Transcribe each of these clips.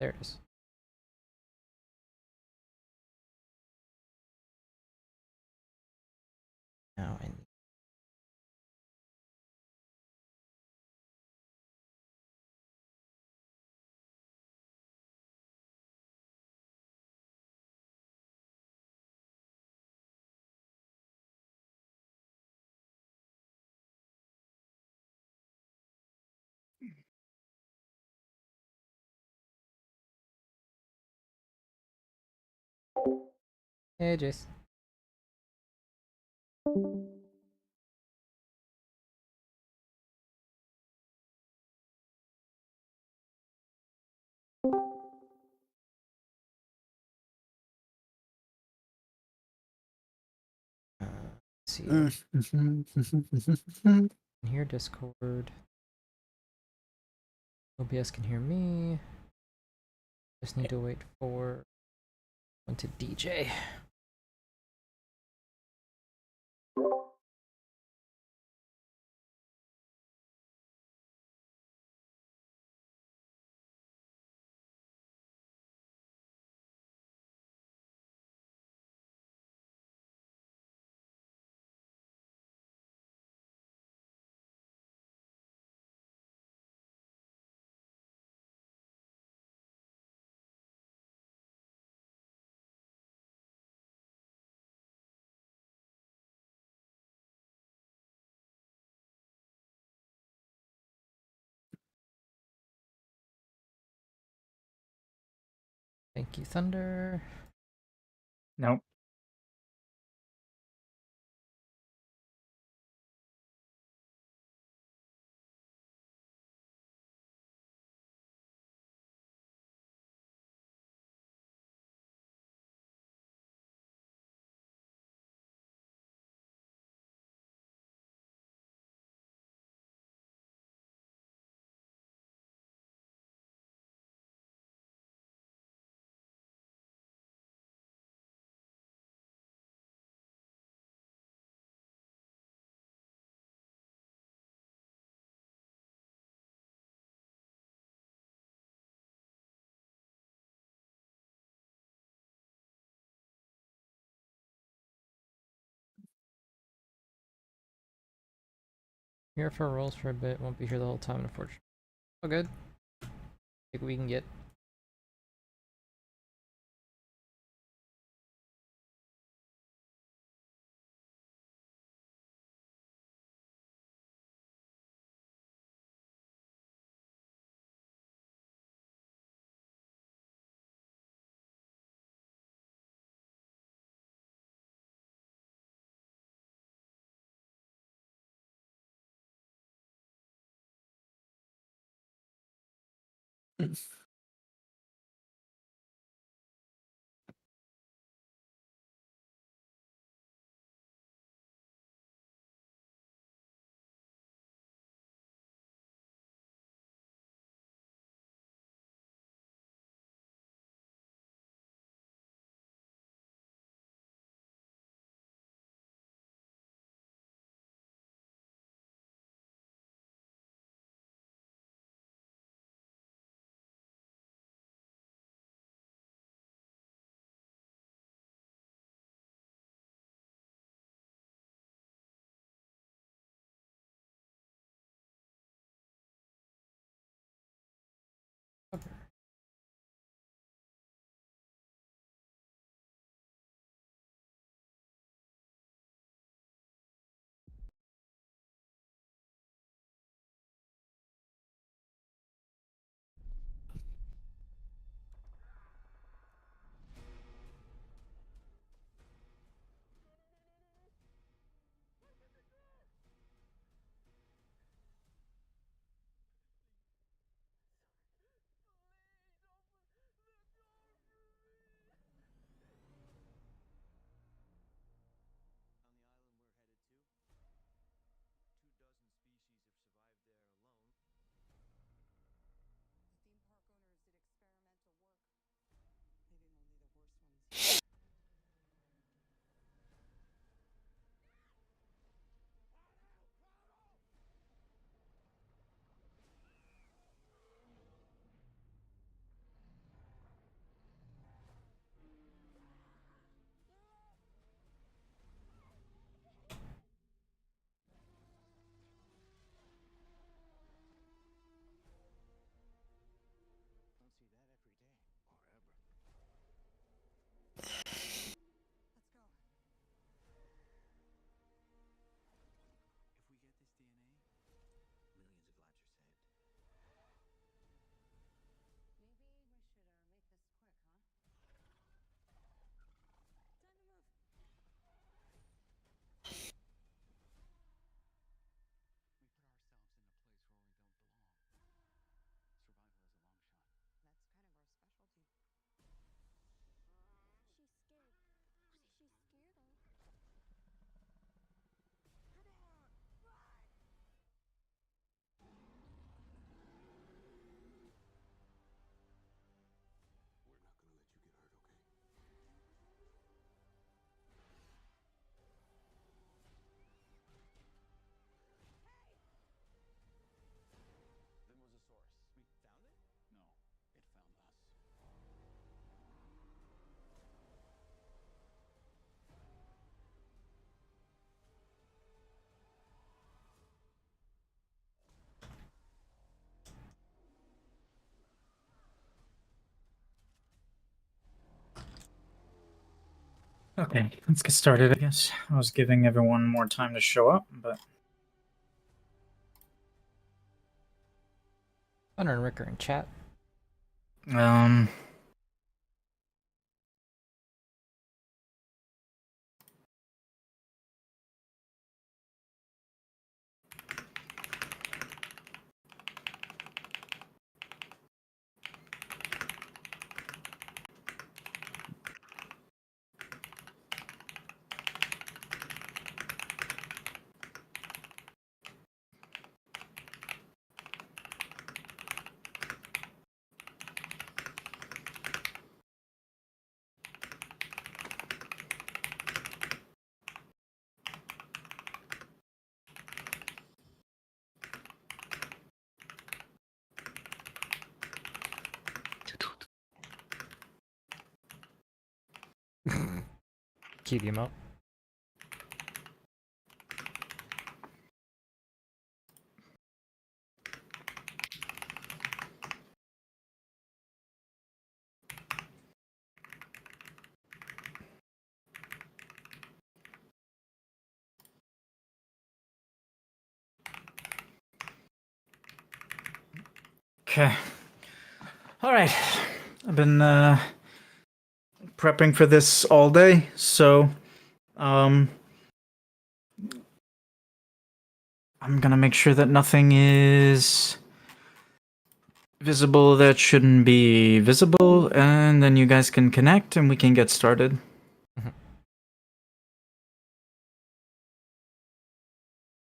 There it is. Now I need. Hey, Jace. Let's see. Can hear Discord. OBS can hear me. Just need to wait for one to DJ. Thank you, Thunder. Nope. Here for rolls for a bit. Won't be here the whole time, unfortunately. Oh, good. Think we can get. Okay, let's get started, I guess. I was giving everyone more time to show up, but... Hunter and Rick are in chat. Keep him up. Okay. Alright. I've been, prepping for this all day, so, I'm gonna make sure that nothing is visible that shouldn't be visible, and then you guys can connect and we can get started.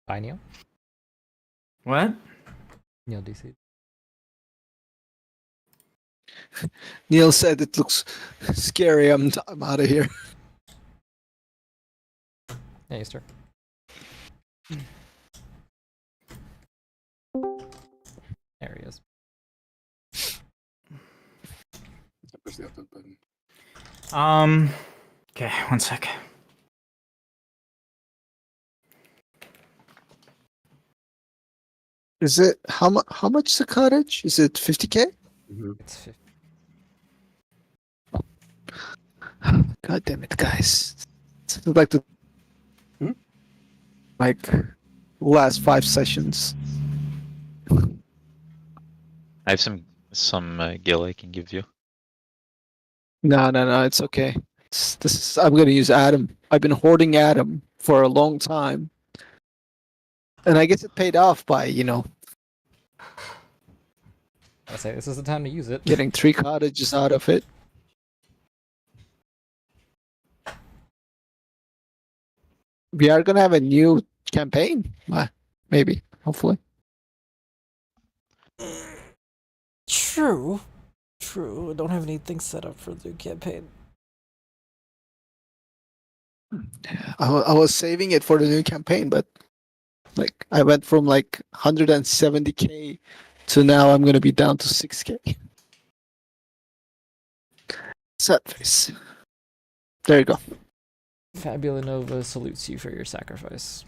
Bye, Neil. What? Neil DC. Neil said it looks scary. I'm out of here. Yeah, Easter. There he is. Push the upload button. Okay, one sec. Is it how much? How much is the cottage? Is it 50K? It's 50. God damn it, guys! It's like the like last 5 sessions. I have some gil I can give you. No, it's okay. I'm gonna use Adam. I've been hoarding Adam for a long time, and I guess it paid off by I say this is the time to use it. getting 3 cottages out of it. We are gonna have a new campaign, maybe, hopefully. True. I don't have anything set up for the campaign. I was saving it for the new campaign, but like I went from like 170K to now I'm gonna be down to 6K. Sad face. There you go. Fabula Nova salutes you for your sacrifice.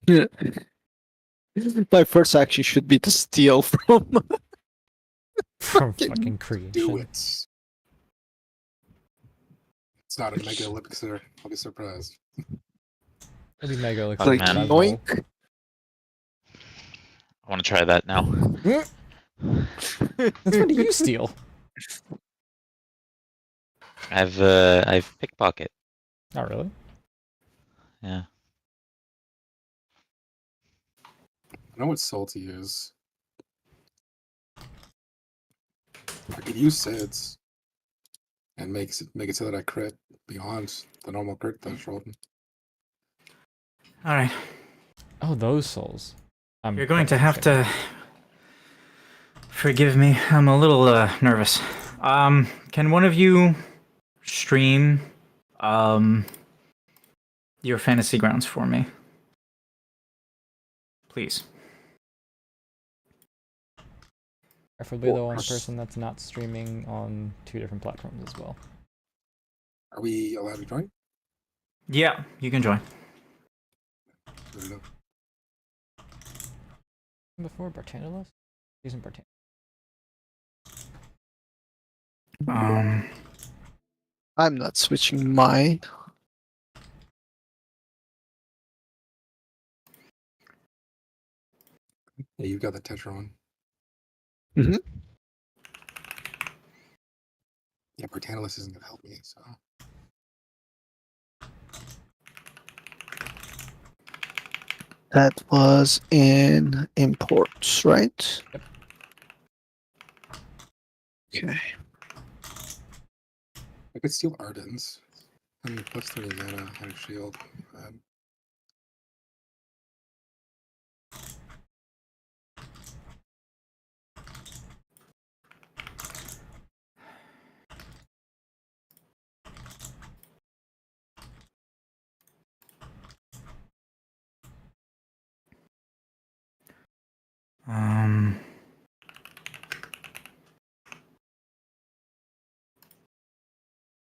Yeah. My first action should be to steal from. From fucking creation. Do it. It's not a mega elixir. I'll be surprised. It'll be mega elixir. Like man. yoink. I want to try that now. That's what do you steal? I've pickpocket. Not really. Yeah. I know what soul to use. I could use SIDS and make it so that I crit beyond the normal crit threshold. Alright. Oh, those souls. You're going to have to forgive me. I'm a little nervous. Can one of you stream your fantasy grounds for me. Please. Preferably the one course. person that's not streaming on 2 different platforms as well. Are we allowed to join? Yeah, you can join. Good enough. Before Bartanilus? Using Bartan. I'm not switching mine. Yeah, you got the Tetra one. Mhm. Yeah, Bartanilus isn't gonna help me, so. That was in imports, right? Yep. Okay. I could steal Ardens. I mean, plus 30 mana and a shield.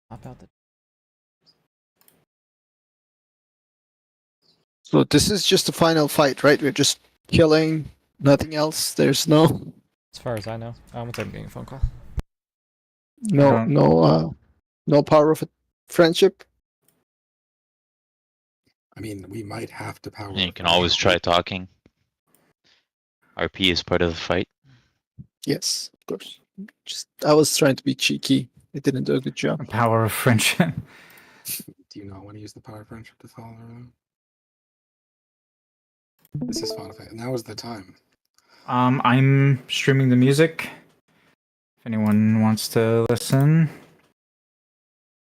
Pop out the. So this is just the final fight, right? We're just killing, nothing else. There's no, As far as I know. One second, getting a phone call. don't- no power of friendship. I mean, we might have to power. And you can always try talking. RP is part of the fight. Yes, of course. Just I was trying to be cheeky. I didn't do a good job. Power of friendship. Do you not want to use the power of friendship to follow around? This is fun. Now is the time. I'm streaming the music. If anyone wants to listen.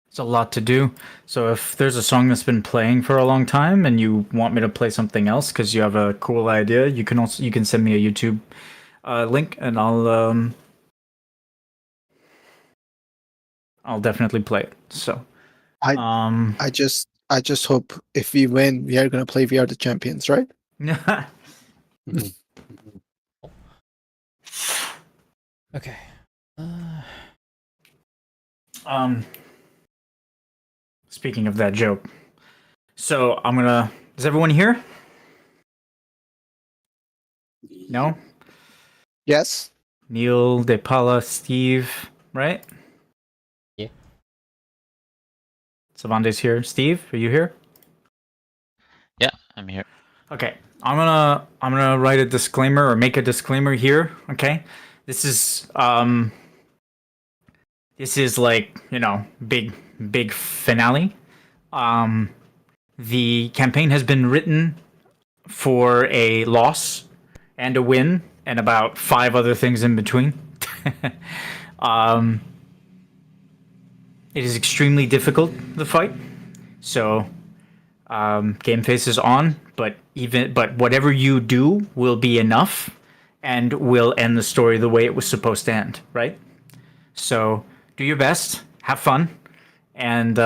It's a lot to do. So if there's a song that's been playing for a long time and you want me to play something else because you have a cool idea, you can send me a YouTube link and I'll definitely play it. So I just hope if we win, we are gonna play We Are the Champions, right? Okay. Speaking of that joke, so is everyone here? No? Yes. Neil, De Paula, Steve, right? Yeah. Savande's here. Steve, are you here? Yeah, I'm here. Okay. I'm gonna write a disclaimer or make a disclaimer here, okay? This is like, big finale. The campaign has been written for a loss and a win and about 5 other things in between. It is extremely difficult, the fight. So game face is on, but whatever you do will be enough and will end the story the way it was supposed to end, right? So do your best, have fun, and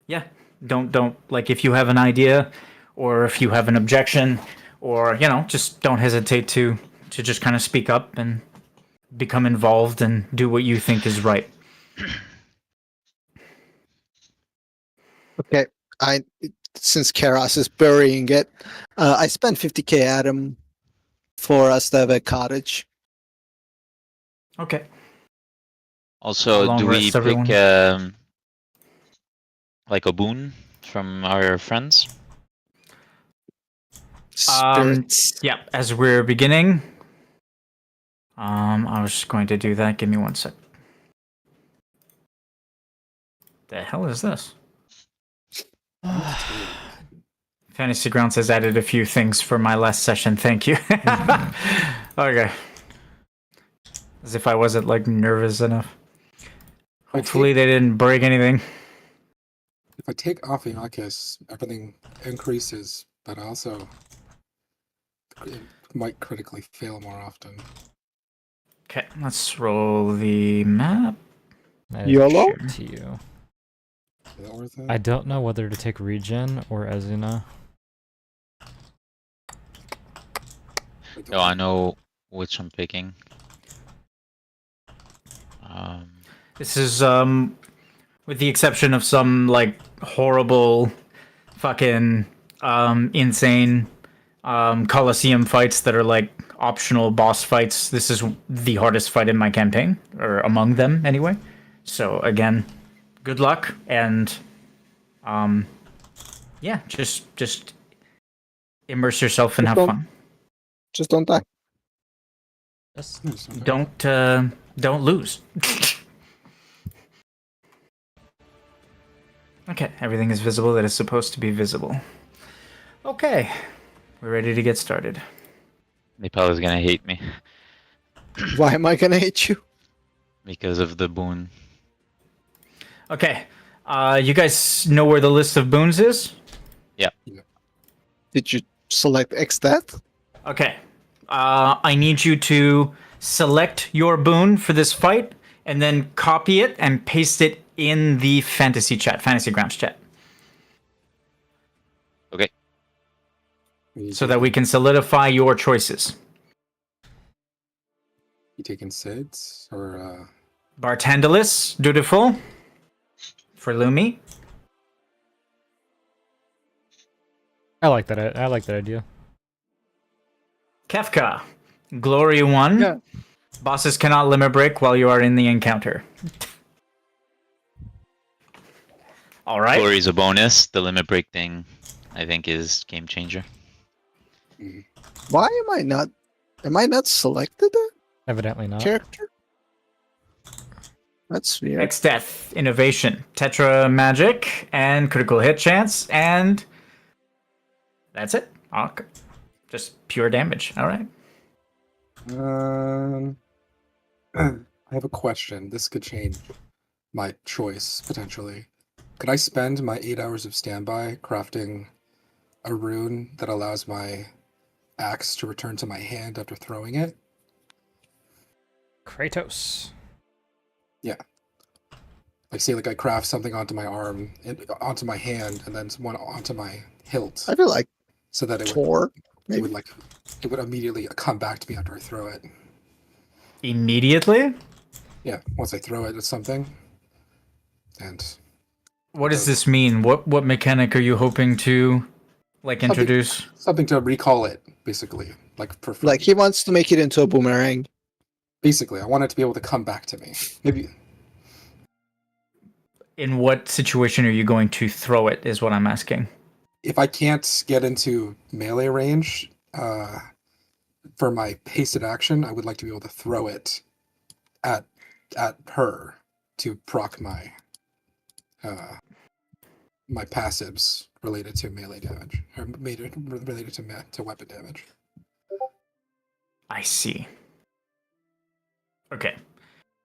yeah, don't like, if you have an idea or if you have an objection, or just don't hesitate to just kind of speak up and become involved and do what you think is right. Okay. Since Karas is burying it, I spent 50k Adam for us to have a cottage. Okay. Also, Long do we rest, everyone. pick like a boon from our friends? Spirits. Yeah, as we're beginning, I was just going to do that. Give me 1 sec. The hell is this? Fantasy Grounds has added a few things for my last session. Thank you. Okay. As if I wasn't like nervous enough. Hopefully they didn't break anything. If I take off Iakis, everything increases, but also it might critically fail more often. Okay, let's roll the map. I YOLO? To you. Is that worth it? I don't know whether to take regen or Azuna. Wait, Oh, I know which I'm picking. This is with the exception of some like horrible, fucking insane Coliseum fights that are like optional boss fights. This is the hardest fight in my campaign, or among them anyway. So again, good luck and yeah, just immerse yourself and Just have don't- fun. Just don't die. Just Nice, okay. Don't lose. Okay, everything is visible that is supposed to be visible. Okay, we're ready to get started. Nepal is gonna hate me Why am I gonna hate you? because of the boon. Okay, you guys know where the list of boons is? Did you select Xstat? Okay, I need you to select your boon for this fight and then copy it and paste it in the fantasy grounds chat, Okay. so that we can solidify your choices. You taking SIDS or Bartandalis, dutiful. For Lumi. I like that. I like that idea. Kefka, Glory 1. Yeah. Bosses cannot limit break while you are in the encounter. Alright. Glory is a bonus. The limit break thing, I think, is game changer. Why am I not? Am I not selected a Evidently not. character? That's weird. X Death, Innovation, Tetra Magic, and Critical Hit Chance, and that's it. Okay. Just pure damage. Alright. I have a question. This could change my choice potentially. Could I spend my 8 hours of standby crafting a rune that allows my axe to return to my hand after throwing it? Kratos. Like, say, like I craft something onto my arm, onto my hand, and then one onto my hilt, I feel like so that it Tor. would Maybe. it would immediately come back to me after I throw it. Immediately? Yeah, once I throw it at something, and What does this mean? What mechanic are you hoping to Something- introduce? something to recall it, basically, like for free. Like he wants to make it into a boomerang. Basically, I want it to be able to come back to me. Maybe In what situation are you going to throw it, is what I'm asking. if I can't get into melee range for my pasted action, I would like to be able to throw it at her to proc my my passives related to melee damage, or related to weapon damage. I see. Okay.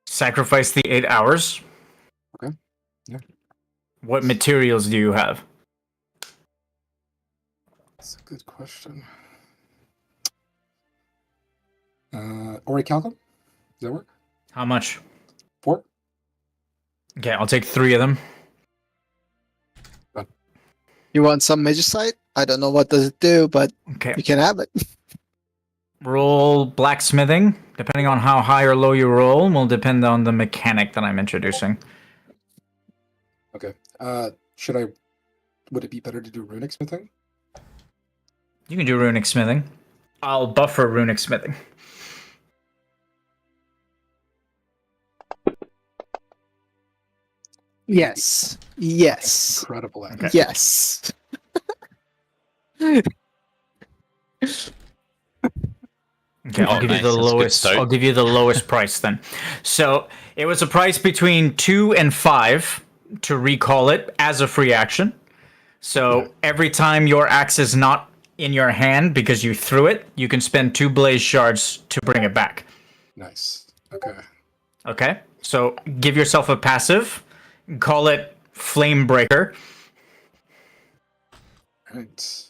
Sacrifice the 8 hours. Okay. Yeah. What materials do you have? That's a good question. Orichalcum? Does that work? How much? 4? Okay, I'll take 3 of them. You want some magicite? I don't know what does it do, but Okay. you can have it. Roll blacksmithing. Depending on how high or low you roll, will depend on the mechanic that I'm introducing. Okay. Would it be better to do runic smithing? You can do runic smithing. I'll buffer runic smithing. Yes. Yes. Incredible. Okay. Yes. Okay, I'll Oh, give nice. you the That's a good lowest. start. I'll give you the lowest price then. So it was a price between 2 and 5 to recall it as a free action. So Yeah. every time your axe is not in your hand because you threw it, you can spend 2 blaze shards to bring it back. Nice. Okay. Okay, so give yourself a passive. Call it Flame Breaker. Right.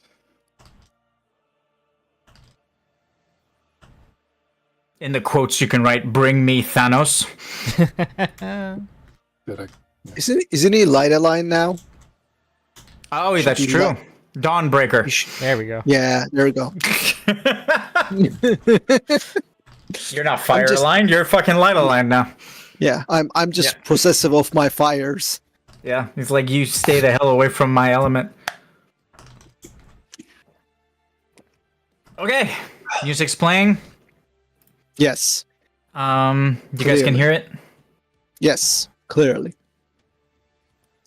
In the quotes, you can write "Bring me Thanos." Good. Isn't he light line now? Oh, Should that's be true. like- Dawnbreaker. He sh- There we go. yeah, there we go. You're not fire just- aligned. You're fucking light aligned now. Yeah, I'm just Yeah. possessive of my fires. Yeah, it's like you stay the hell away from my element. Okay, music's playing. Yes, You guys can Clearly. hear it. yes, clearly.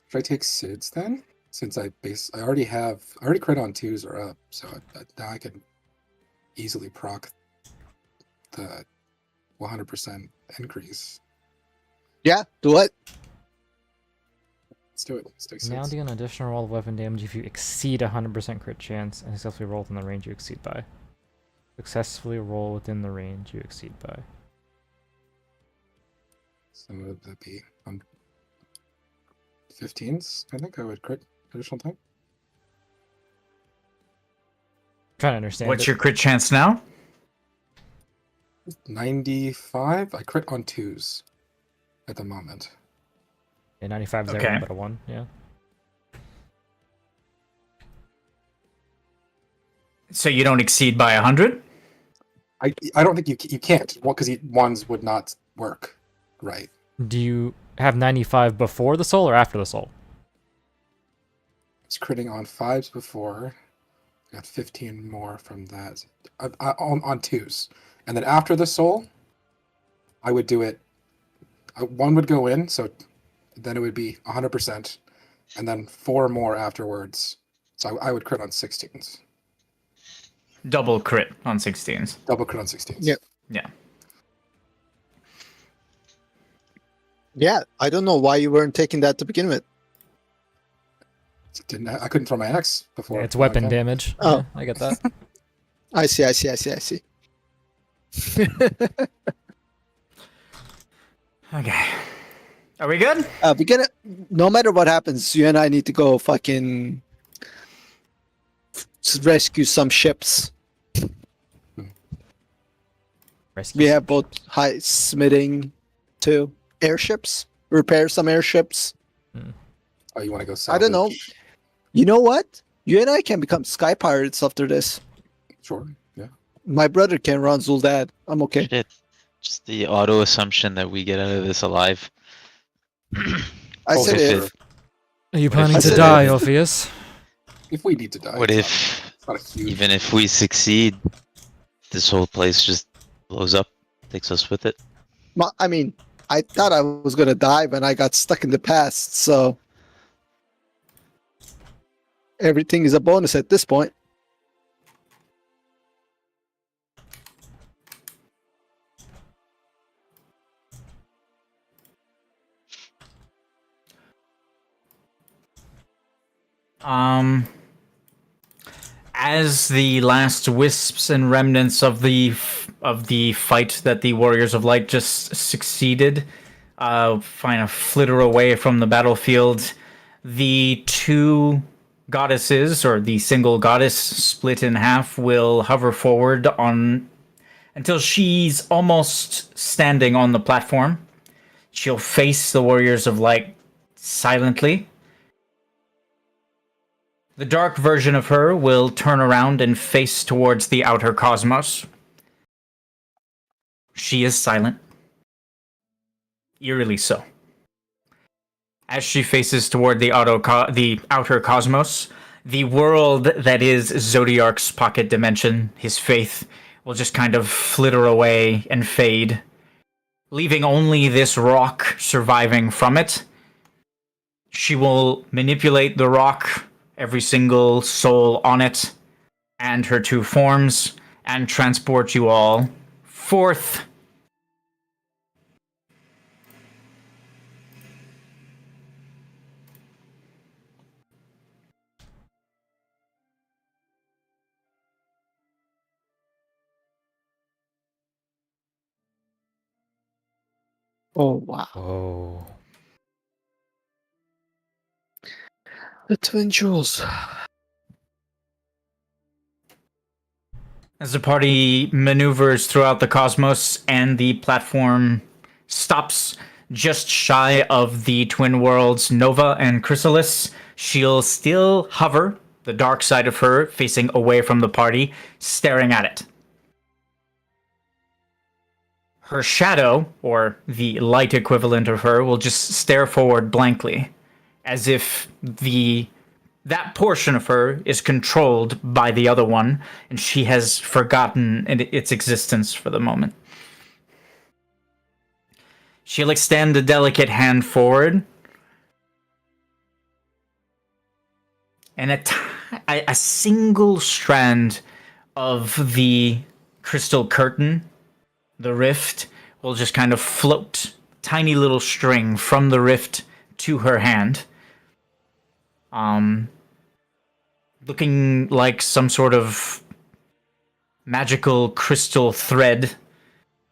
Should I take SIDS then? Since I already crit on 2s or up, so now I can easily proc the 100% increase. Yeah, do it. Let's do it. Let's take Now SIDS. deal an additional roll of weapon damage if you exceed 100% crit chance and successfully roll within the range you exceed by. Successfully roll within the range you exceed by. So would that be on 15s? I think I would crit additional time. Trying to understand. What's it. your crit chance now? 95. I crit on 2s at the moment. Yeah, 95 is Okay. everyone but a 1, yeah. So you don't exceed by 100? I don't think you can't because ones would not work, right? Do you have 95 before the soul or after the soul? It's critting on 5s before. I got 15 more from that on 2s, and then after the soul, I would do it. One would go in, so then it would be 100%, and then 4 more afterwards. So I would crit on 16s. Double crit on 16s. Double crit on 16s. Yep. Yeah. Yeah, I don't know why you weren't taking that to begin with. I couldn't throw my axe before. Yeah, it's weapon Okay. damage. Oh. Yeah, I get that. I see. Okay. Are we good? No matter what happens, you and I need to go fucking rescue some ships. Rescue. We have both high smithing too. Airships. Repair some airships. Oh, you want to go I don't know. salvage? You know what? You and I can become sky pirates after this. Sure. Yeah. My brother can run Zuldad. I'm okay. Shit. Just the auto assumption that we get out of this alive. I Oh, said if it. it- Are you What if planning I to said die, it? Orpheus? If we need to die. What it's if, not a huge. even if we succeed, this whole place just blows up, takes us with it? I mean, I thought I was gonna die when I got stuck in the past, so everything is a bonus at this point. As the last wisps and remnants of the fight that the Warriors of Light just succeeded, kind of flitter away from the battlefield, the two goddesses, or the single goddess split in half, will hover forward on until she's almost standing on the platform. She'll face the Warriors of Light silently. The dark version of her will turn around and face towards the outer cosmos. She is silent. Eerily so. As she faces toward the outer cosmos, the world that is Zodiark's pocket dimension, his faith, will just kind of flitter away and fade, leaving only this rock surviving from it. She will manipulate the rock, every single soul on it, and her two forms, and transport you all forth. Oh wow. Oh. The twin jewels. As the party maneuvers throughout the cosmos and the platform stops just shy of the twin worlds Nova and Chrysalis. She'll still hover, the dark side of her facing away from the party, staring at it. Her shadow, or the light equivalent of her, will just stare forward blankly, as if that portion of her is controlled by the other one, and she has forgotten its existence for the moment. She'll extend a delicate hand forward, and a single strand of the crystal curtain, the rift, will just kind of float, tiny little string from the rift to her hand. Looking like some sort of magical crystal thread.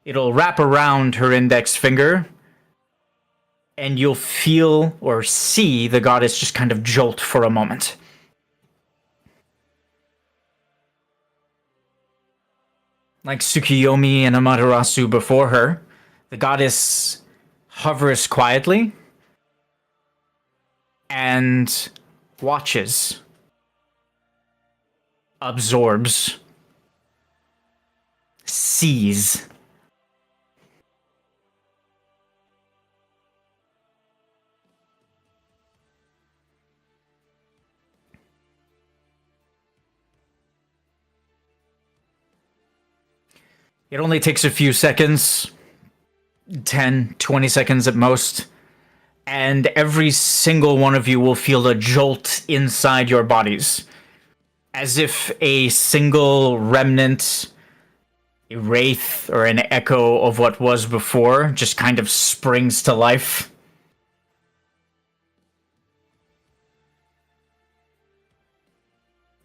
It'll wrap around her index finger, and you'll feel or see the goddess just kind of jolt for a moment. Like Tsukiyomi and Amaterasu before her, the goddess hovers quietly and watches, absorbs, sees. It only takes a few seconds, 10, 20 seconds at most, and every single one of you will feel a jolt inside your bodies, as if a single remnant, a wraith, or an echo of what was before just kind of springs to life.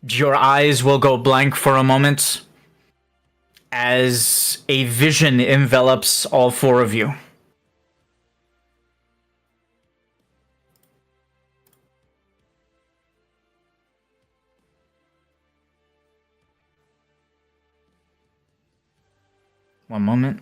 Your eyes will go blank for a moment, as a vision envelops all four of you. One moment.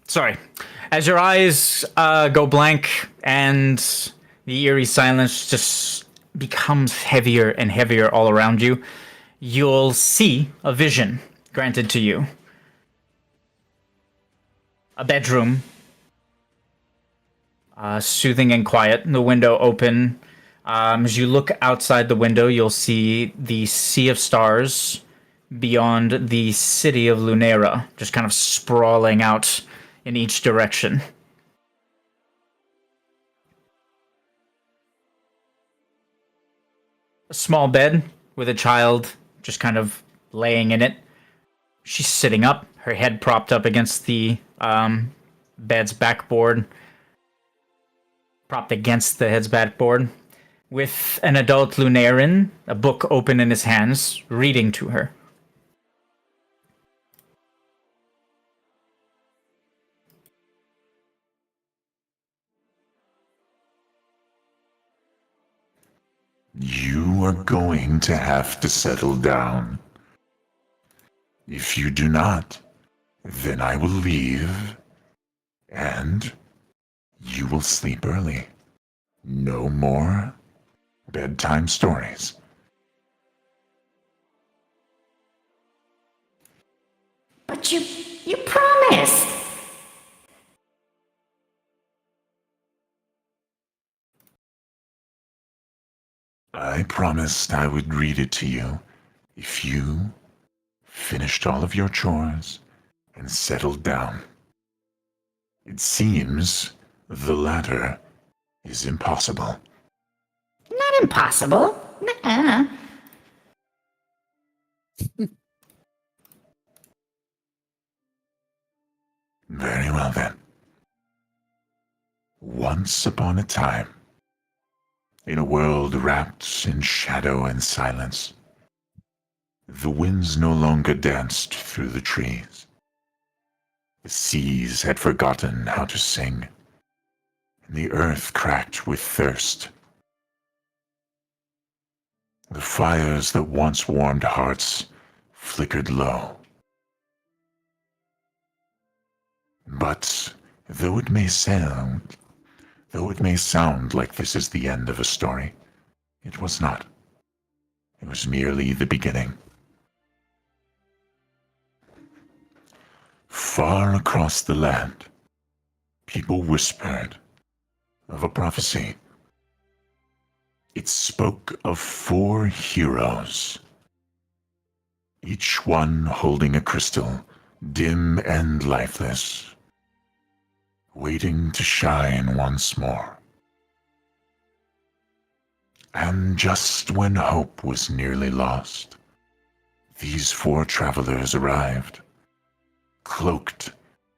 Sorry. As your eyes go blank and the eerie silence just becomes heavier and heavier all around you, you'll see a vision granted to you. A bedroom, soothing and quiet, the window open. As you look outside the window, you'll see the sea of stars beyond the city of Lunera, just kind of sprawling out in each direction. A small bed with a child just kind of laying in it. She's sitting up, her head propped up against the bed's backboard, propped against the head's backboard, with an adult Lunaran, a book open in his hands, reading to her. You are going to have to settle down. If you do not, then I will leave, and you will sleep early. No more bedtime stories. But you promised. I promised I would read it to you if you finished all of your chores and settled down. It seems the latter is impossible. Not impossible. Nuh-uh. Very well then. Once upon a time, in a world wrapped in shadow and silence, the winds no longer danced through the trees. The seas had forgotten how to sing, and the earth cracked with thirst. The fires that once warmed hearts flickered low. But though it may sound like this is the end of a story, it was not. It was merely the beginning. Far across the land, people whispered of a prophecy. It spoke of 4 heroes, each one holding a crystal, dim and lifeless, waiting to shine once more. And just when hope was nearly lost, these 4 travelers arrived, cloaked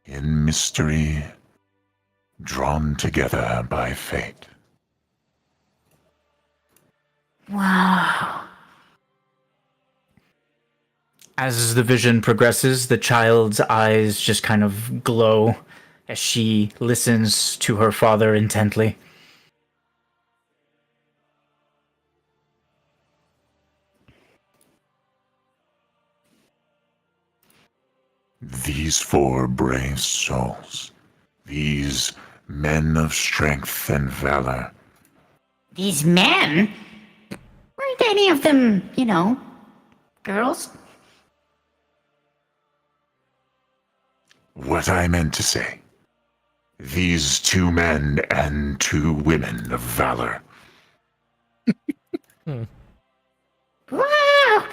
in mystery, drawn together by fate. Wow. As the vision progresses, the child's eyes just kind of glow as she listens to her father intently. These 4 brave souls, these men of strength and valor, These men? Weren't any of them, girls? what I meant to say, these 2 men and 2 women of valor. Wow!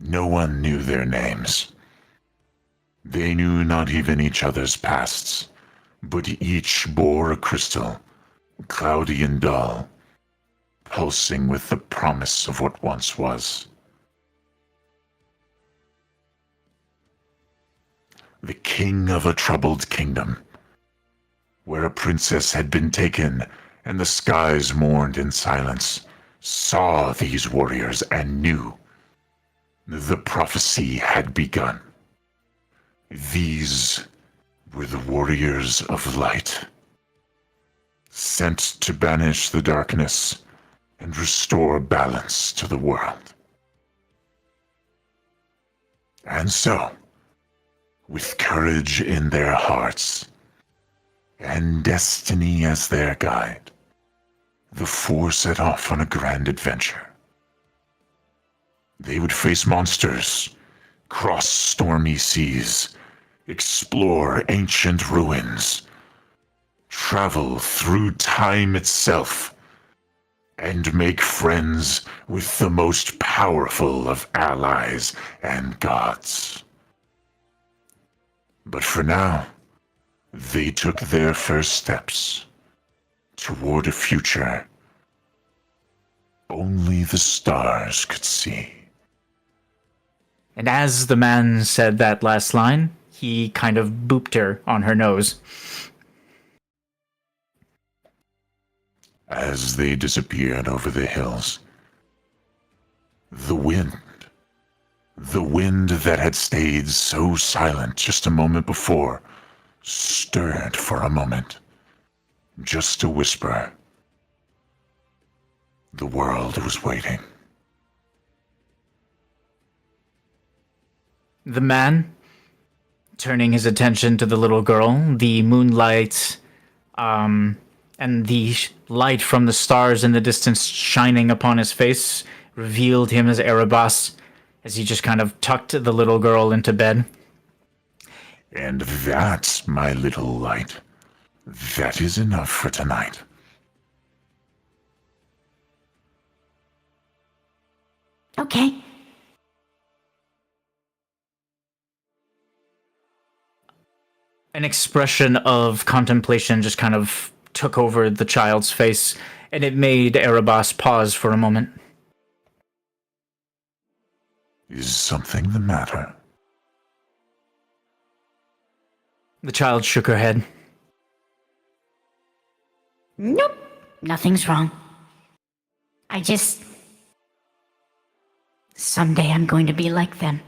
No one knew their names. They knew not even each other's pasts, but each bore a crystal, cloudy and dull, pulsing with the promise of what once was. The king of a troubled kingdom, where a princess had been taken and the skies mourned in silence, saw these warriors and knew the prophecy had begun. These were the warriors of light, sent to banish the darkness and restore balance to the world. And so, with courage in their hearts and destiny as their guide, the 4 set off on a grand adventure. They would face monsters, cross stormy seas, explore ancient ruins, travel through time itself, and make friends with the most powerful of allies and gods. But for now, they took their first steps toward a future only the stars could see. And as the man said that last line, he kind of booped her on her nose. As they disappeared over the hills, the wind that had stayed so silent just a moment before, stirred for a moment. Just a whisper. The world was waiting. The man turning his attention to the little girl. The moonlight, and the light from the stars in the distance shining upon his face revealed him as Erebos, as he just kind of tucked the little girl into bed. And that's my little light. That is enough for tonight. Okay. An expression of contemplation just kind of took over the child's face, and it made Erebos pause for a moment. Is something the matter? The child shook her head. Nope. Nothing's wrong. I just... Someday I'm going to be like them.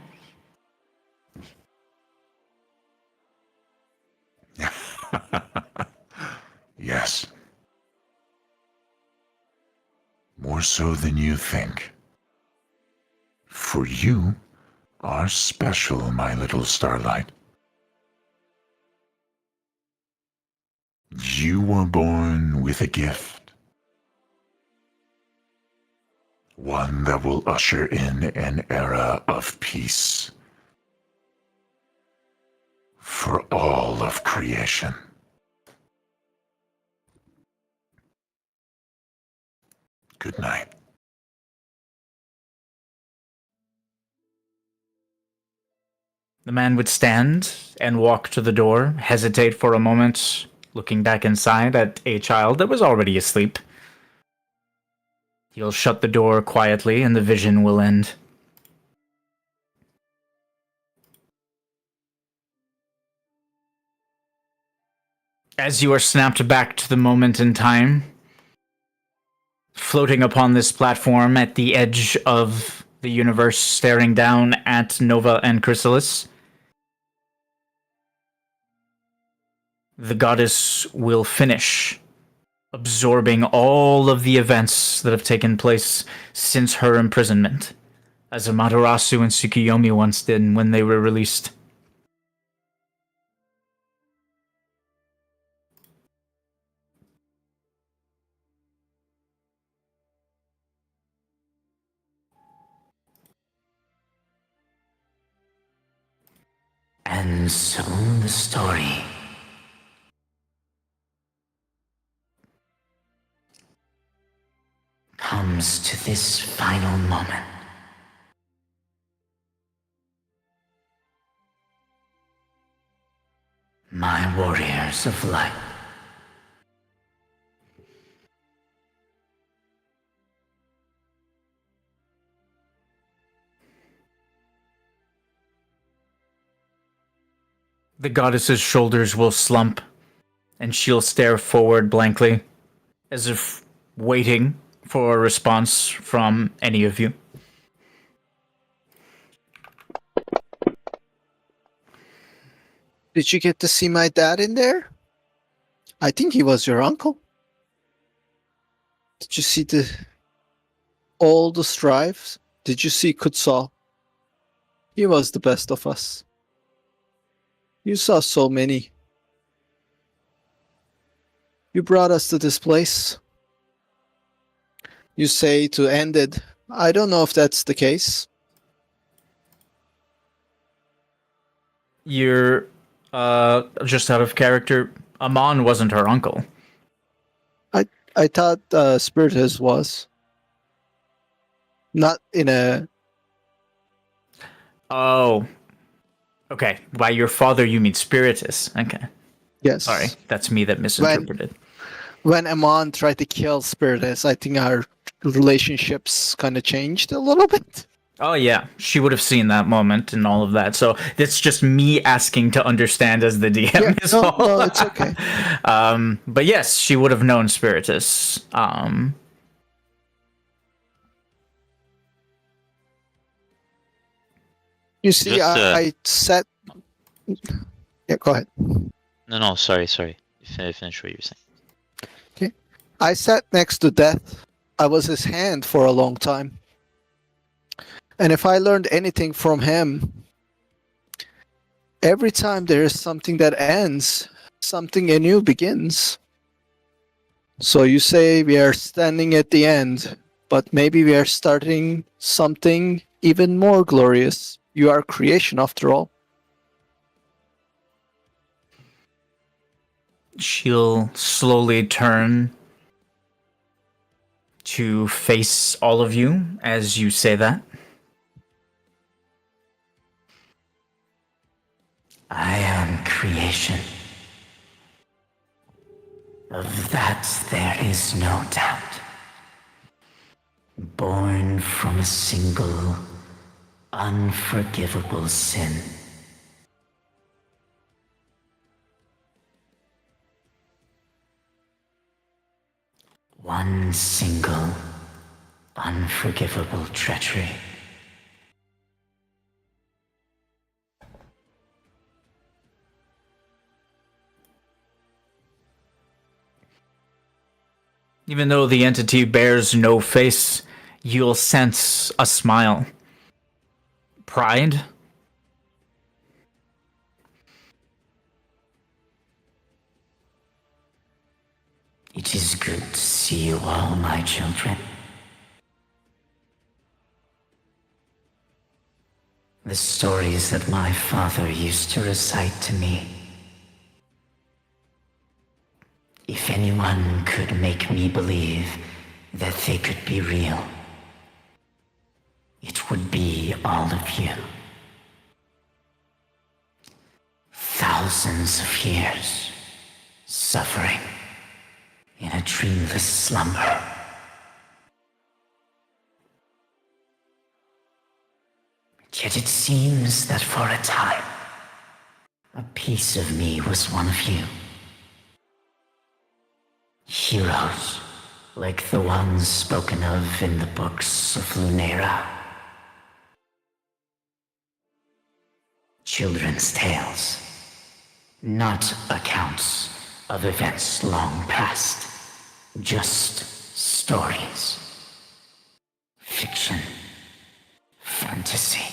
Yes. More so than you think. For you are special, my little starlight. You were born with a gift. One that will usher in an era of peace for all of creation. Good night. The man would stand and walk to the door, hesitate for a moment, looking back inside at a child that was already asleep. He'll shut the door quietly and the vision will end. As you are snapped back to the moment in time, floating upon this platform at the edge of the universe, staring down at Nova and Chrysalis, the goddess will finish absorbing all of the events that have taken place since her imprisonment, as Amaterasu and Tsukuyomi once did when they were released. And so the story comes to this final moment. My warriors of light. The goddess's shoulders will slump, and she'll stare forward blankly, as if waiting for a response from any of you. Did you get to see my dad in there? I think he was your uncle. Did you see all the strives? Did you see Kutsal? He was the best of us. You saw so many. You brought us to this place. You say to end it. I don't know if that's the case. You're, just out of character. Amon wasn't her uncle. I thought Spiritus was. Not in a... Oh. Okay. By your father, you mean Spiritus. Okay. Yes. Sorry. That's me that misinterpreted. When Amon tried to kill Spiritus, I think our relationships kind of changed a little bit. Oh, yeah. She would have seen that moment and all of that. So it's just me asking to understand as the DM Yeah, is no, all. no, it's okay. But yes, she would have known Spiritus. You see, Just, I set... Yeah, go ahead. No, sorry. Finish what you were saying. I sat next to Death. I was his hand for a long time. And if I learned anything from him, Every time there is something that ends, something anew begins. So you say we are standing at the end, but maybe we are starting something even more glorious. You are creation after all. She'll slowly turn to face all of you as you say that. I am creation. Of that there is no doubt. Born from a single, unforgivable sin. One single, unforgivable treachery. Even though the entity bears no face, you'll sense a smile. Pride? It is good to see you all, my children. The stories that my father used to recite to me. If anyone could make me believe that they could be real, it would be all of you. Thousands of years suffering in a dreamless slumber. Yet it seems that for a time, a piece of me was one of you. Heroes, like the ones spoken of in the books of Lunera. Children's tales, not accounts of events long past, just stories. Fiction, fantasy.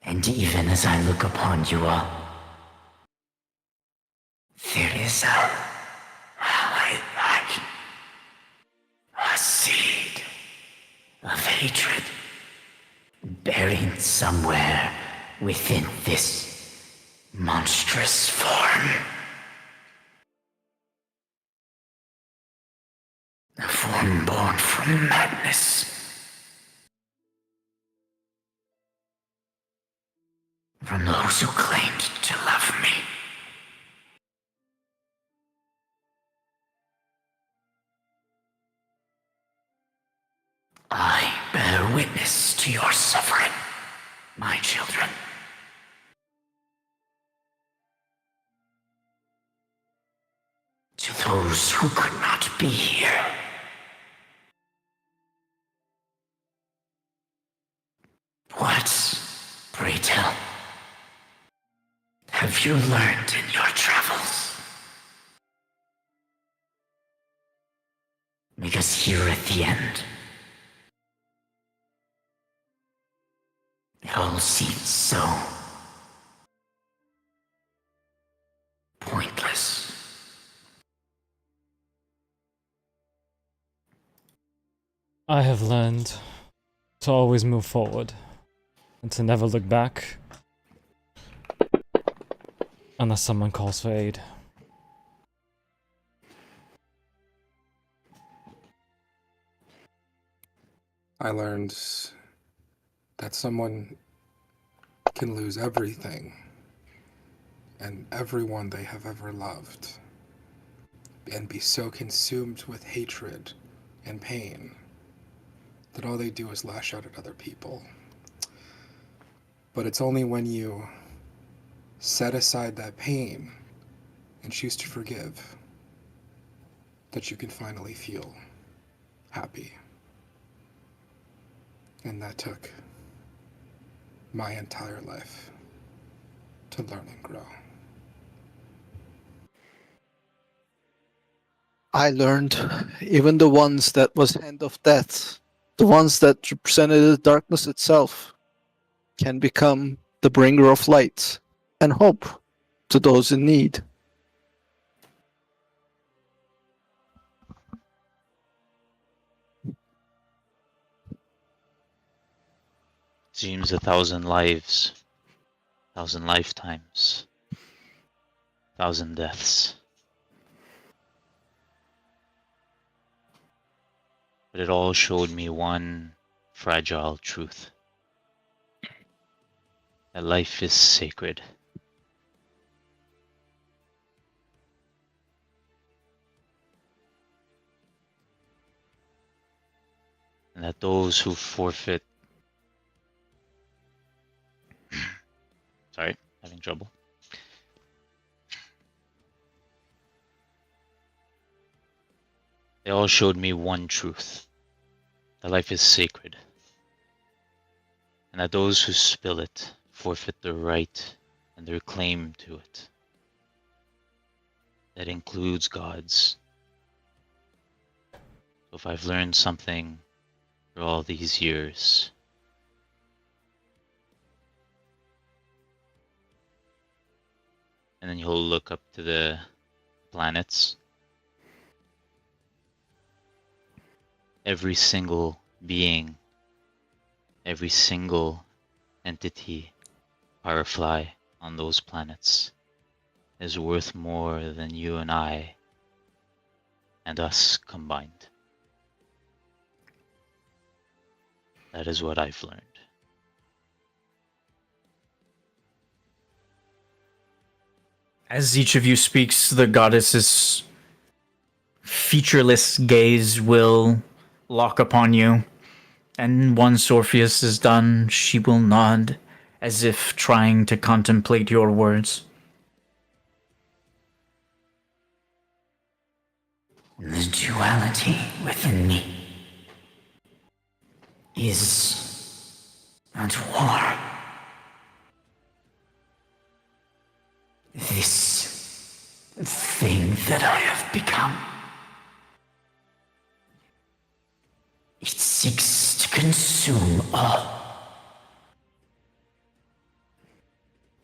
And even as I look upon you all, there is a seed of hatred buried somewhere within this monstrous form. A form born from madness. From those who claimed to love me. I bear witness to your suffering, my children. To those who could not be here. What, pray tell, have you learned in your travels? Because here at the end, it all seems so pointless. I have learned to always move forward and to never look back unless someone calls for aid. I learned that someone can lose everything and everyone they have ever loved and be so consumed with hatred and pain that all they do is lash out at other people. But it's only when you set aside that pain and choose to forgive that you can finally feel happy. And that took my entire life to learn and grow. I learned even the ones that was hand of death, the ones that represented the darkness itself, can become the bringer of light and hope to those in need. Seems 1,000 lives, 1,000 lifetimes, 1,000 deaths. But it all showed me one fragile truth. That life is sacred. And that those who forfeit... Sorry, having trouble. They all showed me one truth. That life is sacred. And that those who spill it forfeit their right and their claim to it. That includes God's. So if I've learned something for all these years, and then you'll look up to the planets. Every single being, every single entity, firefly on those planets is worth more than you and I and us combined. That is what I've learned. As each of you speaks, the goddess's featureless gaze will lock upon you, and once Orpheus is done, she will nod, as if trying to contemplate your words. The duality within me is at war. This thing that I have become, it seeks to consume all.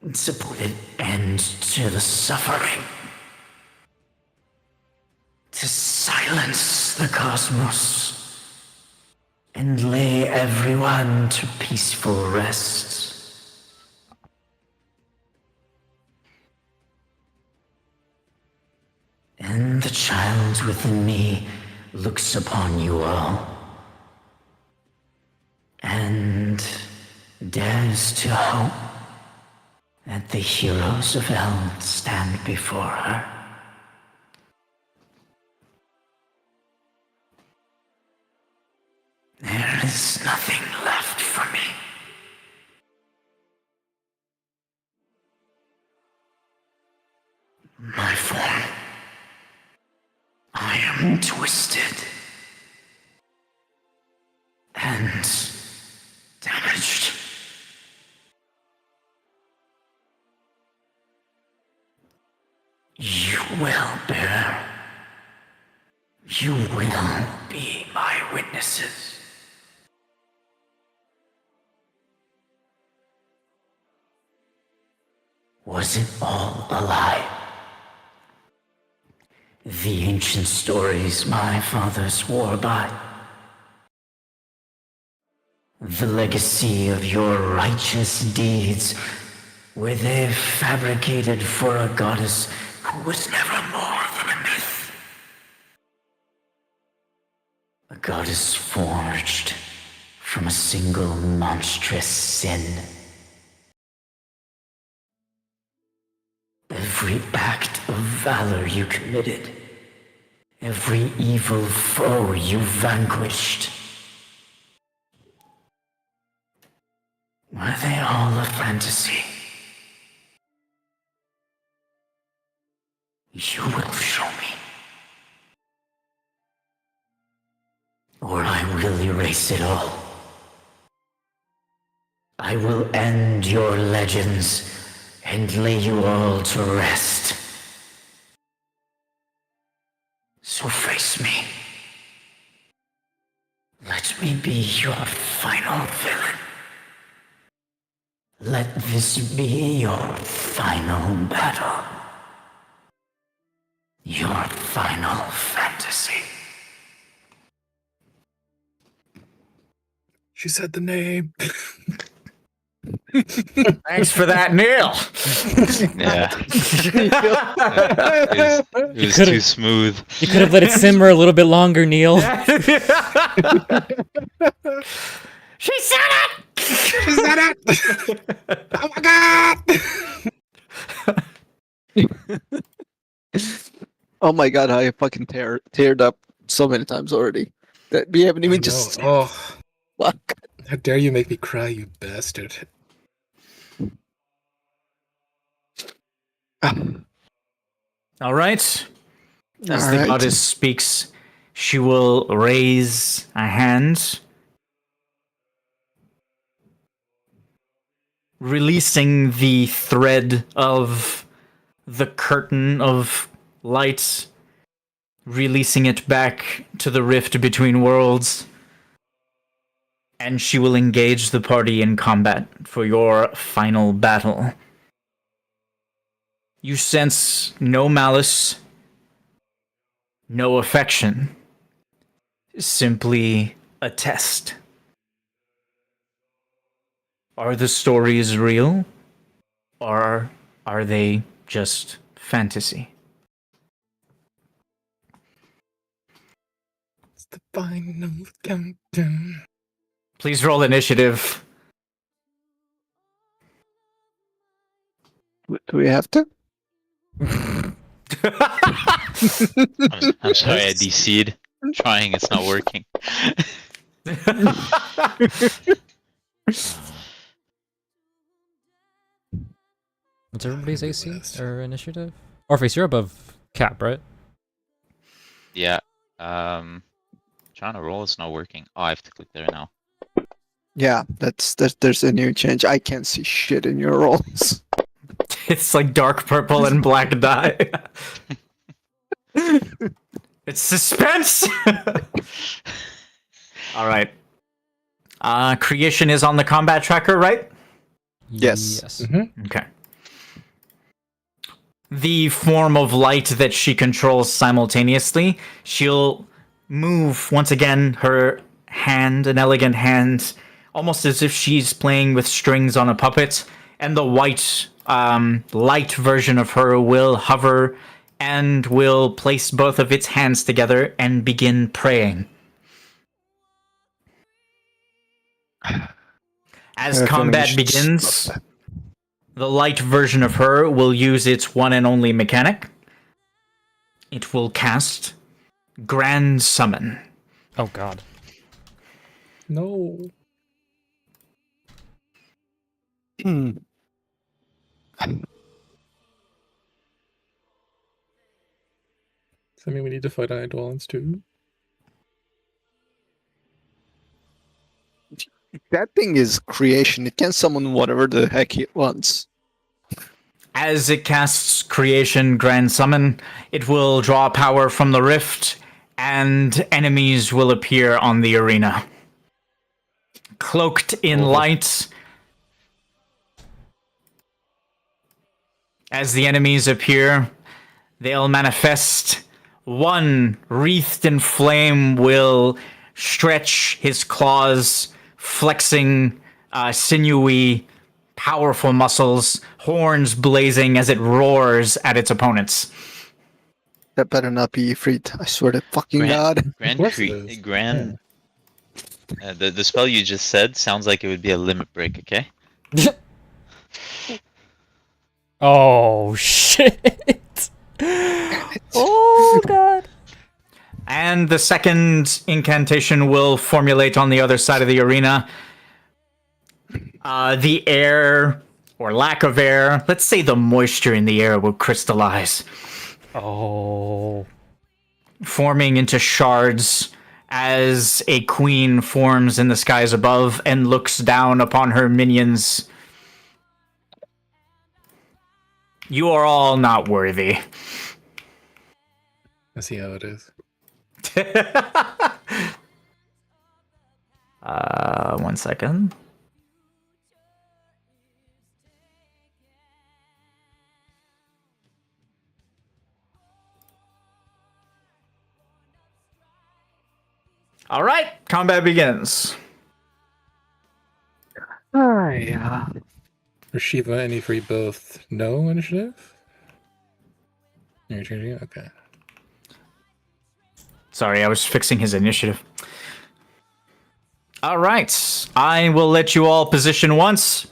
To put an end to the suffering. To silence the cosmos. And lay everyone to peaceful rest. And the child within me looks upon you all. And dares to hope that the heroes of Eld stand before her. There is nothing left for me. My form. I am twisted. And damaged. You will bear. You will be my witnesses. Was it all a lie? The ancient stories my father swore by. The legacy of your righteous deeds, were they fabricated for a goddess who was never more than a myth? A goddess forged from a single monstrous sin. Every act of valor you committed, every evil foe you vanquished, were they all a fantasy? You will show me. Or I will erase it all. I will end your legends and lay you all to rest. So So face me. Let me be your final villain. Let this be your final battle. Your final fantasy. She said the name. Thanks for that, Neil. Yeah. It was could've- too smooth. You could have let it simmer a little bit longer, Neil. She said it. She said it. Oh my god. Oh my god, I fucking teared up so many times already that we haven't I even know. just. Oh, Fuck. how dare you make me cry, you bastard. All right. As the Alright. goddess speaks, she will raise a hand, releasing the thread of the curtain of light, releasing it back to the rift between worlds. And she will engage the party in combat for your final battle. You sense no malice, no affection, simply a test. Are the stories real, or are they just fantasy? It's the final countdown. Please roll initiative. Do we have to? I'm sorry, I DC'd. Trying, it's not working. What's everybody's I'm the AC best. or initiative? Orpheus, you're above cap, right? Yeah. Trying to roll, it's not working. Oh, I have to click there now. Yeah, there's a new change. I can't see shit in your rolls. It's like dark purple and black dye. It's suspense! Alright. Creation is on the combat tracker, right? Yes. Yes. Mm-hmm. Okay. The form of light that she controls simultaneously, she'll move once again her hand, an elegant hand, almost as if she's playing with strings on a puppet, and the white light version of her will hover and will place both of its hands together and begin praying. As I have a feeling you combat should begins, stop that. the light version of her will use its one and only mechanic. It will cast Grand Summon. Oh god. No. Hmm. Does that mean we need to fight Eidolons too? That thing is creation. It can summon whatever the heck it wants. As it casts Creation Grand Summon, it will draw power from the rift, and enemies will appear on the arena. Cloaked in light, as the enemies appear, they'll manifest. One, wreathed in flame, will stretch his claws, flexing sinewy, powerful muscles, horns blazing as it roars at its opponents. That better not be Ifrit. I swear to fucking god. Grand, course it is. grand. The spell you just said sounds like it would be a limit break. Okay. Oh shit. Oh god. And the second incantation will formulate on the other side of the arena. The air, or lack of air, let's say the moisture in the air will crystallize, Oh. forming into shards as a queen forms in the skies above and looks down upon her minions. You are all not worthy. I see how it is. 1 second. All right, combat begins. Hi. For Shiva and Ifrit both no initiative? You're changing it? Okay. Sorry, I was fixing his initiative. All right, I will let you all position once,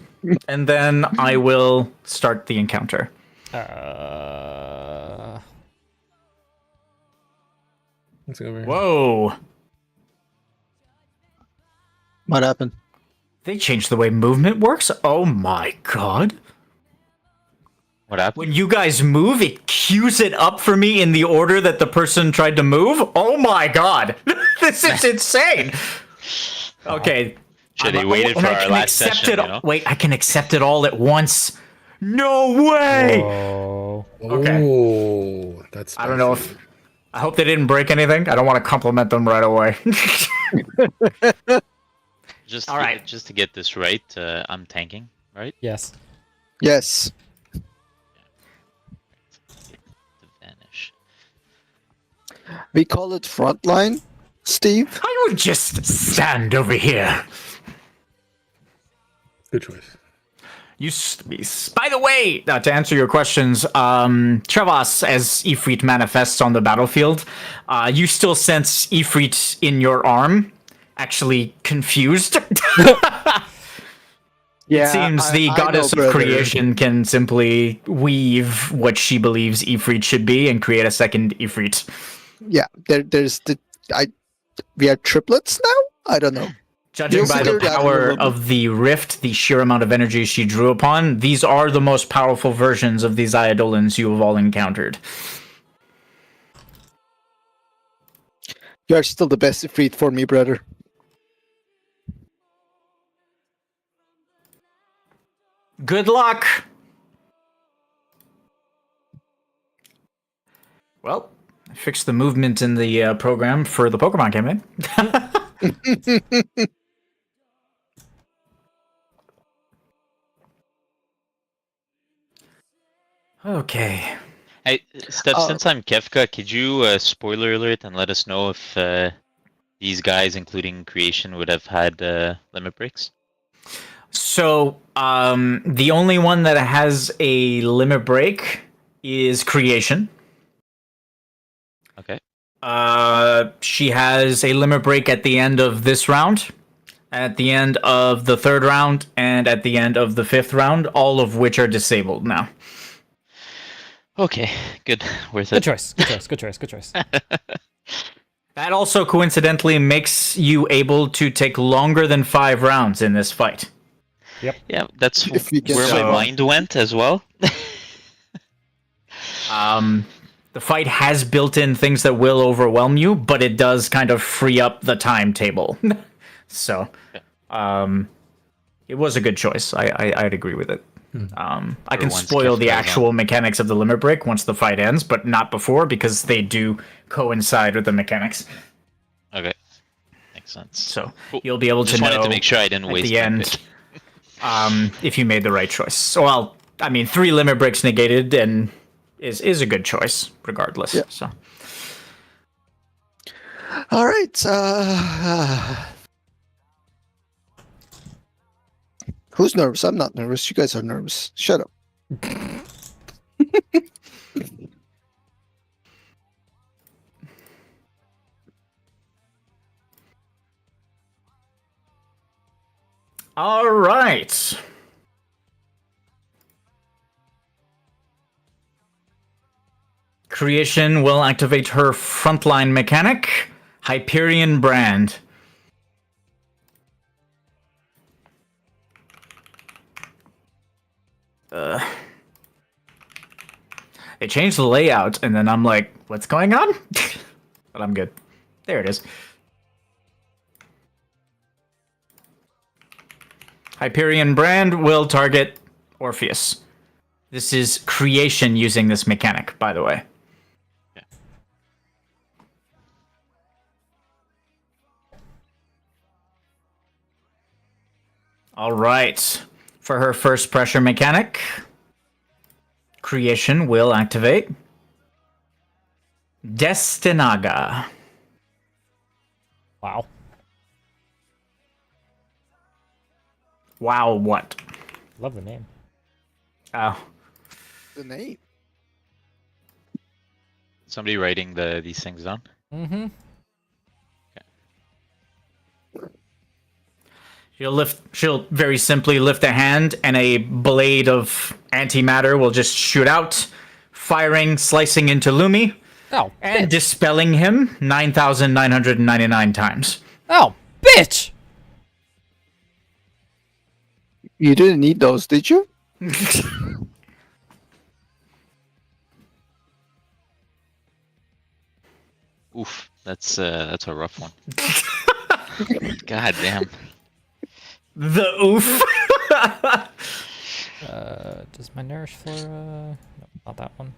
and then I will start the encounter. Let's go over here. Whoa! What happened? They changed the way movement works? Oh my god. What happened? When you guys move, it queues it up for me in the order that the person tried to move? Oh my god. This is insane. Okay. Should have waited for our last session, you know? Wait, I can accept it all at once. No way! Whoa. Okay. Oh, that's I don't know spicy. if... I hope they didn't break anything. I don't want to compliment them right away. Just All right. just to get this right, I'm tanking, right? Yes. Yes. To vanish. We call it frontline, Steve. I would just stand over here. Good choice. By the way, to answer your questions, Trevas, as Ifrit manifests on the battlefield, you still sense Ifrit in your arm, actually confused. It seems the goddess of creation can simply weave what she believes Ifrit should be and create a second Ifrit. Yeah, we are triplets now? I don't know. Judging You'll by the figure it out in a power little bit. of the rift, the sheer amount of energy she drew upon, these are the most powerful versions of these Eidolons you have all encountered. You are still the best Ifrit for me, brother. Good luck! Well, I fixed the movement in the program for the Pokemon campaign. Okay. Hey, Steph, since I'm Kefka, could you spoiler alert and let us know if these guys, including Creation, would have had limit breaks? So, the only one that has a limit break is Creation. Okay. She has a limit break at the end of this round, at the end of the third round, and at the end of the fifth round, all of which are disabled now. Okay, good. Worth Good it. choice. Good choice. Good choice. Good choice. That also coincidentally makes you able to take longer than 5 rounds in this fight. Yeah, that's If we get where my so- mind went as well. The fight has built-in things that will overwhelm you, but it does kind of free up the timetable. So, it was a good choice. I'd agree with it. I can once, spoil the Kefka, actual mechanics of the limit break once the fight ends, but not before because they do coincide with the mechanics. Okay, makes sense. So Cool. you'll be able to Just wanted know to make sure I didn't at waste the my end pick. if you made the right choice. So, well, I mean, 3 limit breaks negated and is a good choice regardless. Yeah. So. All right. Who's nervous? I'm not nervous. You guys are nervous. Shut up. All right. Creation will activate her frontline mechanic, Hyperion Brand. They changed the layout, and then I'm like, what's going on? But I'm good. There it is. Hyperion Brand will target Orpheus. This is Creation using this mechanic, by the way. All right. For her first pressure mechanic, creation will activate Destinaga. Wow. Wow, what? Love the name. Oh. The name. Somebody writing these things down. Mm-hmm. She'll very simply lift a hand, and a blade of antimatter will just shoot out, firing, slicing into Lumi, Oh, and bitch. dispelling him 9,999 times. Oh, bitch! You didn't need those, did you? Oof, that's a rough one. God damn. The oof. Does my nourish flora? No, not that one.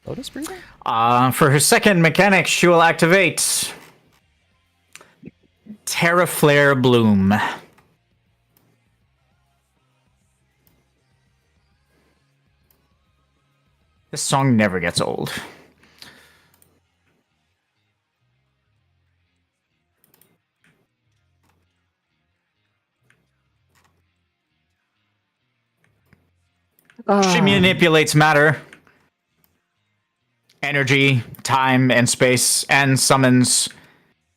Lotus breathing? For her second mechanic, she will activate Terra Flare Bloom. This song never gets old. She manipulates matter, energy, time, and space, and summons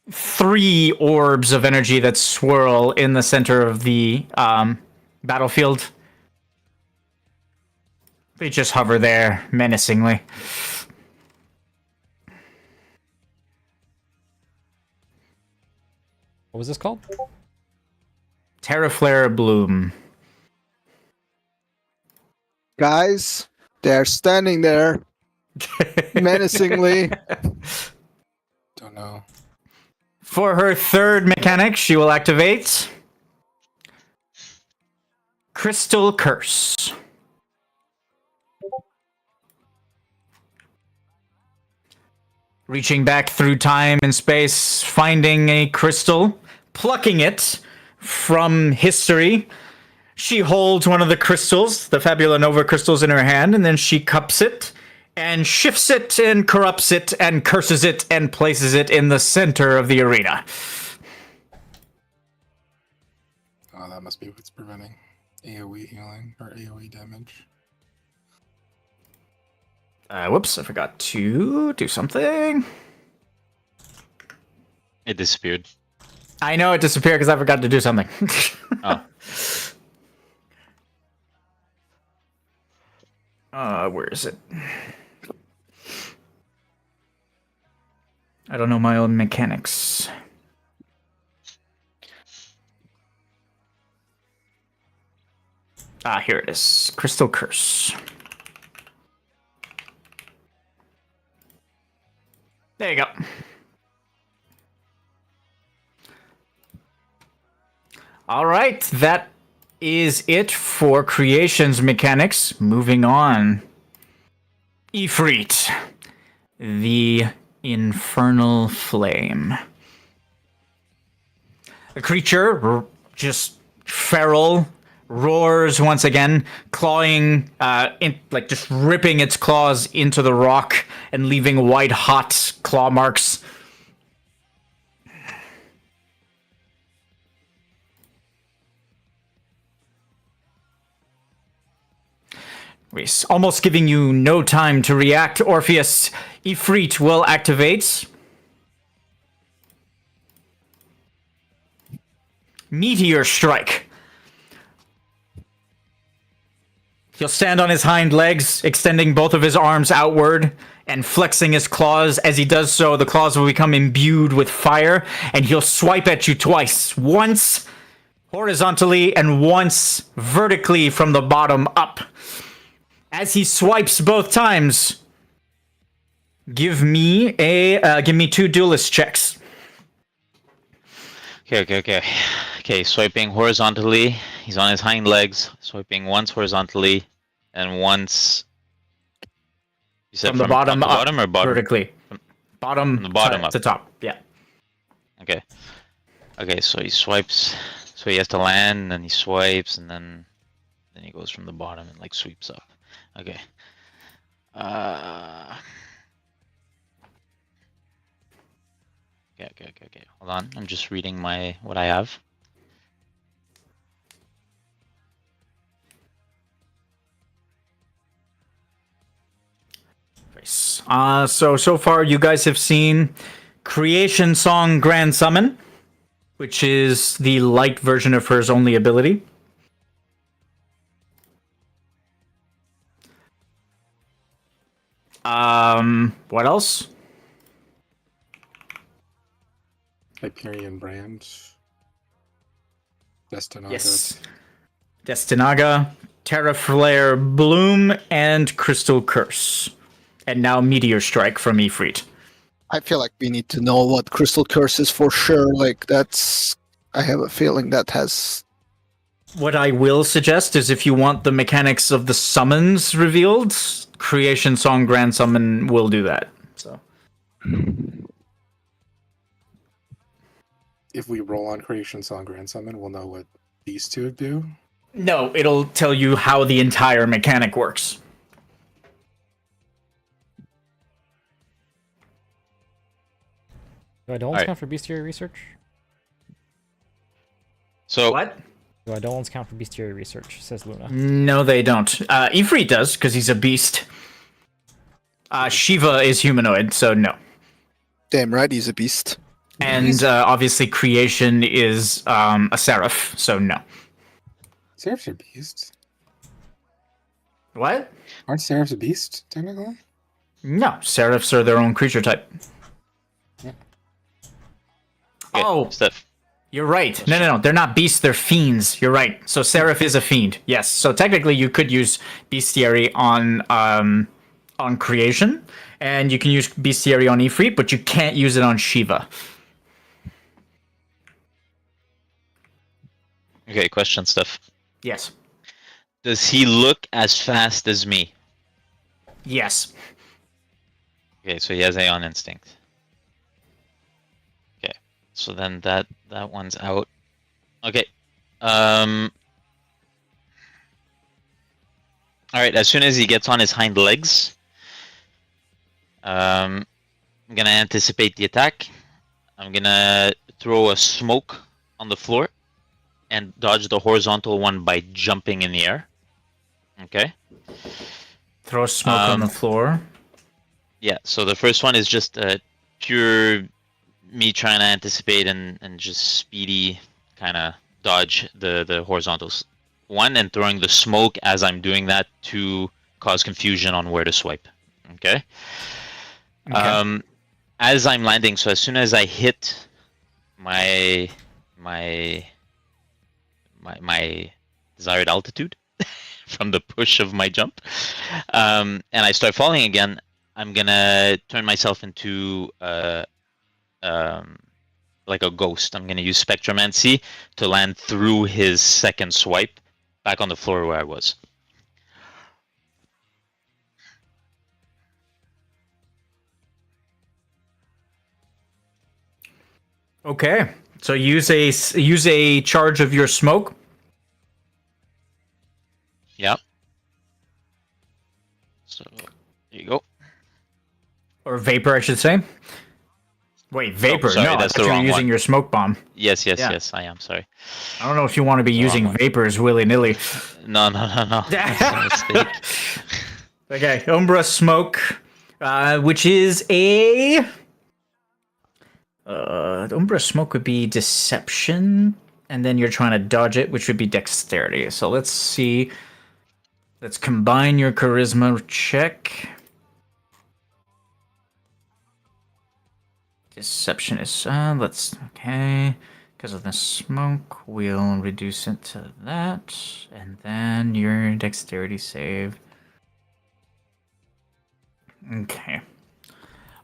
3 orbs of energy that swirl in the center of the battlefield. They just hover there menacingly. What was this called? Terra Flare Bloom. Guys, they're standing there menacingly. Don't know. For her third mechanic, she will activate Crystal Curse. Reaching back through time and space, finding a crystal, plucking it from history. She holds one of the crystals, the Fabula Nova crystals, in her hand, and then she cups it and shifts it and corrupts it and curses it and places it in the center of the arena. Oh, that must be what's preventing AoE healing or AoE damage. Whoops, I forgot to do something. It disappeared. I know it disappeared because I forgot to do something. Oh. Where is it? I don't know my own mechanics. Here it is. Crystal Curse. There you go. All right, that is it for creations mechanics. Moving on. Ifrit, the Infernal Flame. The creature, just feral, roars once again, clawing, just ripping its claws into the rock and leaving white hot claw marks. Almost giving you no time to react, Orpheus. Ifrit will activate Meteor Strike. He'll stand on his hind legs, extending both of his arms outward and flexing his claws. As he does so, the claws will become imbued with fire, and he'll swipe at you twice. Once horizontally and once vertically from the bottom up. As he swipes both times, give me 2 duelist checks. Okay, swiping horizontally. He's on his hind legs. Swiping once horizontally and once. You said From the bottom up, up, bottom or bottom? vertically. Bottom From the bottom up to top. Yeah. Okay. Okay, so he swipes So he has to land, and then he swipes, and then he goes from the bottom and like sweeps up. Okay. Okay. Hold on. I'm just reading what I have. Nice. So far you guys have seen Creation Song Grand Summon, which is the light version of hers only ability. What else? Hyperion Brand. Destinaga. Yes. Destinaga, Terraflare Bloom, and Crystal Curse. And now Meteor Strike from Ifrit. I feel like we need to know what Crystal Curse is for sure. Like, that's. I have a feeling that has. What I will suggest is if you want the mechanics of the summons revealed, Creation Song Grand Summon will do that. So. If we roll on Creation Song Grand Summon, we'll know what these two do. No, it'll tell you how the entire mechanic works. Do Eidolons count for bestiary research? So What? Do Eidolons count for bestiary research? Says Luna. No, they don't. Ifrit does, because he's a beast. Shiva is humanoid, so no. Damn right, he's a beast. And obviously Creation is a seraph, so no. Seraphs are beasts. What? Aren't Seraphs a beast, technically? No, seraphs are their own creature type. Yeah. okay, Oh. Steph. You're right. No, they're not beasts, they're fiends. You're right. So seraph is a fiend. Yes. So technically you could use bestiary on Creation, and you can use bestiary on Ifrit, but you can't use it on Shiva. Okay, question, Steph. Yes. Does he look as fast as me? Yes. Okay, so he has Aeon Instinct. Okay, so then that one's out. Okay. Alright, as soon as he gets on his hind legs, I'm gonna anticipate the attack. I'm gonna throw a smoke on the floor and dodge the horizontal one by jumping in the air. Okay. Throw smoke on the floor. Yeah, so the first one is just pure me trying to anticipate and just speedy kind of dodge the horizontals one, and throwing the smoke as I'm doing that to cause confusion on where to swipe. Okay. As I'm landing, so as soon as I hit my desired altitude from the push of my jump, and I start falling again, I'm gonna turn myself into like a ghost. I'm gonna use Spectromancy to land through his second swipe back on the floor where I was. Okay. So use a charge of your smoke. Yep. So there you go. Or vapor, I should say. Wait, vapor. sorry, no, that's I thought the you were wrong using one. your smoke bomb. Yes, Yeah. I am. Sorry. I don't know if you want to be using one. vapors willy-nilly. No. That's a mistake. Okay, Umbra Smoke, which is a... Umbra Smoke would be Deception, and then you're trying to dodge it, which would be Dexterity. So let's see. Let's combine your Charisma check. Deception is... okay. Because of the smoke, we'll reduce it to that. And then your Dexterity save. Okay.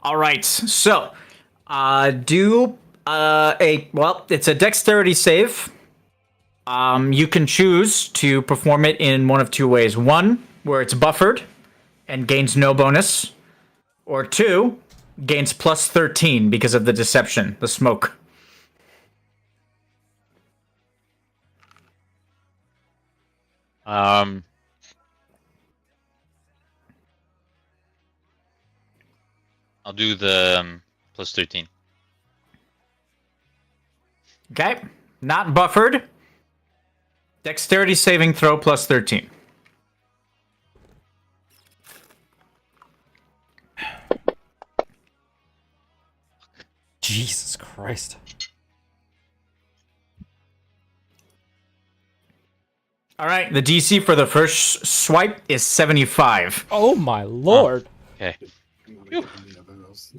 All right. So, it's a dexterity save. You can choose to perform it in one of two ways. One, where it's buffered and gains no bonus, or two, gains plus 13 because of the deception, the smoke. Um, I'll do the plus 13. Okay. Not buffered. Dexterity saving throw plus 13. Jesus Christ. All right. The DC for the first swipe is 75. Oh my lord. Okay. Any of those.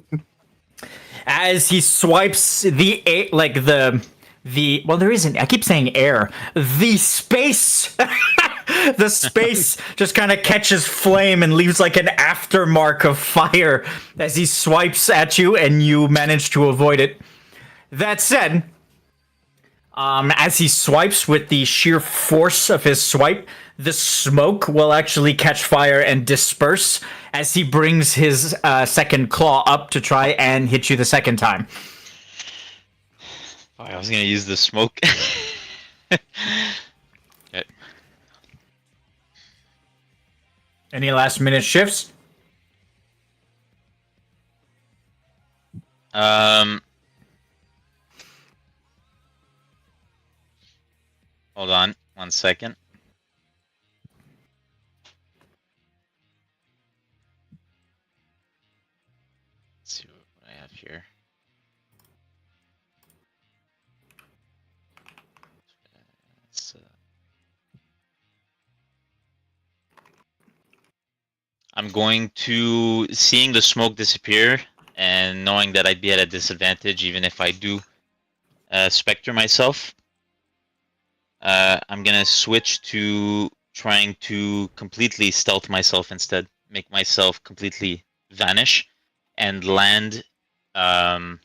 As he swipes the air, like the well, there isn't. I keep saying air. The space, the space just kind of catches flame and leaves like an aftermark of fire as he swipes at you, and you manage to avoid it. That said, as he swipes with the sheer force of his swipe, the smoke will actually catch fire and disperse as he brings his second claw up to try and hit you the second time. Oh, I was gonna use the smoke. Okay. Any last minute shifts? Hold on 1 second. Let's see what I have here. I'm going to seeing the smoke disappear and knowing that I'd be at a disadvantage even if I do specter myself. I'm gonna switch to trying to completely stealth myself instead, make myself completely vanish, and land. So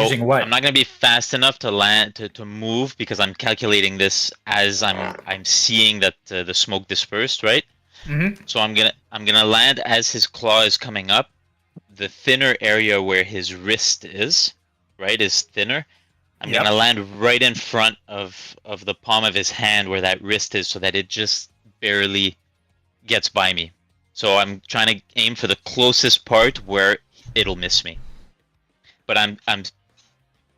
Using what? I'm not gonna be fast enough to land to move because I'm calculating this as I'm seeing that the smoke dispersed, right? Mm-hmm. So I'm gonna land as his claw is coming up. The thinner area where his wrist is, right, is thinner. I'm Yep. gonna land right in front of the palm of his hand where that wrist is, so that it just barely gets by me. So I'm trying to aim for the closest part where it'll miss me. But I'm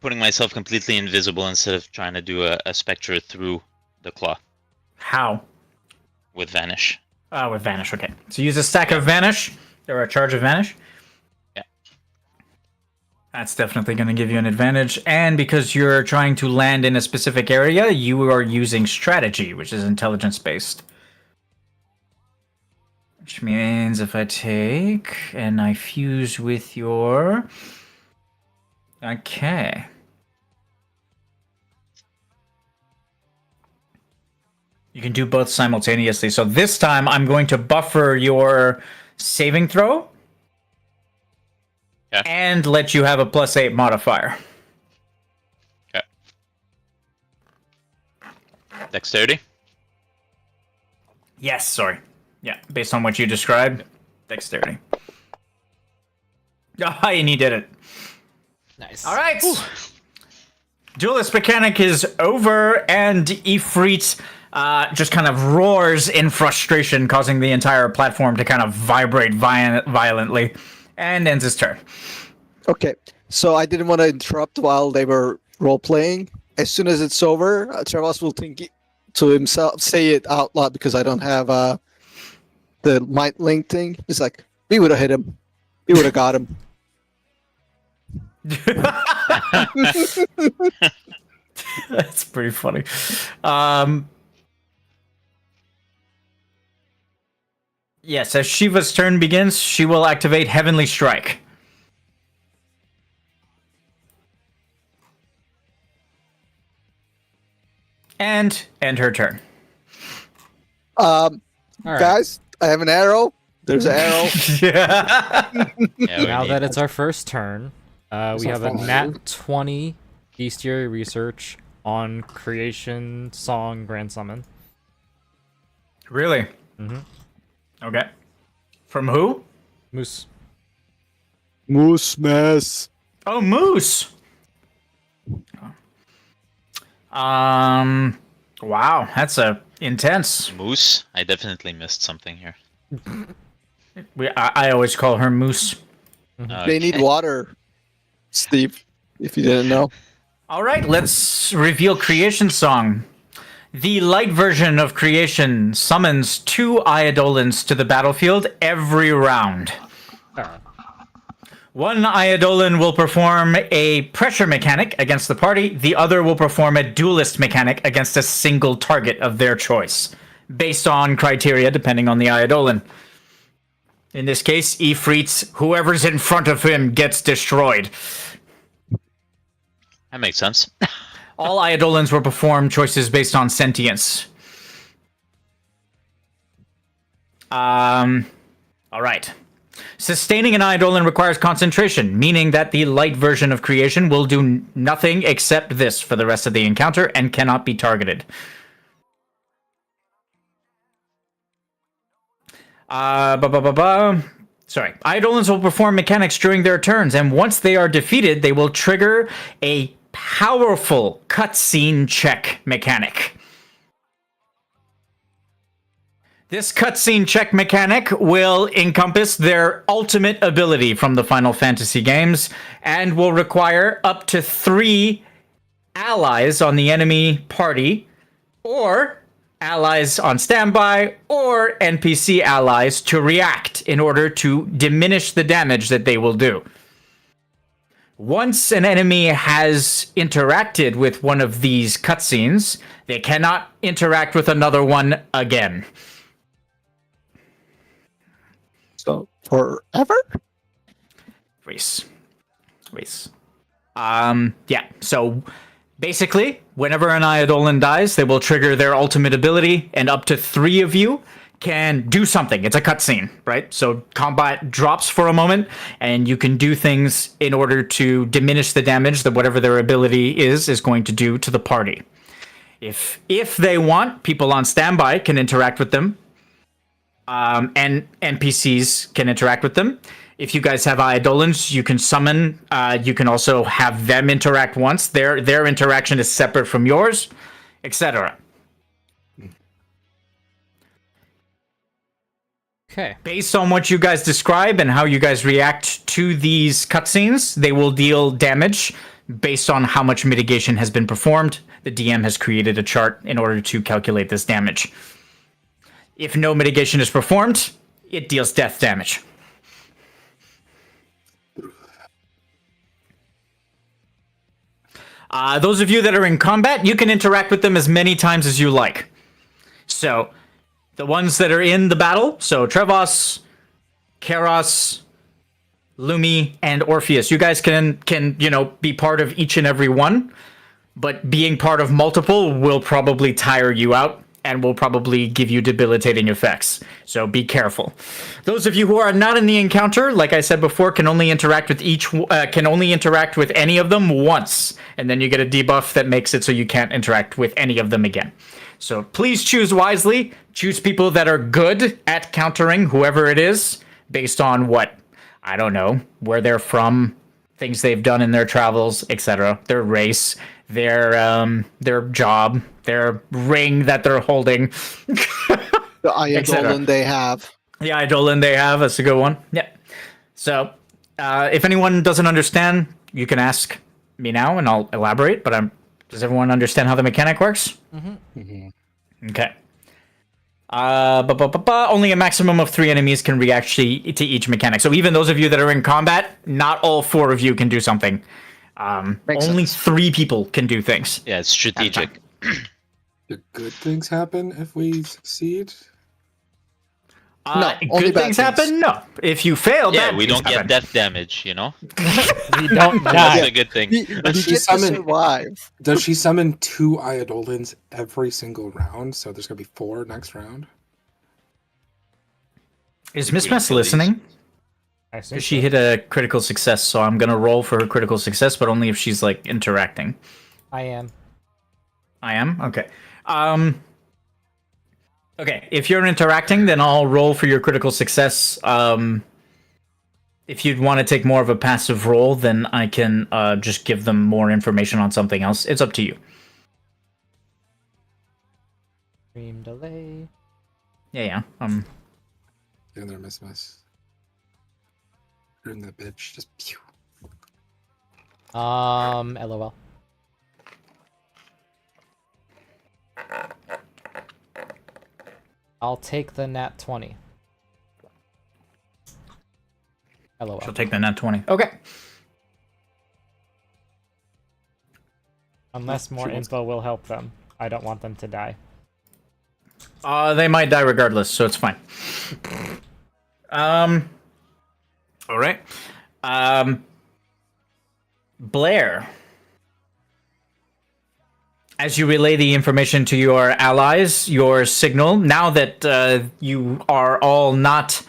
putting myself completely invisible instead of trying to do a spectre through the claw How? with vanish. With vanish. Okay. So use a stack of vanish or a charge of vanish. Yeah. That's definitely going to give you an advantage. And because you're trying to land in a specific area, you are using strategy, which is intelligence based. Which means if I take and I fuse with your. Okay. You can do both simultaneously. So this time I'm going to buffer your saving throw. Yeah. And let you have a +8 modifier. Okay. Dexterity? Yes, sorry. Yeah, based on what you described, dexterity. Ah, and he did it. Nice. All right. Duelist mechanic is over, and Ifrit just kind of roars in frustration, causing the entire platform to kind of vibrate violently, and ends his turn. Okay, so I didn't want to interrupt while they were role playing. As soon as it's over, Trevos will think to himself, say it out loud because I don't have the might link thing. It's like, we would have hit him, we would have got him. That's pretty funny. Yes, as Shiva's turn begins, she will activate Heavenly Strike. And end her turn. All right. Guys, I have an arrow. There's an arrow. Yeah. Yeah, Now that it's our first turn, we not have a fun. nat 20 bestiary research on creation song grand summon. Really? Mm-hmm. Okay. From who? Moose. Moose mess. Oh, Moose. Wow, that's a Intense. Moose? I definitely missed something here. I always call her Moose. They need water, Steve, if you didn't know. All right, let's reveal Creation Song. The light version of Creation summons 2 Eidolons to the battlefield every round. One Eidolon will perform a pressure mechanic against the party. The other will perform a duelist mechanic against a single target of their choice, based on criteria depending on the Eidolon. In this case, Ifrit's whoever's in front of him gets destroyed. That makes sense. All Eidolons will perform choices based on sentience. All right. Sustaining an Eidolon requires concentration, meaning that the light version of Creation will do nothing except this for the rest of the encounter and cannot be targeted. Sorry. Eidolons will perform mechanics during their turns, and once they are defeated, they will trigger a powerful cutscene check mechanic. This cutscene check mechanic will encompass their ultimate ability from the Final Fantasy games and will require up to 3 allies on the enemy party, or allies on standby, or NPC allies to react in order to diminish the damage that they will do. Once an enemy has interacted with one of these cutscenes, they cannot interact with another one again. So, forever? Reese. Yeah, so basically, whenever an Eidolon dies, they will trigger their ultimate ability, and up to 3 of you can do something. It's a cutscene, right? So combat drops for a moment, and you can do things in order to diminish the damage that whatever their ability is going to do to the party. If they want, people on standby can interact with them, and NPCs can interact with them. If you guys have Eidolons, you can summon. You can also have them interact once. Their interaction is separate from yours, etc. Okay. Based on what you guys describe and how you guys react to these cutscenes, they will deal damage based on how much mitigation has been performed. The DM has created a chart in order to calculate this damage. If no mitigation is performed, it deals death damage. Those of you that are in combat, you can interact with them as many times as you like. So, the ones that are in the battle, so Trevos, Karos, Lumi, and Orpheus, you guys can be part of each and every one, but being part of multiple will probably tire you out and will probably give you debilitating effects. So be careful. Those of you who are not in the encounter, like I said before, can only interact with any of them once, and then you get a debuff that makes it so you can't interact with any of them again. So please choose wisely. Choose people that are good at countering whoever it is, based on where they're from, things they've done in their travels, etc. Their race, their job, their ring that they're holding. The Eidolon they have. The Eidolon they have, that's a good one. Yeah. So, if anyone doesn't understand, you can ask me now and I'll elaborate, but does everyone understand how the mechanic works? Mm-hmm. Okay. Only a maximum of 3 enemies can react to each mechanic. So even those of you that are in combat, not all 4 of you can do something. Only 3 people can do things. Yeah, it's strategic. Do good things happen if we succeed? No, only good bad things things. happen? No. If you fail, Yeah, bad we things don't get happen. death damage, you know? We don't That's die. a good thing. We Does get she to summon- survive. Does she summon 2 Eidolons every single round? So there's gonna be 4 next round. Is Miss Wait Mess till these- listening? I think She so. hit a critical success, so I'm gonna roll for her critical success, but only if she's interacting. I am. I am? Okay. Okay, if you're interacting, then I'll roll for your critical success. If you'd want to take more of a passive roll, then I can just give them more information on something else. It's up to you. Stream delay. Yeah. Get in there, miss. You're in that bitch. Just pew. LOL. I'll take the nat 20. LOL. She'll take the nat 20. Okay. Unless more info will help them. I don't want them to die. They might die regardless, so it's fine. All right. Blair, as you relay the information to your allies, your signal, now that you are all not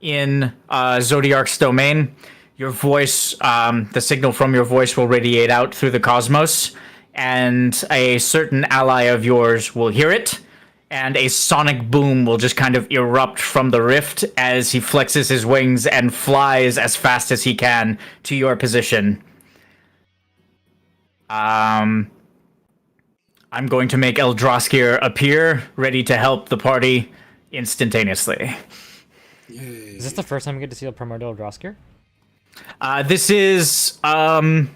in Zodiark's domain, your voice, the signal from your voice will radiate out through the cosmos, and a certain ally of yours will hear it, and a sonic boom will just kind of erupt from the rift as he flexes his wings and flies as fast as he can to your position. I'm going to make Eldraskir appear, ready to help the party instantaneously. Yay. Is this the first time we get to see a Primordial Droskir? This is the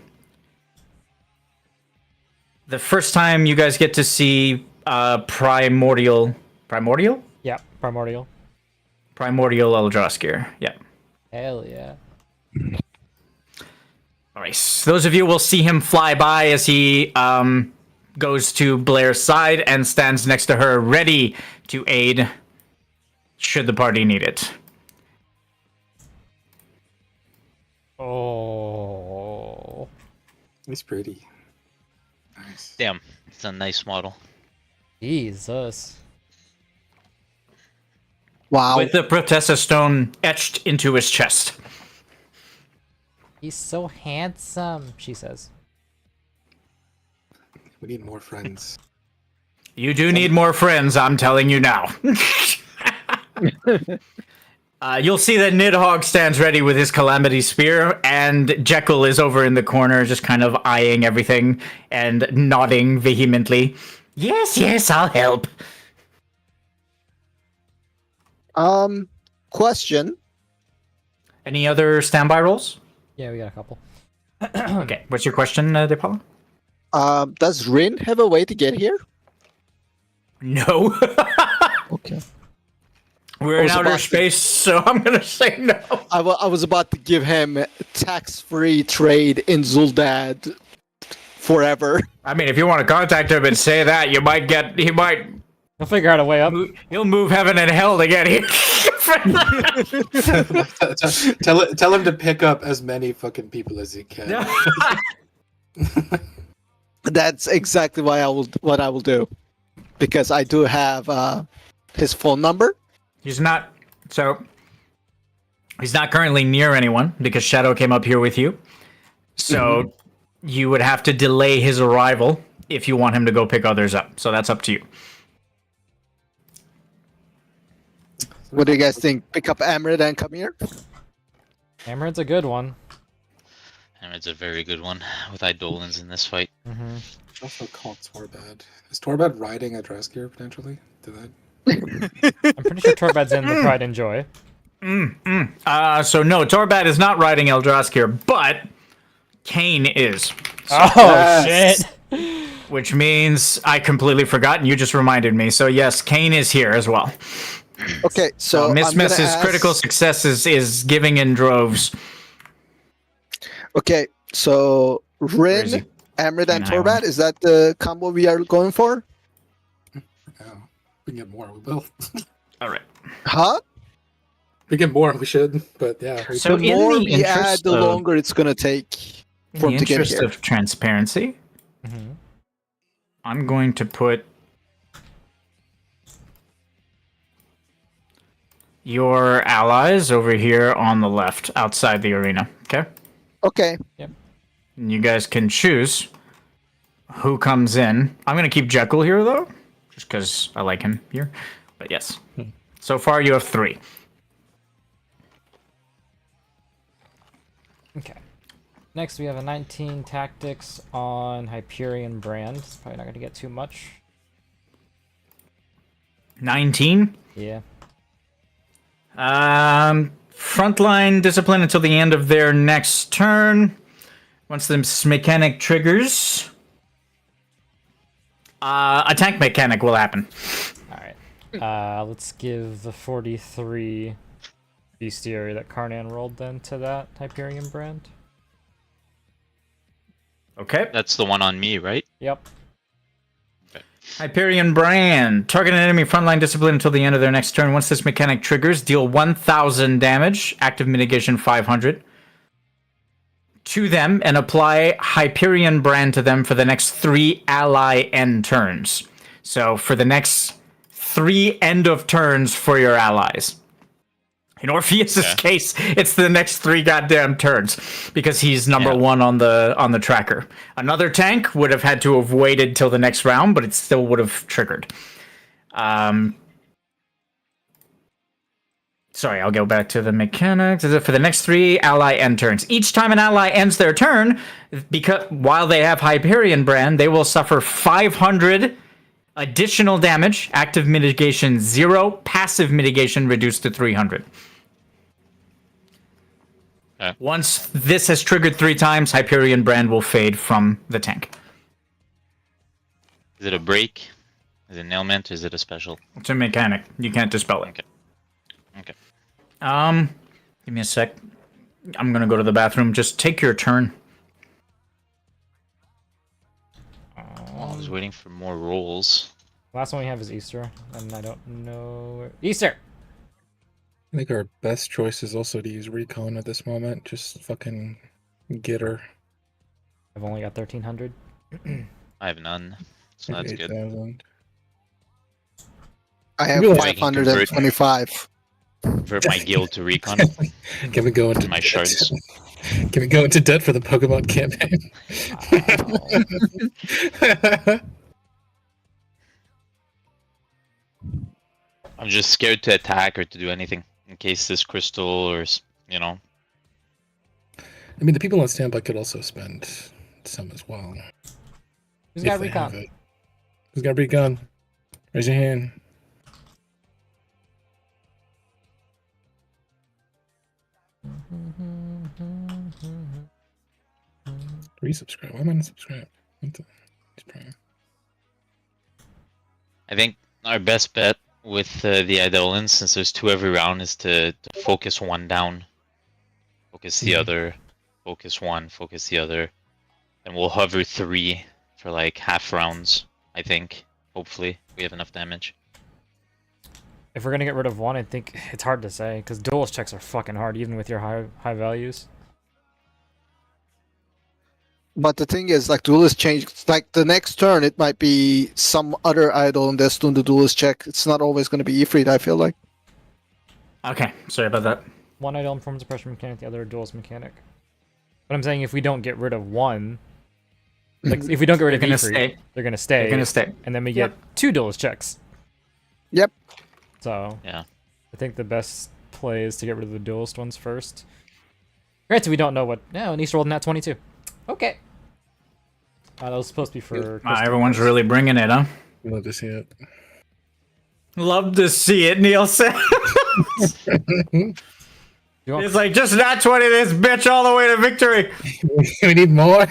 first time you guys get to see Primordial. Primordial? Yeah, Primordial. Primordial Eldraskir. Yeah. Hell yeah. All right. So those of you will see him fly by as he goes to Blair's side and stands next to her, ready to aid should the party need it. Oh. He's pretty. Nice. Damn, it's a nice model. Jesus. Wow. With the Protessa stone etched into his chest. He's so handsome, she says. We need more friends. You do need more friends, I'm telling you now. You'll see that Nidhogg stands ready with his Calamity Spear, and Jekyll is over in the corner just kind of eyeing everything and nodding vehemently. Yes, I'll help. Question. Any other standby rolls? Yeah, we got a couple. Okay, what's your question, DePaulo? Does Rin have a way to get here? No. Okay. We're in was outer about to- space, so I'm gonna say no. I was about to give him tax-free trade in Zuldad forever. I mean, if you want to contact him and say that, he might, We'll figure out a way up. he'll move heaven and hell to get here. Tell him to pick up as many fucking people as he can. That's exactly what I will do, because I do have his phone number. He's not currently near anyone because Shadow came up here with you. So you would have to delay his arrival if you want him to go pick others up. So that's up to you. What do you guys think? Pick up Amrit and come here? Hammerhead's a good one. And it's a very good one with Eidolons in this fight. Mm-hmm. Also called Torbad. Is Torbad riding a Draskir potentially? Did that? I'm pretty sure Torbad's in the Pride and Joy. So no, Torbad is not riding Eldraskir, but Kane is. Oh, shit! Which means I completely forgot, and you just reminded me. So yes, Kane is here as well. Okay, so Miss I'm gonna Miss's ask- critical success is giving in droves. Okay, so Where is he? Rin, Amrit, and In Highland. Torbad, is that the combo we are going for? Yeah. We can get more. We will. All right. Huh? We get more. We should. But yeah. we So The in more the we add, interest the of- longer it's gonna take In for the him to get interest here. of transparency, Mm-hmm. I'm going to put your allies over here on the left, outside the arena. Okay? Okay. And you guys can choose who comes in. I'm going to keep Jekyll here, though, just because I like him here. But yes. So far, you have 3. Okay. Next, we have a 19 tactics on Hyperion Brand. It's probably not going to get too much. 19. Yeah. Frontline discipline until the end of their next turn. Once this mechanic triggers, a tank mechanic will happen. Alright. Let's give the 43 bestiary that Karnan rolled then to that Hyperion brand. Okay. That's the one on me, right? Yep. Hyperion Brand. Target an enemy frontline discipline until the end of their next turn. Once this mechanic triggers, deal 1,000 damage, active mitigation 500, to them, and apply Hyperion Brand to them for the next 3 ally end turns. So for the next 3 end of turns for your allies. In Orpheus's case, it's the next 3 goddamn turns because he's number 1 on the tracker. Another tank would have had to have waited till the next round, but it still would have triggered. Sorry, I'll go back to the mechanics. For the next 3 ally end turns, each time an ally ends their turn, because while they have Hyperion Brand, they will suffer 500 additional damage. Active mitigation 0, passive mitigation reduced to 300. Once this has triggered 3 times, Hyperion Brand will fade from the tank. Is it a break? Is it an ailment? Is it a special? It's a mechanic. You can't dispel it. Okay. Give me a sec. I'm gonna go to the bathroom. Just take your turn. I was waiting for more rolls. Last one we have is Easter, and I don't know... Easter! I think our best choice is also to use recon at this moment. Just fucking get her. I've only got 1,300. I have none, so that's good. 8,000. I have Really? 525. Convert my guild to recon. Can we go into My debt? shards. Can we go into debt for the Pokemon campaign? I'm just scared to attack or to do anything in case this crystal or, you know. I mean, the people on standby could also spend some as well. Who's if got they have recon? it. Who's got recon? Raise your hand. Resubscribe. Why am I not subscribed? I think our best bet with the Eidolons, since there's 2 every round, is to focus one down. Focus the other. Focus one. Focus the other. And we'll hover 3 for like half rounds, I think. Hopefully, we have enough damage. If we're gonna get rid of one, I think it's hard to say, because duelist checks are fucking hard, even with your high values. But the thing is, like, duelist change, like, the next turn, it might be some other idol and that's doing the duelist check. It's not always going to be Ifrit, I feel like. Okay, sorry about that. One idol performs a pressure mechanic, the other a duelist mechanic. But I'm saying if we don't get rid of one, like, if we don't get rid of They're gonna Ifrit, stay. they're gonna stay. They're gonna stay. And then we get 2 duelist checks. Yep. So, Yeah. I think the best play is to get rid of the duelist ones first. Granted, we don't know what... No, and Easter rolled in that 22. Okay. That was supposed to be for... Everyone's really bringing it, huh? Love to see it. Love to see it, Neil said. It's like, just not 20 this bitch all the way to victory. We need more.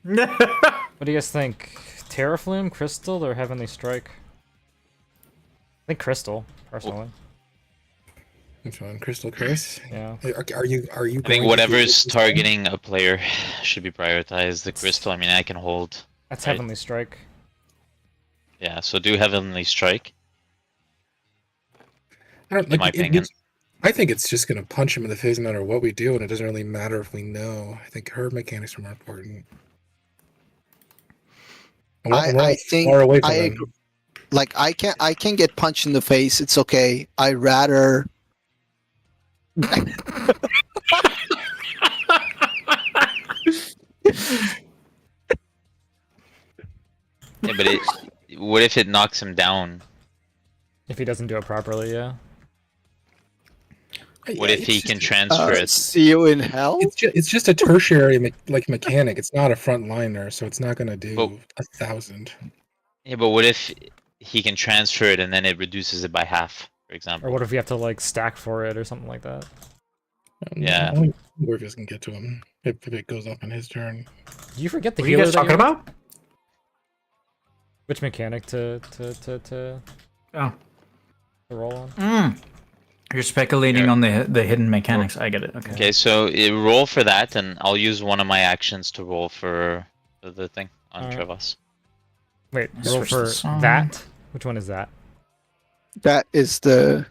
What do you guys think? Terraflume, Crystal, or Heavenly Strike? I think Crystal, personally. Which one? Crystal Curse? Yeah. Are you I think going whatever's to do targeting a player should be prioritized. The crystal, I mean, I can hold. That's Right. Heavenly Strike. Yeah, so do Heavenly Strike. I don't, in my opinion. I think it's just going to punch him in the face no matter what we do, and it doesn't really matter if we know. I think her mechanics are more important. And we're I think far away from I him. agree. Like, I can get punched in the face. It's okay. I rather... Yeah, but what if it knocks him down? If he doesn't do it properly, yeah. What if he can transfer it? See you in hell? It's just a tertiary mechanic. It's not a front liner, so it's not going to do But- 1,000. Yeah, but what if he can transfer it and then it reduces it by half, for example. Or what if we have to like stack for it or something like that? Yeah. Only Warriors can get to him if it goes up in his turn. Do you forget the What are you healer guys that talking you're- about? Which mechanic to Oh. roll on? You're speculating Here. on the hidden mechanics. I get it. Okay. Okay, so roll for that, and I'll use one of my actions to roll for the thing on Alright. Trevas. Wait, Let's roll switch for this on. that? Which one is that? That is the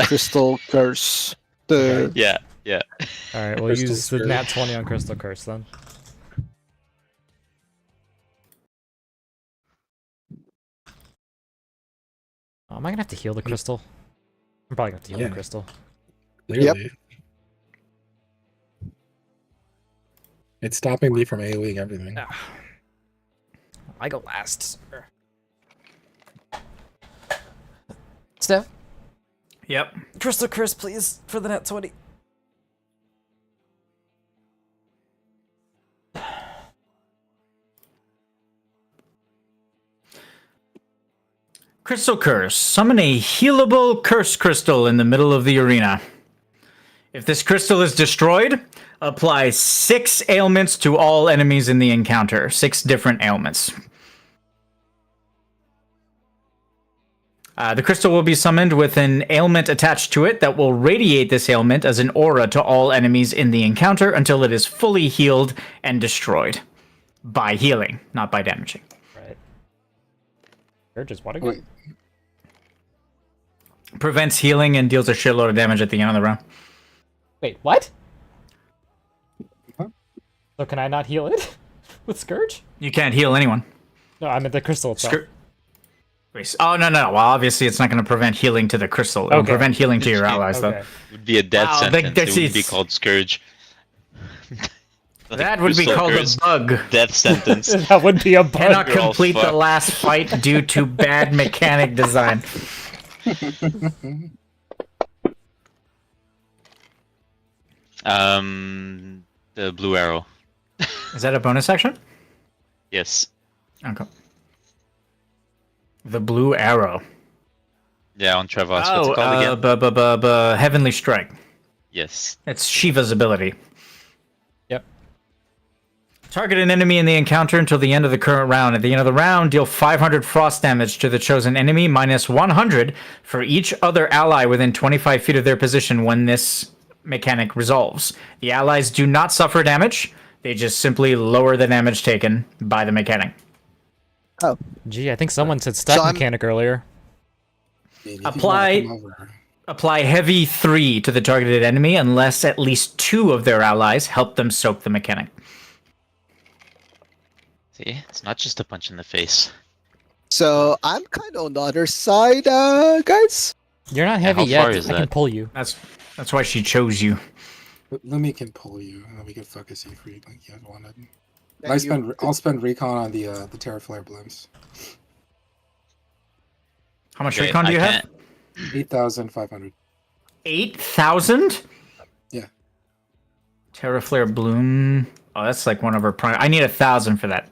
crystal curse. The Yeah, yeah. Alright, we'll Crystal use the Curse. nat 20 on Crystal Curse then. Oh, am I gonna have to heal the crystal? I'm probably gonna have to heal Yeah. the crystal. Clearly. It's stopping me from AoEing everything. I go last, sir. Steph, Yep. Crystal Curse, please, for the nat 20. Crystal Curse. Summon a healable curse crystal in the middle of the arena. If this crystal is destroyed, apply 6 ailments to all enemies in the encounter. 6 different ailments. The crystal will be summoned with an ailment attached to it that will radiate this ailment as an aura to all enemies in the encounter until it is fully healed and destroyed. By healing, not by damaging. Right. Urges, what Wait, again? Prevents healing and deals a shitload of damage at the end of the round. Wait, what? Huh? So can I not heal it? With Scourge? You can't heal anyone. No, I meant the crystal itself. Oh, no. Well, obviously, it's not going to prevent healing to the crystal. It'll Okay. prevent healing to your allies, Okay. It would be a death Wow, sentence. It wouldn't be is- called Scourge. though. That would be Crystal called Curse, a bug. Death sentence. That would be a bug. Cannot You're all complete the fucked. last fight due to bad mechanic design. The blue arrow. Is that a bonus action? Yes. Okay. The blue arrow. Yeah, on Trevas. What's it called again? Heavenly Strike. Yes. It's Shiva's ability. Yep. Target an enemy in the encounter until the end of the current round. At the end of the round, deal 500 frost damage to the chosen enemy, minus 100 for each other ally within 25 feet of their position when this mechanic resolves. The allies do not suffer damage. They just simply lower the damage taken by the mechanic. oh, Gee, I think someone said stack So I'm- mechanic earlier. if you wanna Apply- come over- Apply heavy 3 to the targeted enemy unless at least 2 of their allies help them soak the mechanic. See, it's not just a punch in the face. so I'm kind of on the other side, guys. You're not Yeah, heavy how yet. far is I can that? pull you. That's why she chose you. Lumi can pull you, and then we can focus you for you like you guys wanted. Yeah, I'll spend recon on the Terra Flare blooms. How much Okay, recon do I you have? can't- 8,500. 8,000? Yeah. Terraflare Bloom. Oh, that's like one of our prime. I need 1,000 for that.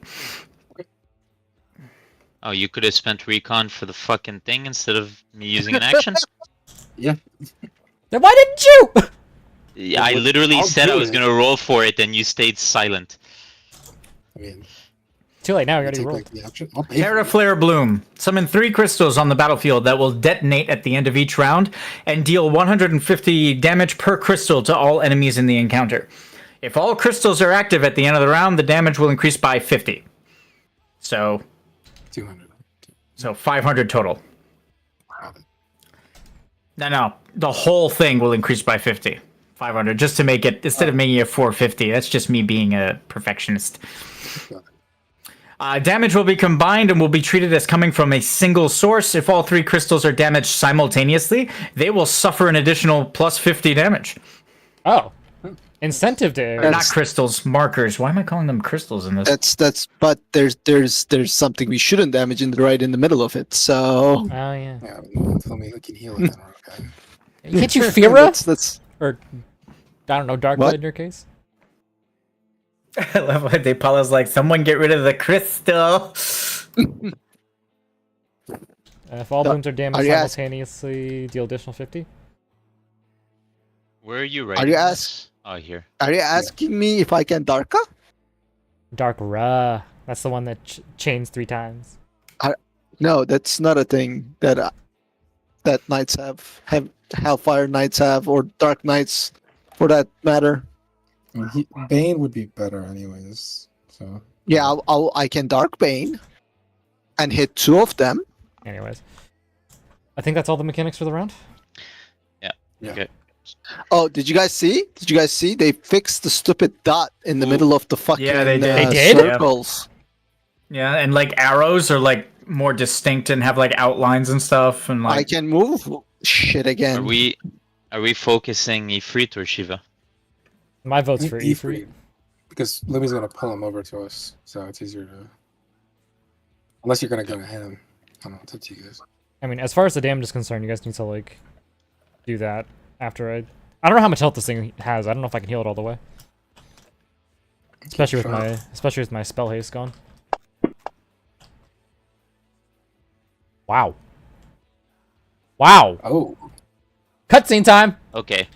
Oh, you could have spent recon for the fucking thing instead of me using an action? Yeah. Then why didn't you? Yeah, I literally I'll said I do was it. gonna roll for it, and you stayed silent. I mean, Too late now. You I'll already take rolled. like the action. I'll pay for it. Terraflare Bloom. Summon 3 crystals on the battlefield that will detonate at the end of each round and deal 150 damage per crystal to all enemies in the encounter. If all crystals are active at the end of the round, the damage will increase by 50. So 200. 500 total. Got it. No. The whole thing will increase by 50. 500, just to make it, instead of making it 450. That's just me being a perfectionist. Got it. Damage will be combined and will be treated as coming from a single source. If all 3 crystals are damaged simultaneously, they will suffer an additional plus 50 damage. Oh. Incentive to. Or not crystals, markers. Why am I calling them crystals in this? That's. But there's something we shouldn't damage right in the middle of it. So Oh, yeah. Yeah, tell me I can heal it. Then we're okay. Can't you Fira? that's Or, I don't know, Dark What? Blade in your case? I love how Paula's like, someone get rid of the crystal. If all So, blooms are damaged are you ask- simultaneously, deal additional 50. Where are you Are writing you this? Oh, here. Are you asking me if I can Darka? Dark Ra. That's the one that chains 3 times. No, that's not a thing that knights have Hellfire knights have, or Dark Knights, for that matter. I mean, Bane would be better, anyways. So Yeah, I can Dark Bane and hit 2 of them. Anyways. I think that's all the mechanics for the round. yeah. Okay. Oh, did you guys see? Did you guys see? They fixed the stupid dot in the Ooh. middle of the fucking They did. They did? circles. Yeah, and like arrows are like more distinct and have like outlines and stuff, and I like can move shit again. Are we focusing Ifrit or Shiva? My vote's I for think Ifrit. because Lumi's gonna pull him over to us, so it's easier to. Unless you're gonna go to him. I don't know. It's up to you guys. I mean, as far as the damage is concerned, you guys need to, like, do that after I don't know how much health this thing has. I don't know if I can heal it all the way. Especially with my spell haste gone. Wow. Wow. Oh, Cutscene time. Okay.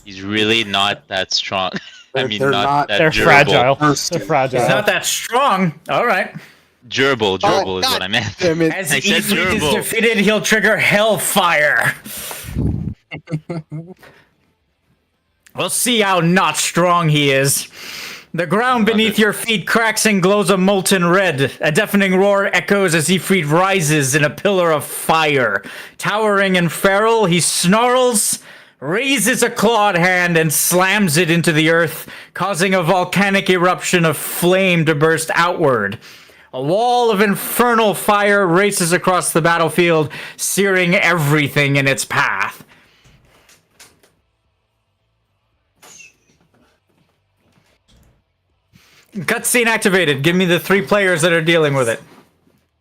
He's really not that strong. I mean, they're not not- that They're durable. fragile. Thirsty. They're fragile. it's not that strong. All right. Durable is God what I meant. Damn it. As I said Ifrit is durable. defeated, he'll trigger Hellfire. We'll see how not strong he is. The ground beneath your feet cracks and glows a molten red. A deafening roar echoes as Ifrit rises in a pillar of fire. Towering and feral, he snarls, raises a clawed hand, and slams it into the earth, causing a volcanic eruption of flame to burst outward. A wall of infernal fire races across the battlefield, searing everything in its path. Cutscene activated. Give me the 3 players that are dealing with it.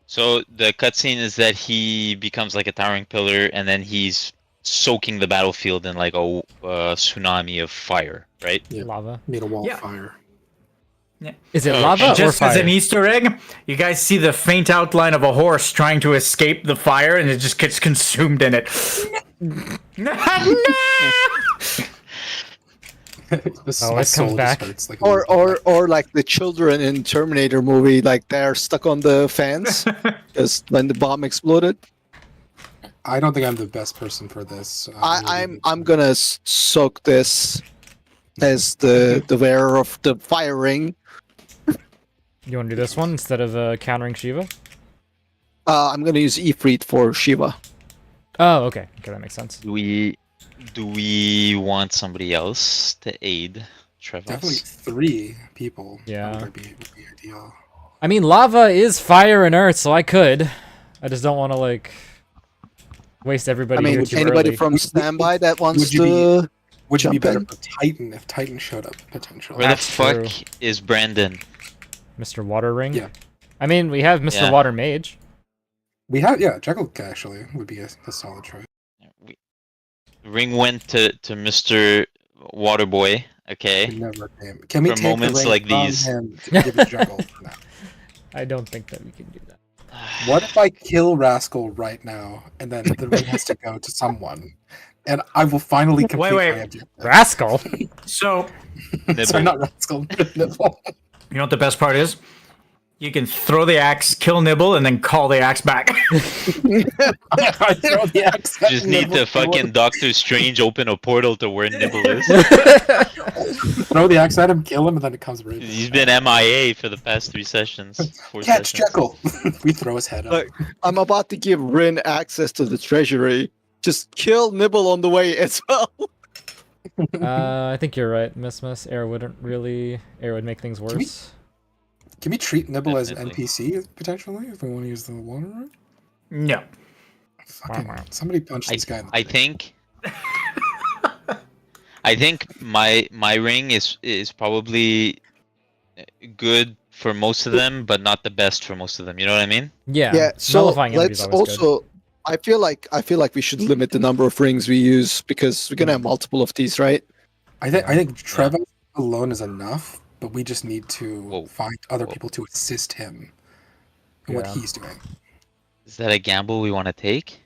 So the cutscene is that he becomes like a towering pillar, and then he's soaking the battlefield in like a tsunami of fire, right? Yeah. Lava. Made a wall Yeah. of fire. Is it Oh, lava or Just fire? as an Easter egg, you guys see the faint outline of a horse trying to escape the fire, and it just gets consumed in it. No! This, Oh, my it soul comes just back. hurts, like, Or like the children in Terminator movie, like they're stuck on the fans just when the bomb exploded. I don't think I'm the best person for this. I'm gonna soak this as the wearer of the fire ring. You want to do this one instead of countering Shiva? I'm gonna use Ifrit for Shiva. Oh, okay. Okay, that makes sense. Do we want somebody else to aid Definitely Trevos? 3 people. Yeah. Would be ideal. I mean, lava is fire and earth, so I could. I just don't want to, like, waste everybody I here mean, too anybody early. from standby that wants Would you be- to. Would it be Jump better in. for Titan if Titan showed up potentially? Where the That's fuck true. is Brandon? Mr. Water Ring? Yeah. I mean, we have Mr. Yeah. Water Mage. We have Jekyll actually would be a solid choice. Ring went to Mr. Waterboy. Okay. It never came. Can we For take moments the ring like from these. him to give it Jekyll now? I don't think that we can do that. What if I kill Rascal right now and then the ring has to go to someone, and I will finally complete Wait. my objective? Rascal? So, Sorry, not Rascal. Nibble. you know what the best part is? You can throw the axe, kill Nibble, and then call the axe back. I throw the axe at Just need Nibble. to fucking Doctor Strange open a portal to where Nibble is. Throw the axe at him, kill him, and then it comes right. He's been MIA for the past 3 sessions. 4 Catch sessions. Jekyll. We throw his head up. Look, I'm about to give Rin access to the treasury. Just kill Nibble on the way as well. I think you're right, Miss. Air would make things we- worse. Can we treat Nibble as an Definitely. NPC potentially if we want to use the water room? No. Fucking Wow. somebody punch this guy in the I face. think I think my ring is probably good for most of them, but not the best for most of them. You know what I mean? Yeah. Yeah, so nullifying energy is let's always good. also. I feel like we should limit the number of rings we use because we're gonna have multiple of these, right? I think Trevor alone is enough, but we just need to Whoa. find other Whoa. people to assist him in what Yeah. he's doing. Is that a gamble we want to take?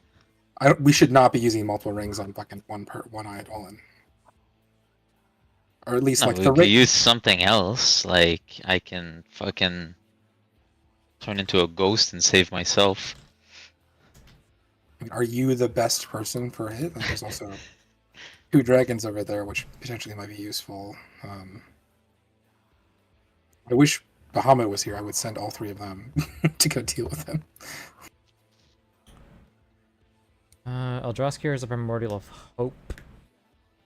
We should not be using multiple rings on fucking one eidolon. Or at least No, like we the could ring. use something else. Like, I can fucking turn into a ghost and save myself. Are you the best person for it? Like, there's also 2 dragons over there, which potentially might be useful. I wish Bahamut was here. I would send all 3 of them to go deal with him. Eldraskir is a primordial of hope.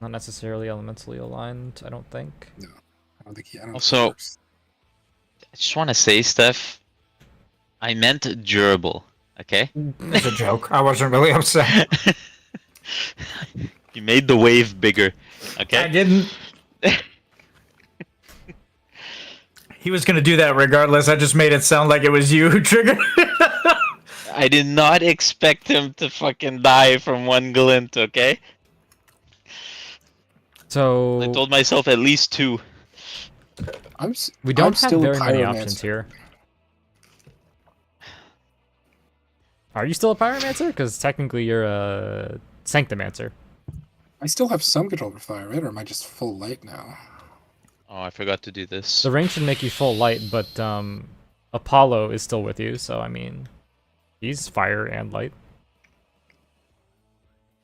Not necessarily elementally aligned, I don't think. No, I don't think he. I don't Also, think it works. I just want to say, Steph, I meant durable, okay? It's a joke. I wasn't really upset. You made the wave bigger, I okay? didn't. He was gonna do that regardless. I just made it sound like it was you who triggered. I did not expect him to fucking die from one glint, okay? So I told myself at least 2. we don't I'm have still a very many options pyromancer. here. Are you still a pyromancer? Because technically you're a sanctomancer. I still have some control over fire, right? Or am I just full light now? Oh, I forgot to do this. The ring should make you full light, but Apollo is still with you, so I mean, he's fire and light.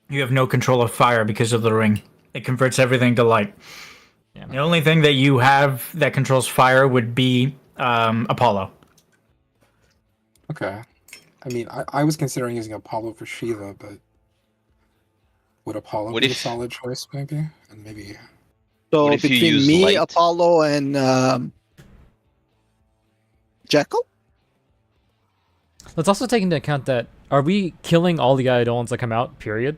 You have no control of fire because of the ring. It converts everything to light. Yeah. The only thing that you have that controls fire would be Apollo. Okay. I mean, I was considering using Apollo for Shiva, but would Apollo What be a if- solid choice, maybe? And maybe So What if you between use me, light? Apollo, and Jekyll? Let's also take into account that, are we killing all the Eidolons that come out, period?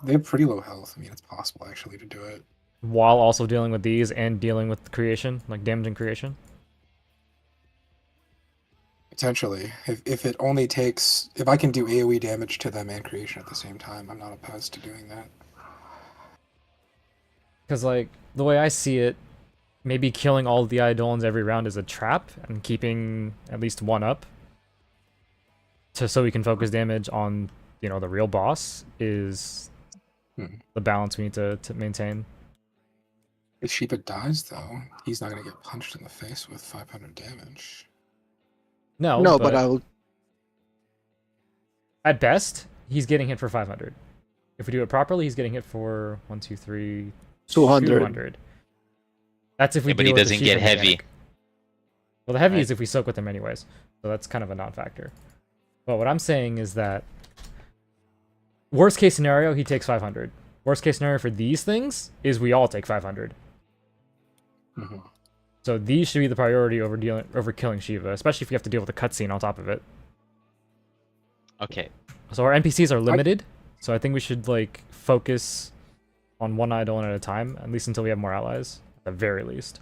they have pretty low health. I mean, it's possible actually to do it. While also dealing with these and dealing with creation, like damaging creation? Potentially, if it only takes, if I can do AOE damage to them and creation at the same time, I'm not opposed to doing that. Because, like, the way I see it, maybe killing all the Eidolons every round is a trap, and keeping at least one up, so we can focus damage on, you know, the real boss, is the balance we need to maintain. If Shiva dies, though, he's not going to get punched in the face with 500 damage. No, but I will. At best, he's getting hit for 500. If we do it properly, he's getting hit for 1, 2, 3, 200. That's if we Yeah, but deal he with the doesn't Shiva get heavy. mechanic. Well, the heavy Right. is if we soak with him anyways, so that's kind of a non-factor. But what I'm saying is that worst case scenario, he takes 500. Worst case scenario for these things is we all take 500. Mm-hmm. So these should be the priority over killing Shiva, especially if we have to deal with a cutscene on top of it. Okay. So our NPCs are limited, so I think we should like focus on one Eidolon at a time, at least until we have more allies, at the very least.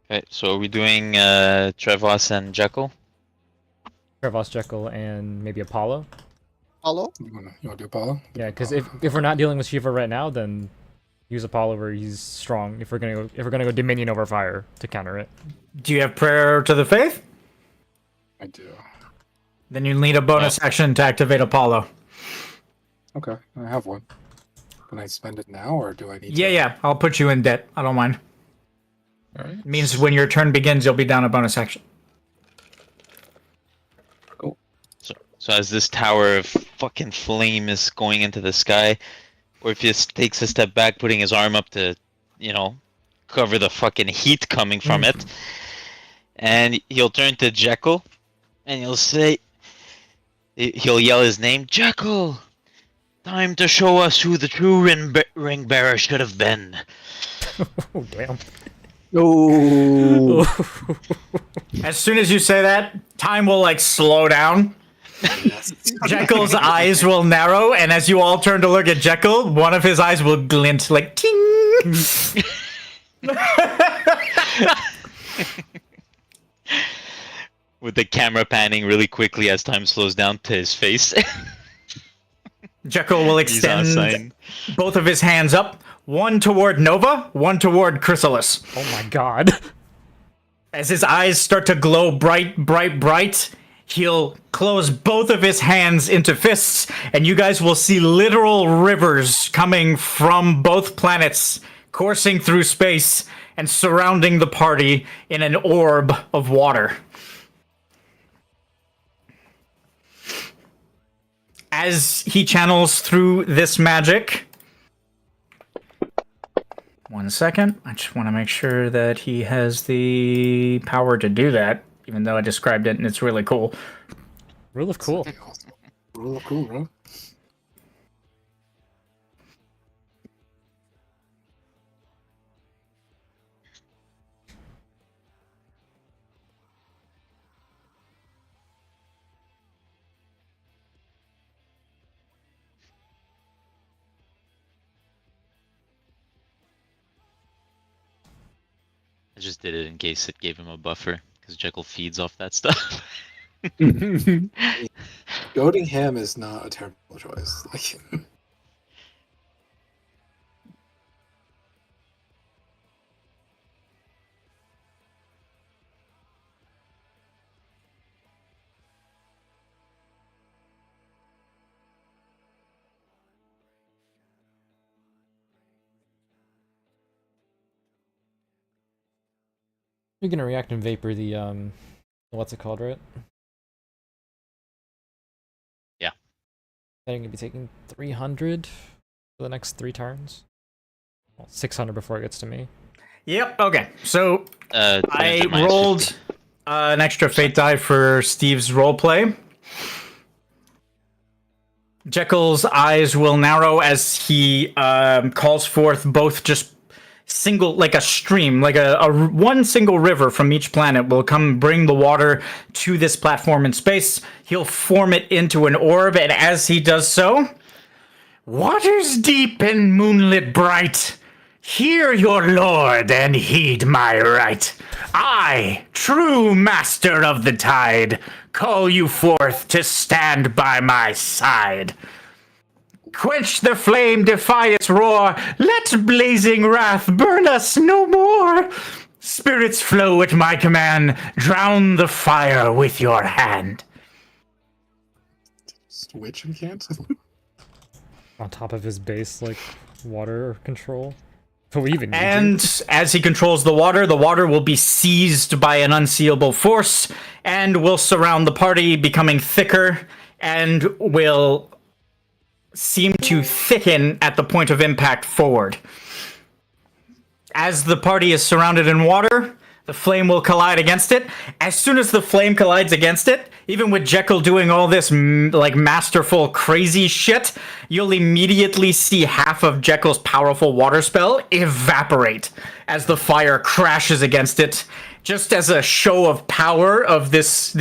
Okay, so are we doing Trevos and Jekyll? Krevos, Jekyll, and maybe Apollo. Apollo? You want to do Apollo? Yeah, because if we're not dealing with Shiva right now, then use Apollo where he's strong. If we're gonna go Dominion over Fire to counter it. Do you have prayer to the faith? I do. Then you need a bonus action to activate Apollo. Okay, I have one. Can I spend it now, or do I need Yeah, to? yeah. I'll put you in debt. I don't mind. Alright. It means when your turn begins, you'll be down a bonus action. Cool. So as this tower of fucking flame is going into the sky, or if he just takes a step back, putting his arm up to, you know, cover the fucking heat coming from it, and he'll turn to Jekyll, and he'll yell his name, Jekyll! Time to show us who the true ring bearer should have been. Oh damn! Oh, As soon as you say that, time will like slow down. Jekyll's eyes will narrow, and as you all turn to look at Jekyll, one of his eyes will glint like ting. With the camera panning really quickly as time slows down to his face. Jekyll will He's on sign. extend both of his hands up, one toward Nova, one toward Chrysalis. Oh my god! As his eyes start to glow bright, bright, bright, he'll close both of his hands into fists, and you guys will see literal rivers coming from both planets, coursing through space and surrounding the party in an orb of water. As he channels through this magic, one second, I just want to make sure that he has the power to do that, even though I described it and it's really cool. Rule of cool. Awesome. Real cool, bro. I just did it in case it gave him a buffer, because Jekyll feeds off that stuff. Goading him is not a terrible choice. Like, You're gonna react and vapor the what's it called, right? Yeah. I'm gonna be taking 300 for the next 3 turns. Well, 600 before it gets to me. Yep, okay. So I minus rolled 50. an extra fate die for Steve's roleplay. Jekyll's eyes will narrow as he calls forth both just single, like a stream, like a one single river from each planet will come bring the water to this platform in space. He'll form it into an orb, and as he does so, waters deep and moonlit bright, hear your lord and heed my right. I, true master of the tide, call you forth to stand by my side. Quench the flame, defy its roar. Let blazing wrath burn us no more. Spirits flow at my command. Drown the fire with your hand. switch and can't. On top of his base, like, water control. But we even need And as he controls the water will be seized by an unseeable force and will surround the party, becoming thicker, and will seem to thicken at the point of impact forward. As the party is surrounded in water, the flame will collide against it. As soon as the flame collides against it, even with Jekyll doing all this like masterful crazy shit, you'll immediately see half of Jekyll's powerful water spell evaporate as the fire crashes against it, just as a show of power of this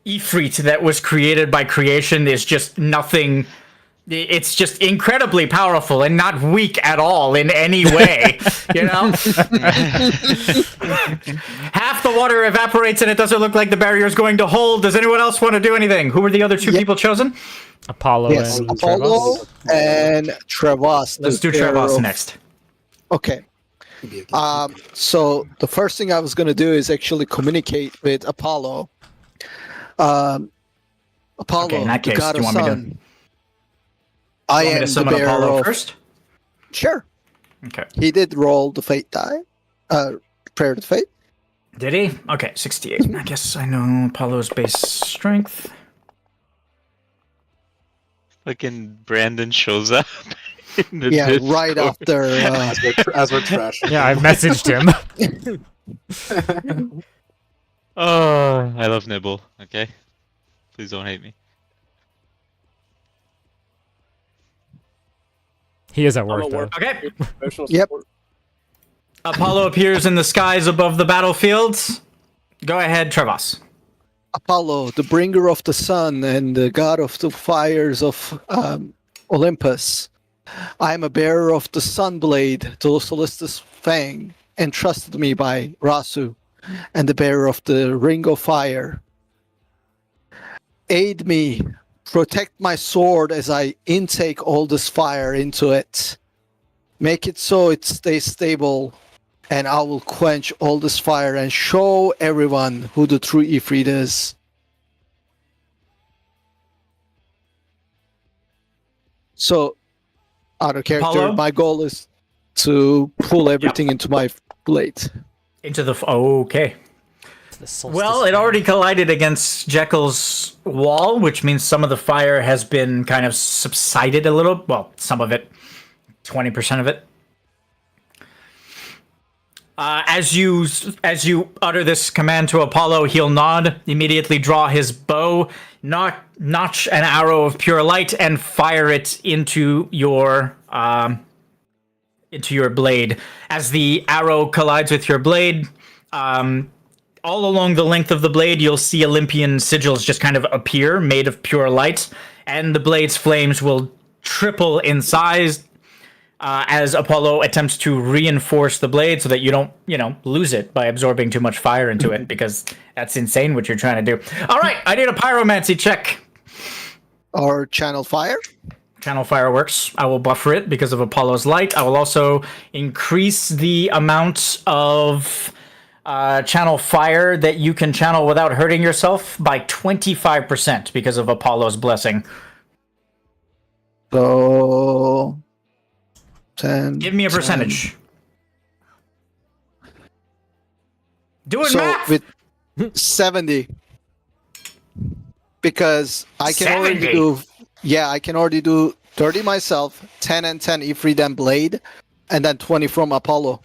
Ifrit that was created by creation is just nothing. It's just incredibly powerful and not weak at all in any way, you know? Half the water evaporates and it doesn't look like the barrier is going to hold. Does anyone else want to do anything? Who were the other two people chosen? Apollo Yes, and Apollo Trevas. and Trevas. Let's do the bearer Trevas of- next. Okay. Could be a good So the first thing I was going to do is actually communicate with Apollo. Apollo, Okay, in that the case, god do you of want me to- sun. I Want me am to the summon bearer Apollo of... first? Sure. Okay. He did roll the fate die. Prayer to fate. Did he? Okay, 68. I guess I know Apollo's base strength. Fucking Brandon shows up. In the Yeah, Discord. right after. as we're trashing. Yeah, I've messaged him. Oh, I love Nibble. Okay, please don't hate me. He is at work, though. Okay. Yep. Apollo appears in the skies above the battlefields. Go ahead, Trevas. Apollo, the bringer of the sun and the god of the fires of Olympus. I am a bearer of the sun blade, the Solistus fang, entrusted me by Rasu, and the bearer of the ring of fire. Aid me, protect my sword as I intake all this fire into it. Make it so it stays stable and I will quench all this fire and show everyone who the true Ifrit is. So, out of character, Apollo? my goal is to pull everything into my blade. Into the okay. Well, it already collided against Jekyll's wall, which means some of the fire has been kind of subsided a little. Well, some of it, 20% of it. As you utter this command to Apollo, he'll nod, immediately draw his bow, notch an arrow of pure light, and fire it into your blade. As the arrow collides with your blade, all along the length of the blade, you'll see Olympian sigils just kind of appear, made of pure light, and the blade's flames will triple in size as Apollo attempts to reinforce the blade so that you don't, lose it by absorbing too much fire into it, because that's insane what you're trying to do. All right, I need a pyromancy check. Or channel fire. Channel fire works. I will buffer it because of Apollo's light. I will also increase the amount of channel fire that you can channel without hurting yourself by 25% because of Apollo's blessing. So 10. Give me a 10. percentage. Do it, So math. with 70, because I can 70? already do. Yeah, I can already do 30 myself, 10 and 10 Ifrit and blade, and then 20 from Apollo.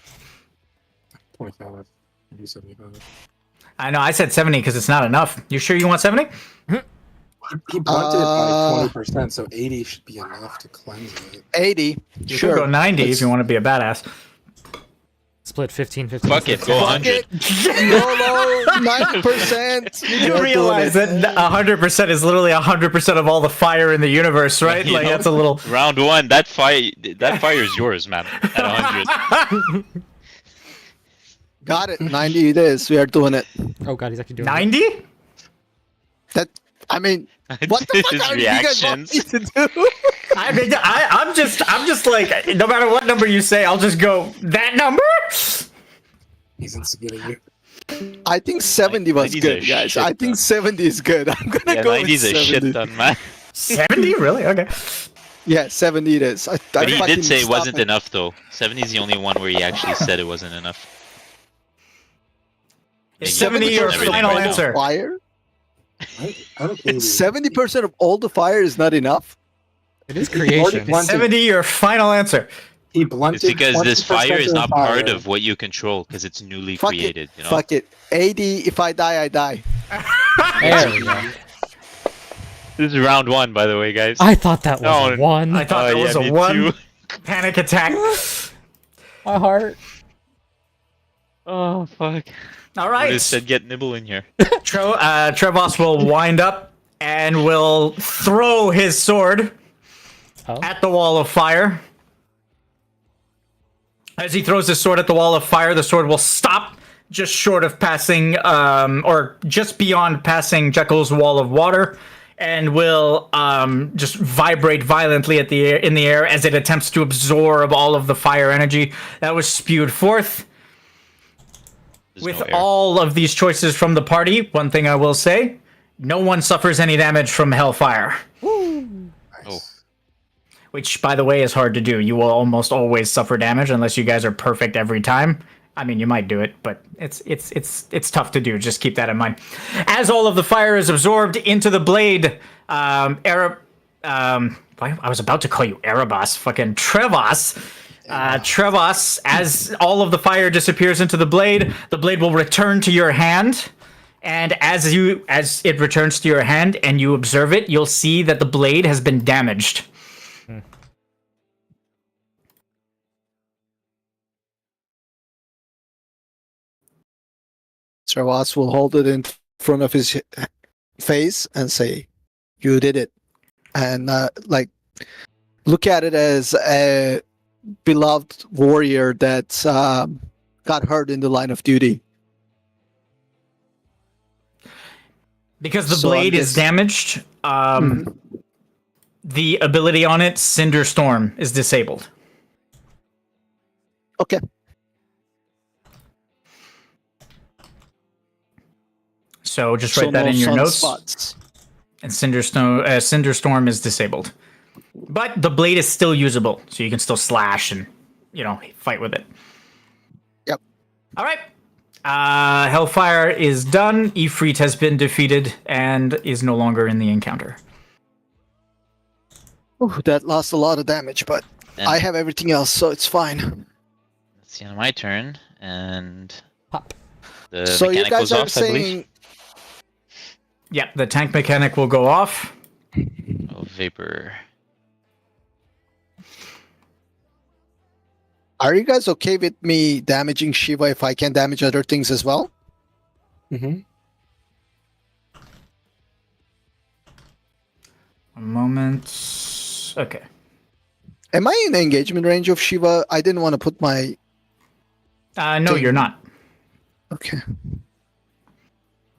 25. Maybe 75. I know. I said 70 because it's not enough. You sure you want 70? He blunted it by 20%, so 80 should be enough to cleanse it. 80. You Sure. could go 90 if you want to be a badass. Split 15-15. Fuck it, go Fuck 100. it. YOLO, 90%. You realize that 100% is literally 100% of all the fire in the universe, right? You Like know? that's a little. Round one, that fire is yours, man. At 100. Got it. 90 it is. We are doing it. Oh god, he's actually doing 90? That, I mean, what the His fuck are you guys want me reactions. to do? I mean, I'm just like, no matter what number you say, I'll just go that number. He's instigating you. I think 70 was 90's a good, guys. shit I think ton. 70 is good. I'm gonna Yeah, go with 90's a 70. shit ton, man. 70? Really? Okay. Yeah, 70 it is. But he fucking did say it stopped wasn't enough, though. 70 is the only one where he actually said it wasn't enough. Is Maybe 70 your everything final right now. answer? Fire? I don't believe 70% of all the fire is not enough. It is He already creation. blunted- 70 your final answer. He blunted It's because this 20% fire is of the not part fire. of what you control, because it's newly Fuck created, it. you know? Fuck it. 80, if I die, I die. There we go. This is round one, by the way, guys. I thought that was Oh, a one. I thought that was me a one. too. Panic attack. My heart. Oh, fuck. All I right. just said get nibble in here. Trevos will wind up and will throw his sword Oh. at the wall of fire. As he throws his sword at the wall of fire, the sword will stop just short of passing, or just beyond passing Jekyll's wall of water, and will just vibrate violently in the air as it attempts to absorb all of the fire energy that was spewed forth. There's With no air. all of these choices from the party, one thing I will say, no one suffers any damage from hellfire. Oh. Which, by the way, is hard to do. You will almost always suffer damage unless you guys are perfect every time. I mean, you might do it, but it's tough to do. Just keep that in mind. As all of the fire is absorbed into the blade, I was about to call you Erebos, fucking Trevos. Trevos, as all of the fire disappears into the blade will return to your hand. And as it returns to your hand and you observe it, you'll see that the blade has been damaged. Trevas will hold it in front of his face and say, "You did it," and look at it as a beloved warrior that got hurt in the line of duty. Because the So blade I'm is just- damaged, the ability on it, Cinder Storm, is disabled. Okay. So just write that no in your notes. sunspots. And Cinderstorm is disabled. But the blade is still usable, so you can still slash and, fight with it. Yep. All right. Hellfire is done. Ifrit has been defeated and is no longer in the encounter. Ooh, that lost a lot of damage, but And I have everything else, so it's fine. it's the end of my turn, and Pop. the So you mechanic guys goes are off, I believe. saying, Yeah, the tank mechanic will go off. Oh, vapor. are you guys okay with me damaging Shiva if I can damage other things as well? Mm-hmm. One moment. Okay. Am I in engagement range of Shiva? I didn't want to put my... No, you're not. Okay.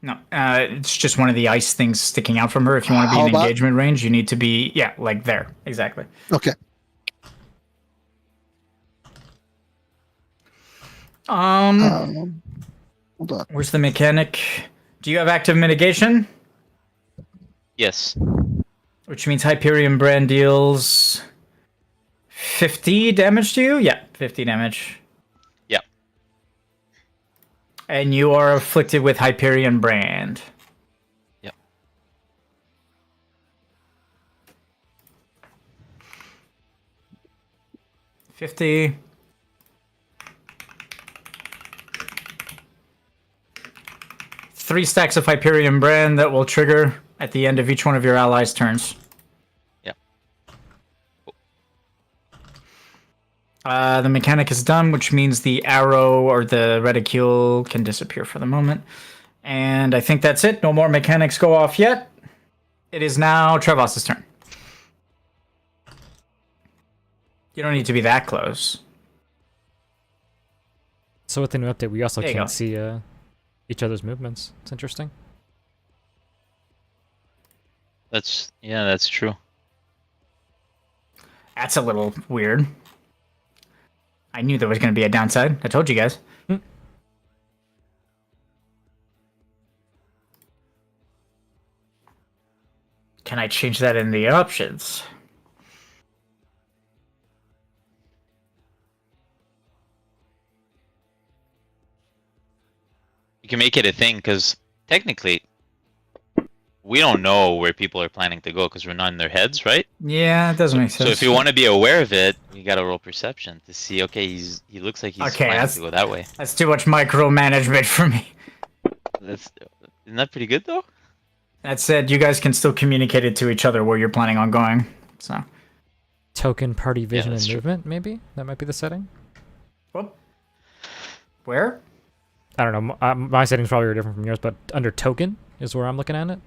No, it's just one of the ice things sticking out from her. If you want to be How in about- engagement range, you need to be, like there. Exactly. Okay. Hold on. Where's the mechanic? Do you have active mitigation? Yes. Which means Hyperion Brand deals 50 damage to you? Yeah, 50 damage. Yeah. And you are afflicted with Hyperion Brand. Yep. 50. Three stacks of Hyperion Brand that will trigger at the end of each one of your allies' turns. Yep. The mechanic is done, which means the arrow or the reticule can disappear for the moment. And I think that's it. No more mechanics go off yet. It is now Trevos's turn. You don't need to be that close. So with the new update, we also There you can't go. see each other's movements. It's interesting. That's true. That's a little weird. I knew there was going to be a downside. I told you guys. Can I change that in the options? You can make it a thing, because technically, we don't know where people are planning to go, because we're not in their heads, right? Yeah, it doesn't make sense. So if you want to be aware of it, you gotta roll perception to see, okay, he looks like he's Okay, planning that's- to go that way. That's too much micromanagement for me. Isn't that pretty good, though? That said, you guys can still communicate it to each other where you're planning on going. So, Token, party, vision, and that's true. movement, maybe? That might be the setting? whoop. Where? I don't know. My settings probably are different from yours, but under token is where I'm looking at it.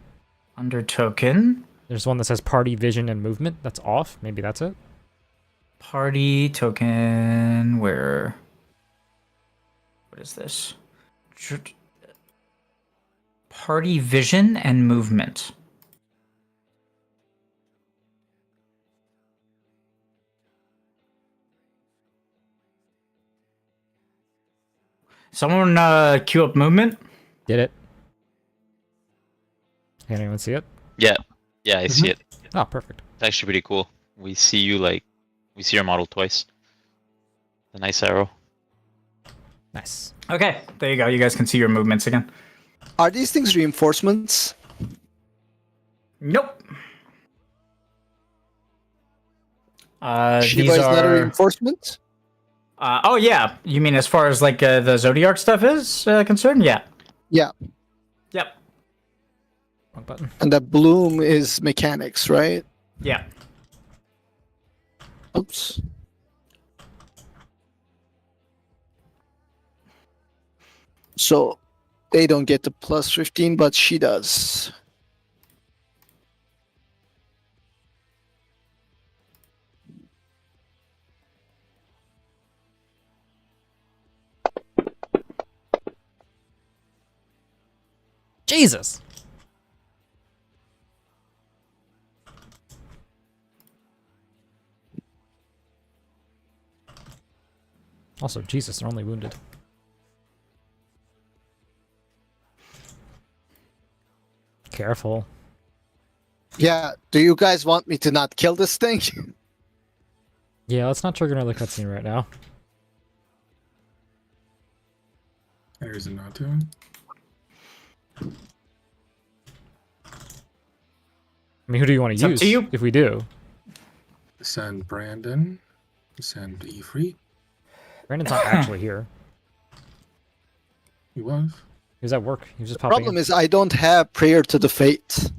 Under token. There's one that says party, vision, and movement. That's off. Maybe that's it. Party token. Where? What is this? Party vision and movement. Someone queue up movement. Did it? Can anyone see it? Yeah, I see it. Oh, perfect. It's actually pretty cool. We see your model twice. The nice arrow. Nice. Okay, there you go. You guys can see your movements again. Are these things reinforcements? Nope. Shiva These is not a are. reinforcement? Oh yeah, you mean as far as like the Zodiac stuff is concerned? Yeah. Yeah. Yep. Wrong button. And the bloom is mechanics, right? Yeah. Oops. So they don't get the plus 15, but she does. Jesus! Also, Jesus, they're only wounded. Careful. Yeah, do you guys want me to not kill this thing? Yeah, let's not trigger another cutscene right now. There's a nod to him. I mean, who do you want It's to up use to you. if we do? Send Brandon. Send Ifrit. Brandon's not actually here. He was. He was at work. He was just popping Problem in. is, I don't have prayer to the fate.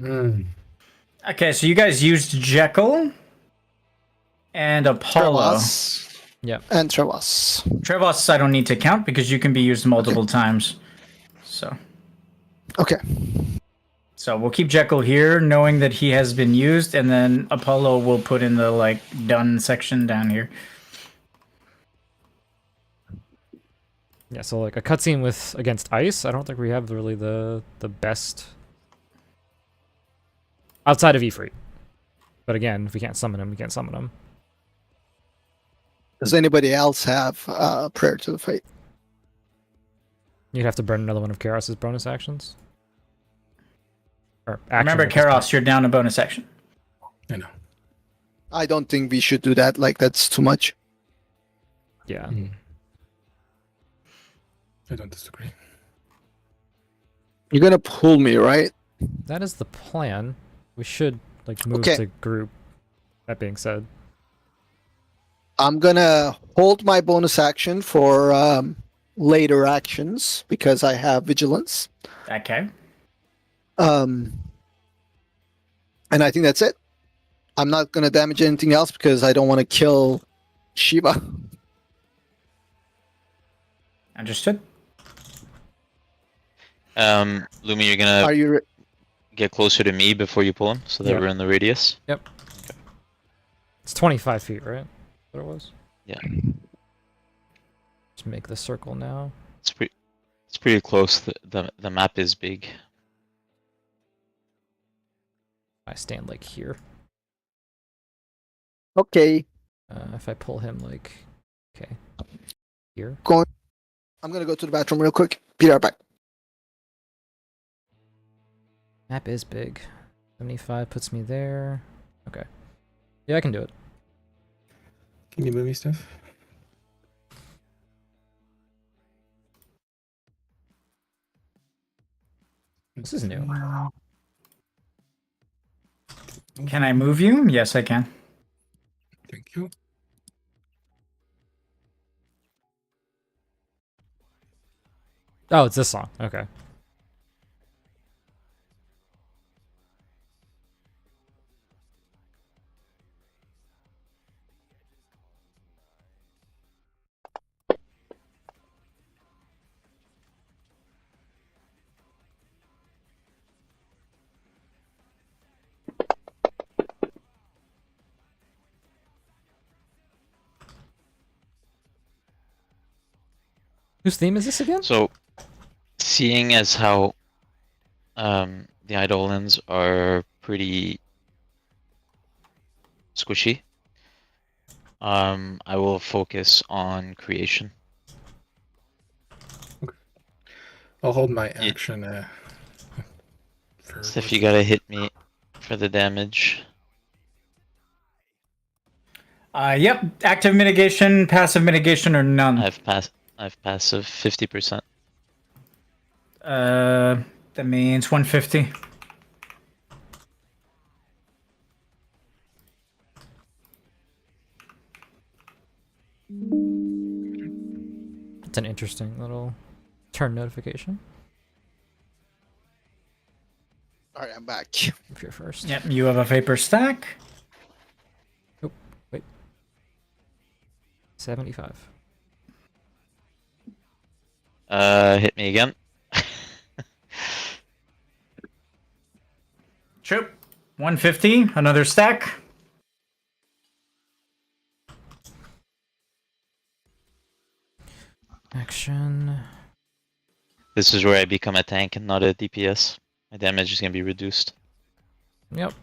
Okay, so you guys used Jekyll and Apollo. Trevas. Yeah. And Trevas. Trevos, I don't need to count because you can be used multiple times. So Okay. we'll keep Jekyll here, knowing that he has been used, and then Apollo will put in the like done section down here. Yeah, so like a cutscene with against ice, I don't think we have really the best outside of Ifrit. But again, if we can't summon him, we can't summon him. Does anybody else have prayer to the fate? You'd have to burn another one of Karos's bonus actions. Or action Remember, at this point. Karos, you're down a bonus action. I know. I don't think we should do that. Like, that's too much. Yeah. I don't disagree. You're gonna pull me, right? That is the plan. We should like move Okay. to group. That being said. I'm gonna hold my bonus action for later actions because I have vigilance. Okay. And I think that's it. I'm not gonna damage anything else because I don't want to kill Shiva. Understood. Lumi, you're gonna Are you? get closer to me before you pull him, so that Yep. we're in the radius. Yep. It's 25 feet, right? What it was? Yeah, Just make the circle now. it's pretty close. The map is big. I stand like here. Okay. If I pull him like, okay, here. I'm gonna go to the bathroom real quick. Be right back. Map is big. 75 puts me there. Okay. Yeah, I can do it. Can you move me stuff? This is new. Can I move you? Yes, I can. Thank you. Oh, it's this song. Okay. Whose theme is this again? So, seeing as how the Eidolons are pretty squishy, I will focus on creation. I'll hold my Yeah. action. For So if you gotta hit me for the damage. Yep. Active mitigation, passive mitigation, or none. I've passive 50%. That means 150. It's an interesting little turn notification. All right, I'm back. If you're first. Yep. You have a vapor stack. 75. Hit me again. True. 150. Another stack. Action. This is where I become a tank and not a DPS. My damage is gonna be reduced. Yep.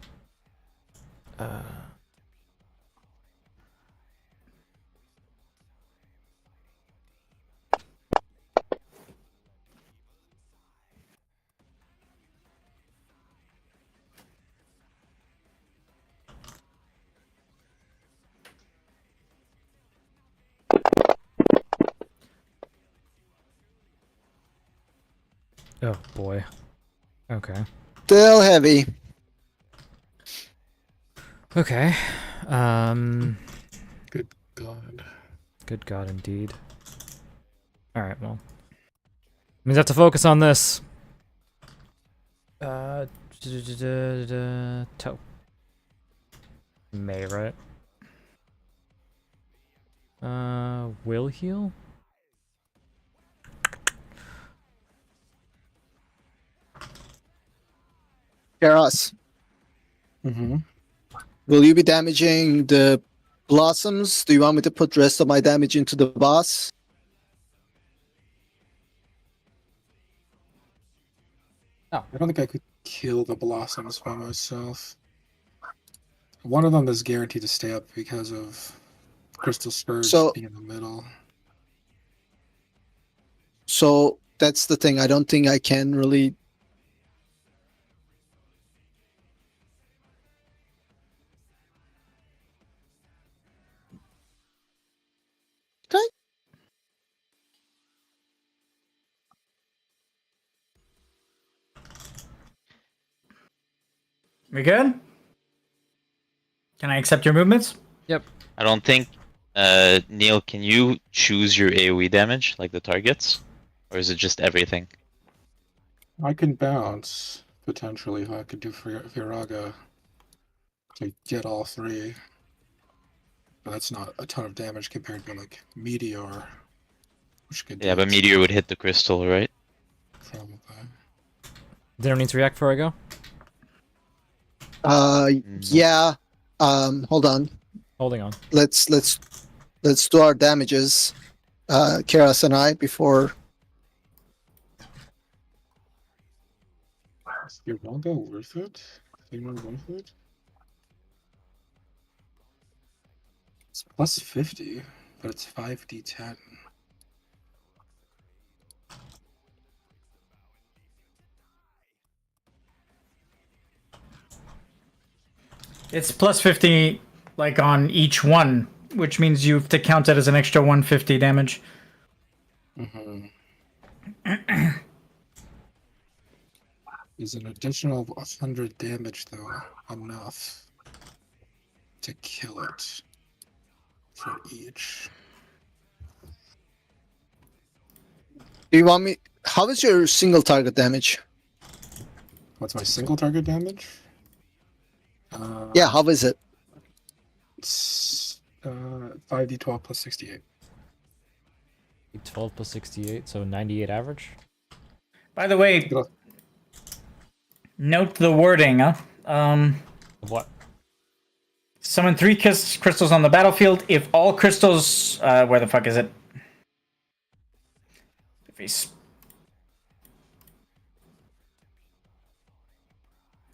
Oh boy. Okay. Still heavy. Okay. Good God. Good God, indeed. Alright, well. Means I have to focus on this. Toe. May, right? Will heal? Karas, Mm-hmm. will you be damaging the blossoms? Do you want me to put rest of my damage into the boss? I don't think I could kill the blossoms by myself. One of them is guaranteed to stay up because of Crystal Scourge So- being in the middle. So that's the thing. I don't think I can really. Okay. We good? Can I accept your movements? Yep. I don't think. Neil, can you choose your AoE damage, like the targets, or is it just everything? I can bounce, potentially. I could do Viraga to get all three. But that's not a ton of damage compared to, like, Meteor. Which could Yeah, do but meteor would hit the crystal, right? probably. They don't need to react before I go? Yeah. Hold on. Holding on. Let's do our damages. Karas and I before. Is Viraga worth it? Thing worth it? It's plus 50, but it's 5d10. It's plus 50, like on each one, which means you have to count it as an extra 150 damage. Mm-hmm. Is an additional 100 damage, though, enough to kill it for each? Do you want me? How is your single target damage? What's my single target damage? Yeah, how is it? It's 5d12 plus 68. 12 plus 68, so 98 average? By the way, It'll- note the wording, huh? What? Summon 3 crystals on the battlefield. If all crystals... where the fuck is it?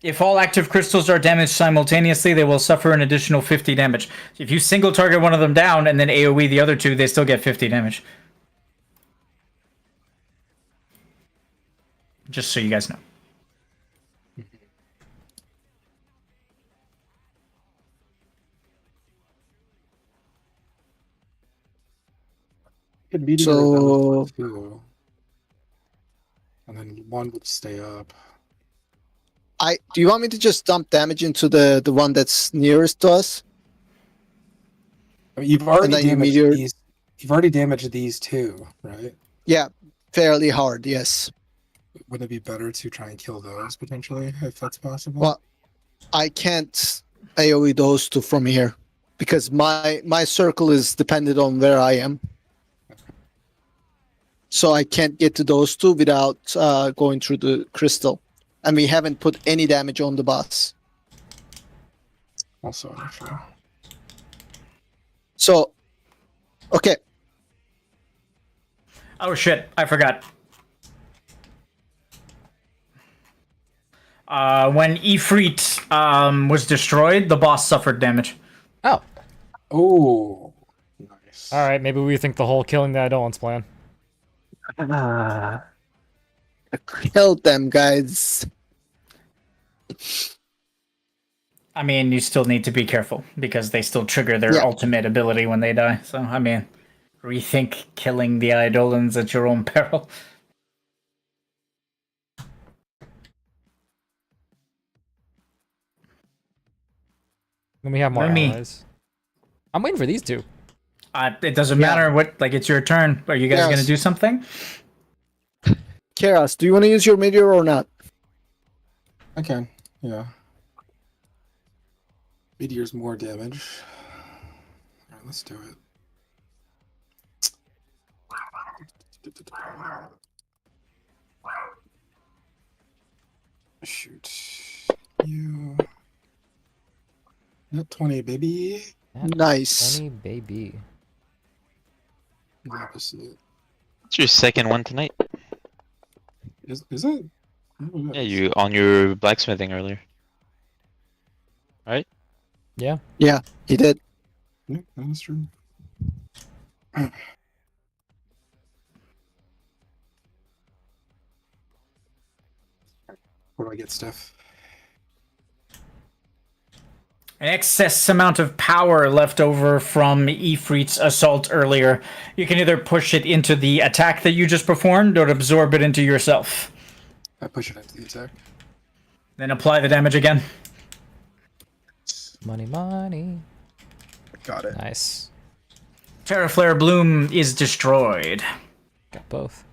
If all active crystals are damaged simultaneously, they will suffer an additional 50 damage. If you single target one of them down and then AoE the other two, they still get 50 damage. Just so you guys know. Could meteor So- it down to 2. And then one would stay up. Do you want me to just dump damage into the one that's nearest to us? I mean, you've already then you damaged meteor- these. You've already damaged these two, right? Yeah, fairly hard. Yes. Wouldn't it be better to try and kill those potentially, if that's possible? Well, I can't AoE those two from here because my circle is dependent on where I am. So I can't get to those two without going through the crystal. And we haven't put any damage on the boss. Also, an issue. So, okay. Oh shit, I forgot. When Ifrit was destroyed, the boss suffered damage. Oh. Oh, nice. Alright, maybe we think the whole killing the Eidolons plan. Killed them, guys. I mean, you still need to be careful because they still trigger their Yeah. ultimate ability when they die. So, I mean, rethink killing the Eidolons at your own peril. When we have more Let me- allies. I'm waiting for these two. It doesn't Yeah. matter what. Like, it's your turn. Are you guys Yes. gonna do something? Keras, do you want to use your meteor or not? I can. Yeah. Meteor's more damage. Alright, let's do it. Shoot. You. Not 20, baby. Nice. Funny baby. The opposite. It's your second one tonight. Is it? Oh, Yeah, you on your blacksmithing earlier. Yeah. Yeah, he did. Yeah, that's true. Where do I get stuff? An excess amount of power left over from Ifrit's assault earlier. You can either push it into the attack that you just performed or absorb it into yourself. I push it into the attack. Then apply the damage again. Money, money. Got it. Nice. Terraflare Bloom is destroyed. Got both.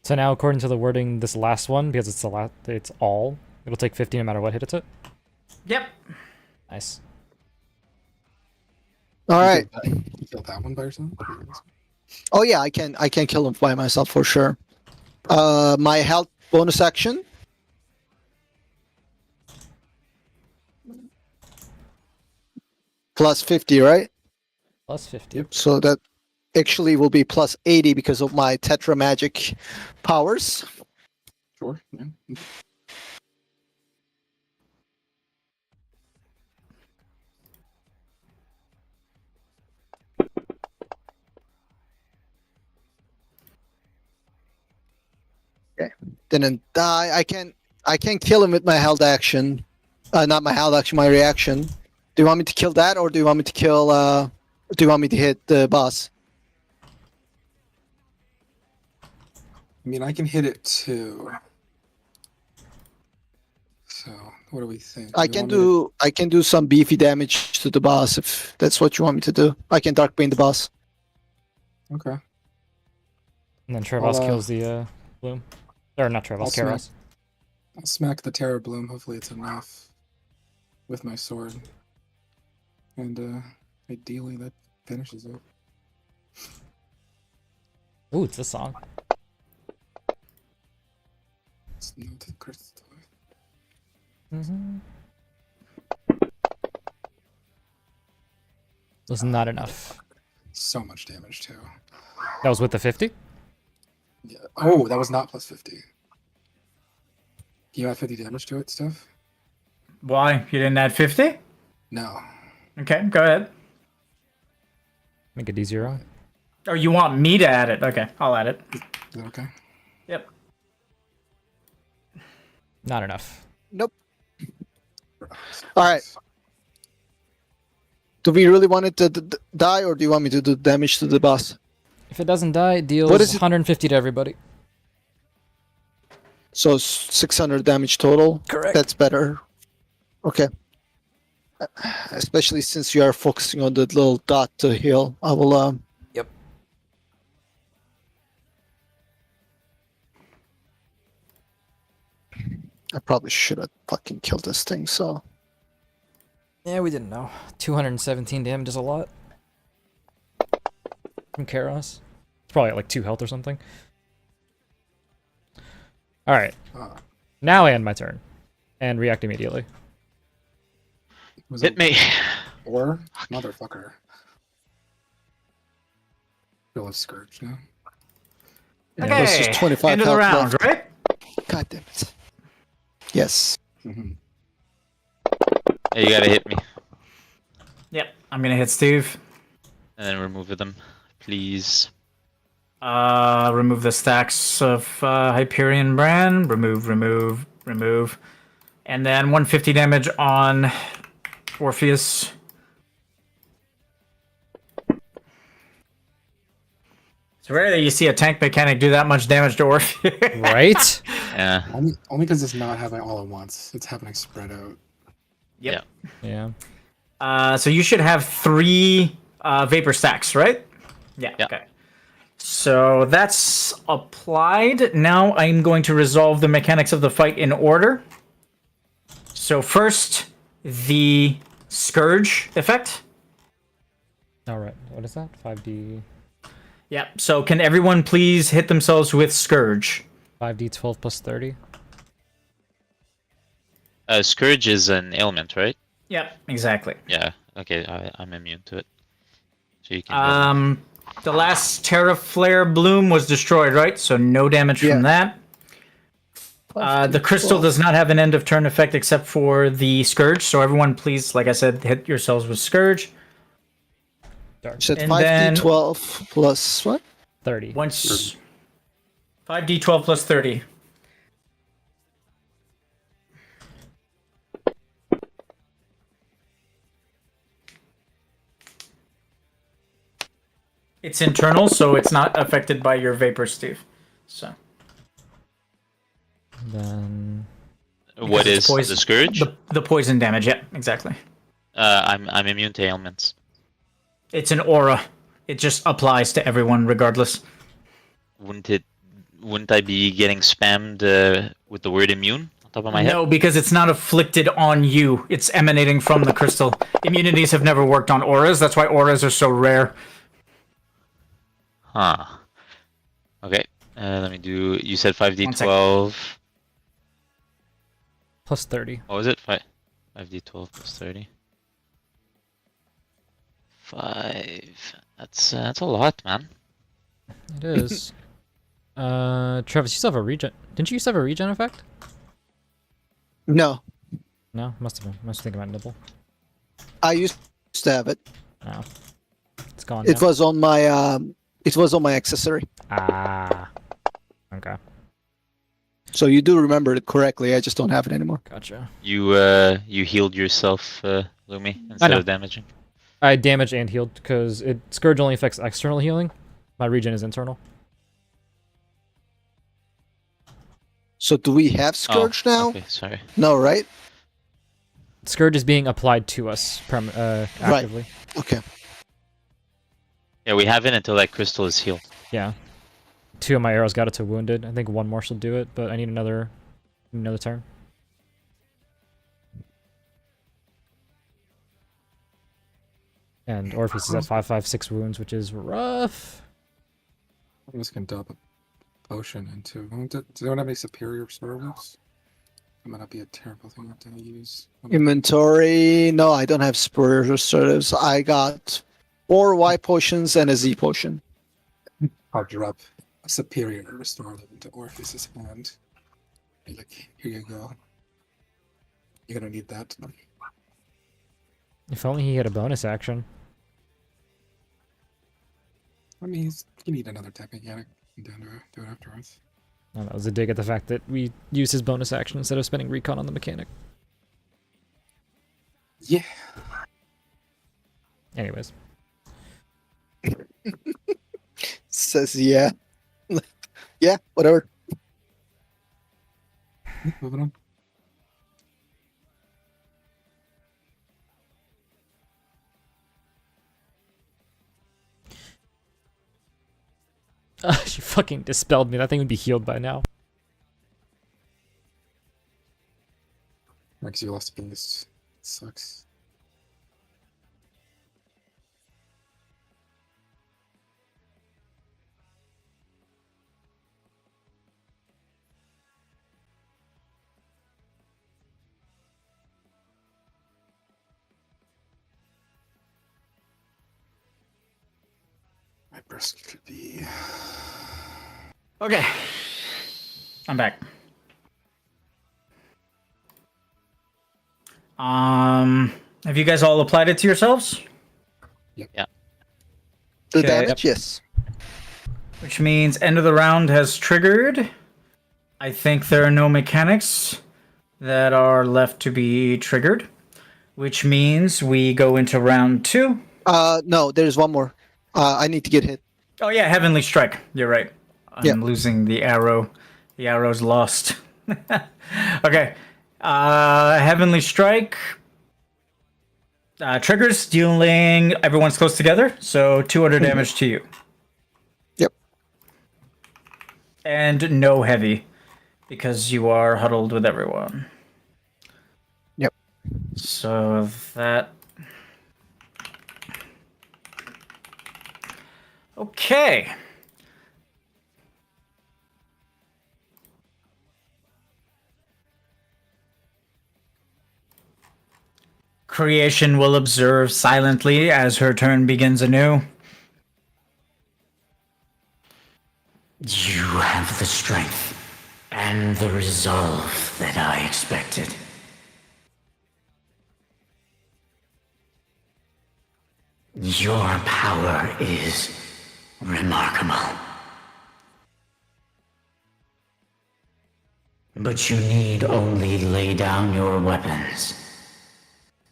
So now, according to the wording, this last one, because it's the last, it's all. It'll take 50 no matter what hit it's at. Yep. Nice. All right. You killed that one by yourself? Oh yeah, I can kill him by myself for sure. My health bonus action. Plus 50, right? Plus 50. Yep. So that actually will be plus 80 because of my Tetra magic powers. Sure. Yeah. Didn't die. I can kill him with my held action. Not my held action, my reaction. Do you want me to kill that, or do you want me to kill? Do you want me to hit the boss? I mean, I can hit it too. So, what do we think? I You can want me to- do some beefy damage to the boss if that's what you want me to do. I can darkbane the boss. Okay. And then Trevos I'll, kills the bloom. Or not Trevos, I'll smack- Keros. I'll smack the Terror Bloom. Hopefully, it's enough with my sword. And ideally, that finishes it. Ooh, it's this song. It's no to the crystal. Mm-hmm. Was not enough. So much damage too. That was with the 50? Yeah. Oh, that was not plus 50. You add 50 damage to it, Steph? Why? You didn't add 50? No. Okay, go ahead. Make it D0. Oh, you want me to add it? Okay, I'll add it. Is that okay? Yep. Not enough. Nope. All right. Do we really want it to die, or do you want me to do damage to the boss? If it doesn't die, it deals What is it? 150 to everybody. So 600 damage total. Correct. That's better. Okay. Especially since you are focusing on the little dot to heal. I will. Yep. I probably should have fucking killed this thing. So Yeah, we didn't know. 217 damage is a lot. From Keros. It's probably at like 2 health or something. Alright. Ah, Now I end my turn. And react immediately. was Hit it me. or motherfucker? Bill of Scourge now. Okay, This is 25 end of the health round, left. right? God damn it. Yes. Mm-hmm. Yeah, you gotta hit me. Yep, I'm gonna hit Steve. And then remove them, please. Remove the stacks of Hyperion Brand. Remove. And then 150 damage on Orpheus. It's rare that you see a tank mechanic do that much damage to Orpheus. Right? Yeah. Only because it's not happening all at once. It's happening spread out. Yep. Yeah. So you should have 3 vapor stacks, right? Yeah. Yeah. Okay. So that's applied. Now I'm going to resolve the mechanics of the fight in order. So first, the Scourge effect. All right. What is that? 5d. Yeah. So can everyone please hit themselves with Scourge? 5d12 plus 30. Scourge is an ailment, right? Yep. Exactly. Yeah. Okay, I'm immune to it. So you can. Hit me. The last Terra Flare Bloom was destroyed, right? So no damage Yeah. from that. The crystal does not have an end of turn effect except for the Scourge. So everyone, please, like I said, hit yourselves with Scourge. Dark. Said And 5d12 plus what? 30. Once 5d12 plus 30. It's internal, so it's not affected by your vapor, Steve. So Then What because it's is the scourge? the poison damage? Yeah, exactly. I'm immune to ailments. It's an aura. It just applies to everyone regardless. Wouldn't I be getting spammed with the word immune on top of my head? No, because it's not afflicted on you. It's emanating from the crystal. Immunities have never worked on auras. That's why auras are so rare. Huh. Okay. Let me do. You said One second. 5d12. plus 30. What was it? 5d12 plus 30. 5. That's a lot, man. It is. Travis, you still have a regen. Didn't you used to have a regen effect? No, No, must have been. Must think about nibble. I used to have it. Oh, it's gone. It now. was on my accessory. Ah. Okay. So you do remember it correctly. I just don't have it anymore. Gotcha. You healed yourself, Lumi, instead know. of damaging. I damaged and healed because Scourge only affects external healing. My regen is internal. So do we have Scourge now? Okay, sorry. No, right? Scourge is being applied to us actively. Okay. Yeah, we have it until that crystal is healed. Yeah. 2 of my arrows got it to wounded. I think 1 more should do it, but I need another turn. And Orpheus is at 556 wounds, which is rough. I'm just gonna dump a potion into. Does anyone have any superior spells? That might not be a terrible thing to use. Inventory. No, I don't have superior restorative. I got 4 Y potions and a Z potion. I'll drop a superior restorative into Orpheus's hand. Be like, here you go. You're gonna need that. If only he had a bonus action. I mean, you need another tech mechanic. And then do it afterwards. Oh, that was a dig at the fact that we used his bonus action instead of spending recon on the mechanic. Yeah. Anyways. Says yeah. Yeah, whatever. Moving on. She fucking dispelled me. That thing would be healed by now. Because you lost a beast. Sucks. My brisk could be. Okay. I'm back. Have you guys all applied it to yourselves? The Okay. damage, yes. Which means end of the round has triggered. I think there are no mechanics that are left to be triggered. Which means we go into round 2. No, there's one more. I need to get hit. Oh yeah, Heavenly Strike. You're right. I'm Yeah. losing the arrow. The arrow's lost. Okay. Heavenly Strike. Triggers dealing everyone's close together, so 200 damage to you. Yep. And no heavy, because you are huddled with everyone. Yep. So that... Okay. Creation will observe silently as her turn begins anew. You have the strength and the resolve that I expected. Your power is remarkable. But you need only lay down your weapons,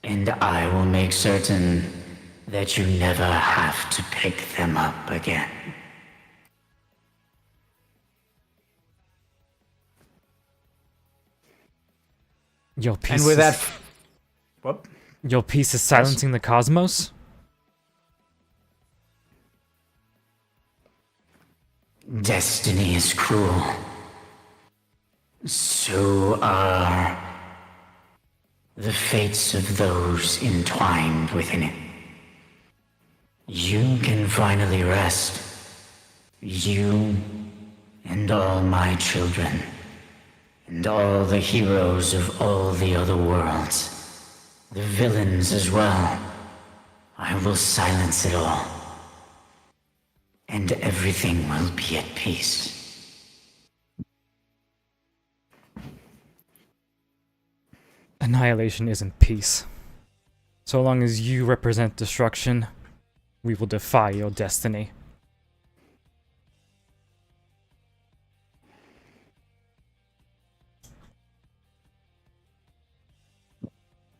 and I will make certain that you never have to pick them up again. Your piece And with is, that... Whoop. your piece is silencing the cosmos? Destiny is cruel. So are the fates of those entwined within it. You can finally rest. You and all my children, and all the heroes of all the other worlds. The villains as well. I will silence it all. And everything will be at peace. Annihilation isn't peace. So long as you represent destruction, we will defy your destiny.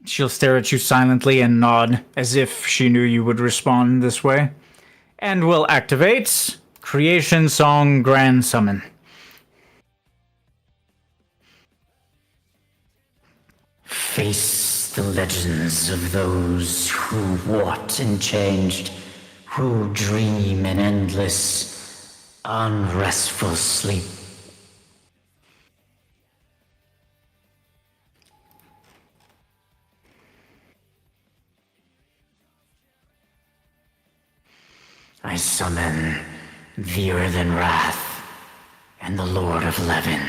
She'll stare at you silently and nod, as if she knew you would respond this way. And will activate Creation Song Grand Summon. Face the legends of those who warped and changed, who dream in endless, unrestful sleep. I summon the Earthen Wrath and the Lord of Levin.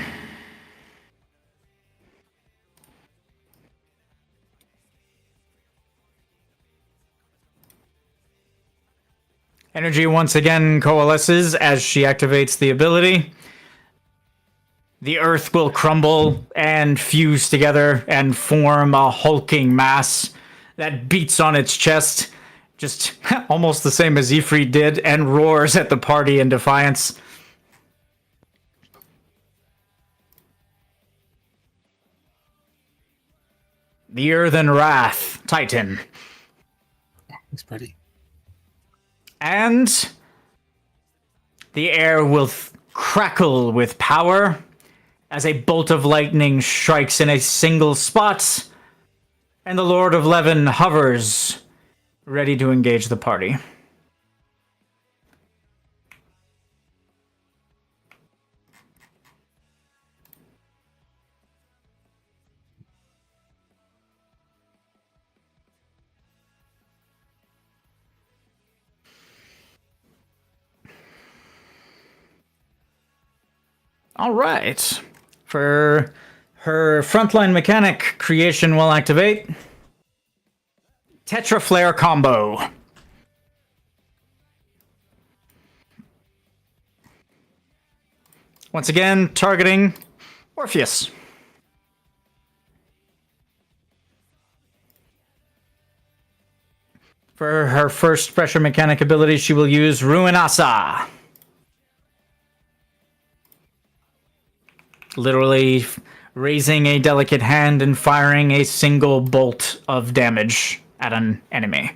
Energy once again coalesces as she activates the ability. The earth will crumble and fuse together and form a hulking mass that beats on its chest, just almost the same as Ifrit did, and roars at the party in defiance. The Earthen Wrath, Titan. It's pretty. And the air will crackle with power as a bolt of lightning strikes in a single spot, and the Lord of Levin hovers, ready to engage the party. All right. For her frontline mechanic, Creation will activate Tetra Flare combo. Once again, targeting Orpheus. For her first pressure mechanic ability, she will use Ruinasa. Literally raising a delicate hand and firing a single bolt of damage at an enemy.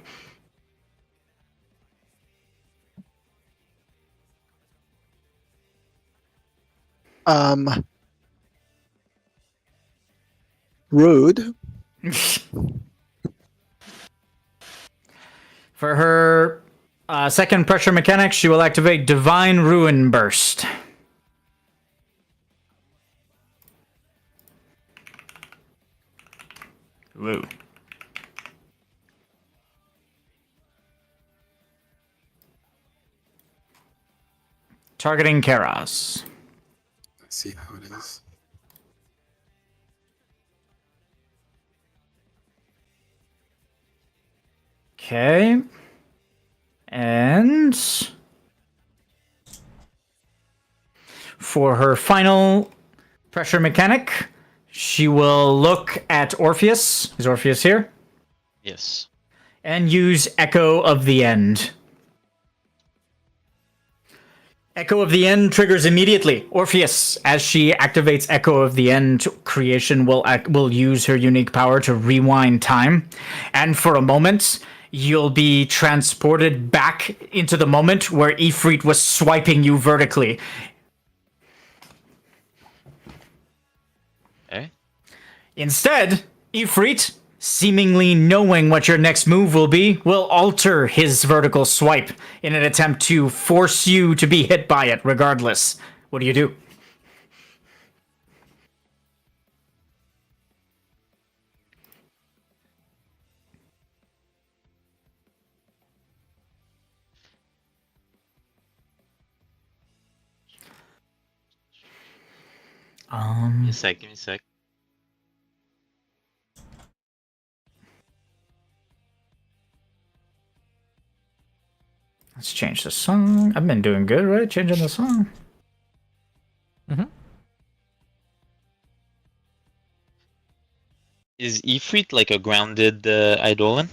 Rude. For her second pressure mechanic, she will activate Divine Ruin Burst. Whoa. Targeting Karos. I see how it is. Okay. And for her final pressure mechanic, she will look at Orpheus. Is Orpheus here? Yes. And use Echo of the End. Echo of the End triggers immediately. Orpheus, as she activates Echo of the End, creation will use her unique power to rewind time. And for a moment, you'll be transported back into the moment where Ifrit was swiping you vertically. Okay. Instead, Ifrit, seemingly knowing what your next move will be, will alter his vertical swipe in an attempt to force you to be hit by it regardless. What do you do? Give me a sec. Give me a sec. Let's change the song. I've been doing good, right? Changing the song. Is Ifrit like a grounded Eidolon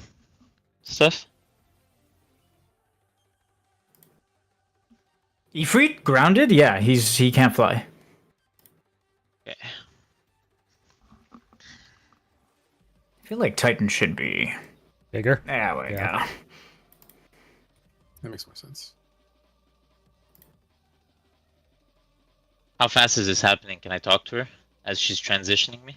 stuff? Ifrit grounded? Yeah, he can't fly. Okay. I feel like Titan should be. Bigger. There we Yeah. go. That makes more sense. How fast is this happening? Can I talk to her as she's transitioning me?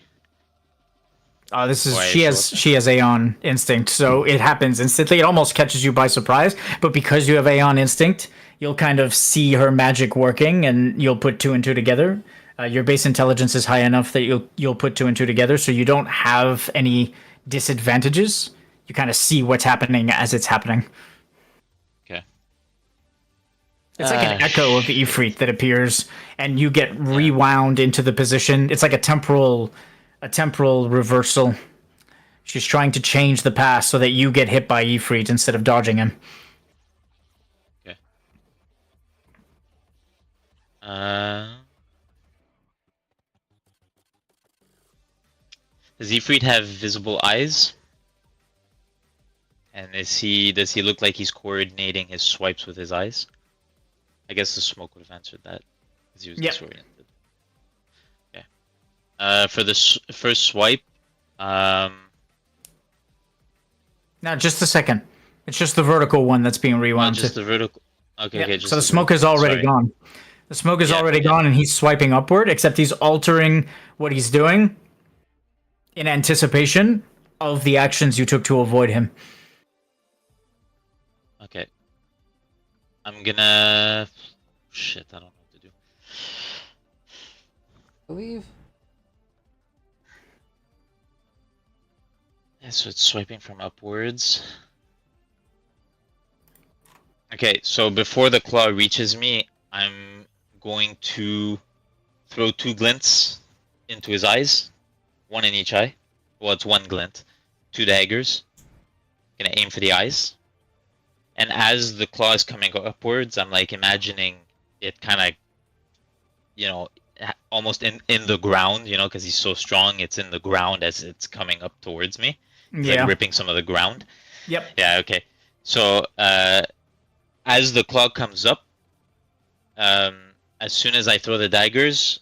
This is Why she show has up? she has Aeon Instinct, so it happens instantly. It almost catches you by surprise, but because you have Aeon Instinct, you'll kind of see her magic working, and you'll put two and two together. Your base intelligence is high enough that you'll put two and two together, so you don't have any disadvantages. You kind of see what's happening as it's happening. Okay. It's like an echo of Ifrit that appears, and you get rewound into the position. It's like a temporal reversal. She's trying to change the past so that you get hit by Ifrit instead of dodging him. Okay. Does Ifrit have visible eyes? And does he look like he's coordinating his swipes with his eyes? I guess the smoke would have answered that because he was disoriented. Okay. For the first swipe, Now, just a second. It's just the vertical one that's being rewound. just the vertical. Okay, Yeah, okay. Just so the the smoke is vertical. already Sorry. gone. The smoke is Yeah, already yeah. gone, and he's swiping upward, except he's altering what he's doing in anticipation of the actions you took to avoid him. Okay. I'm gonna. Shit, I don't know what to do. Believe. Yeah, so it's swiping from upwards. Okay, so before the claw reaches me, I'm going to throw two glints into his eyes. One in each eye. Well, it's one glint. Two daggers. Gonna aim for the eyes. And as the claw is coming upwards, I'm like imagining it kind of, almost in the ground, because he's so strong, it's in the ground as it's coming up towards me. It's like ripping some of the ground. Yep. Yeah, okay. So, as the claw comes up, as soon as I throw the daggers,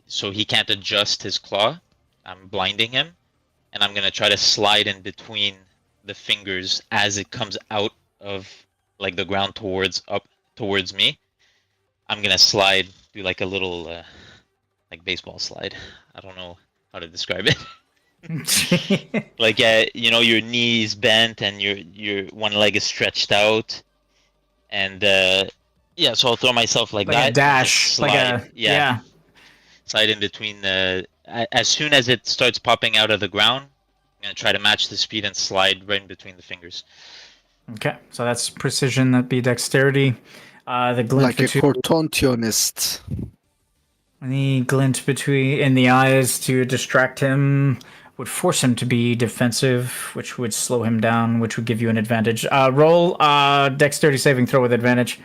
so he can't adjust his claw, I'm blinding him, and I'm gonna try to slide in between the fingers as it comes out of like the ground towards me. I'm gonna slide, do like a little like baseball slide. I don't know how to describe it. Like your knees bent and your one leg is stretched out, and yeah, so I'll throw myself like Like that a and dash, just like slide. a Yeah, slide in between as soon as it starts popping out of the ground, I'm gonna try to match the speed and slide right in between the fingers. Okay, so that's precision. That'd be dexterity. The glint Like a between cortontionist. in the eyes to distract him would force him to be defensive, which would slow him down, which would give you an advantage. Roll dexterity saving throw with advantage.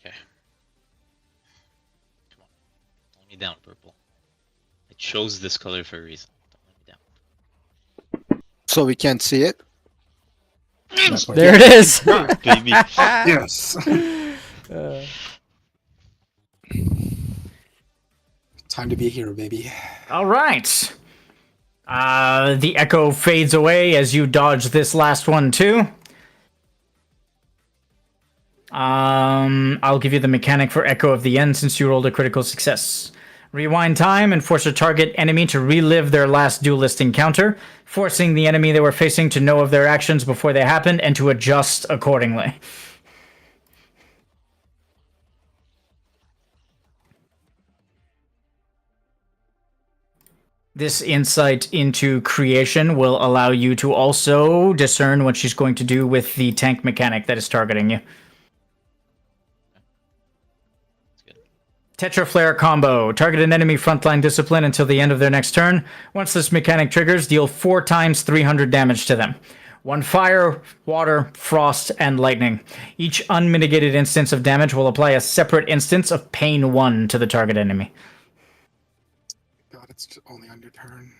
Okay. Come on. Don't let me down, purple. I chose this color for a reason. Don't let me down. So we can't see it? That point. There it is. Baby. Yes. Time to be a hero, baby. All right. The echo fades away as you dodge this last one too. I'll give you the mechanic for Echo of the End since you rolled a critical success. Rewind time and force a target enemy to relive their last duelist encounter, forcing the enemy they were facing to know of their actions before they happened and to adjust accordingly. This insight into creation will allow you to also discern what she's going to do with the tank mechanic that is targeting you. Tetra Flare combo. Target an enemy frontline discipline until the end of their next turn. Once this mechanic triggers, deal 4 times 300 damage to them. 1 fire, water, frost, and lightning. Each unmitigated instance of damage will apply a separate instance of pain 1 to the target enemy. God, it's just only on your turn.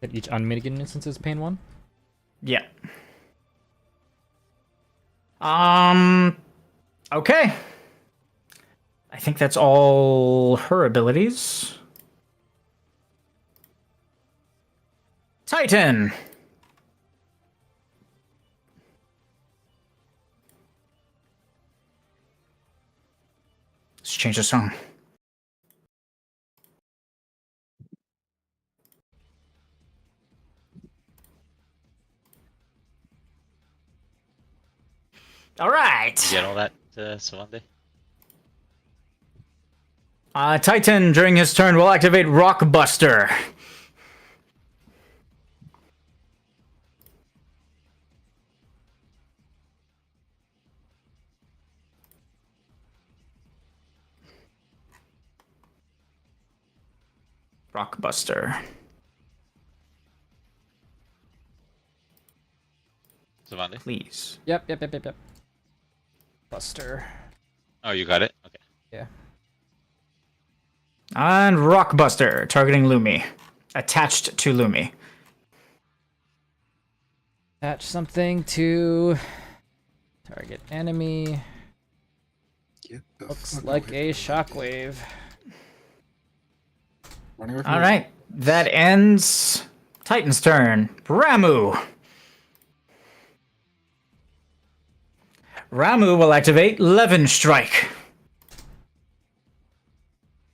At each unmitigated instance is pain 1? Yeah. Okay. I think that's all her abilities. Titan. Let's change the song. All right. You get all that, Savande? Titan, during his turn, will activate Rockbuster. Rockbuster. Savande? Please. Yep. Buster. Oh, you got it? Okay. Yeah. And Rockbuster, targeting Lumi. Attached to Lumi. Attach something to target enemy. Get the Looks fuck like away a from me. shockwave. Running away from All me. right. That ends Titan's turn. Ramu. Ramu will activate Levin Strike.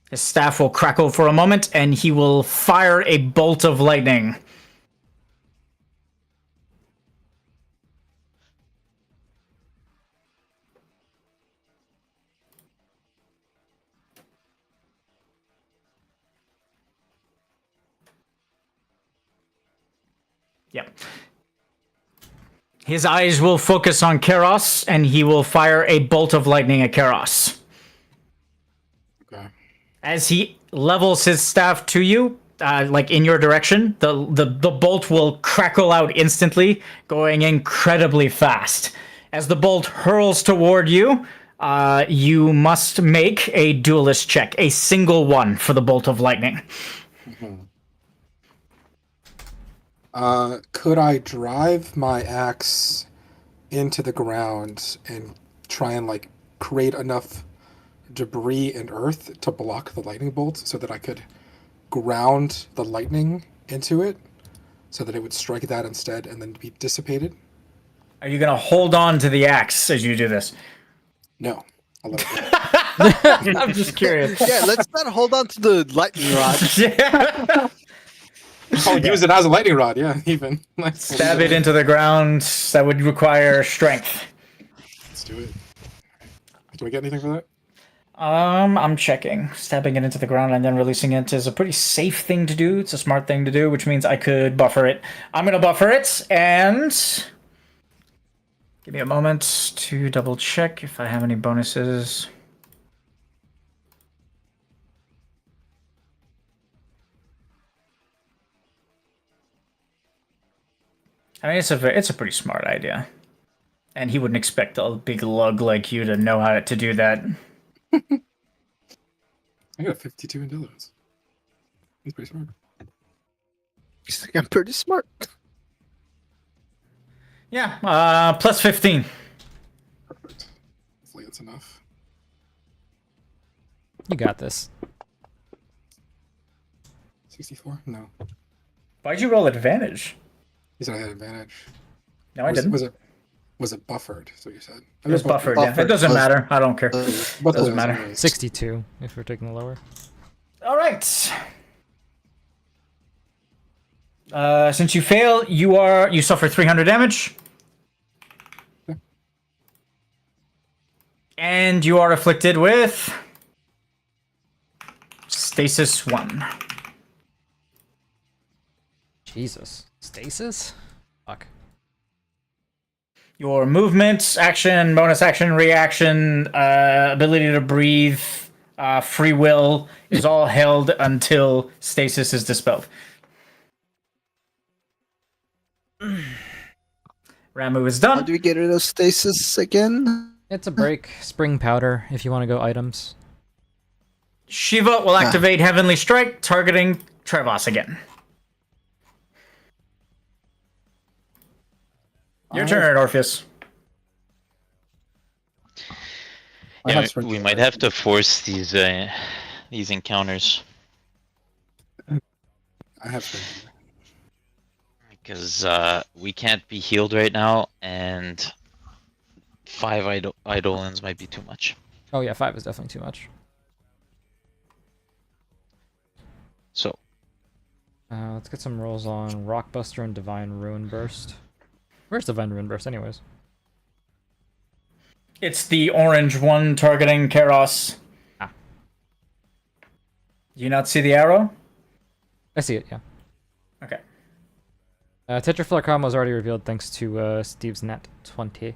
His staff will crackle for a moment, and he will fire a bolt of lightning. Yep. His eyes will focus on Keros, and he will fire a bolt of lightning at Keros. Okay. As he levels his staff to you, like in your direction, the bolt will crackle out instantly, going incredibly fast. As the bolt hurls toward you, you must make a duelist check, a single one for the bolt of lightning. Could I drive my axe into the ground and try and like create enough debris and earth to block the lightning bolt so that I could ground the lightning into it so that it would strike that instead and then be dissipated? Are you going to hold on to the axe as you do this? No. I'll let it go. I'm just curious. Yeah, let's not hold on to the lightning rod. Yeah. Oh, use it as a lightning rod. Yeah, even. Stab it into the ground. That would require strength. Let's do it. Do we get anything for that? I'm checking. Stabbing it into the ground and then releasing it is a pretty safe thing to do. It's a smart thing to do, which means I could buffer it. I'm gonna buffer it, and give me a moment to double check if I have any bonuses. I mean, it's a pretty smart idea, and he wouldn't expect a big lug like you to know how to do that. I got a 52 intelligence. He's pretty smart. He's like, I'm pretty smart. Yeah, plus 15. Perfect. Hopefully that's enough. You got this. 64? No. Why'd you roll advantage? He said I had advantage. No, I didn't. Was it buffered? So you said. It was buffered, yeah. It doesn't matter. I don't care. Doesn't matter. 62, if we're taking the lower. All right. Since you fail, you suffer 300 damage. And you are afflicted with stasis 1. Jesus. Stasis? Fuck. Your movement, action, bonus action, reaction, ability to breathe, free will is all held until stasis is dispelled. Ramu is How done. do we get rid of stasis again? It's a break. Spring powder, if you want to go items. Shiva will activate Heavenly Strike, targeting Trevos again. Your turn, Orpheus. Yeah, we might have to force these encounters I have strength. because we can't be healed right now, and 5 Eidolons might be too much. Oh yeah, 5 is definitely too much. So Let's get some rolls on Rockbuster and Divine Ruin Burst. Where's Divine Ruin Burst anyways? It's the orange one targeting Karos. Ah. Do you not see the arrow? I see it, yeah. Okay. Tetraflare combo was already revealed thanks to Steve's net 20.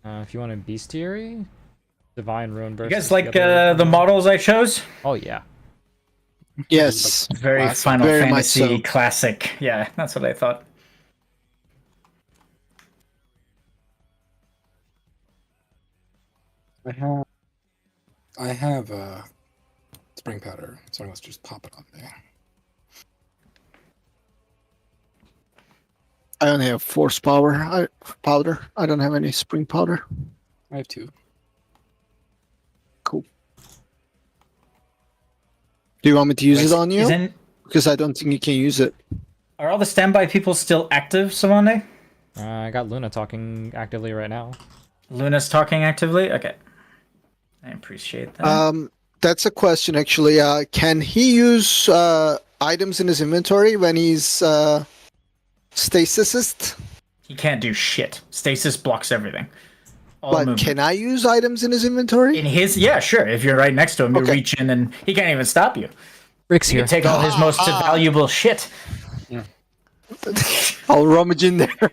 If you want a Bestiary, Divine Ruin Burst. You guys is like other the models I chose? Oh yeah. Yes. Very Classic. Final Very much Fantasy so. classic. Yeah, that's what I thought. I have spring powder, so let's just pop it on there. I only have force powder. I don't have any spring powder. I have 2. Cool. Do you want me to use it on you? Isn't, Because I don't think you can use it. are all the standby people still active, Savande? I got Luna talking actively right now. Luna's talking actively? Okay. I appreciate that. That's a question actually. Can he use items in his inventory when he's stasised? He can't do shit. Stasis blocks everything. All But movement. can I use items in his inventory? In his, yeah, sure. If you're right next to him, you Okay. reach in and he can't even stop you. Rick's You here. can take all his most valuable shit. I'll rummage in there.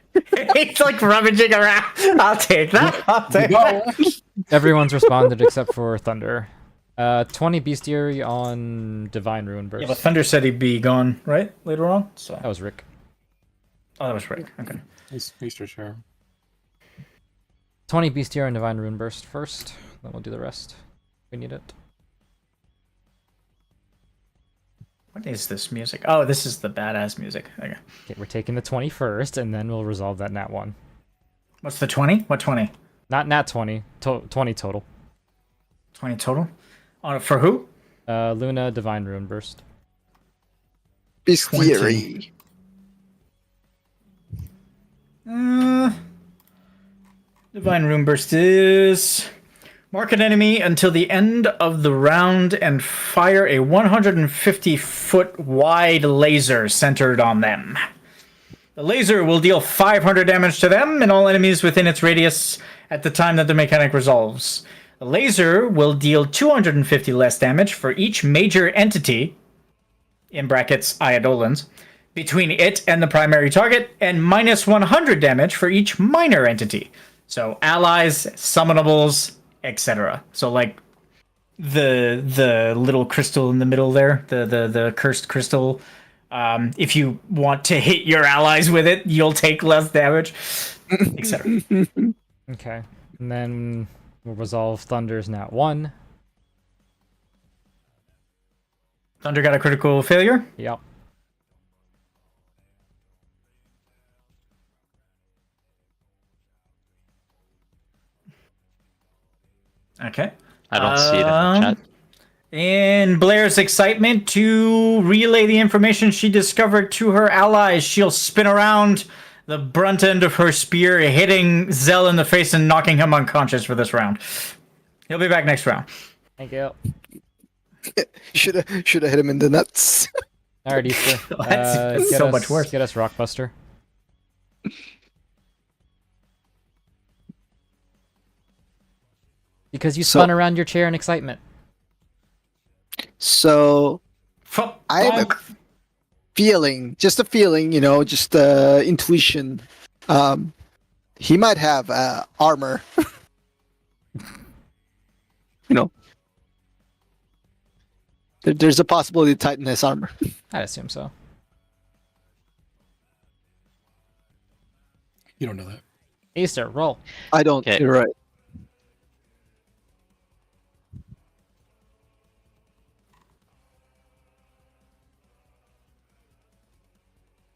He's like rummaging around. I'll take that. I'll take that. Everyone's responded except for Thunder. 20 Bestiary on Divine Ruin Burst. Yeah, but Thunder said he'd be gone, right? Later on? So. That was Rick. Oh, that was Rick. Okay. He's your share. 20 Bestiary and Divine Ruin Burst first, then we'll do the rest. We need it. What is this music? Oh, this is the badass music. Okay. Okay, we're taking the 20 first, and then we'll resolve that nat 1. What's the 20? What 20? Not nat 20, 20 total. 20 total? For who? Luna, Divine Ruin Burst. Bestiary. Divine Rune Burst is mark an enemy until the end of the round and fire a 150-foot wide laser centered on them. The laser will deal 500 damage to them and all enemies within its radius at the time that the mechanic resolves. The laser will deal 250 less damage for each major entity, in brackets Eidolons, between it and the primary target, and minus 100 damage for each minor entity. So allies, summonables, etc. So like the little crystal in the middle there, the cursed crystal. If you want to hit your allies with it, you'll take less damage, etc. Okay. And then we'll resolve Thunder's Nat 1. Thunder got a critical failure. Yep. Okay. I don't see it in the chat. In Blair's excitement to relay the information she discovered to her allies, she'll spin around the brunt end of her spear, hitting Zell in the face and knocking him unconscious for this round. He'll be back next round. Thank you. Should have hit him in the nuts. Alright, Easter. That's get so us- much worse. Get us Rockbuster. Because you So- spun around your chair in excitement. So I have a feeling, just a feeling, just intuition. He might have armor. There's a possibility Titan has armor. I'd assume so. You don't know that. Easter, roll. I don't. Okay. You're right.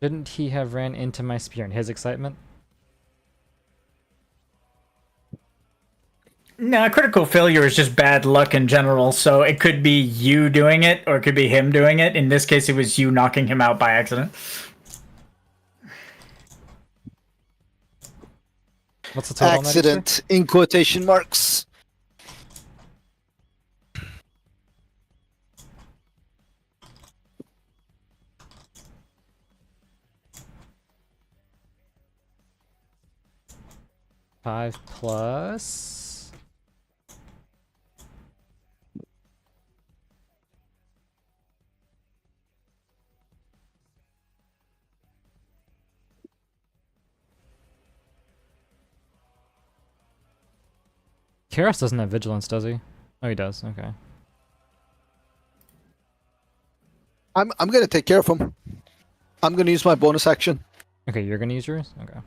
Shouldn't he have ran into my spear in his excitement? No, critical failure is just bad luck in general, so it could be you doing it, or it could be him doing it. In this case, it was you knocking him out by accident. What's the total on that, Easter? Accident in quotation marks. Five plus... Karos doesn't have vigilance, does he? Oh, he does. Okay. I'm gonna take care of him. I'm gonna use my bonus action. Okay, you're gonna use yours? Okay.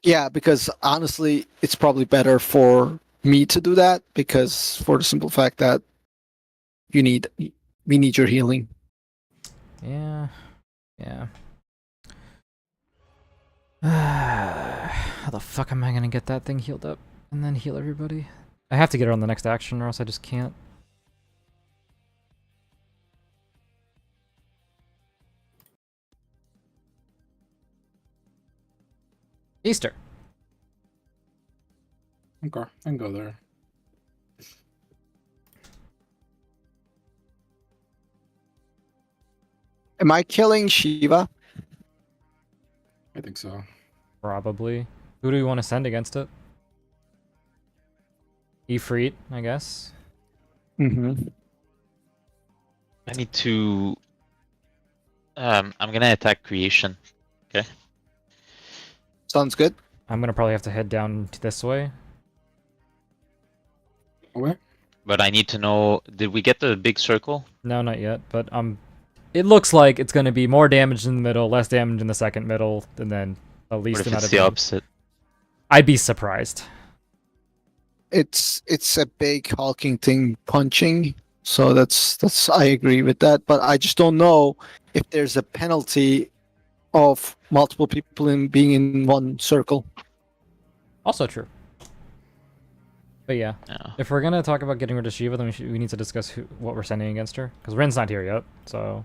Yeah, because honestly, it's probably better for me to do that because for the simple fact that we need your healing. Yeah. Yeah. How the fuck am I gonna get that thing healed up and then heal everybody? I have to get it on the next action or else I just can't. Easter. Okay, I can go there. Am I killing Shiva? I think so. Probably. Who do we want to send against it? Ifrit, I guess. Mm-hmm. I need to. I'm gonna attack creation. Okay. Sounds good. I'm gonna probably have to head down this way. Okay. But I need to know. Did we get the big circle? No, not yet, but it looks like it's gonna be more damage in the middle, less damage in the second middle, and then the What least if amount it's of the damage. opposite? I'd be surprised. It's a big hulking thing punching, so that's I agree with that. But I just don't know if there's a penalty of multiple people in being in one circle. Also true. But yeah, Yeah. if we're gonna talk about getting rid of Shiva, then we need to discuss what we're sending against her. Because Ren's not here yet, so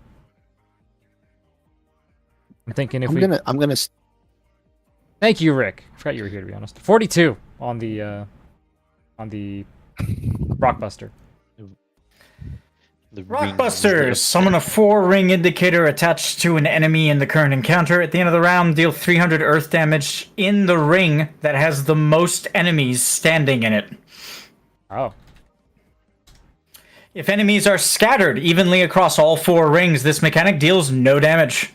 I'm thinking if I'm gonna Thank you, Rick. I forgot you were here, to be honest. 42 on the Rockbuster. The ring is the Rockbusters! Summon a 4-ring indicator attached to an enemy in the current encounter. At the end of the round, deal 300 earth damage in the ring that has the most enemies standing in it. Oh. If enemies are scattered evenly across all 4 rings, this mechanic deals no damage.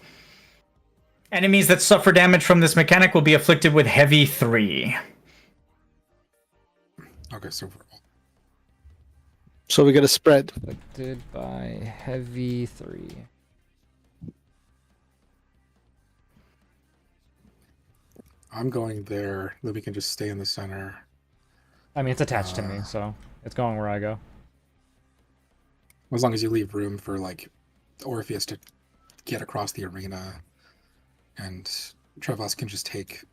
Enemies that suffer damage from this mechanic will be afflicted with heavy 3. Okay, So we got a spread. Afflicted by heavy 3. I'm going there. Libby can just stay in the center. I mean, it's attached to me, so it's going where I go. As long as you leave room for like Orpheus to get across the arena, and Trevos can just take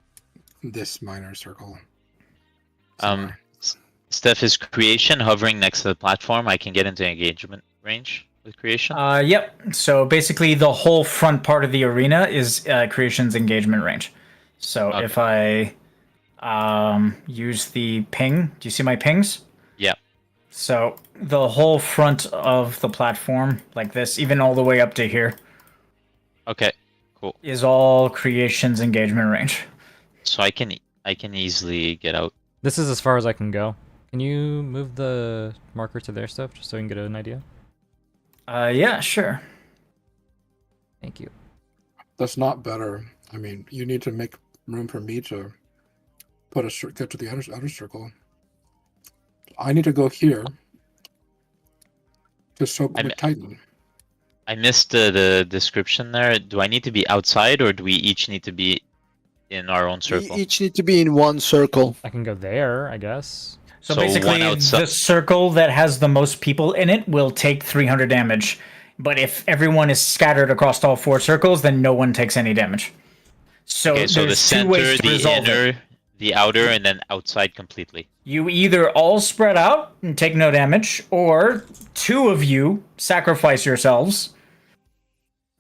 this minor circle. somewhere. Steph, is creation hovering next to the platform? I can get into engagement range with creation. Yep. So basically, the whole front part of the arena is creation's engagement range. So Okay. if I use the ping, do you see my pings? Yeah. So the whole front of the platform, like this, even all the way up to here, Okay. Cool. is all creation's engagement range. So I can easily get out. This is as far as I can go. Can you move the marker to their stuff just so we can get an idea? Yeah, sure. Thank you. That's not better. I mean, you need to make room for me to put a get to the outer circle. I need to go here to soak I'm- with Titan. I missed the description there. Do I need to be outside, or do we each need to be in our own We circle? each need to be in one circle. I can go there, I guess. So So basically, one outside- the circle that has the most people in it will take 300 damage. But if everyone is scattered across all 4 circles, then no one takes any damage. So Okay, so the there's 2 ways center, to the resolve it. inner, the outer, and then outside completely. You either all spread out and take no damage, or 2 of you sacrifice yourselves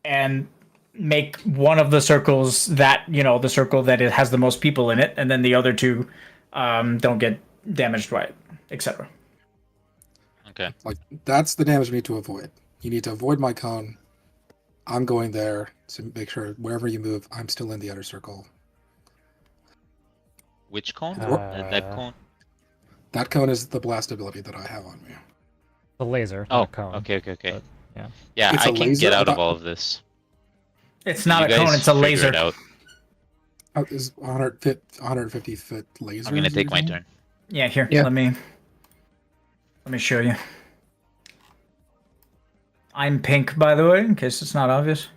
and make one of the circles that, the circle that it has the most people in it, and then the other 2 don't get damaged by it, etc. Okay. Like, that's the damage you need to avoid. You need to avoid my cone. I'm going there to make sure wherever you move, I'm still in the outer circle. Which cone? Uh, That cone? That cone is the blast ability that I have on me. The laser, Oh, not cone. okay. but, yeah. Yeah, It's I a can laser? get I out of thought- all of this. It's not You a cone, guys it's a figure laser. it out. Is 150 foot laser? I'm gonna take my turn. Yeah, here. Yeah. Let me show you. I'm pink, by the way, in case it's not obvious.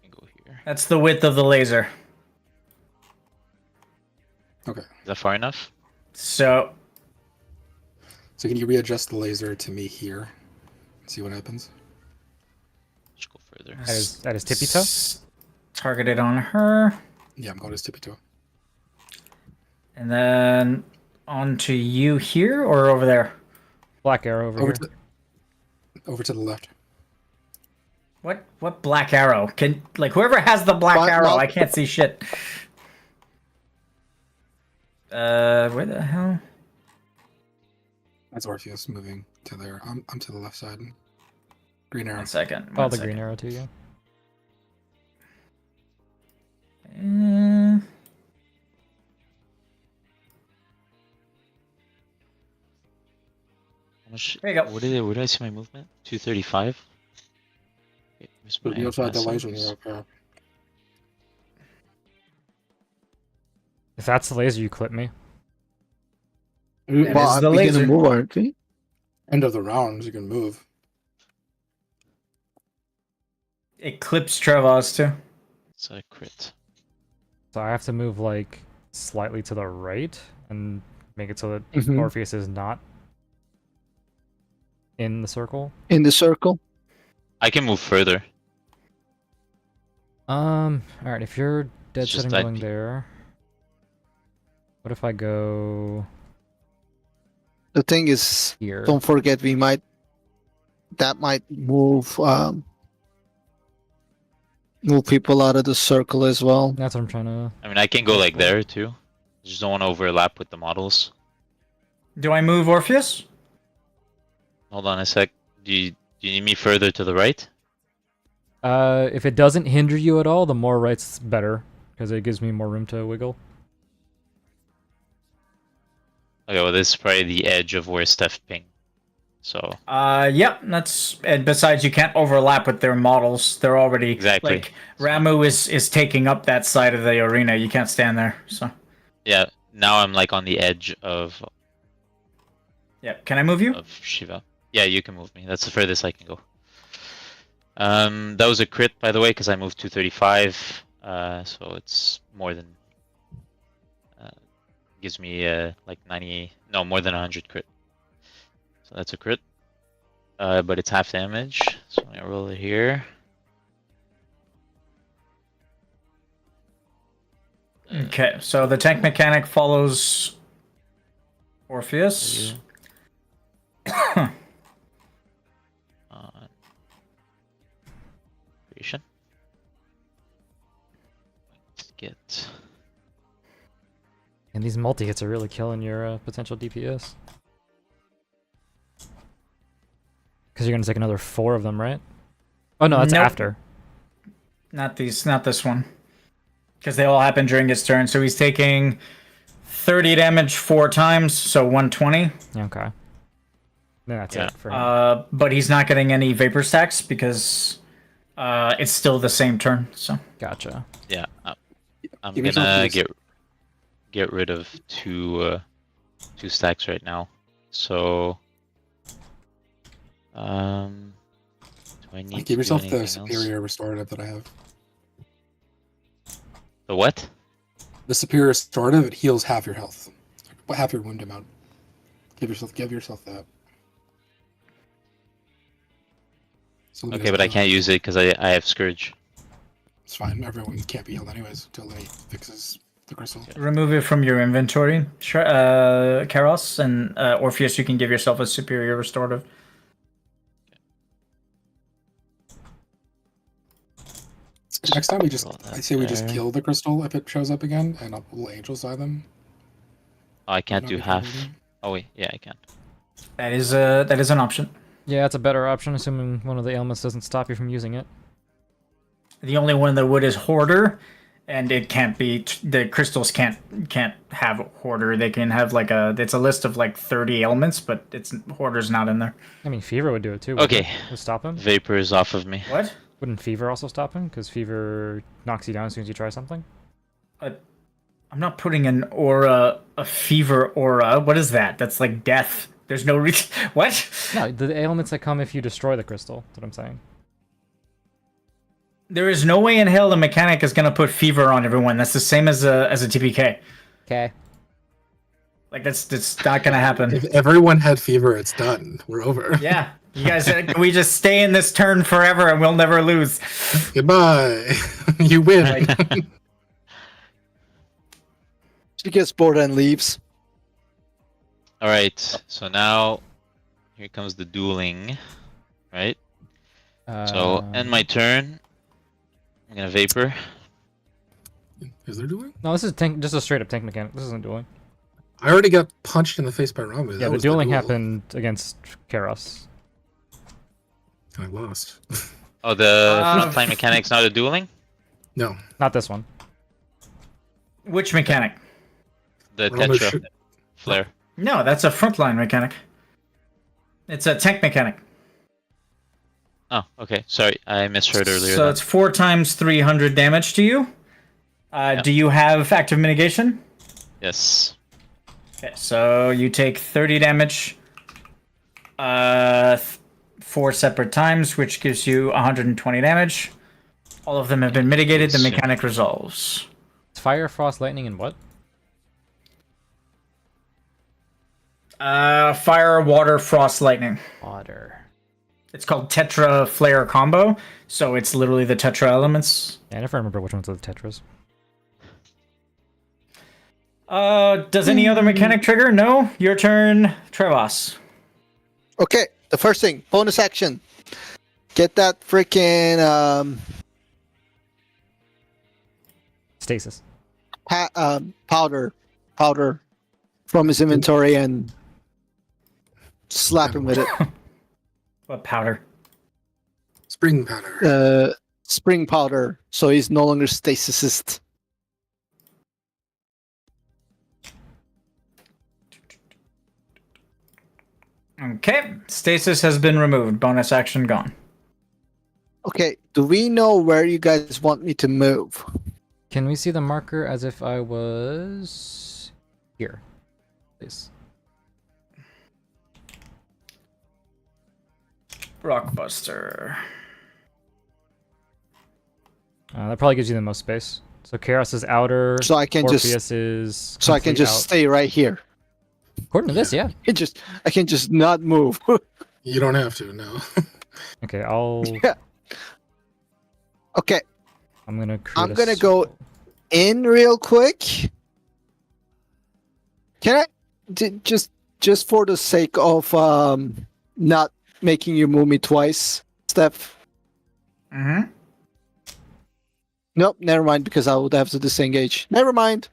Let me go here. That's the width of the laser. Okay. Is that far enough? So So can you readjust the laser to me here? See what happens? Let's go further. At his tippy toe? target it on her, Yeah, I'm going to tippy toe. and then onto you here or over there. Black arrow over here. Over to the left. What black arrow? Can whoever has the black Black arrow? mouse. I can't see shit. Where the hell? That's Orpheus moving to there. I'm to the left side. Green arrow. One second. Follow one the second. green arrow to you. How much? There you go. Where did I see my movement? 235. Okay, where's my You also had the laser passes? here. Okay. If that's the laser, you clip me. That Well, is the we're gonna laser. move, aren't we? End of the round, you can move. Eclipse Trevos too. It's a crit. So I have to move slightly to the right and make it so that Mhm. Orpheus is not in the circle. In the circle. I can move further. Alright, if you're dead It's just setting I'd going be- there. What if I go The thing is, here? don't forget that might move Move people out of the circle as well. That's what I'm trying to. I mean, I can go like there too. Just don't want to overlap with the models. Do I move Orpheus? Hold on a sec. Do you need me further to the right? If it doesn't hinder you at all, the more right's better, because it gives me more room to wiggle. Okay, well, this is probably the edge of where Steph pinged. So Yep. That's and besides, you can't overlap with their models. They're already Exactly. like Ramu is taking up that side of the arena. You can't stand there. So yeah, now I'm like on the edge of yeah. Can I move you? Shiva. Yeah, you can move me. That's the furthest I can go. That was a crit, by the way, because I moved 235. So it's more than gives me like 90. No, more than 100 crit. So that's a crit. But it's half damage. So I'm gonna roll it here. Okay. So the tank mechanic follows Orpheus. Creation. Let's get. And these multi-hits are really killing your potential DPS. Because you're going to take another 4 of them, right? Oh no, that's Nope. after. Not these. Not this one. Because they all happen during his turn. So he's taking 30 damage 4 times. So 120. Okay. Then that's Yeah. it for him. But he's not getting any vapor stacks because it's still the same turn. So Gotcha. Yeah, I'm Give yourself gonna this. get rid of two stacks right now. So, do I need Like, to give yourself do the anything else? superior restorative that I have. The what? The superior restorative, it heals half your health, half your wound amount. Give yourself that. So let me Okay, just but I go. can't use it because I have Scourge. It's fine. Everyone can't be healed anyways until he fixes the crystal. remove it from your inventory. Karos and Orpheus, you can give yourself a superior restorative. Next time Roll that I say we just there. kill the crystal if it shows up again, and we'll angels eye them. Oh, I can't Not do be half. converting. Oh wait, yeah, I can. That is an option. Yeah, it's a better option, assuming one of the ailments doesn't stop you from using it. The only one that would is Hoarder, and it can't be. The crystals can't have Hoarder. They can have like it's a list of like 30 ailments, but Hoarder's not in there. I mean, Fever would do it too. wouldn't Okay. it? Would stop him? Vapor is off of me. What? Wouldn't Fever also stop him? Because Fever knocks you down as soon as you try something? I'm not putting an aura, a fever aura. What is that? That's like death. There's no reason. What? No, the ailments that come if you destroy the crystal. That's what I'm saying. There is no way in hell the mechanic is gonna put fever on everyone. That's the same as a TPK. Okay. Like that's not gonna happen. If everyone had fever, it's done. We're over. Yeah, you guys, we just stay in this turn forever and we'll never lose. Goodbye. You win. She gets bored and leaves. All right, so now here comes the dueling, right? So end my turn. I'm gonna vapor. Is there dueling? No, this is just a straight up tank mechanic. This isn't dueling. I already got punched in the face by Ramu. Yeah, That the was dueling duel. happened against Karos. I lost. Oh, the frontline mechanic's not a dueling? No. Not this one. Which mechanic? The Ramu Tetra should- flare. No, that's a frontline mechanic. It's a tank mechanic. Oh, okay. Sorry, I misheard earlier. So then. it's 4 times 300 damage to you. Do you have active mitigation? Yes. Okay, so you take 30 damage 4 separate times, which gives you 120 damage. All of them have been mitigated. The Yes. mechanic resolves. It's fire, frost, lightning, and what? Fire, water, frost, lightning. Water. It's called Tetra Flare combo, so it's literally the Tetra elements. Yeah, I never remember which ones are the Tetras. Does any other mechanic trigger? No? Your turn, Trevos. Okay, the first thing, bonus action. Get that freaking Stasis. Powder from his inventory and slap him with it. What powder? Spring powder. Spring powder, so he's no longer stasisist. Okay, stasis has been removed. Bonus action gone. Okay, do we know where you guys want me to move? Can we see the marker as if I was here, please? Blockbuster. That probably gives you the most space. So Chaos is outer. So I can Orpheus just is. so I can complete just out. stay right here. According to this, yeah. I can just not move. You don't have to, no. Okay, I'll. Yeah. Okay, I'm gonna. Create I'm a gonna go circle. in real quick. Can I just for the sake of not making you move me twice, Steph? Mm-hmm. Nope, never mind, because I would have to disengage. Never mind.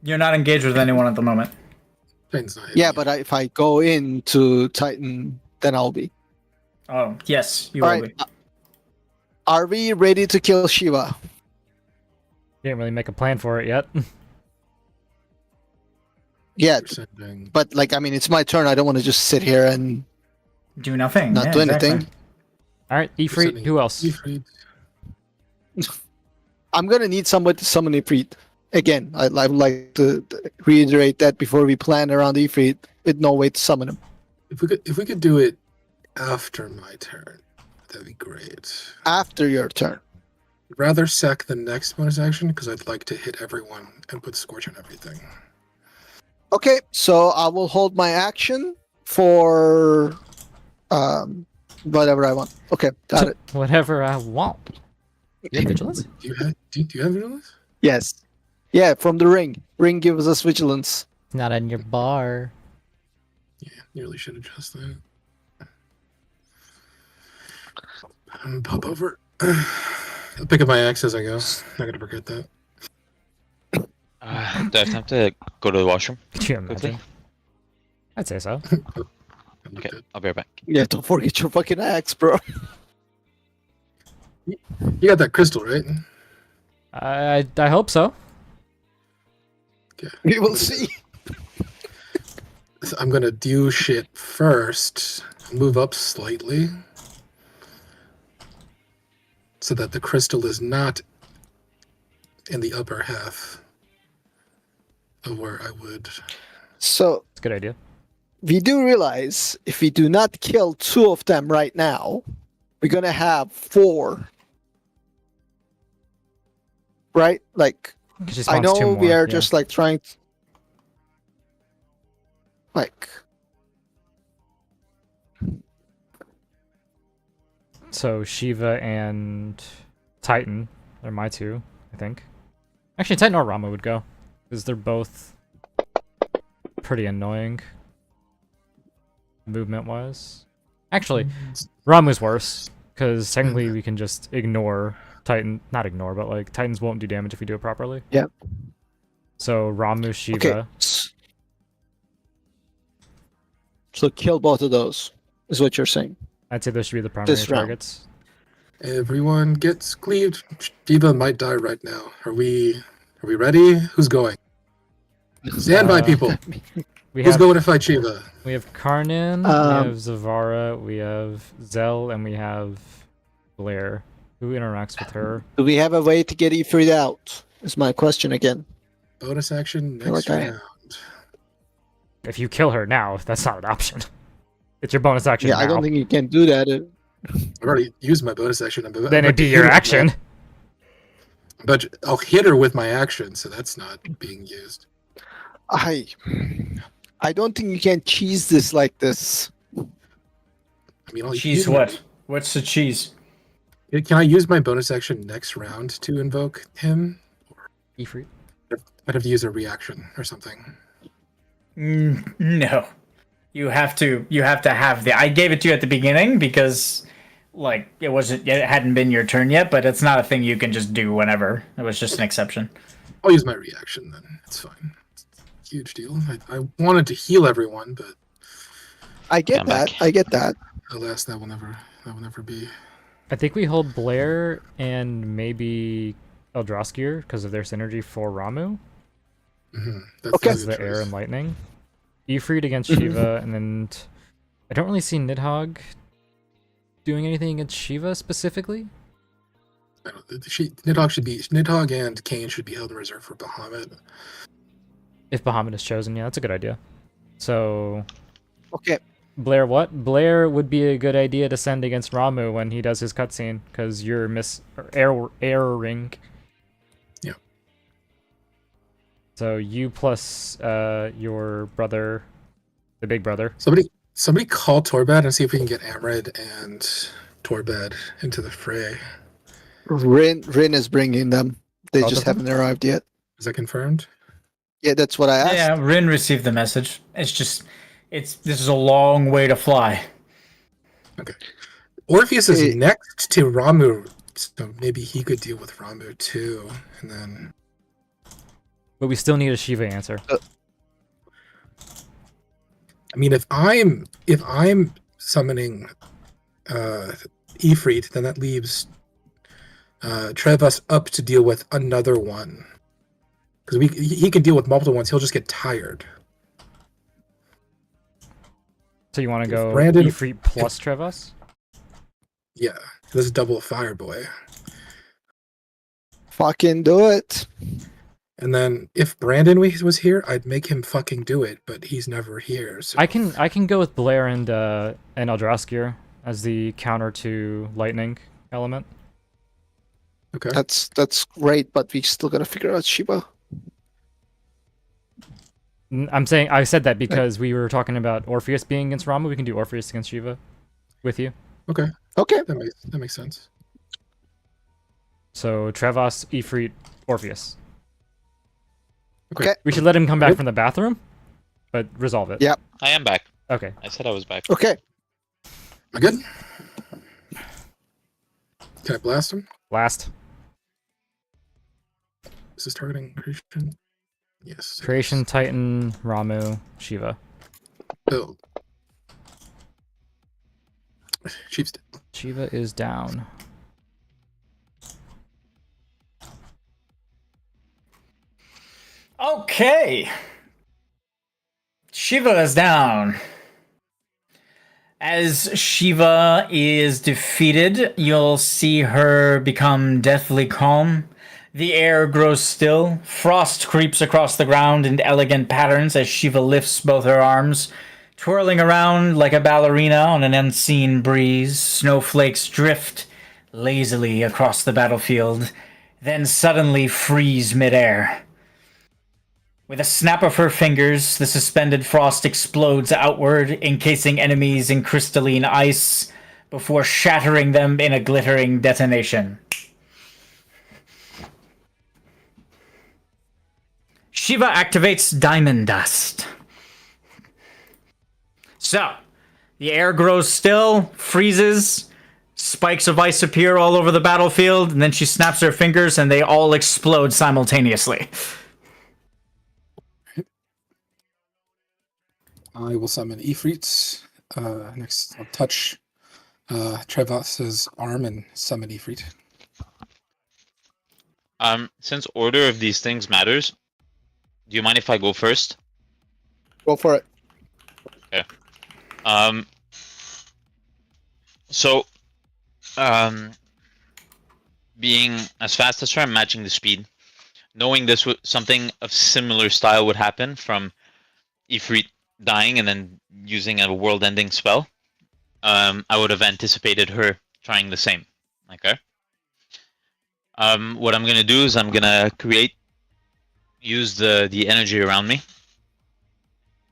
You're not engaged with anyone at the moment. Titan's not hitting Yeah, you. but if I go into Titan, then I'll be. Oh, yes, you All will right. be. Are we ready to kill Shiva? Didn't really make a plan for it yet. Yeah, Sending- but like, I mean, it's my turn. I don't want to just sit here and Do nothing. not yeah, do exactly. anything. All right, Ifrit. sending Who else? Ifrit. I'm gonna need somebody to summon Ifrit. Again, I would like to reiterate that before we plan around Ifrit, with no way to summon him. If we could do it after my turn, that'd be great. After your turn. Rather sack the next bonus action because I'd like to hit everyone and put Scorch on everything. Okay, so I will hold my action for whatever I want. Okay, got it. Whatever I want. You have vigilance? Do you have vigilance? Yes. Yeah, from the ring. Ring gives us vigilance. Not in your bar. Yeah, nearly should adjust that. Pop over. I'll pick up my axe as I go. Not gonna forget that. Do I have time to go to the washroom? Could you Quickly? imagine? I'd say so. I'm Okay, good. I'll be right back. Yeah, don't forget your fucking axe, bro. You got that crystal, right? I hope so. Okay. We will see. So I'm gonna do shit first. Move up slightly. So that the crystal is not in the upper half of where I would. So It's a good idea. we do realize if we do not kill two of them right now, we're gonna have four. Right? Like, 'Cause she I spawns two know we more, are yeah. just like trying to, like, So Shiva and Titan are my two, I think. Actually, Titan or Rama would go, because they're both pretty annoying, movement-wise. Actually, Ramu's worse, because technically we can just ignore Titan. Not ignore, but like Titans won't do damage if we do it properly. Yep. So Ramu, Shiva. okay. So kill both of those, is what you're saying. I'd say those should be the primary This round. targets. Everyone gets cleaved. Shiva might die right now. Are we ready? Who's going? Stand by, people. We Who's have going to fight Shiva? we have Karnan, we have Zavara, we have Zell, and we have Blair. Who interacts with her? Do we have a way to get Ifrit out? Is my question again. Bonus action feel next like I- round. If you kill her now, that's not an option. It's your bonus action Yeah, now. I don't think you can do that. I've already used my bonus action. Then it'd be your action. But I'll hit her with my action, so that's not being used. I don't think you can cheese this like this. I mean, I'll Cheese use what? What's the cheese? Can I use my bonus action next round to invoke him? Ifrit. I'd have to use a reaction or something. No. You have to have the I gave it to you at the beginning because like it hadn't been your turn yet, but it's not a thing you can just do whenever. It was just an exception. I'll use my reaction then. It's fine. It's a huge deal. I wanted to heal everyone, but I get I'm that. back. I get that. alas, that will never be. I think we hold Blair and maybe Eldraskir because of their synergy for Ramu That's Okay. a as good the air choice. and lightning. Ifrit against Shiva, and then I don't really see Nidhogg doing anything against Shiva specifically. Nidhogg and Kane should be held in reserve for Bahamut. If Bahamut is chosen, yeah, that's a good idea. So Okay. Blair, what? Blair would be a good idea to send against Ramu when he does his cutscene, because you're erroring. Yeah. So you plus your brother, the big brother. Somebody call Torbad and see if we can get Amrid and Torbad into the fray. Rin is bringing them. They Both just of them? haven't arrived yet. Is that confirmed? Yeah, that's what I asked. Yeah, Rin received the message. This is a long way to fly. Okay. Orpheus is Hey. next to Ramu, so maybe he could deal with Ramu too, and then But we still need a Shiva answer. I mean, if I'm summoning Ifrit, then that leaves Trevas up to deal with another one. Because he can deal with multiple ones. He'll just get tired. So you want to If go Brandon- Ifrit plus Trevas? Yeah, this is double fire boy. Fucking do it. And then if Brandon was here, I'd make him fucking do it. But he's never here. So I can go with Blair and Eldraskir as the counter to lightning element. Okay. That's great, but we still gotta figure out Shiba. I said that because we were talking about Orpheus being against Ramu. We can do Orpheus against Shiva with you. Okay. Okay. That makes sense. So Trevas, Ifrit, Orpheus. Okay. We should let him come back Good. from the bathroom, but resolve it. Yeah. I am back. Okay. I said I was back. Okay. Am I good? Can I blast him? Last This is targeting creation. Yes. it creation, is. Titan, Ramu, Shiva. Build. Chief's dead. Shiva is down. Okay. Shiva is down. As Shiva is defeated, you'll see her become deathly calm. The air grows still. Frost creeps across the ground in elegant patterns as Shiva lifts both her arms, twirling around like a ballerina on an unseen breeze. Snowflakes drift lazily across the battlefield, then suddenly freeze midair. With a snap of her fingers, the suspended frost explodes outward, encasing enemies in crystalline ice before shattering them in a glittering detonation. Shiva activates Diamond Dust. So, the air grows still, freezes, spikes of ice appear all over the battlefield, and then she snaps her fingers and they all explode simultaneously. I will summon Ifrit. Next, I'll touch Trevas's arm and summon Ifrit. Since order of these things matters, do you mind if I go first? Go for it. So, being as fast as her, I'm matching the speed. Knowing this would something of similar style would happen from Ifrit dying and then using a world-ending spell, I would have anticipated her trying the same. Okay. What I'm gonna do is I'm gonna use the energy around me.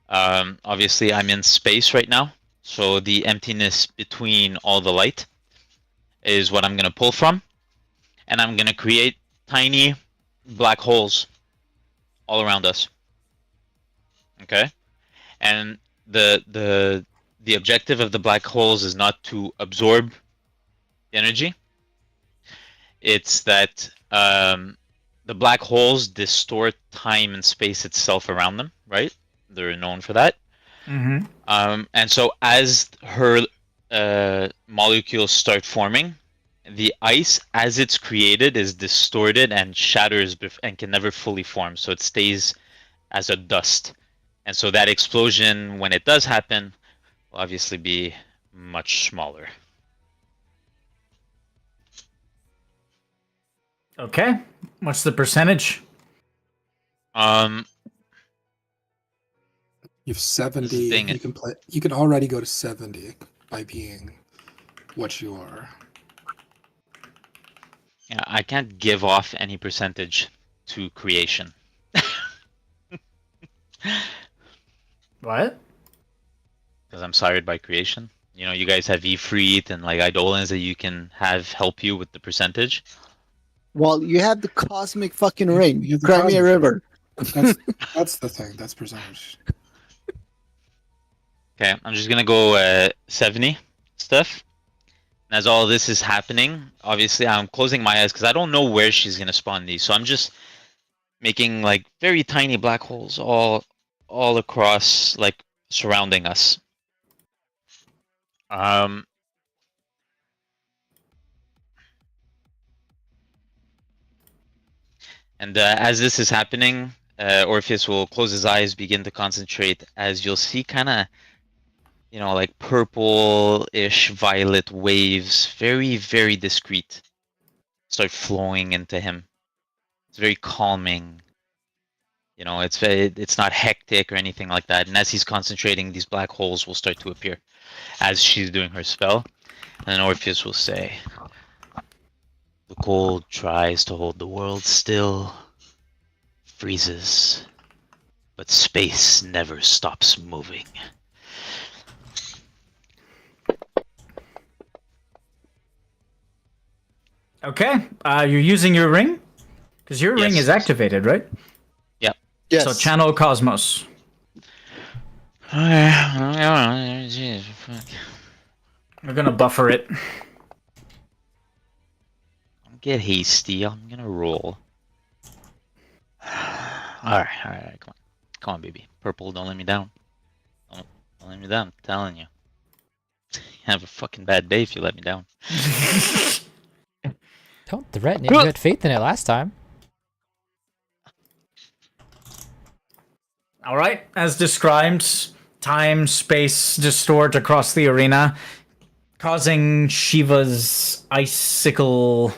Obviously, I'm in space right now, so the emptiness between all the light is what I'm gonna pull from, and I'm gonna create tiny black holes all around us. Okay. And the objective of the black holes is not to absorb energy. It's that the black holes distort time and space itself around them, right? They're known for that. Mm-hmm. And so as her molecules start forming, the ice, as it's created, is distorted and shatters and can never fully form. So it stays as a dust. And so that explosion, when it does happen, will obviously be much smaller. Okay. What's the percentage? Um, You have 70. thing. You can play. You can already go to 70 by being what you are. Yeah, I can't give off any percentage to creation. What? Because I'm sired by creation. You know, you guys have Ifrit and like Eidolons that you can have help you with the percentage. Well, you have the cosmic fucking You- ring. you have the Crimea cosmic River. That's the thing. That's percentage. Okay, I'm just gonna go 70 stuff. And as all this is happening, obviously I'm closing my eyes because I don't know where she's gonna spawn these. So I'm just making like very tiny black holes all across, like surrounding us. And as this is happening, Orpheus will close his eyes, begin to concentrate, as you'll see kind of, you know, like purple-ish violet waves, very, very discreet, start flowing into him. It's very calming. You know, it's not hectic or anything like that. And as he's concentrating, these black holes will start to appear as she's doing her spell. And then Orpheus will say, "The cold tries to hold the world still, freezes, but space never stops moving." Okay. You're using your ring? Because your ring Yes. is activated, right? Yep. Yes. So channel Cosmos. We're gonna buffer it. Don't get hasty. I'm gonna roll. Alright, come on. Come on, baby. Purple, don't let me down. Don't let me down, I'm telling you. You have a fucking bad day if you let me down. Don't threaten it. You had faith in it last time. All right. As described, time, space distort across the arena, causing Shiva's icicle,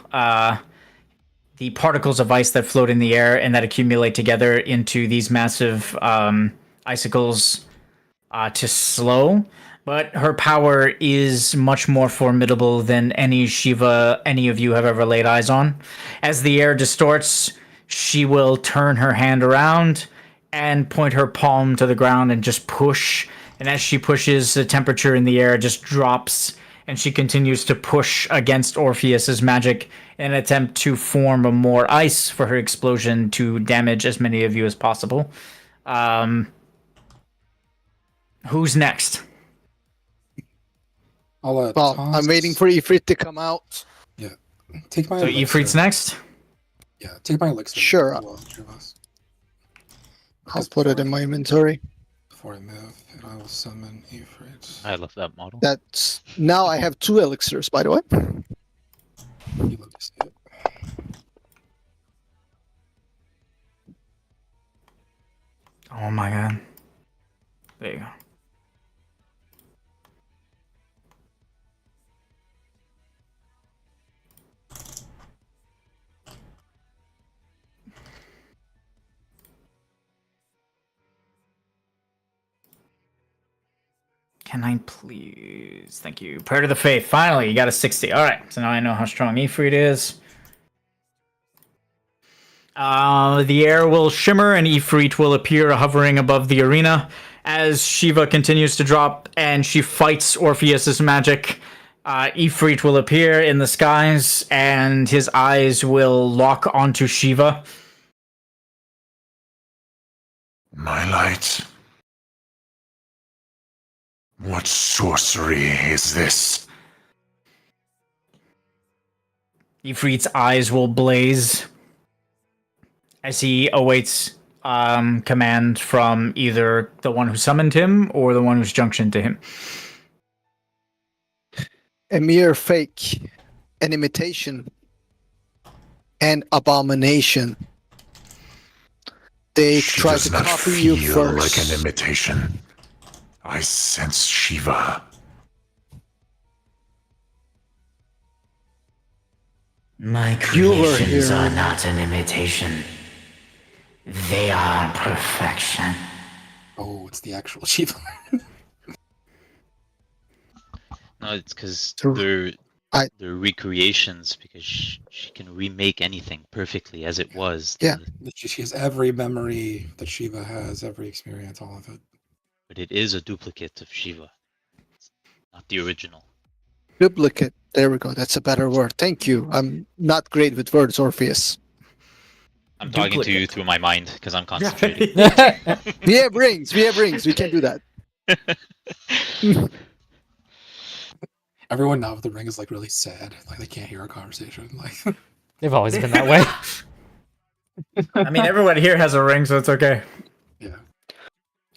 the particles of ice that float in the air and that accumulate together into these massive icicles to slow. But her power is much more formidable than any Shiva any of you have ever laid eyes on. As the air distorts, she will turn her hand around and point her palm to the ground and just push. And as she pushes, the temperature in the air just drops, and she continues to push against Orpheus's magic in an attempt to form a more ice for her explosion to damage as many of you as possible. Who's next? I'll Well, toss- I'm waiting for Ifrit to come out. Take my So elixir. Ifrit's next? Yeah, take my elixir. Sure. as well, Javas. I'll put it in my inventory. Before I move, and I will summon Ifrit. I love that model. That's now I have 2 elixirs, by the way. You love to see it. Oh my god. There you go. Can I please? Thank you. Prayer to the Faith. Finally, you got a 60. All right. So now I know how strong Ifrit is. The air will shimmer and Ifrit will appear hovering above the arena as Shiva continues to drop and she fights Orpheus's magic. Ifrit will appear in the skies and his eyes will lock onto Shiva. My light. What sorcery is this? Ifrit's eyes will blaze as he awaits command from either the one who summoned him or the one who's junctioned to him. A mere fake, an imitation, an abomination. They She try does to not copy you feel first. like an imitation. I sense Shiva. My You were creations here. are not an imitation. They are perfection. Oh, it's the actual Shiva. No, it's because True. they're recreations because she can remake anything perfectly as it was. Yeah. She has every memory that Shiva has, every experience, all of it. But it is a duplicate of Shiva. It's not the original. Duplicate. There we go. That's a better word. Thank you. I'm not great with words, Orpheus. I'm talking to you Duplicate. through my mind because I'm concentrating. We have rings. We have rings. We can do that. Everyone now with the ring is like really sad. Like they can't hear our conversation. Like They've always been that way. I mean, everyone here has a ring, so it's okay. yeah.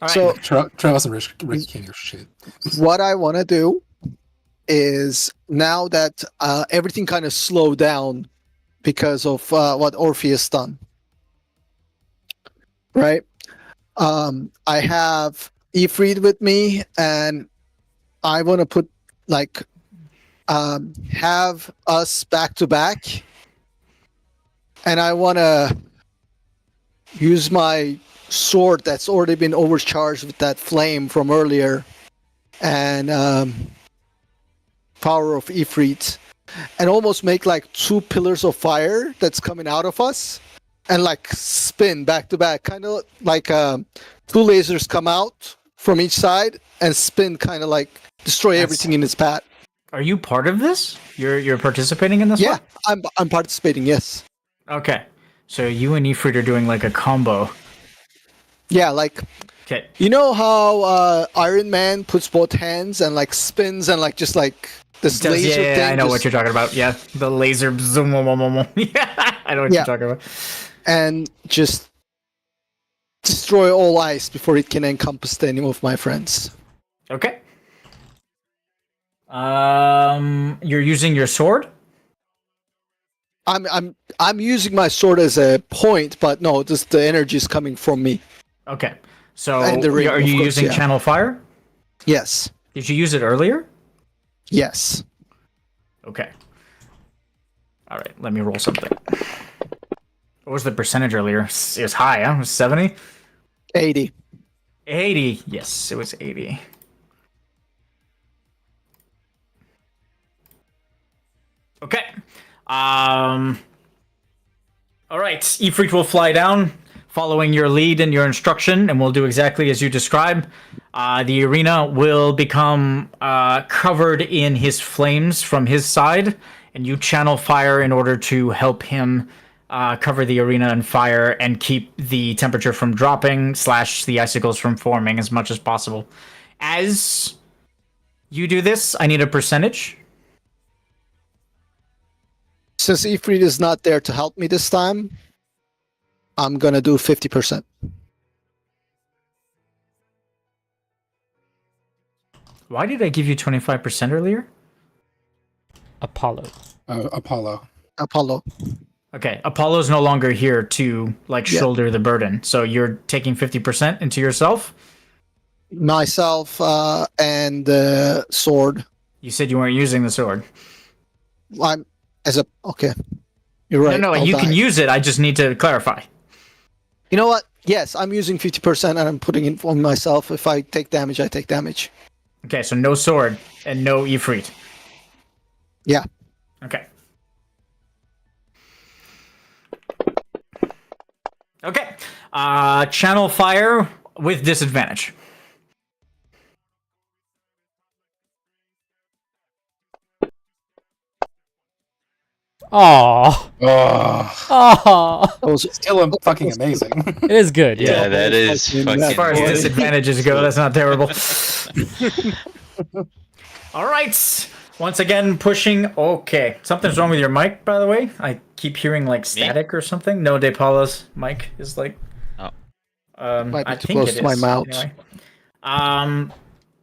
All right. So Travis and Rick can't hear shit. what I want to do is now that everything kind of slowed down because of what Orpheus done, right? I have Ifrit with me, and I want to put like have us back to back, and I want to use my sword that's already been overcharged with that flame from earlier, and power of Ifrit, and almost make like two pillars of fire that's coming out of us, and like spin back to back, kind of like two lasers come out from each side and spin, kind of like destroy everything in its path. Are you part of this? You're participating in this Yeah, one? I'm participating. Yes. Okay. So you and Ifrit are doing like a combo. Yeah, like Okay. you know how Iron Man puts both hands and like spins and like just like this Does- laser yeah, thing. I know what just- you're talking about. Yeah, the laser zoom. Yeah, I know what Yeah. you're talking about. and just destroy all ice before it can encompass any of my friends. Okay. You're using your sword? I'm using my sword as a point, but no, just the energy is coming from me. Okay. So And the ring, are of you course, using yeah. channel fire? Yes. Did you use it earlier? Yes. Okay. All right, let me roll something. What was the percentage earlier? It was high, huh? It was 70? 80. 80. Yes, it was 80. Okay. All right. Ifrit will fly down, following your lead and your instruction, and we'll do exactly as you describe. The arena will become covered in his flames from his side, and you channel fire in order to help him cover the arena in fire and keep the temperature from dropping / the icicles from forming as much as possible. As you do this, I need a percentage. Since Ifrit is not there to help me this time, I'm gonna do 50%. Why did I give you 25% earlier? Apollo. Apollo. Apollo. Okay, Apollo's no longer here to Yeah. shoulder the burden. So you're taking 50% into yourself? Myself and the sword. You said you weren't using the sword. I'm as a okay. You're right. No, I'll you die. can use it. I just need to clarify. You know what? Yes, I'm using 50% and I'm putting it on myself. If I take damage, I take damage. Okay, so no sword and no Ifrit. Yeah. Okay. Okay. Channel fire with disadvantage. Aww. Oh, Aww. That was still fucking amazing. It is good. Yeah, Yeah. that is fucking fucking. As far as boy. disadvantages go, that's not terrible. All right. Once again, pushing. Okay. Something's wrong with your mic, by the way. I keep hearing like static or something. No, De Paula's mic is like. Oh. Might be I too think close it to my is. mouth. Anyway.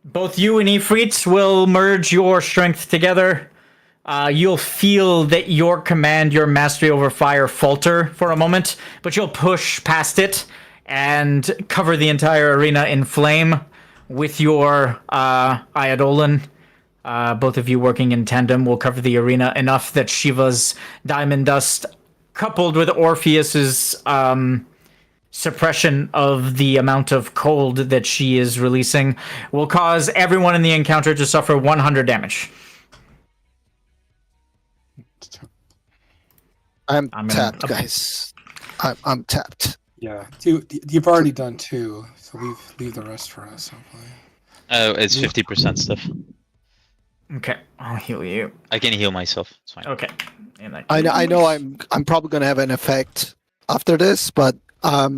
Both you and Ifrit will merge your strength together. You'll feel that your command, your mastery over fire falter for a moment, but you'll push past it and cover the entire arena in flame with your Eidolon. Both of you working in tandem will cover the arena enough that Shiva's diamond dust, coupled with Orpheus's suppression of the amount of cold that she is releasing, will cause everyone in the encounter to suffer 100 damage. I'm I'm tapped, gonna- guys. I'm tapped. Yeah, you've already done 2, so leave the rest for us. Hopefully. It's 50% stuff. Okay, I'll heal you. I can heal myself. It's fine. Okay. In that I know case- I'm probably gonna have an effect after this, but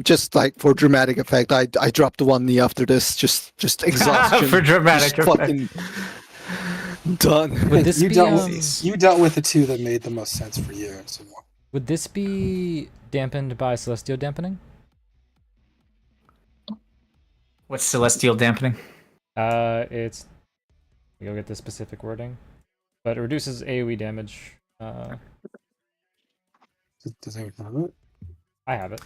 just like for dramatic effect, I dropped the 1 knee after this. Just exhaustion. For dramatic Just effect. fucking done. Would this you be you dealt with the 2 that made the most sense for you. So. would this be dampened by celestial dampening? What's celestial dampening? It's you'll get the specific wording, but it reduces AOE damage. Does anyone have it? I have it.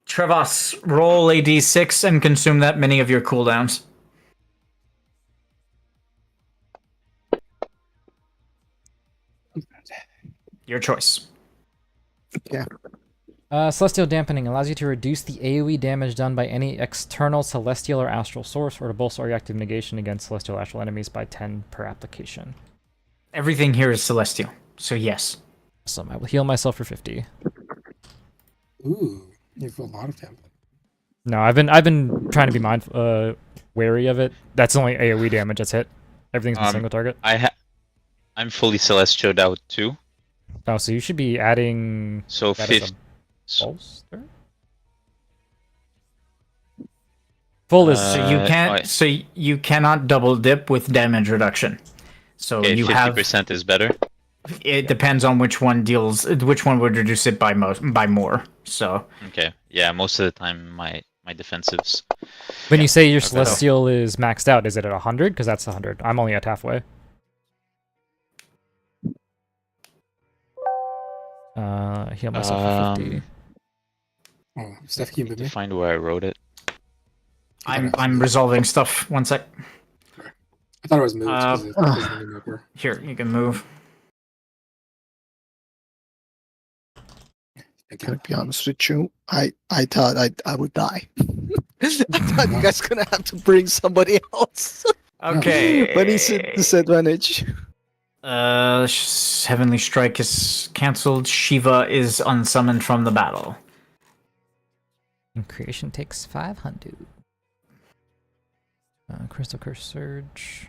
Trevas, roll a d6 and consume that many of your cooldowns. Your choice. Celestial dampening allows you to reduce the AoE damage done by any external celestial or astral source, or to bolster your active negation against celestial or astral enemies by 10 per application. Everything here is celestial, so yes. So I will heal myself for 50. Ooh, you have a lot of damage. No, I've been trying to be mindful, wary of it. That's only AoE damage that's hit. Everything's been single target. I'm fully celestialed out too. Oh, so you should be adding So that as 50. a bolster? Full is So you can't. alright. So you cannot double dip with damage reduction. So Okay, you 50% have. is better. It depends on which one deals. Which one would reduce it by more. So Okay. Yeah, most of the time my defensives. when you say your Okay. celestial is maxed out, is it at 100? Because that's 100. I'm only at halfway. Heal myself for 50. Oh, Steph, can you move To me? find where I wrote it. I'm resolving stuff. 1 sec. I thought it was moved because it was the new marker. Here, you can move. Thank Gotta you. be honest with you. I thought I would die. I thought you guys gonna have to bring somebody else. Okay. But he's at disadvantage. Heavenly Strike is cancelled. Shiva is unsummoned from the battle. And creation takes 500. Crystal Curse Surge.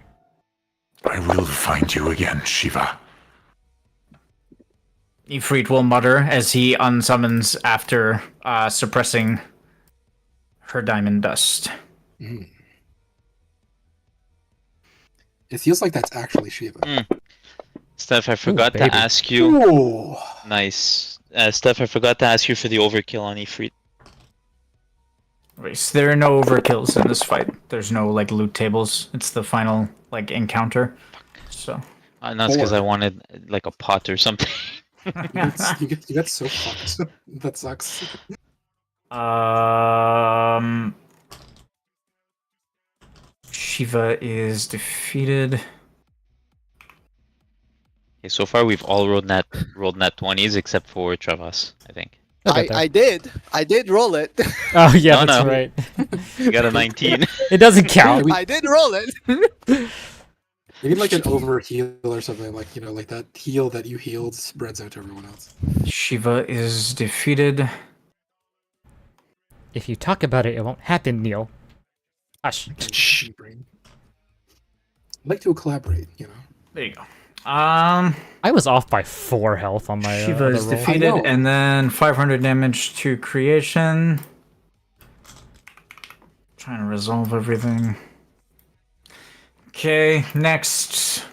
I will find you again, Shiva. Ifrit will mutter as he unsummons after suppressing her diamond dust. Mm. It feels like that's actually Shiva. Steph, I forgot to baby. ask you. Ooh. Nice. Steph, I forgot to ask you for the overkill on Ifrit. Wait, so there are no overkills in this fight. There's no like loot tables. It's the final like encounter. So That's because I wanted like a pot or something. You get so fucked. That sucks. Shiva is defeated. Okay, so far we've all rolled nat 20s except for Travas, I think. I did roll it. Oh yeah, No, that's no. right. You got a 19. It doesn't count. I did roll it. You get like an over heal or something, like like that heal that you healed spreads out to everyone else. Shiva is defeated. If you talk about it, it won't happen, Neil. Hush. Shh. Brain. I'd like to collaborate, There you go. I was off by 4 health on my Shiva other is roll. defeated, I know. and then 500 damage to creation. Trying to resolve everything. Okay, next.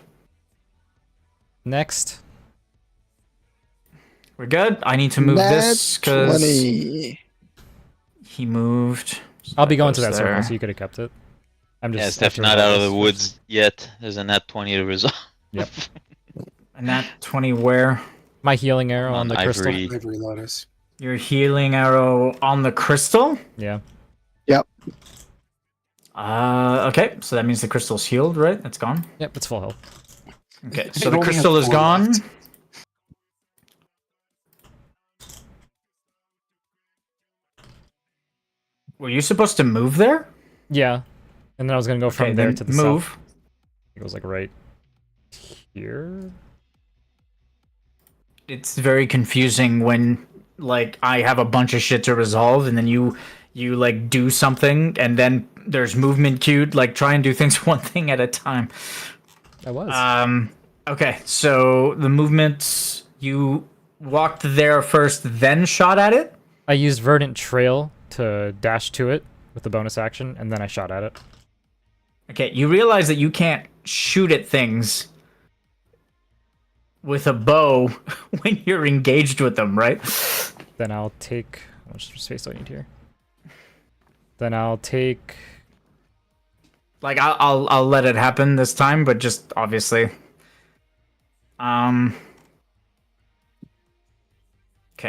Next. We're good? I need to move Nat this because 20. he moved. So I'll be going goes to that circle, there. so you could have kept it. I'm just Yeah, it's definitely have not to out of resolve the this woods first. yet. There's a nat 20 to resolve. Yep. And that 20 where? My healing arrow on the crystal. Ivory. Ivory Lotus. Your healing arrow on the crystal? Yeah. Yep. Okay, so that means the crystal's healed, right? It's gone. Yep, it's full health. Okay, It so the only has crystal is 4 gone. left. Were you supposed to move there? Yeah. And then I was gonna go from Okay, there then to the move. south. It was like right here. It's very confusing when like I have a bunch of shit to resolve and then you like do something and then there's movement queued. Like try and do things one thing at a time. I was. Okay, so the movement, you walked there first, then shot at it? I used Verdant Trail to dash to it with the bonus action, and then I shot at it. Okay, you realize that you can't shoot at things with a bow when you're engaged with them, right? Then I'll take... How much space do I need here? Then I'll take... Like I'll let it happen this time, but just obviously. Okay,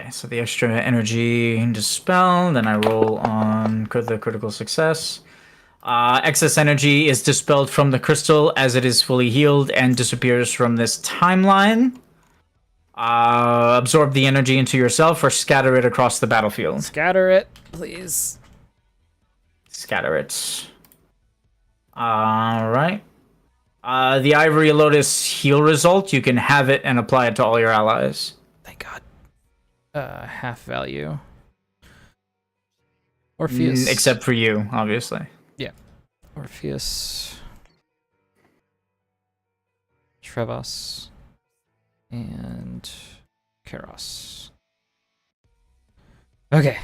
so the extra energy dispel, then I roll on the critical success. Excess energy is dispelled from the crystal as it is fully healed and disappears from this timeline. Absorb the energy into yourself or scatter it across the battlefield. Scatter it, please. Scatter it. Alright. The Ivory Lotus heal result, you can have it and apply it to all your allies. Thank God. Half value. Orpheus. Except for you, obviously. Yeah. Orpheus. Trevas. And Karos. Okay.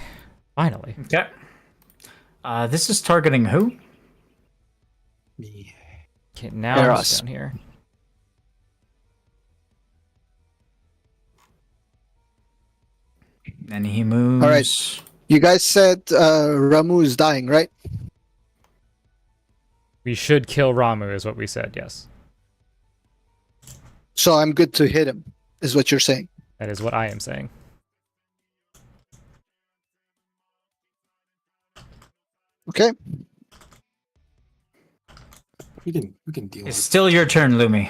Finally. Okay. This is targeting who? Me. Okay, now I'm Karos. down here. And he moves. All right. You guys said Ramu is dying, right? We should kill Ramu, is what we said, yes. So I'm good to hit him, is what you're saying. That is what I am saying. Okay. We can deal It's with still your turn, Lumi. we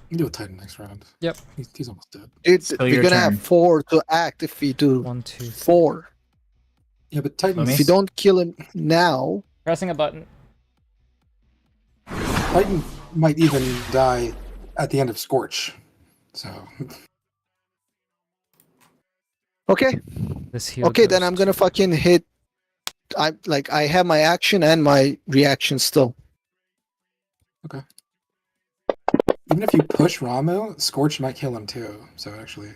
can deal with Titan next round. Yep. He's almost dead. Dude, Still we're your gonna turn. have 4 to act if we do 1, 2, 3. 4. Yeah, but Titan's, Let If you don't kill him now, Pressing a button. Titan might even die at the end of Scorch. So okay. This heal Okay, then goes I'm gonna fucking hit. I have my action and my reaction still. even if you push Ramu, Scorch might kill him too. So actually,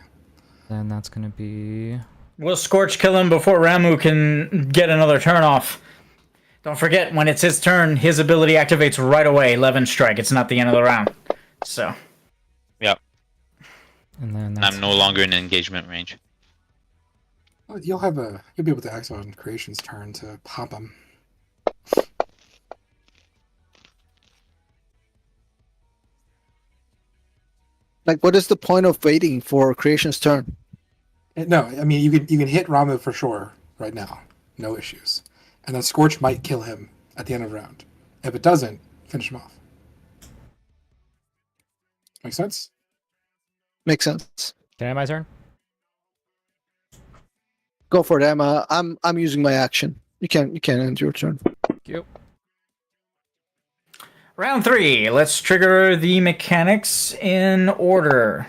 Then that's gonna be... Will Scorch kill him before Ramu can get another turn off? Don't forget, when it's his turn, his ability activates right away. 11 strike. It's not the end of the round. So. Yep. And then And that's... I'm no longer in engagement range. well, you'll be able to act on Creation's turn to pop him. Like, what is the point of waiting for Creation's turn? No, I mean you can hit Ramu for sure right now, no issues, and then Scorch might kill him at the end of the round. If it doesn't, finish him off. Make sense? Makes sense. Can I have my turn? Go for it, Emma. I'm using my action. You can end your turn. Thank you. Round 3. Let's trigger the mechanics in order.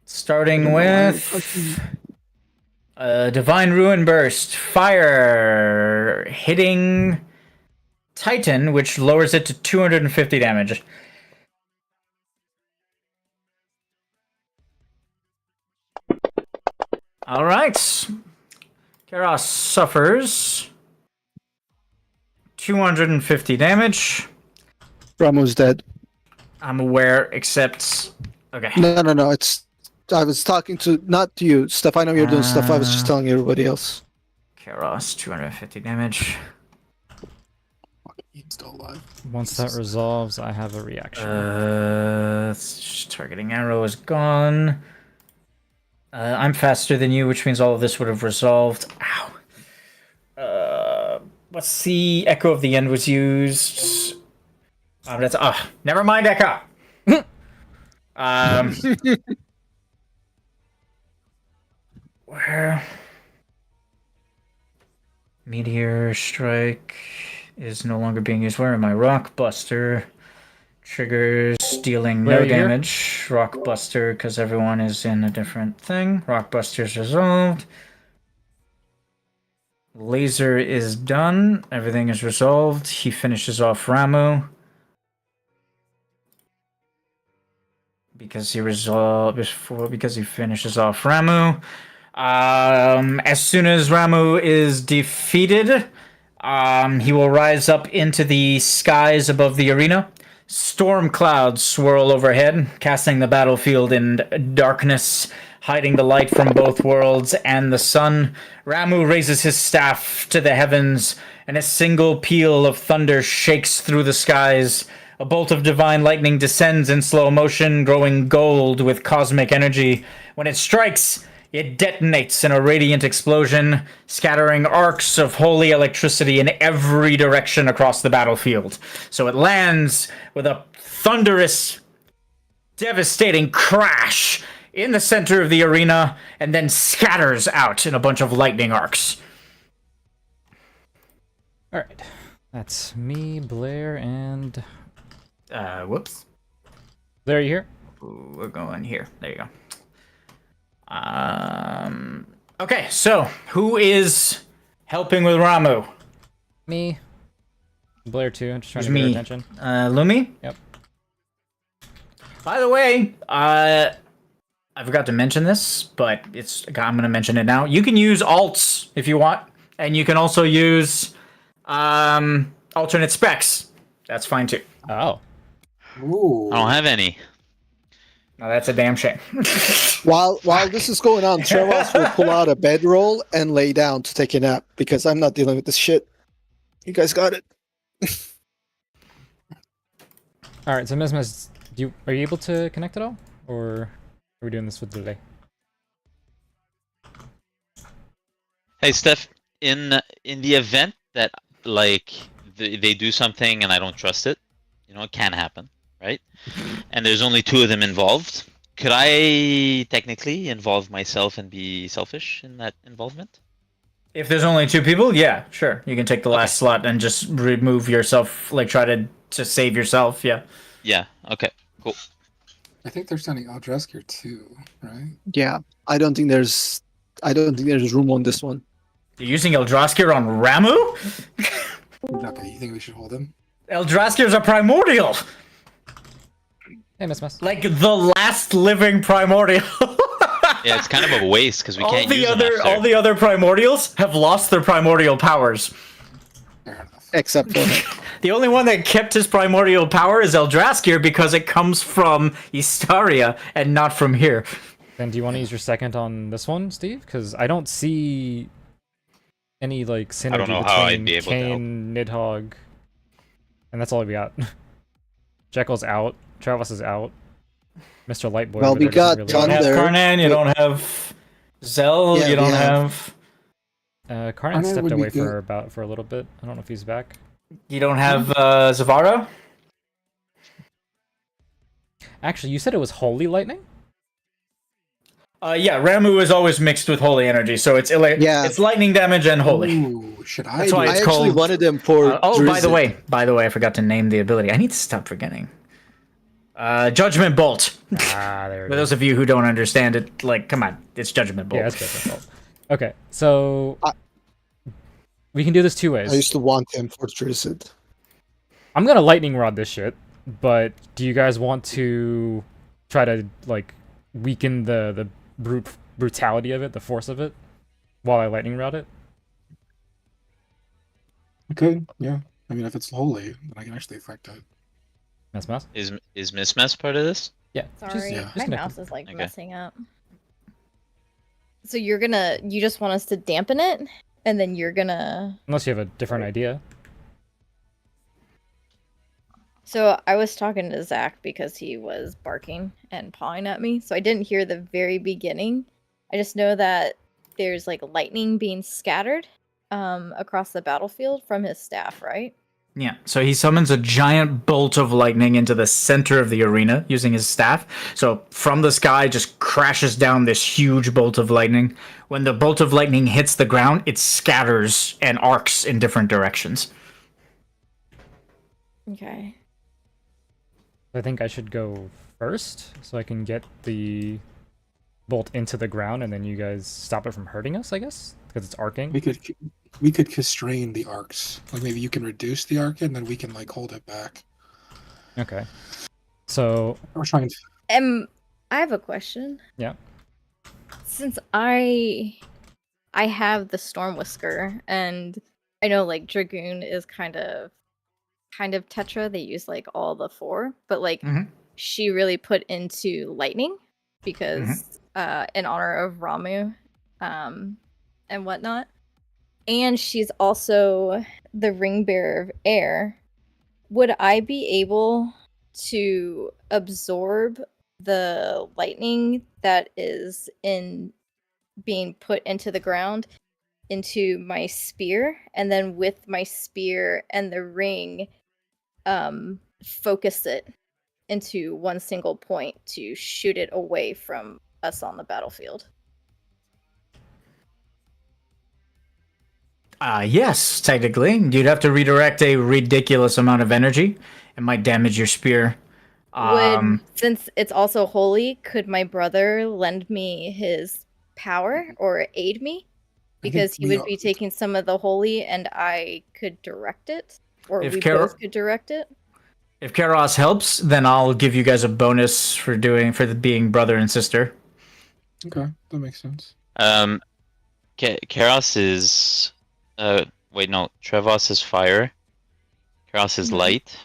Starting with Divine Ruin Burst. Fire hitting Titan, which lowers it to 250 damage. Alright. Karos suffers 250 damage. Ramu's dead. I'm aware, except... Okay. No. It's. I was talking to not to you, stuff. I know you're doing stuff. I was just telling everybody else. Karos, 250 damage. He's still alive. Once that resolves, I have a reaction. Targeting arrow is gone. I'm faster than you, which means all of this would have resolved. Ow. What's the Echo of the End was used? That's never mind, Echo. Where Meteor Strike is no longer being used. Where am I? Rockbuster triggers dealing no Where are you here? damage. Rockbuster, because everyone is in a different thing. Rockbuster's resolved. Laser is done. Everything is resolved. He finishes off Ramu. Because he finishes off Ramu. As soon as Ramu is defeated, he will rise up into the skies above the arena. Storm clouds swirl overhead, casting the battlefield in darkness, hiding the light from both worlds and the sun. Ramu raises his staff to the heavens, and a single peal of thunder shakes through the skies. A bolt of divine lightning descends in slow motion, growing gold with cosmic energy. When it strikes, it detonates in a radiant explosion, scattering arcs of holy electricity in every direction across the battlefield. So it lands with a thunderous, devastating crash in the center of the arena, and then scatters out in a bunch of lightning arcs. Alright. That's me, Blair, and... Whoops. Blair, are you here? Ooh, we're going here. There you go. Okay, so who is helping with Ramu? Me. Blair, too. I'm just trying It's to get her me. attention. Lumi? Yep. By the way, I forgot to mention this, but I'm going to mention it now. You can use alts if you want, and you can also use alternate specs. That's fine too. Oh. Ooh. I don't have any. No, that's a damn shame. While this is going on, Trevas will pull out a bedroll and lay down to take a nap because I'm not dealing with this shit. You guys got it. Alright, so Mesmes, are you able to connect at all? Or are we doing this with delay? Hey, Steph. In the event that like they do something and I don't trust it, it can happen, right? And there's only 2 of them involved. Could I technically involve myself and be selfish in that involvement? If there's only 2 people, yeah, sure. You can take the last slot and just remove yourself, like try to save yourself, yeah. Yeah, okay, cool. I think they're sending Aldreskier too, right? Yeah, I don't think there's room on this one. You're using Eldraskir on Ramu? Okay, you think we should hold him? Eldraskir's a primordial! Hey, Mesmes. Like the last living primordial. Yeah, it's kind of a waste because we all can't the use them other after. all the other primordials have lost their primordial powers. Fair enough. Except for The only one that kept his primordial power is Eldraskir because it comes from Istaria and not from here. Then do you want to use your second on this one, Steve? Because I don't see any like synergy don't know how I'd between be able to help. Kane, Nidhogg, and that's all we got. Jekyll's out. Travis is out. Mr. Lightboy. Well, over we there doesn't got You don't have Thunder. Karnan, you don't have Zell, Yeah, you don't we have Karnan Karnan stepped would be away good. for a little bit. I don't know if he's back. Zavara? Actually, you said it was Holy Lightning? Yeah, Ramu is always mixed with holy energy, so it's it's lightning damage and holy. Ooh, should I? That's why I it's actually called- wanted them for. By the Drizzt. way, I forgot to name the ability. I need to stop forgetting. Judgment Bolt. Ah, there For it is. those of you who don't understand it, like, come on, it's Judgment Bolt. Yeah, that's difficult. Okay, so we can do this 2 ways. I used to want him for Drizzt. I'm gonna lightning rod this shit, but do you guys want to try to like weaken the brutality of it, the force of it, while I lightning rod it? Okay, yeah. I mean, if it's holy, then I can actually affect it. Mess. Is Miss Mess part of this? Yeah. Sorry, Yeah. my connect mouse them. is like Okay. messing up. So you just want us to dampen it, and then you're gonna. Unless you have a different idea. So I was talking to Zach because he was barking and pawing at me, so I didn't hear the very beginning. I just know that there's like lightning being scattered across the battlefield from his staff, right? Yeah, so he summons a giant bolt of lightning into the center of the arena using his staff. So from the sky just crashes down this huge bolt of lightning. When the bolt of lightning hits the ground, it scatters and arcs in different directions. Okay. I think I should go first, so I can get the bolt into the ground, and then you guys stop it from hurting us, I guess? Because it's arcing. We could constrain the arcs. Like maybe you can reduce the arc and then we can like hold it back. Okay. So, We're trying to. I have a question. yeah. Since I have the Storm Whisker, and I know like Dragoon is kind of Tetra. They use like all the four, but like she really put into lightning because in honor of Ramu, and whatnot. And she's also the ring bearer of air. Would I be able to absorb the lightning that is in being put into the ground into my spear, and then with my spear and the ring focus it into one single point to shoot it away from us on the battlefield? Yes, technically. You'd have to redirect a ridiculous amount of energy. It might damage your spear. Since it's also holy, could my brother lend me his power or aid me? Because he would be taking some of the holy and I could direct it? Or we both could direct it? If Karos helps, then I'll give you guys a bonus for being brother and sister. Okay, that makes sense. Karos is wait, no, Trevos is fire. Karos is light.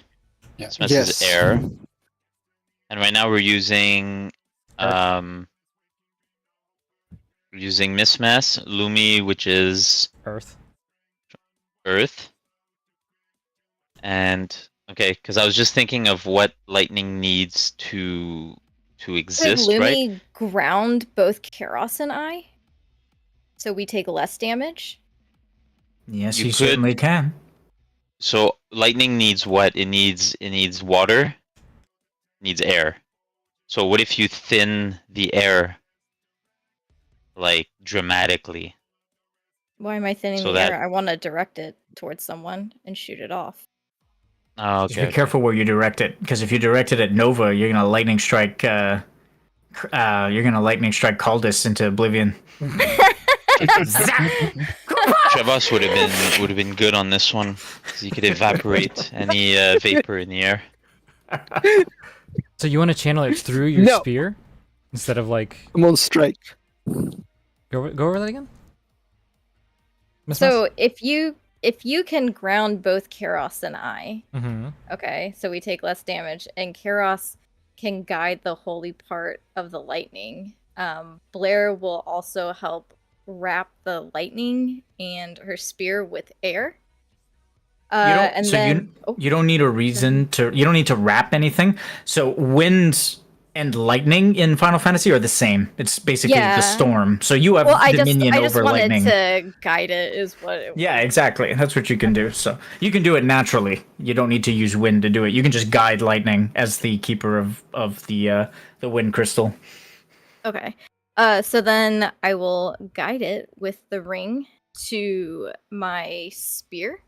Yeah. Smess is air. And right now we're using Miss Mess, Lumi, which is Earth. And okay, because I was just thinking of what lightning needs to exist, Could right? Lumi ground both Karos and I? So we take less damage? Yes, You you could- certainly can. So lightning needs what? It needs water, needs air. So what if you thin the air like dramatically? Why am I thinning So the that- air? I want to direct it towards someone and shoot it off. Oh, Just okay. be careful where you direct it, because if you direct it at Nova, you're gonna lightning strike. You're gonna lightning strike Caldus into oblivion. Trevos would have been good on this one because he could evaporate any vapor in the air. So you want to channel it through your No. spear? Instead of like... I'm on strike. Go over that again? Miss So if you can ground both Karos and I, Mm-hmm. okay, so we take less damage, and Karos can guide the holy part of the lightning. Blair will also help wrap the lightning and her spear with air. You don't need a reason to. You don't need to wrap anything. So wind and lightning in Final Fantasy are the same. It's basically the storm. So you have dominion I just over wanted lightning. to guide it. Is what? Yeah, exactly. That's what you can do. So you can do it naturally. You don't need to use wind to do it. You can just guide lightning as the keeper of the wind crystal. Okay. So then I will guide it with the ring to my spear,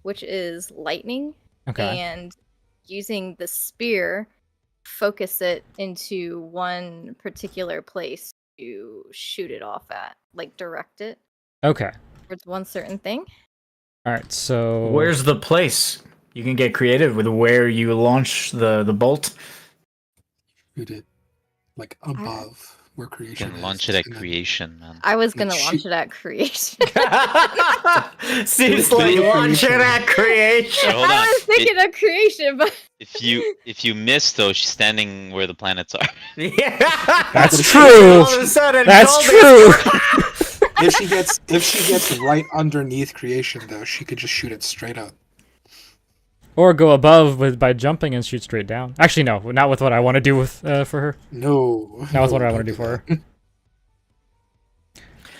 which is lightning, Okay. and using the spear, focus it into one particular place to shoot it off at, like direct it Okay. towards one certain thing. Alright, so... Where's the place? You can get creative with where you launch the bolt. Shoot it like above where You creation can is. launch it at and then- creation, man. I was gonna Shoot. launch it at creation. Seems like launch it at creation. Hold on. I was thinking of creation, but If you miss though, she's standing where the planets are. Yeah. That's All true. of a sudden, That's Gold is- true. if she gets right underneath creation, though, she could just shoot it straight up. Or go above by jumping and shoot straight down. Actually, no, not with what I want to do with for her. No. Not with what I don't want to do for her. that.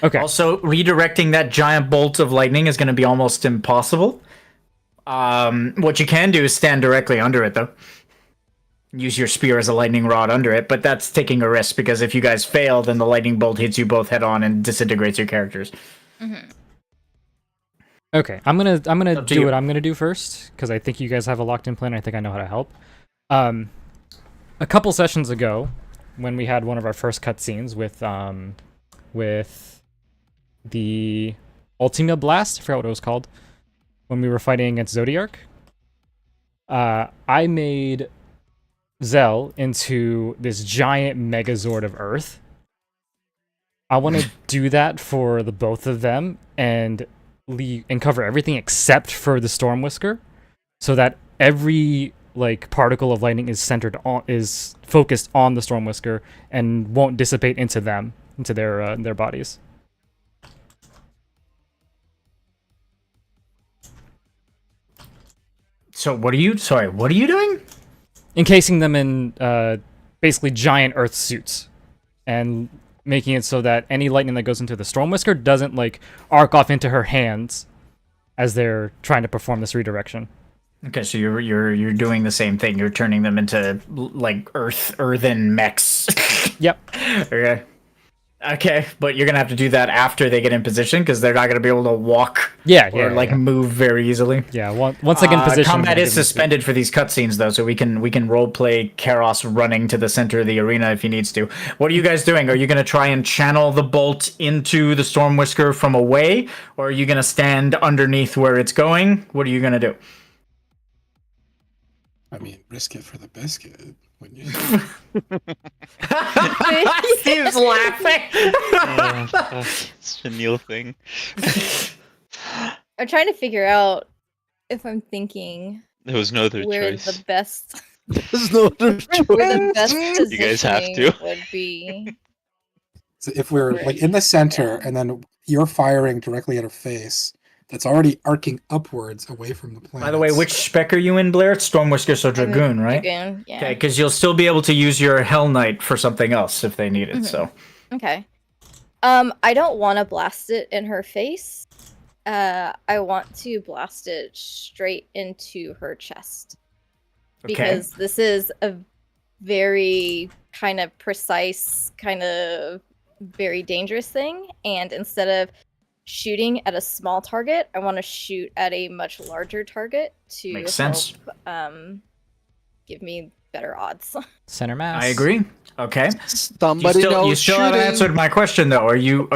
Okay. Also, redirecting that giant bolt of lightning is going to be almost impossible. What you can do is stand directly under it, though. Use your spear as a lightning rod under it, but that's taking a risk because if you guys fail, then the lightning bolt hits you both head on and disintegrates your characters. Okay, I'm gonna Up to do you. what I'm gonna do first because I think you guys have a locked-in plan. I think I know how to help. A couple sessions ago, when we had one of our first cutscenes with the Ultima Blast, I forgot what it was called, when we were fighting against Zodiark, I made Zell into this giant Megazord of Earth. I want to do that for the both of them and cover everything except for the Storm Whisker, so that every particle of lightning is focused on the Storm Whisker and won't dissipate into their bodies. So what are you doing? Encasing them in basically giant Earth suits, and making it so that any lightning that goes into the Storm Whisker doesn't arc off into her hands as they're trying to perform this redirection. Okay, so you're doing the same thing. You're turning them into earthen mechs. Yep. Okay, but you're gonna have to do that after they get in position because they're not gonna be able to walk Yeah, or yeah. move very easily. Yeah, once I get in position... Combat I'll is give them suspended for these cutscenes though, so we can roleplay Karos running to the center of the arena if he needs to. What are you guys doing? Are you gonna try and channel the bolt into the Storm Whisker from away, or are you gonna stand underneath where it's going? What are you gonna do? I mean, risk it for the biscuit. Wouldn't you? Steve's laughing. It's a Neil thing. I'm trying to figure out if I'm thinking There was no other where choice. the best There's no other where the best choice. You guys have positioning to. would be. So if we're in the center and then you're firing directly at her face, that's already arcing upwards away from the planet. By the way, which spec are you in, Blair? It's Storm Whisker, so I'm a Dragoon, right? Dragoon, yeah. Okay, because you'll still be able to use your Hell Knight for something else if they need it. So Okay. I don't want to blast it in her face. I want to blast it straight into her chest. okay, Because this is a very kind of precise, kind of very dangerous thing. And instead of shooting at a small target, I want to shoot at a much larger target to Makes sense. help give me better odds. Center mass. I agree. Okay, Somebody knows you still shooting. haven't answered my question though. Are you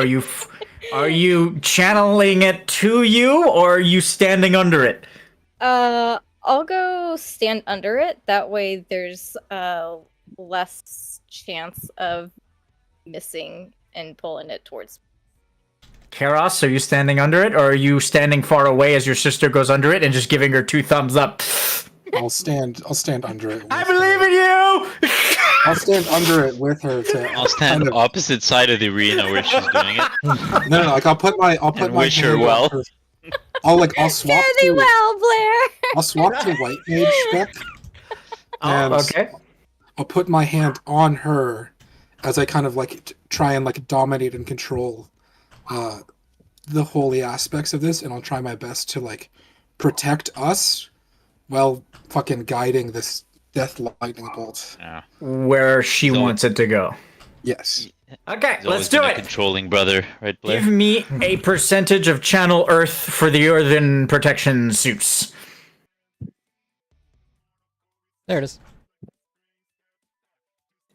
channeling it to you, or are you standing under it? I'll go stand under it. That way there's less chance of missing and pulling it towards. Karos, are you standing under it, or are you standing far away as your sister goes under it and just giving her 2 thumbs up? I'll stand under it. I believe in you. I'll stand under it with her to. I'll stand kind of- opposite side of the arena where she's doing it. No, like I'll put my And my wish her hand on well. her- I'll swap Fare thee to well, Blair. I'll swap to white mage spec. And Okay. I'll put my hand on her as I kind of try and dominate and control the holy aspects of this, and I'll try my best to protect us while fucking guiding this death lightning bolt. Yeah. Where she So- wants it to go. Yes. Okay, He's let's always do been a it. controlling brother, right, Blair? Give me a percentage of channel Earth for the earthen protection suits. There it is.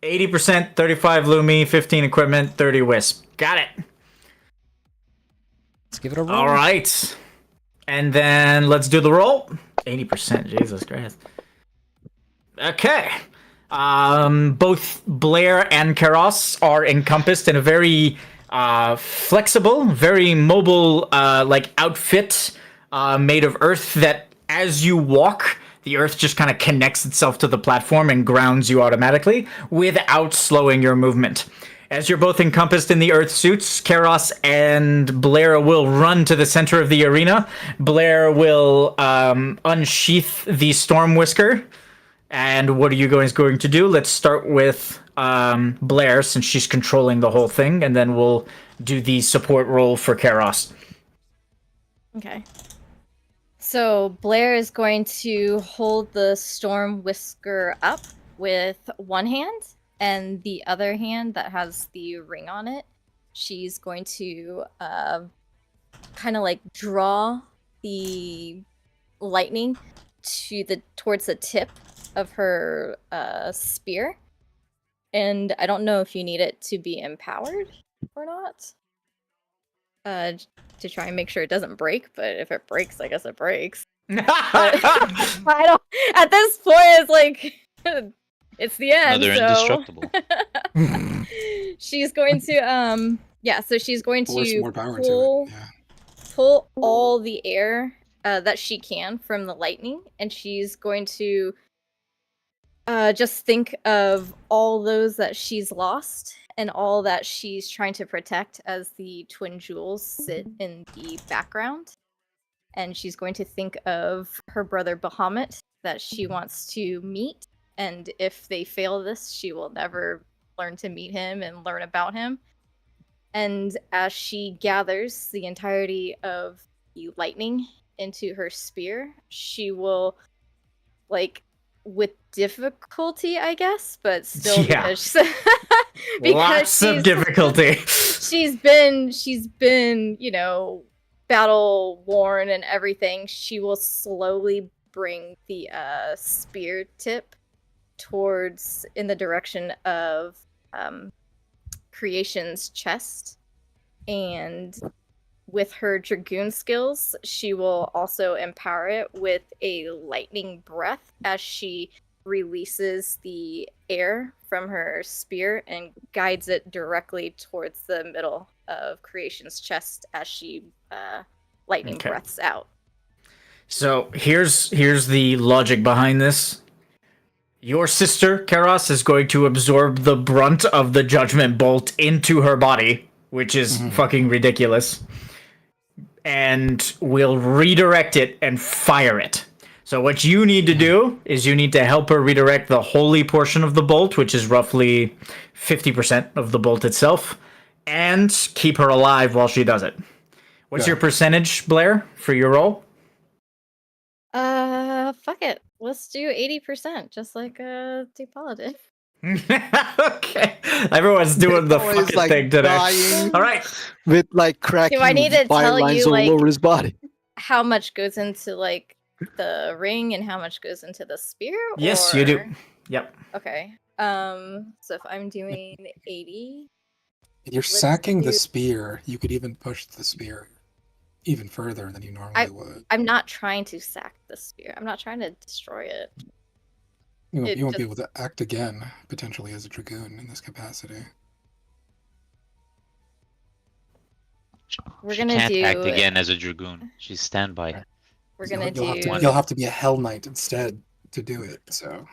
80%, 35 Lumi, 15 equipment, 30 Wisp. Got it. Let's give it a roll. All right. And then let's do the roll. 80%, Jesus Christ. Okay. Both Blair and Karos are encompassed in a very flexible, very mobile outfit made of earth that as you walk, the earth just kind of connects itself to the platform and grounds you automatically without slowing your movement. As you're both encompassed in the earth suits, Karos and Blair will run to the center of the arena. Blair will unsheath the Storm Whisker. And what are you guys going to do? Let's start with Blair, since she's controlling the whole thing, and then we'll do the support role for Karos. Okay. So Blair is going to hold the Storm Whisker up with one hand, and the other hand that has the ring on it, she's going to kind of like draw the lightning towards the tip of her spear. And I don't know if you need it to be empowered or not. To try and make sure it doesn't break, but if it breaks, I guess it breaks. But I don't. At this point, it's like it's the end. Another indestructible. She's going to so she's going Force to more power pull to it. Yeah. pull all the air that she can from the lightning, and she's going to just think of all those that she's lost and all that she's trying to protect as the twin jewels sit in the background. And she's going to think of her brother Bahamut that she wants to meet. And if they fail this, she will never learn to meet him and learn about him. And as she gathers the entirety of the lightning into her spear, she will, like, with difficulty, I guess, but still, Yeah. because Lots of difficulty. she's been, you know, battle worn and everything. She will slowly bring the spear tip towards in the direction of Creation's chest, and with her dragoon skills, she will also empower it with a lightning breath as she releases the air from her spear and guides it directly towards the middle of Creation's chest as she lightning breaths out. So here's the logic behind this. Your sister, Karos, is going to absorb the brunt of the judgment bolt into her body, which is fucking ridiculous. And we'll redirect it and fire it. So what you need to do is you need to help her redirect the holy portion of the bolt, which is roughly 50% of the bolt itself, and keep her alive while she does it. What's your percentage, Blair, for your roll? Fuck it. Let's do 80%, just like Dupala did. Okay. Everyone's doing the Always, fucking like, thing today. dying All right. with like cracking Do I need to fire tell lines you, all like, over his body. how much goes into, like, the ring and how much goes into the spear? Yes, you do. or- Yep. Okay. So if I'm doing 80, You're Let's sacking the do- spear. You could even push the spear even further than you normally would. I'm not trying to sack the spear. I'm not trying to destroy it. You it won't be just- able to act again, potentially as a dragoon in this capacity. We're She gonna can't act do- again as a dragoon. She's standby. We're gonna You'll have to be a Hell Knight instead to do it. So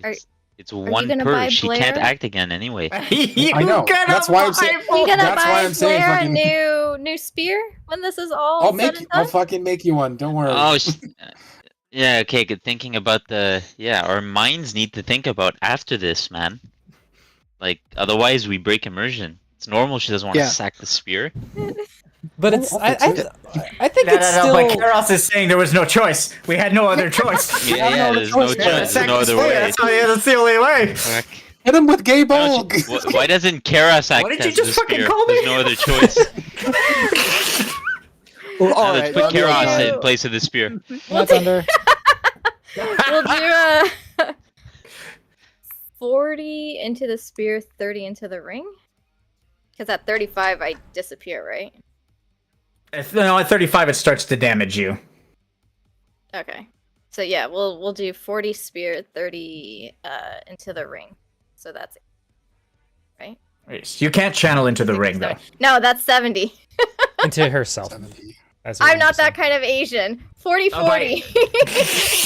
Are- It's you one gonna buy per. She can't Blair? act again anyway. I know. That's why I'm saying. Are you gonna That's why buy I'm saying Blair fucking- a new spear when this is all I'll said make. and I'll done? fucking make you one. Don't worry. Oh, yeah. Okay. Good thinking about our minds need to think about after this, man. Like otherwise we break immersion. It's normal. She doesn't want Yeah. to sack the spear. But it's I'll I fix it. think it's No, still but Karos is saying there was no choice. We had no other choice. Yeah, there's no choice. There's no other way. That's the only way. Fuck. Hit him with gay No, bulk. why doesn't Karas act What did you as just the fucking spear? call me? There's no other choice. Well, Now all let's right, put Karas do- in place of the spear. That's under. We'll do 40 into the spear, 30 into the ring. Because at 35, I disappear, right? No, at 35 it starts to damage you. Okay. So yeah, we'll do 40 spear, 30 into the ring. So that's it. Right? Yes, you can't channel into the 60, ring though. 70. No, that's 70. Into herself. 70. as you're I'm not that 100%. kind of Asian. 40 Oh, by- 40.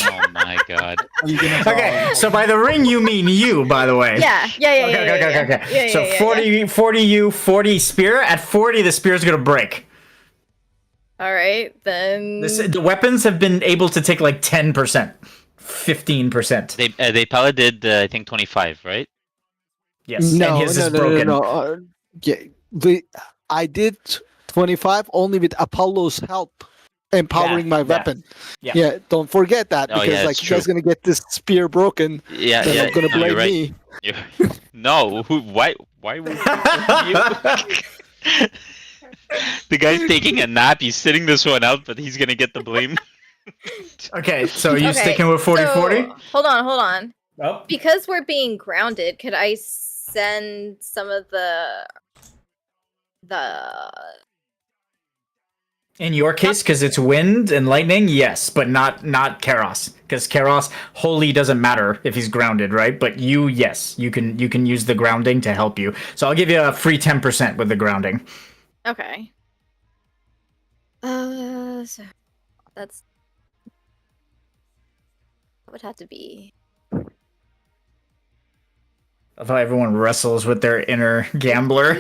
Oh my god. Are you gonna draw- Okay, so by the ring you mean you, by the way. Yeah. Okay. So 40 you, 40 spear. At 40, the spear's gonna break. All right, then. The weapons have been able to take like 10%, 15%. They probably did I think 25, right? Yes, No, and his no, is no, broken. no, no. Yeah, I did 25 only with Apollo's help, empowering my weapon. Yeah. Yeah, don't forget that Oh, because yeah, like it's you guys true. gonna get this spear broken. Yeah, Then yeah. I'm gonna no, blame you're right. me. No, why would you? The guy's taking a nap. He's sitting this one out, but he's gonna get the blame. Okay, so you Okay, so with 40 so, 40? Hold on. Oh. Because we're being grounded, could I send some of the In your case, because it's wind and lightning, yes, but not Karos. Because Karos wholly doesn't matter if he's grounded, right? But you, yes, you can use the grounding to help you. So I'll give you a free 10% with the grounding. Okay. So that's that would have to be Although everyone wrestles with their inner gambler.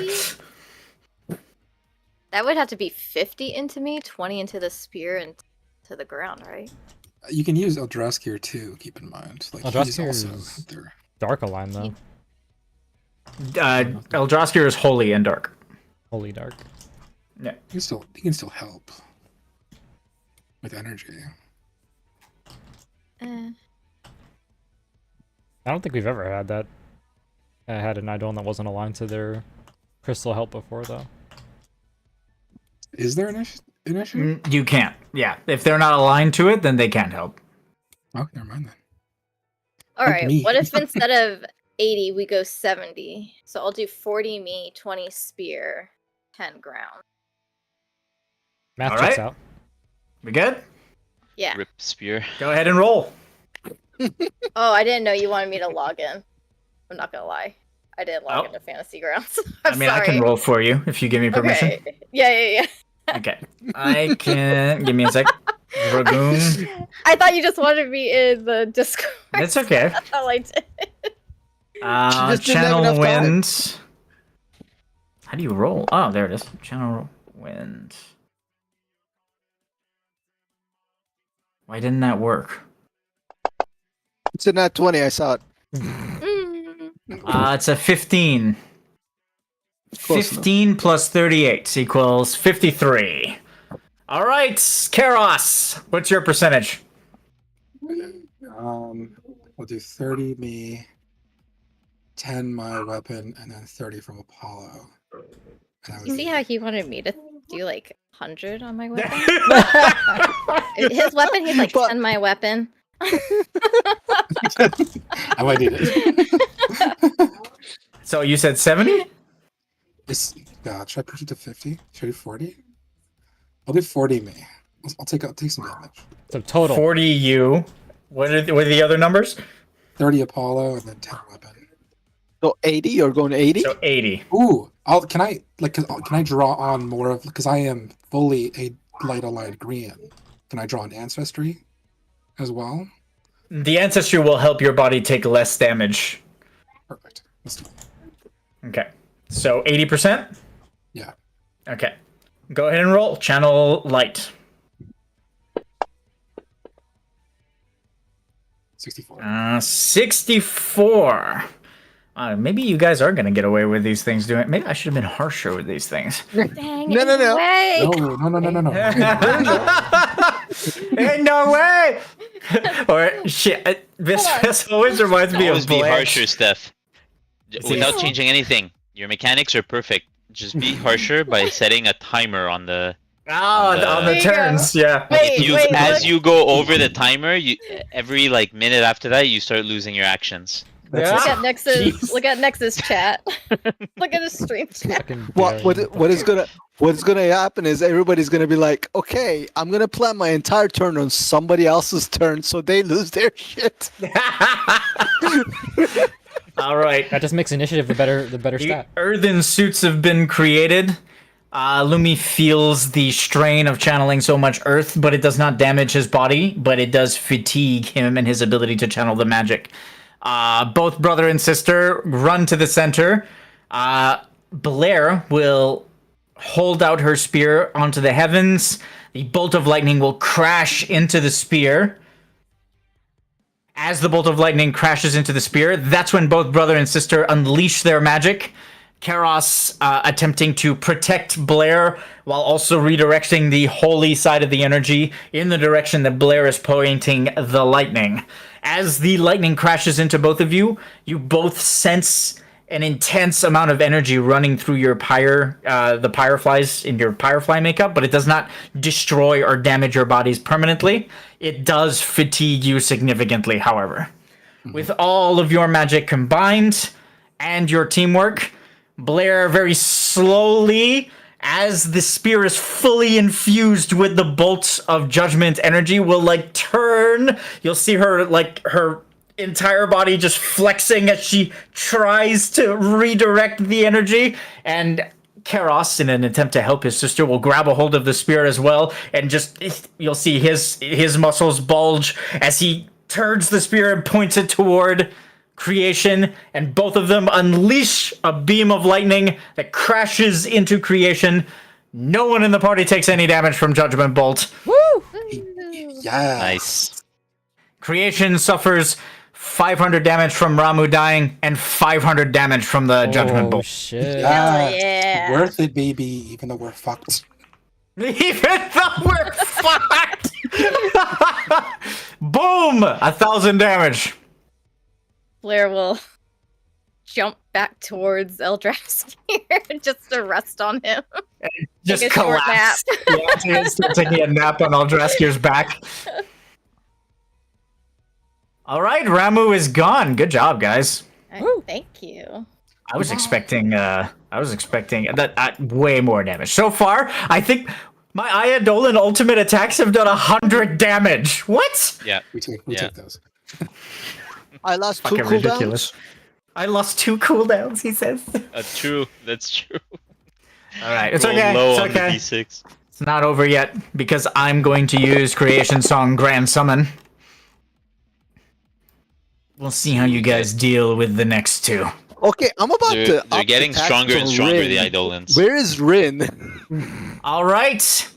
that would have to be 50 into me, 20 into the spear, and to the ground, right? You can use Eldraskir too, keep in mind. Like he's Eldraskir also is- there. Dark Align though. Eldraskir is holy and dark. Holy Dark. Yeah. He can still help with energy. Eh. I don't think we've ever had that. Had an Eidolon that wasn't aligned to their crystal help before though. Is there an issue? You can't. Yeah. If they're not aligned to it, then they can't help. Oh, never mind then. All Like right. me. What if instead of 80 we go 70? So I'll do 40 me, 20 spear, 10 ground. Math All checks right. out. We good? Yeah. Rip spear. Go ahead and roll. Oh, I didn't know you wanted me to log in. I'm not gonna lie. I didn't log Oh. into Fantasy Grounds. I mean, sorry. I can roll for you if you give me permission. Okay. Yeah. Okay. I can. Give me a sec. Dragoon. I thought you just wanted me in the Discord. That's okay. That's all I did. just didn't have Channel enough time. wind. How do you roll? Oh, there it is. Channel wind. Why didn't that work? It's a nat 20. I saw it. It's a 15. Close 15 plus 38 equals 53. All right, Karos, what's your percentage? We'll do 30 me, 10 my weapon, and then 30 from Apollo. And that would You see be- how he wanted me to do like 100 on my weapon? His weapon, he's like But- 10 my weapon. I might need it. So you said 70? Should I push it to 50? Should I do 40? I'll do 40 me. I'll take some damage. So total. 40 you. What are the other numbers? 30 Apollo and then 10 weapon. So 80. You're going 80. So 80. Ooh, can I draw on more of, because I am fully a light aligned green. Can I draw an ancestry as well? The ancestry will help your body take less damage. Perfect. Let's do it. Okay. So 80%? Yeah. Okay. Go ahead and roll. Channel light. 64. 64. Maybe you guys are gonna get away with these things doing. Maybe I should have been harsher with these things. Dang, No, no, no. way. No. Ain't no way. Or shit. This always reminds me Always of be Blanche. harsher, Steph. Without changing anything. Your mechanics are perfect. Just be harsher by setting a timer on the. On There the you go. turns, yeah. Wait, As look. you go over the timer, every like minute after that, you start losing your actions. Look Yeah. at Nexus. Jeez. Look at Nexus chat. Look at his stream chat. Fucking What barely. what is gonna what's gonna happen is everybody's gonna be like, okay, I'm gonna plan my entire turn on somebody else's turn, so they lose their shit. All right. That just makes initiative the better The stat. earthen suits have been created. Lumi feels the strain of channeling so much earth, but it does not damage his body, but it does fatigue him and his ability to channel the magic. Both brother and sister run to the center. Blair will hold out her spear onto the heavens. The bolt of lightning will crash into the spear. As the bolt of lightning crashes into the spear, that's when both brother and sister unleash their magic. Karos attempting to protect Blair while also redirecting the holy side of the energy in the direction that Blair is pointing the lightning. As the lightning crashes into both of you, you both sense an intense amount of energy running through your the pyreflies in your pyrefly makeup, but it does not destroy or damage your bodies permanently. It does fatigue you significantly, however. With all of your magic combined and your teamwork, Blair very slowly, as the spear is fully infused with the bolts of judgment energy, will like turn. You'll see her like her entire body just flexing as she tries to redirect the energy, and Karos, in an attempt to help his sister, will grab a hold of the spear as well, and just you'll see his muscles bulge as he turns the spear and points it toward creation, and both of them unleash a beam of lightning that crashes into creation. No one in the party takes any damage from Judgment Bolt. Woo! Yeah. Nice. Creation suffers 500 damage from Ramu dying and 500 damage from the Judgment Oh Bolt. shit! Yeah. yeah. Worth it, baby, even though we're fucked. Even though we're fucked! Boom! 1,000 damage. Blair will jump back towards Eldraskir just to rest on him. Just Take a short collapse. Yeah, start taking a nap on Eldraskir's back. All right, Ramu is gone. Good job, guys. Thank you. I was expecting that way more damage. So far, I think my Eidolon ultimate attacks have done 100 damage. What? Yeah. We take those. I lost two Fucking cooldowns. ridiculous. I lost 2 cooldowns, he says. True. That's true. All right, it's Roll okay. low It's on the okay. D6. It's not over yet because I'm going to use Creation Song Grand Summon. We'll see how you guys deal with the next 2. Okay, I'm about to. They're up the getting tax stronger and to stronger, Rin. the Eidolons. Where is Rin? All right.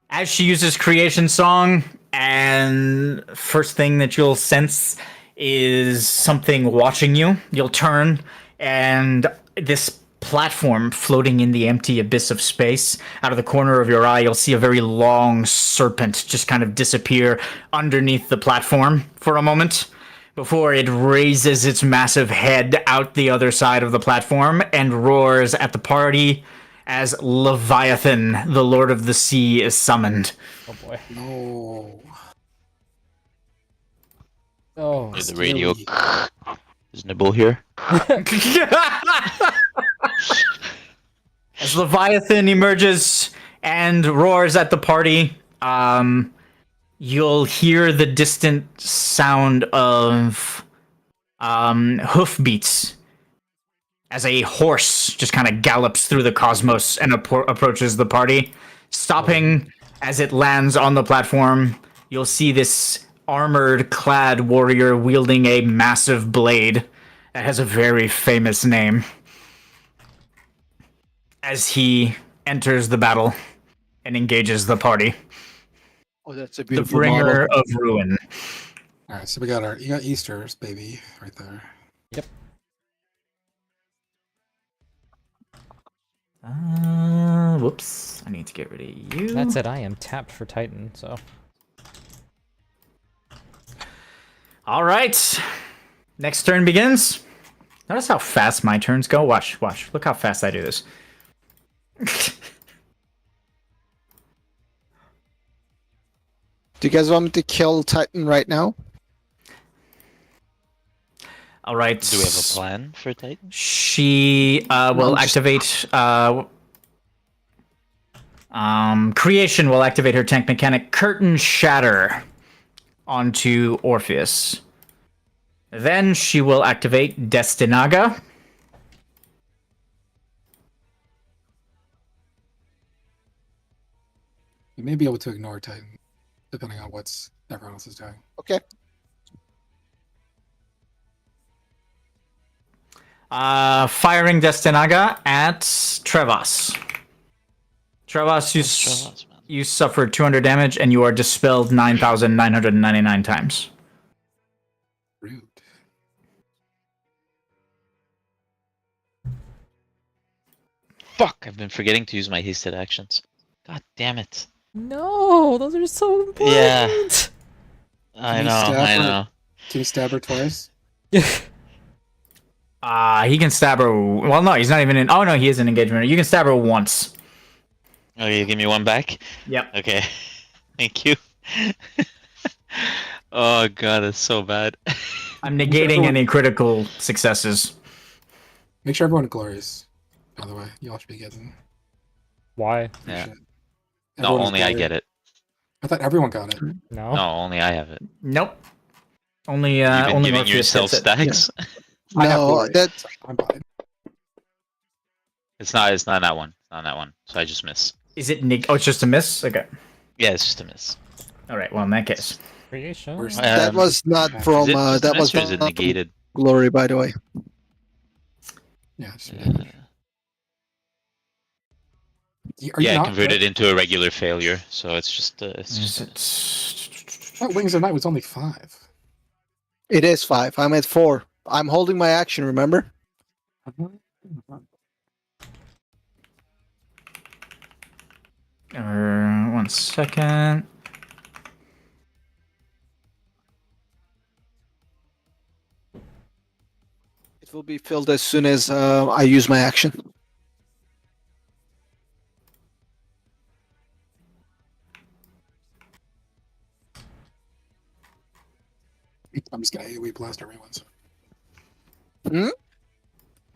As she uses Creation Song, and first thing that you'll sense is something watching you. You'll turn, and this platform floating in the empty abyss of space, out of the corner of your eye, you'll see a very long serpent just kind of disappear underneath the platform for a moment before it raises its massive head out the other side of the platform and roars at the party as Leviathan, the Lord of the Sea, is summoned. Oh boy. No. Oh. There's the radio. Is Nibble here? As Leviathan emerges and roars at the party, you'll hear the distant sound of hoofbeats as a horse just kind of gallops through the cosmos and approaches the party. Stopping as it lands on the platform, you'll see this armored clad warrior wielding a massive blade that has a very famous name as he enters the battle and engages the party. Oh, that's a The beautiful bringer model. of ruin. All right, so you got Easter's baby right there. Yep. Whoops. I need to get rid of you. That said, I am tapped for Titan, so. All right. Next turn begins. Notice how fast my turns go. Watch. Look how fast I do this. Do you guys want me to kill Titan right now? All right. Do we have a plan for Titan? She will I'm just- activate. Creation will activate her tank mechanic Curtain Shatter onto Orpheus. Then she will activate Destinaga. You may be able to ignore Titan, depending on what's everyone else is doing. Okay. Firing Destinaga at Trevas. Trevas, Trevas, man. you suffered 200 damage and you are dispelled 9,999 times. Rude. Fuck! I've been forgetting to use my hasted actions. God damn it. No, those are so important. Yeah. I you know, stab I her? know. Can you stab her twice? He can stab her. Well, no, he's not even in. Oh, no, he is in engagement. You can stab her once. Oh, you give me one back? Yep. Okay. Thank you. Oh god, that's so bad. I'm negating any critical successes. Make sure everyone glories. By the way, you all should be getting. Why? Yeah. Shit. No, Everyone is only I glory. get it. I thought everyone got it. No. No, only I have it. Nope. Only, You've been only giving Orpheus yourself gets it. stacks? I have No, glory. that's I'm fine. It's not that one. It's not that one. So I just miss. Is it oh, it's just a miss? Okay. Yeah, it's just a miss. Alright, well, in that case. Creation. Where's- that was not from Is it just a that miss was or is it not from negated? glory, by the way. Yeah. Just, Uh, are you yeah, not? converted into a regular failure. So it's just Is just Oh, Wings of Night was only 5. It is 5. I'm at 4. I'm holding my action, remember? One second. It will be filled as soon as I use my action. I'm just gonna AoE blast everyone. So. Hmm?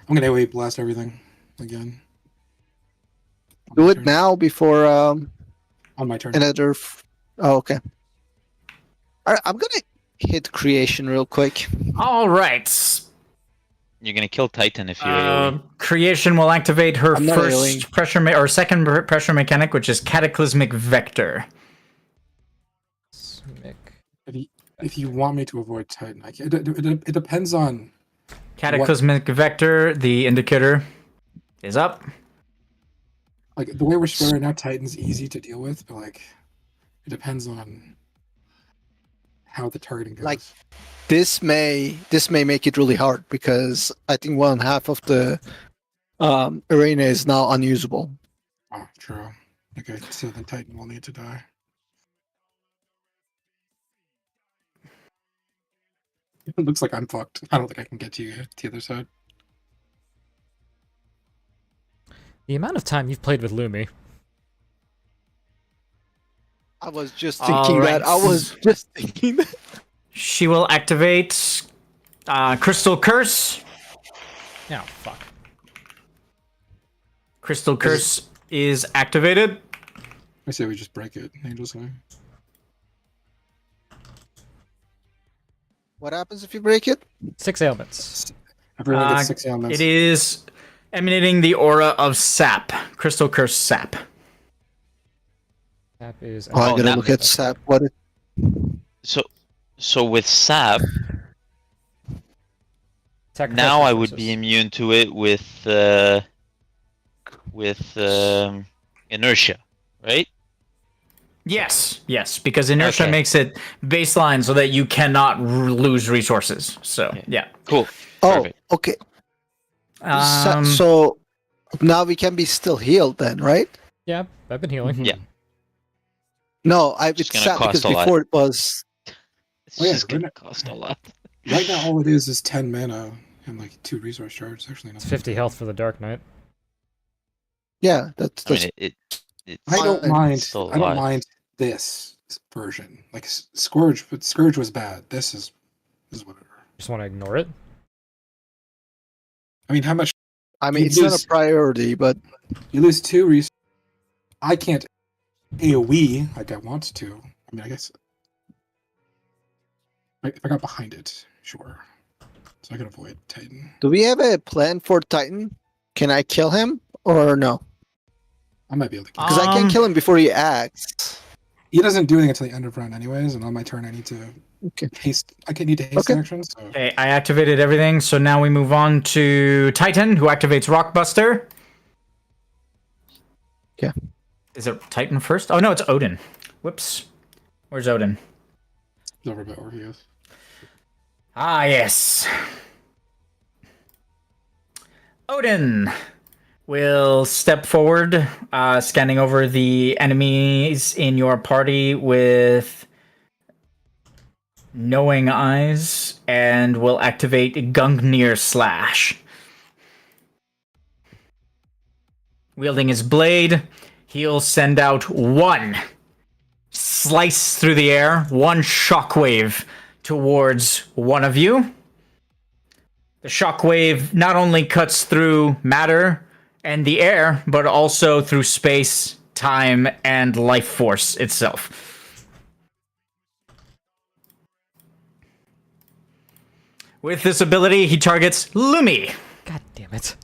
I'm gonna AoE blast everything again. On Do my it turn. now before On my turn. another. Oh, okay. Alright, I'm gonna hit creation real quick. Alright. you're gonna kill Titan if you AoE. Creation will activate her I'm not first AoEing. pressure or second pressure mechanic, which is Cataclysmic Vector. Smic. If you want me to avoid Titan, I can. It depends on. Cataclysmic Vector, the indicator is up. Like the way we're spread right now, Titan's easy to deal with, but like it depends on how the targeting goes. Like, This may make it really hard because I think 1/2 of the arena is now unusable. Oh, true. Okay, so then Titan will need to die. It looks like I'm fucked. I don't think I can get to you to the other side. The amount of time you've played with Lumi. I was just thinking that. I was just thinking that. She will activate Crystal Curse. Oh, fuck. Crystal Curse is activated. I say we just break it, Angel's Way. What happens if you break it? 6 ailments. Everyone gets 6 ailments. It is emanating the aura of Sap. Crystal Curse Sap. That is. Oh, I Oh, gotta that look makes at SAP. What it So with Sap, Sacrifice now I would be resources. immune to it with inertia, right? Yes, because inertia Okay. makes it baseline so that you cannot lose resources. So, Okay. yeah. Cool. Oh, Perfect. okay. Um, So now we can be still healed then, right? Yeah, I've been healing. Mhm. Yeah. No, It's it's gonna sad cost because a lot. before it was. It's Oh, yeah, just we're gonna not- cost a lot. Right now, all it is 10 mana and like 2 resource shards. Actually, It's not 50 health for the Dark Knight. Yeah, that's. I mean, it's I don't Fine. mind. still a I don't lot. mind this version. Like Scourge, but Scourge was bad. This is whatever. Just want to ignore it. I mean, how much I mean, You it's not lose- a priority, but you lose 2 resources. I can't AoE like I want to. I mean, I guess if I got behind it, sure. So I can avoid Titan. do we have a plan for Titan? Can I kill him or no? I might be able to kill Because I can't kill him before he acts. He doesn't do anything until the end of round anyways, and on my turn I need to Okay. haste. I can need to haste Okay. action. So Okay, I activated everything, so now we move on to Titan, who activates Rockbuster. Yeah. Is it Titan first? Oh no, it's Odin. Whoops. Where's Odin? it's over about where he is. Ah, yes. Odin will step forward, scanning over the enemies in your party with knowing eyes, and will activate Gungnir Slash. Wielding his blade, he'll send out one slice through the air, one shockwave towards one of you. The shockwave not only cuts through matter and the air, but also through space, time, and life force itself. With this ability, he targets Lumi. God damn it.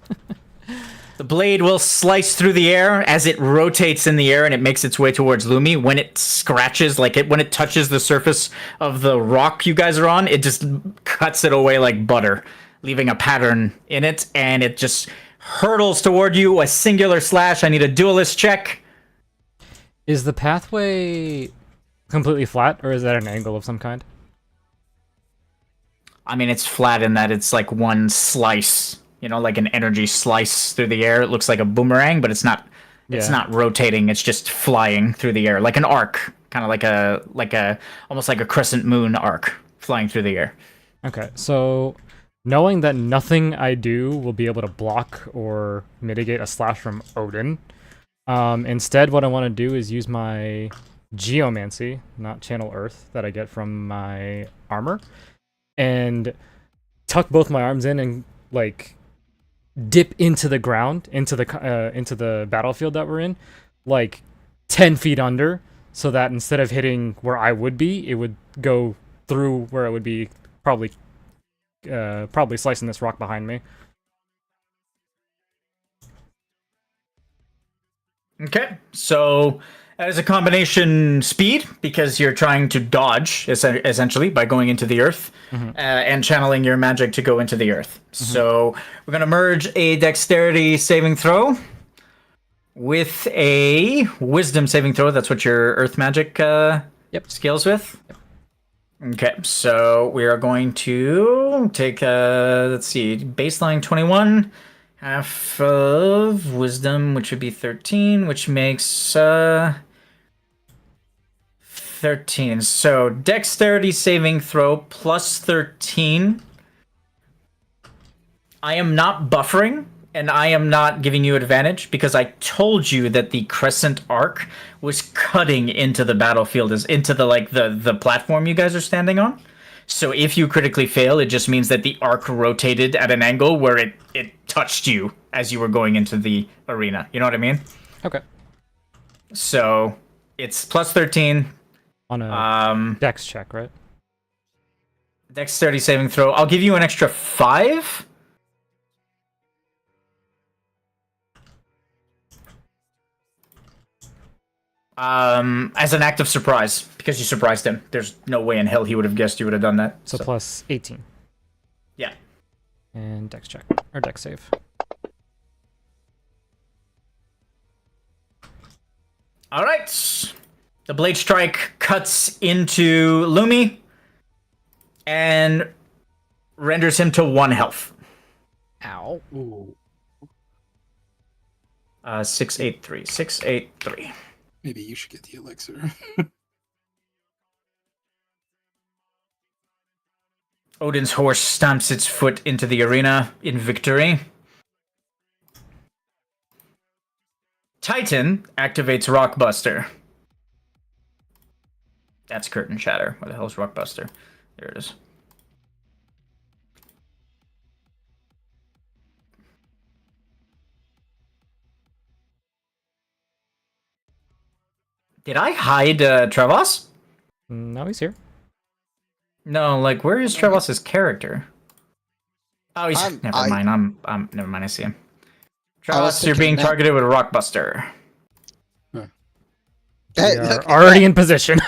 The blade will slice through the air as it rotates in the air and it makes its way towards Lumi. When it scratches, when it touches the surface of the rock you guys are on, it just cuts it away like butter, leaving a pattern in it, and it just hurtles toward you. A singular slash. I need a duelist check. Is the pathway completely flat, or is that an angle of some kind? I mean, it's flat in that it's like one slice, like an energy slice through the air. It looks like a boomerang, but it's not. It's Yeah. not rotating. It's just flying through the air, like an arc, kind of like a almost like a crescent moon arc flying through the air. Okay, so knowing that nothing I do will be able to block or mitigate a slash from Odin, instead what I want to do is use my Geomancy, not Channel Earth, that I get from my armor, and tuck both my arms in and dip into the ground, into the battlefield that we're in, 10 feet under, so that instead of hitting where I would be, it would go through where I would be, probably slicing this rock behind me. Okay, so that is a combination speed, because you're trying to dodge, essentially, by going into the earth, and channeling your magic to go into the earth. So we're going to merge a dexterity saving throw with a wisdom saving throw. That's what your earth magic scales with. Yep. Okay, so we are going to take, let's see, baseline 21, half of wisdom, which would be 13, which makes 13. So dexterity saving throw plus 13. I am not buffering, and I am not giving you advantage, because I told you that the crescent arc was cutting into the battlefield, into the platform you guys are standing on. So if you critically fail, it just means that the arc rotated at an angle where it touched you as you were going into the arena. You know what I mean? Okay. So it's plus 13. On a dex check, right? Dexterity saving throw. I'll give you an extra 5. As an act of surprise, because you surprised him. There's no way in hell he would have guessed you would have done that. So plus 18. Yeah. And dex check, or dex save. All right. The blade strike cuts into Lumi and renders him to 1 health. Ow. Ooh, 683. 683. maybe you should get the elixir. Odin's horse stamps its foot into the arena in victory. Titan activates Rockbuster. That's Curtain Shatter. Where the hell is Rockbuster? There it is. Did I hide Trevos? No, he's here. No, like where is Trevos's character? Oh, he's I'm- never I- mind. I'm never mind. I see him. I was Trevos, you're thinking being that- targeted with a rockbuster. Hey, We are look at already that. in position.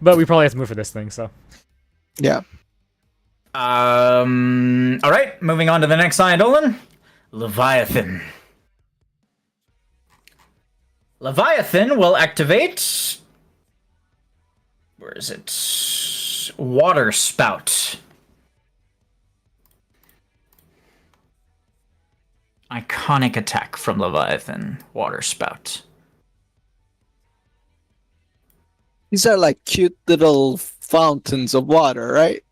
But we probably have to move for this thing, so. Yeah. All right, moving on to the next Eidolon. Leviathan. Leviathan will activate. Where is it? Water Spout. Iconic attack from Leviathan. Water Spout. These are like cute little fountains of water, right?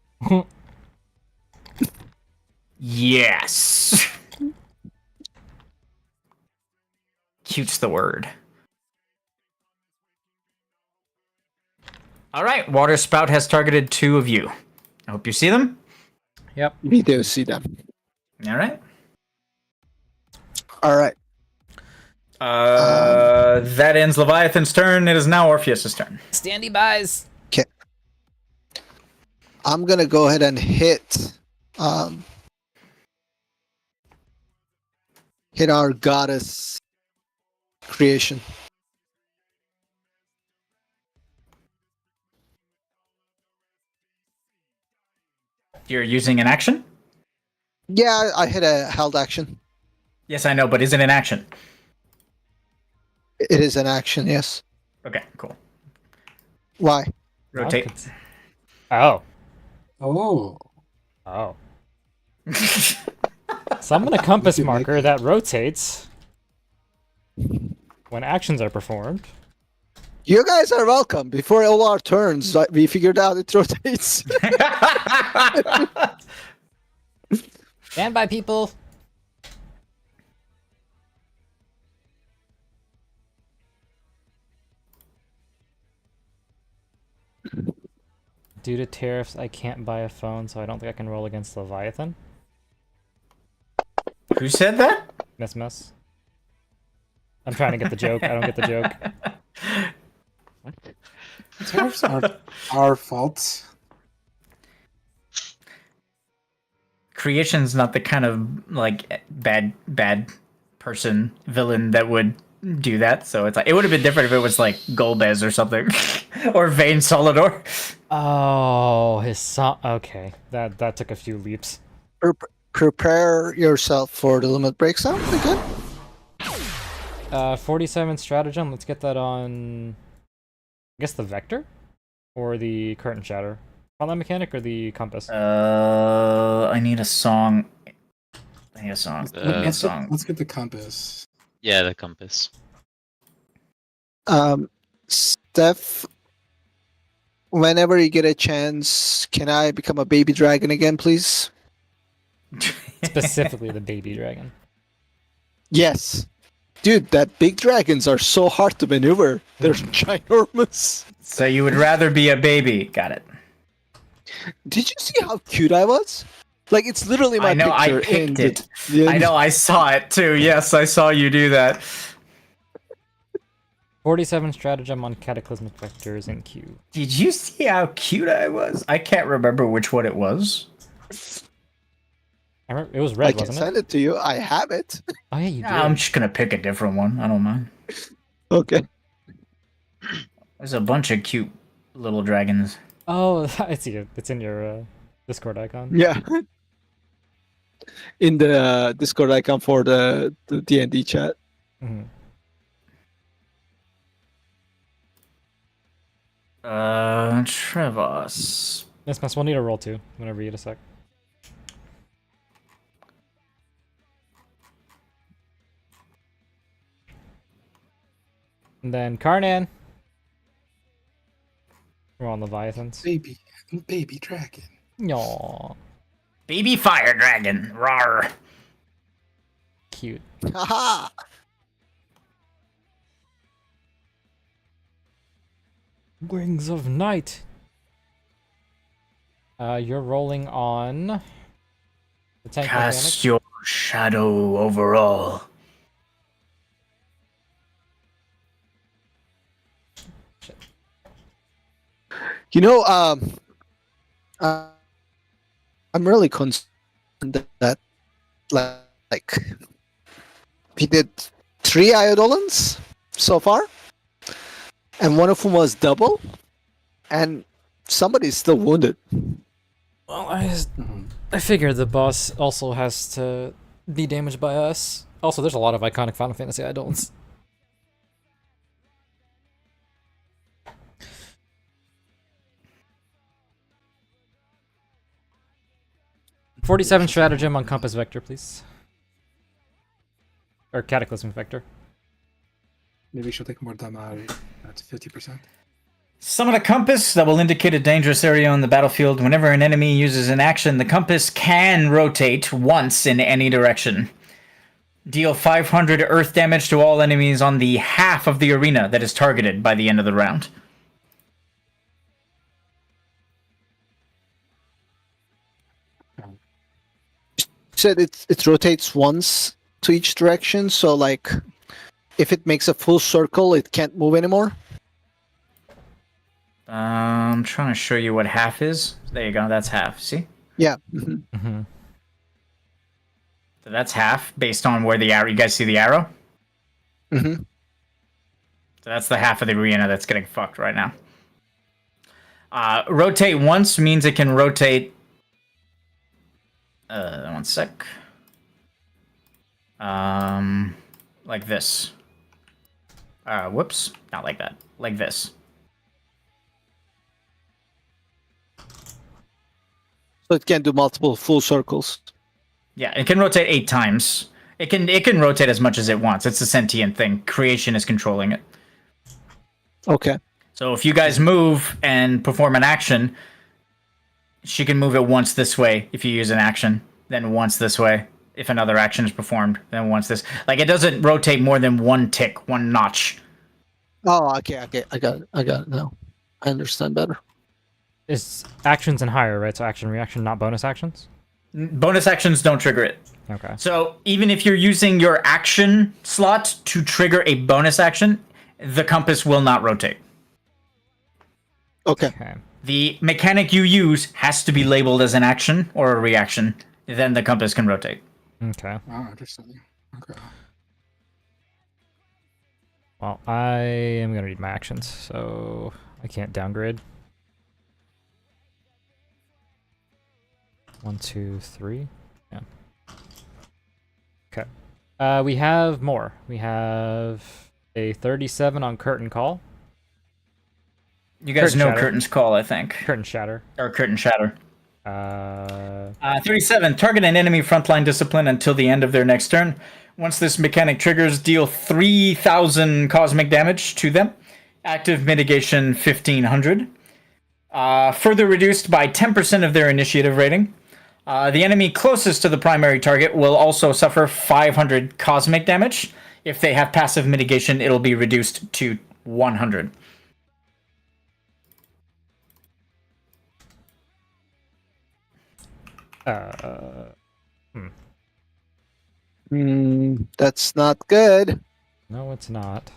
Yes. Cute's the word. All right, Water Spout has targeted 2 of you. I hope you see them. Yep. We do see them. All right. All right. That ends Leviathan's turn. It is now Orpheus's turn. Standy bys. I'm gonna go ahead and hit hit our goddess creation. You're using an action? Yeah, I hit a held action. Yes, I know, but is it an action? It is an action, yes. Okay, cool. Why? Rotate. Oh. Oh. Oh. Summon a compass You can make marker it. that rotates when actions are performed. You guys are welcome. Before all our turns, we figured out it rotates. Stand by, people. Due to tariffs, I can't buy a phone, so I don't think I can roll against Leviathan. Who said that? Miss. I'm trying to get the joke. I don't get the joke. Tariffs aren't our fault. Creation's not the kind of like bad person villain that would do that. So it's like it would have been different if it was like Golbez or something, or Vayne Solidor. Oh, his son. Okay, that took a few leaps. Prepare yourself for the limit break sound again. 47 stratagem. Let's get that on. I guess the vector, or the curtain shatter. On that mechanic or the compass. I need a song. I need a song. Let's get the compass. Yeah, the compass. Steph, whenever you get a chance, can I become a baby dragon again, please? Specifically, the baby dragon. Yes. Dude, that big dragons are so hard to maneuver. They're ginormous. So you would rather be a baby? Got it. Did you see how cute I was? Like, it's literally my I know. I picture in picked it. the I know. I saw it too. Yes, I saw you do that. 47 stratagem on cataclysmic vectors in Q. Did you see how cute I was? I can't remember which one it was. I remember it was I red, can wasn't send it? it to you. I have it. Oh yeah, you did. I'm just gonna pick a different one. I don't mind. Okay. There's a bunch of cute little dragons. Oh, I see it. It's in your Discord icon. Yeah. In the Discord icon for the D&D chat. Mhm. Trevos. Miss, we'll need a roll too, whenever you get a sec. And then Karnan. We're on Leviathans. Baby dragon. Yaw. Baby fire dragon. Rawr. Cute. Haha! Wings of Night. You're rolling on the tank mechanic. Cast your shadow over all. You know, uh, I'm really concerned that like we did 3 Eidolons so far, and one of them was double, and somebody's still wounded. Well, Mhm. I figured the boss also has to be damaged by us. Also, there's a lot of iconic Final Fantasy Eidolons. $47 stratagem on Compass Vector, please. Or Cataclysmic Vector. Maybe she'll take more damage at 50%. Summon a compass that will indicate a dangerous area on the battlefield. Whenever an enemy uses an action, the compass can rotate once in any direction. Deal 500 earth damage to all enemies on the half of the arena that is targeted by the end of the round. You said it rotates once to each direction, so like if it makes a full circle, it can't move anymore. I'm trying to show you what half is. There you go, that's half. See? Yeah. Mm-hmm. So that's half based on where the arrow. You guys see the arrow? Mm-hmm. So that's the half of the arena that's getting fucked right now. Rotate once means it can rotate. One sec. Like this. Whoops, not like that. Like this. So it can do multiple full circles. Yeah, it can rotate 8 times. It can rotate as much as it wants. It's a sentient thing. Creation is controlling it. Okay. So if you guys move and perform an action, she can move it once this way if you use an action, then once this way if another action is performed, then once this. Like, it doesn't rotate more than one tick, one notch. Oh, okay. I got it now. I understand better. It's actions and higher, right? So action, reaction, not bonus actions? Bonus actions don't trigger it. Okay. So even if you're using your action slot to trigger a bonus action, the compass will not rotate. Okay. Okay. The mechanic you use has to be labeled as an action or a reaction. Then the compass can rotate. Okay. Oh, interesting. Okay. Well, I am going to read my actions, so I can't downgrade. 1, 2, 3. Yeah. Okay. We have more. We have a 37 on Curtain Call. You guys Curtain know Shatter. Curtain's Call, I think. Curtain Shatter. Or Curtain Shatter. 37. Target an enemy frontline discipline until the end of their next turn. Once this mechanic triggers, deal 3,000 cosmic damage to them. Active mitigation 1,500. Further reduced by 10% of their initiative rating. The enemy closest to the primary target will also suffer 500 cosmic damage. If they have passive mitigation, it'll be reduced to 100. That's not good. No, it's not.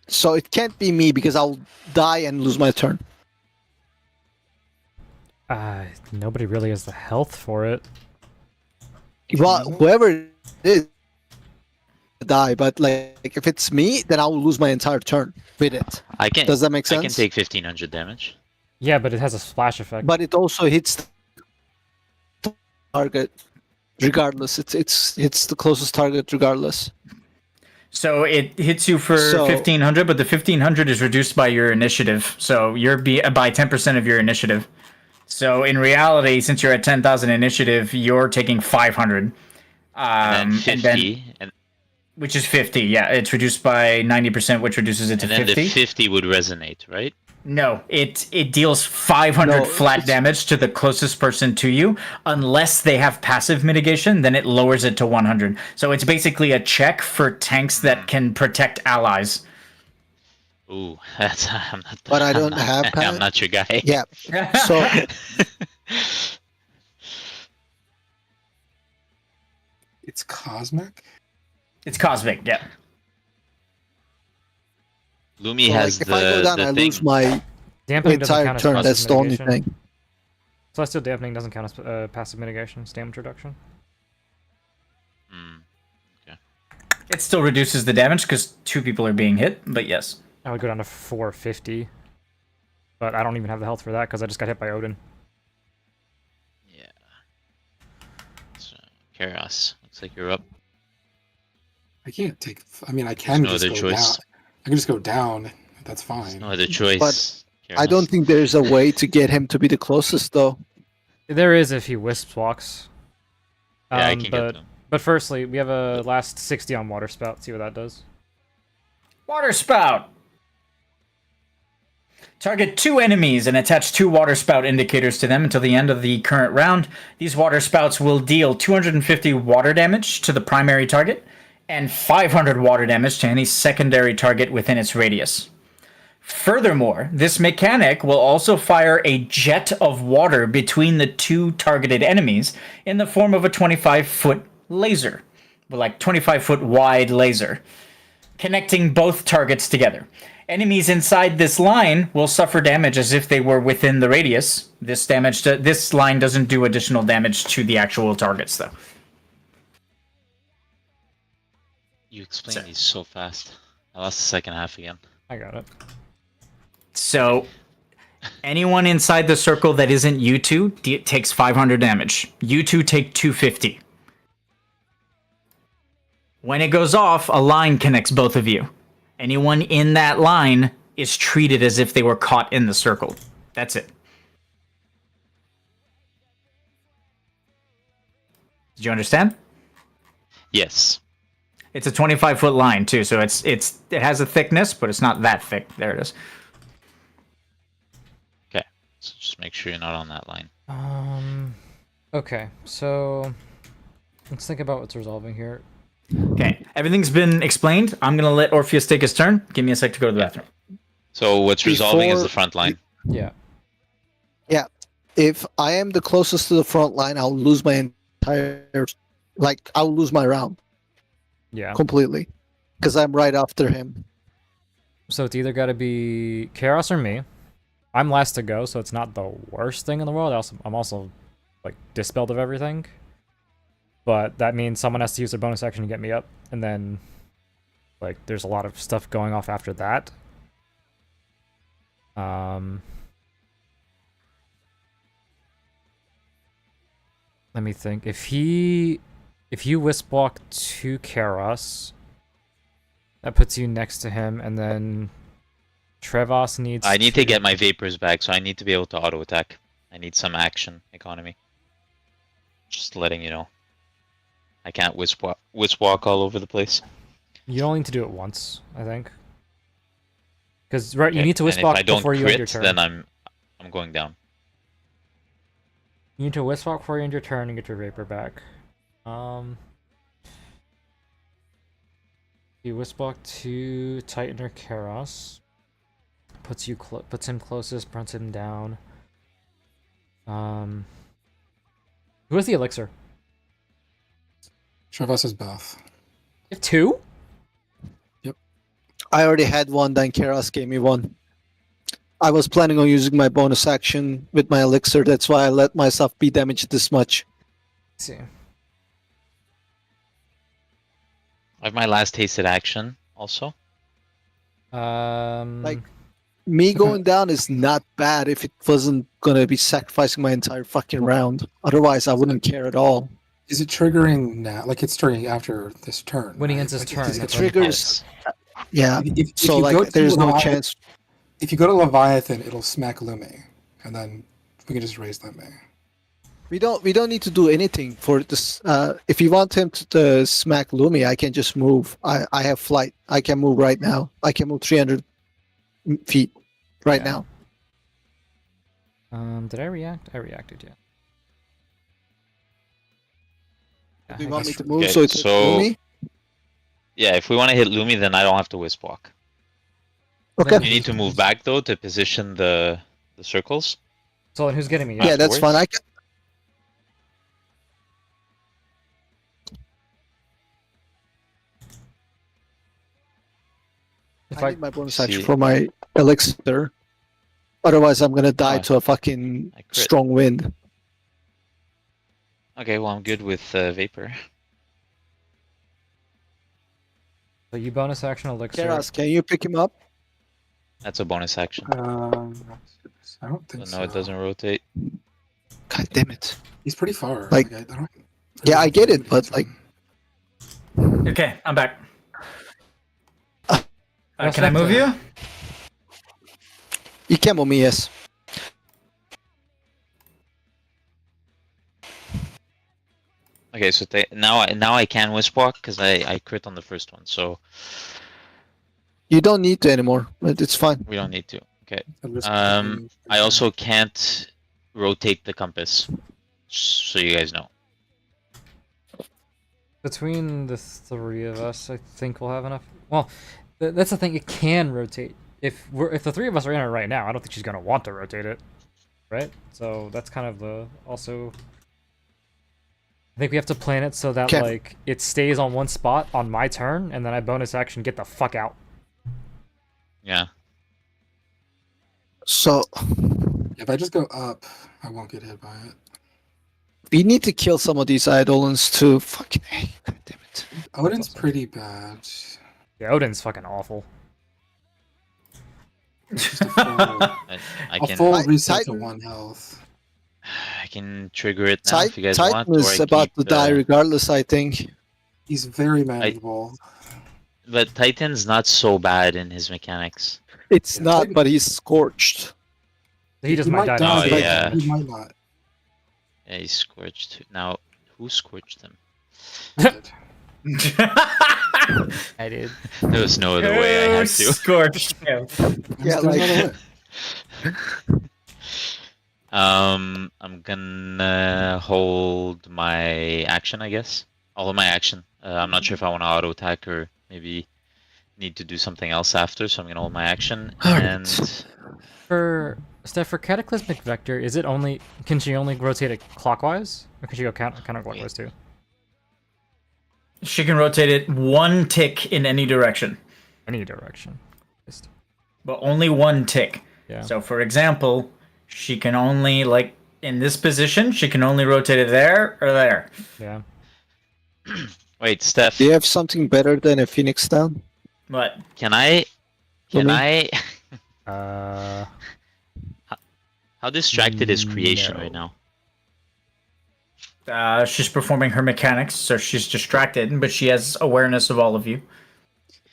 So it can't be me because I'll die and lose my turn. Nobody really has the health for it. Well, whoever it is, die. But like, if it's me, then I will lose my entire turn with it. I can. Does that make I can sense? take 1,500 damage. Yeah, but it has a splash effect. But it also hits the target regardless. It's the closest target regardless. So it hits you for 1,500, but the 1,500 is reduced by your initiative. So you're by 10% of your initiative. So in reality, since you're at 10,000 initiative, you're taking 500. And then 50. Which is 50, yeah. It's reduced by 90%, which reduces it to and then 50. the 50 would resonate, right? No, it deals 500 flat damage to the closest person to you. Unless they have passive mitigation, then it lowers it to 100. So it's basically a check for tanks that can protect allies. Ooh, that's I'm not. But I don't have. I'm not your guy. Yeah. So It's cosmic? It's cosmic, yeah. Lumi So, has like, if I go down, the I thing. lose my Dampening doesn't entire count as turn. passive That's the only mitigation. thing. Celestial dampening doesn't count as passive mitigation. It's damage reduction. Hmm. It still reduces the damage because 2 people are being hit, but yes. I would go down to 450. But I don't even have the health for that because I just got hit by Odin. Yeah. So, Chaos, looks like you're up. I can't take. I mean, I can There's no just other go choice. down. I can just go down. That's There's fine. no other choice. I don't think there's a way to get him to be the closest, though. There is if he wisp walks. Yeah, I can but, get them. But firstly, we have a last 60 on Water Spout. See what that does. Water Spout! Target 2 enemies and attach 2 Water Spout indicators to them until the end of the current round. These Water Spouts will deal 250 water damage to the primary target and 500 water damage to any secondary target within its radius. Furthermore, this mechanic will also fire a jet of water between the 2 targeted enemies in the form of a 25-foot laser, like 25-foot wide laser, connecting both targets together. Enemies inside this line will suffer damage as if they were within the radius. This line doesn't do additional damage to the actual targets, though. You explained these so fast. I lost the second half again. I got it. So, anyone inside the circle that isn't you two takes 500 damage. You two take 250. When it goes off, a line connects both of you. Anyone in that line is treated as if they were caught in the circle. That's it. Did you understand? Yes. It's a 25-foot line too, so it has a thickness, but it's not that thick. There it is. Okay. So just make sure you're not on that line. Okay, so let's think about what's resolving here. Okay, everything's been explained. I'm gonna let Orpheus take his turn. Give me a sec to go to the bathroom. So what's resolving is the Before- front line. Yeah. Yeah. If I am the closest to the front line, I'll lose my entire. Like, I'll lose my round Yeah. completely. Because I'm right after him. So it's either got to be Chaos or me. I'm last to go, so it's not the worst thing in the world. I'm also like dispelled of everything. But that means someone has to use their bonus action to get me up, and then like there's a lot of stuff going off after that. Let me think. If you wisp walk to Karos, that puts you next to him, and then Trevos needs. I need to get my vapors back, so I need to be able to auto attack. I need some action economy. Just letting you know. I can't wisp walk all over the place. You only need to do it once, I think. Because you need to And wisp if walk I don't before you end your crit, turn. then I'm going down. You need to wisp walk before you end your turn and get your vapor back. You wisp walk to Titan or Karos. Puts him closest, burns him down. Who has the elixir? Trevus is both. You have 2? I already had one, then Keras gave me one. I was planning on using my bonus action with my elixir, that's why I let myself be damaged this much. Let's see. I have my last tasted action also. Like, me going down is not bad if it wasn't gonna be sacrificing my entire fucking round. Otherwise, I wouldn't care at all. Is it triggering now? Like it's triggering after this turn? When he right? ends his Like, turn, if- that's It when- triggers. Yeah. if So you go like, to there's no Leviathan- chance. If you go to Leviathan, it'll smack Lumi, and then we can just raise Lumi. We don't need to do anything for this. If you want him to smack Lumi, I can just move. I have flight. I can move right now. I can move 300 feet right Yeah. now. Did I react? I reacted, yeah. Do you I want me guess- to move Okay, so it's so- Lumi? Yeah, if we want to hit Lumi, then I don't have to wisp walk. Okay. You need to move back though to position the circles. So then who's getting me? Yeah, that's fine. afterwards. If I I need my bonus action see- for my elixir. Otherwise, I'm gonna die Oh, to a fucking I crit. strong wind. Okay, well I'm good with Vapor. So you bonus action elixir. Keras, can you pick him up? That's a bonus action. I don't think So so. no, it doesn't rotate. God damn it. He's pretty far. Like- I don't. Yeah, I get it, but like, Okay, I'm back. Yes, Can I move you? you can move me, yes. Okay, so now I can wisp walk because I crit on the first one, so You don't need to anymore, but it's fine. we don't need to. Okay. I'd risk I taking- also can't rotate the compass, so you guys know. Between the three of us, I think we'll have enough. Well, that's the thing. It can rotate. If the three of us are in it right now, I don't think she's gonna want to rotate it, right? So that's kind of the also. I think we have to plan it so that Okay. like it stays on one spot on my turn, and then I bonus action get the fuck out. Yeah. So If I just go up, I won't get hit by it. we need to kill some of these Eidolons too. Fucking hey, god damn it. Odin's pretty bad. Yeah, Odin's fucking awful. Just a full, I a can full Ti- reset to Titan- 1 health. I can trigger it now if you guys Titan want, or is I about keep, to die regardless, I think. He's very manageable. But Titan's not so bad in his mechanics. It's Yeah, not, Titan- but he's scorched. He just might die. die. now. Oh, yeah. He might not. Yeah, he's scorched. Now, who scorched him? I did. There was no other way I had to. Scorched him. Yeah, There's like- another way. I'm gonna hold my action, I guess. I'll hold my action. I'm not sure if I want to auto attack or maybe need to do something else after, so I'm gonna hold my action. Alright. And For Steph, for Cataclysmic Vector, is it only can she only rotate it clockwise, or can she go counterclockwise too? She can rotate it 1 tick in any direction, Any direction. Just- but only 1 tick. Yeah. So, for example, she can only, like, in this position, she can only rotate it there or there. Yeah. wait, Steph, Do you have something better than a Phoenix Down? But can I? For Can me? I? How distracted is creation No. right now? she's performing her mechanics, so she's distracted, but she has awareness of all of you.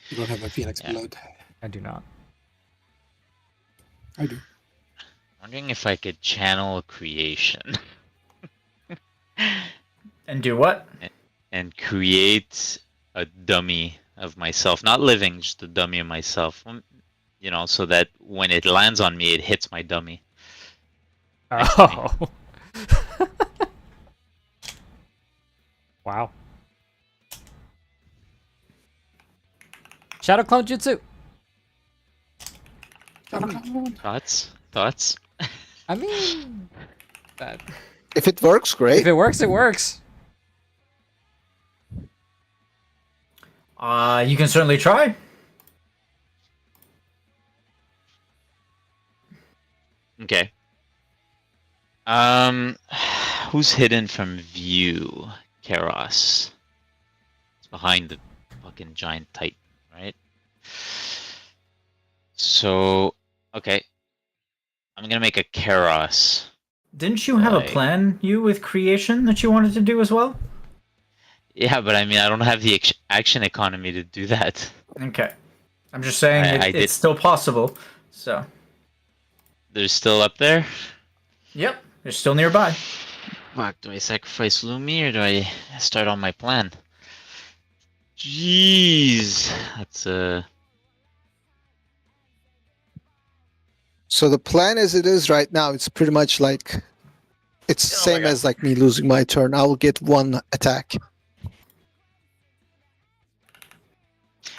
You don't have a Phoenix Yeah. blood. I do not. I do. Wondering if I could channel creation And do what? and create a dummy of myself, not living, just a dummy of myself. You know, so that when it lands on me, it hits my dummy. Oh. Wow. Shadow Clone Jutsu. Thoughts? Thoughts? I mean, that, If it works, great. if it works, it works. You can certainly try. Okay. Who's hidden from view? Karos. It's behind the fucking giant titan, right? So, okay. I'm gonna make a Karos. Didn't you have a Like- plan, you, with creation that you wanted to do as well? Yeah, but I mean, I don't have the action economy to do that. Okay. I'm just saying I did- it's still possible. So, They're still up there? yep, they're still nearby. Fuck, do I sacrifice Lumi or do I start on my plan? Jeez. That's So the plan as it is right now, it's pretty much like it's the Oh my same God. as like me losing my turn. I will get 1 attack.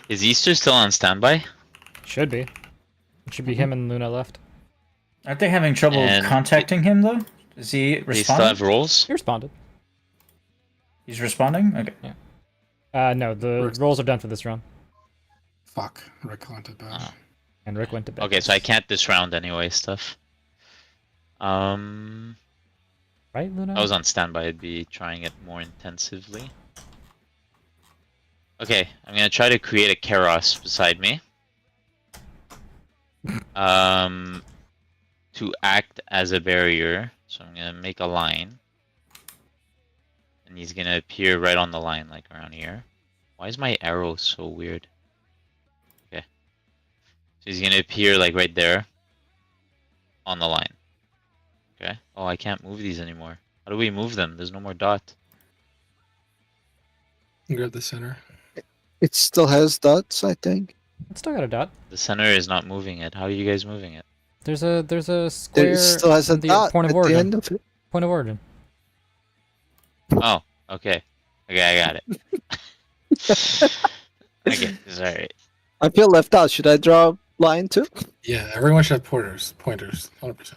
Is Easter still on standby? Should be. It should be him and Luna left. Aren't they having trouble And- contacting him, though? Is he They still have responding? rolls? He responded. He's responding? Okay. No, the Works. rolls are done for this round. Fuck. Rick wanted back. Oh. And Rick went to bed. Okay, so I can't this round anyway, stuff. Right, Luna? I was on standby. I'd be trying it more intensively. Okay, I'm gonna try to create a Keros beside me. To act as a barrier. So I'm gonna make a line. And he's gonna appear right on the line, like around here. Why is my arrow so weird? Okay. So he's gonna appear like right there. On the line. Okay. Oh, I can't move these anymore. How do we move them? There's no more dot. Grab the center. It still has dots, I think. It's still got a dot. The center is not moving it. How are you guys moving it? There's a square It still has a in the dot point of at origin. the end of it. Point of origin. Oh, okay. Okay, I got it. Okay, alright. I feel left out. Should I draw a line too? Yeah, everyone should have pointers. 100%.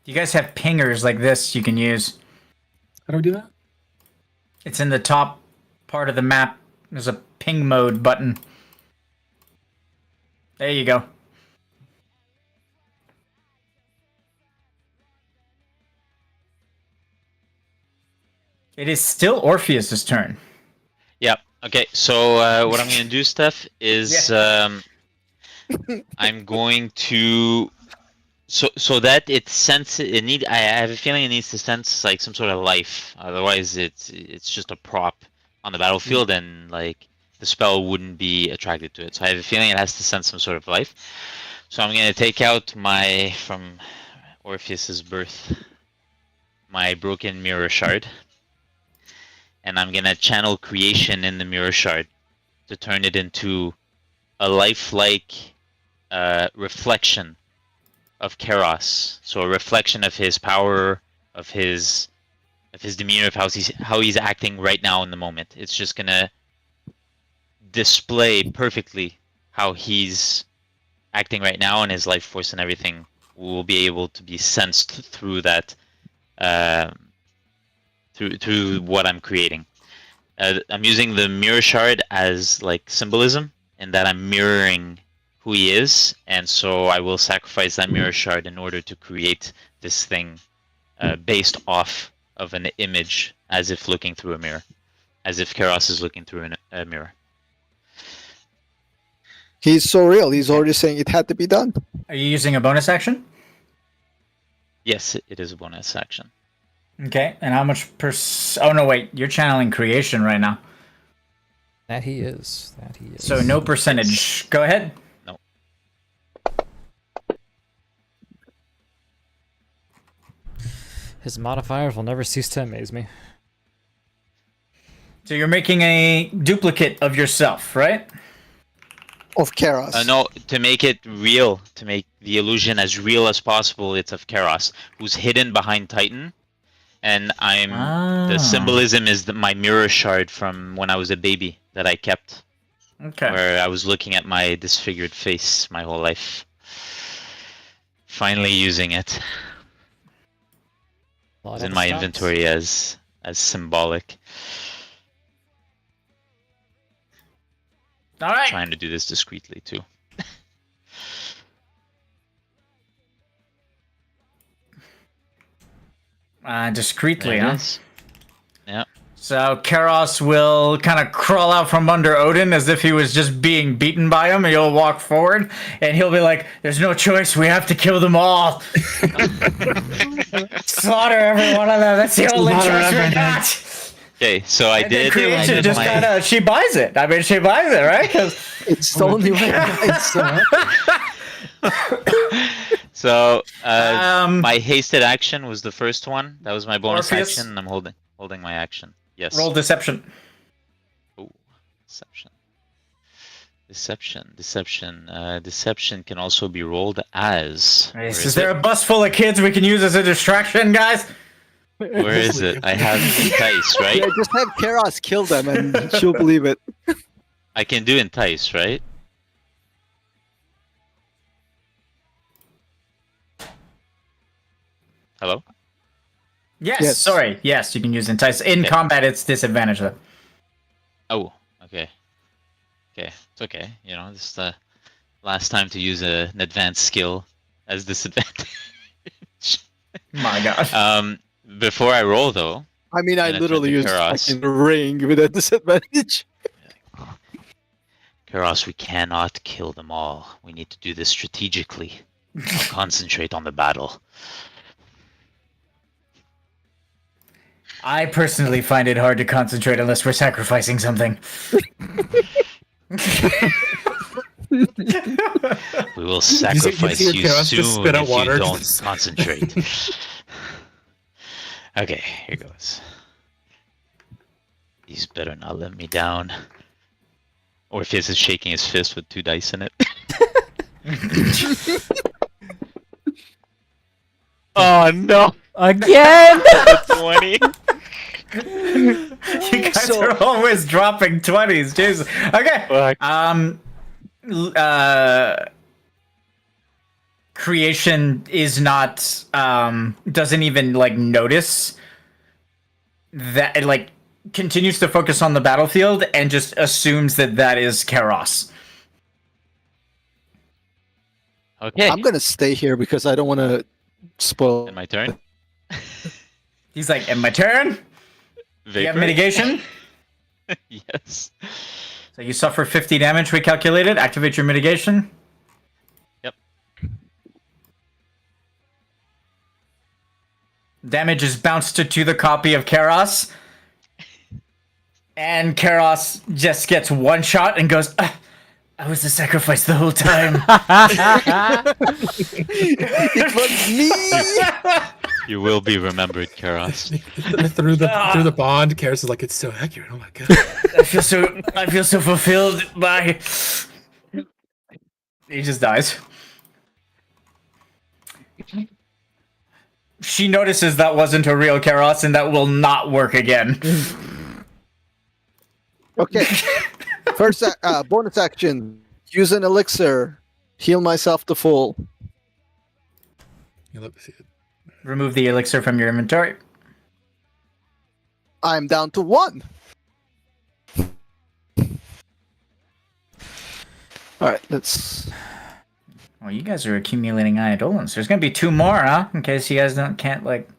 You guys have pingers like this you can use. How do we do that? It's in the top part of the map. There's a ping mode button. There you go. It is still Orpheus's turn. Yep. Okay, so what I'm gonna do, Steph, is I'm going to so that it I have a feeling it needs to sense like some sort of life. Otherwise it's just a prop on the battlefield and like the spell wouldn't be attracted to it. So I have a feeling it has to sense some sort of life. So I'm gonna take out from Orpheus's birth my broken mirror shard. And I'm gonna channel creation in the mirror shard to turn it into a lifelike reflection of Keros. So a reflection of his power, of his demeanor, of how he's acting right now in the moment. It's just gonna display perfectly how he's acting right now, and his life force and everything will be able to be sensed through that. Through what I'm creating. I'm using the mirror shard as like symbolism, in that I'm mirroring who he is, and so I will sacrifice that mirror shard in order to create this thing based off of an image, as if looking through a mirror, as if Keros is looking through a mirror. He's so real. He's already saying it had to be done. Are you using a bonus action? Yes, it is a bonus action. Okay, and how much Oh no, wait, you're channeling creation right now. That he is. So no percentage. Go ahead. No. His modifiers will never cease to amaze me. So you're making a duplicate of yourself, right? Of Keros. No, to make it real, to make the illusion as real as possible, it's of Keros, who's hidden behind Titan. And the symbolism is my mirror shard from when I was a baby that I kept. Okay. Where I was looking at my disfigured face my whole life. Finally using it. It's in my inventory as symbolic. All right. Trying to do this discreetly too. Discreetly, There it huh? is. Yeah. So Keros will kind of crawl out from under Odin as if he was just being beaten by him, and he'll walk forward, and he'll be like, "There's no choice. We have to kill them all. Slaughter every one of them. That's the only choice we got." Okay, so I did. Creation just kind of she buys it. I mean, she buys it, right? 'Cause It's the only way. So my hasted action was the first one. That was my bonus Orpheus. action, and I'm holding my action. Yes. roll deception. Oh, deception. Deception can also be rolled as. Is there a bus full of kids we can use as a distraction, guys? Where is it? I have entice, right? Yeah, just have Keros kill them and she'll believe it. I can do entice, right? Hello? Yes. Sorry. Yes, you can use entice. In combat, it's disadvantage though. Oh, okay. Okay, it's okay. You know, this is the last time to use an advanced skill as disadvantage. My God. Before I roll though, I mean, I I'm gonna turn literally to used Karas. fucking ring with a disadvantage. Karas, we cannot kill them all. We need to do this strategically. I'll concentrate on the battle. I personally find it hard to concentrate unless we're sacrificing something. We will sacrifice see you Karas just soon spit out if water you to don't the side. concentrate. Okay, here goes. These better not let me down. Orpheus is shaking his fist with 2 dice in it. Oh no! Again! 20. You guys So- are always dropping 20s, Jesus. Okay. Fuck. Creation is not doesn't even like notice that it like continues to focus on the battlefield and just assumes that that is Karos. Okay, I'm gonna stay here because I don't want to spoil. and my turn. He's like, "And my turn? Do you have Vapor? mitigation?" Yes. So you suffer 50 damage recalculated. Activate your mitigation. Yep. Damage is bounced to the copy of Karos. And Karos just gets one shot and goes, I was the sacrifice the whole time. It was me. You will be remembered, Karas. through the bond, Karis is like, it's so accurate. Oh my god. I feel so fulfilled by. He just dies. She notices that wasn't a real Karos and that will not work again. Okay. First bonus action: use an elixir, heal myself to full. You love to see it. Remove the elixir from your inventory. I'm down to 1. All right, let's. Well, you guys are accumulating Eidolons. There's gonna be 2 more, huh? In case you guys can't like.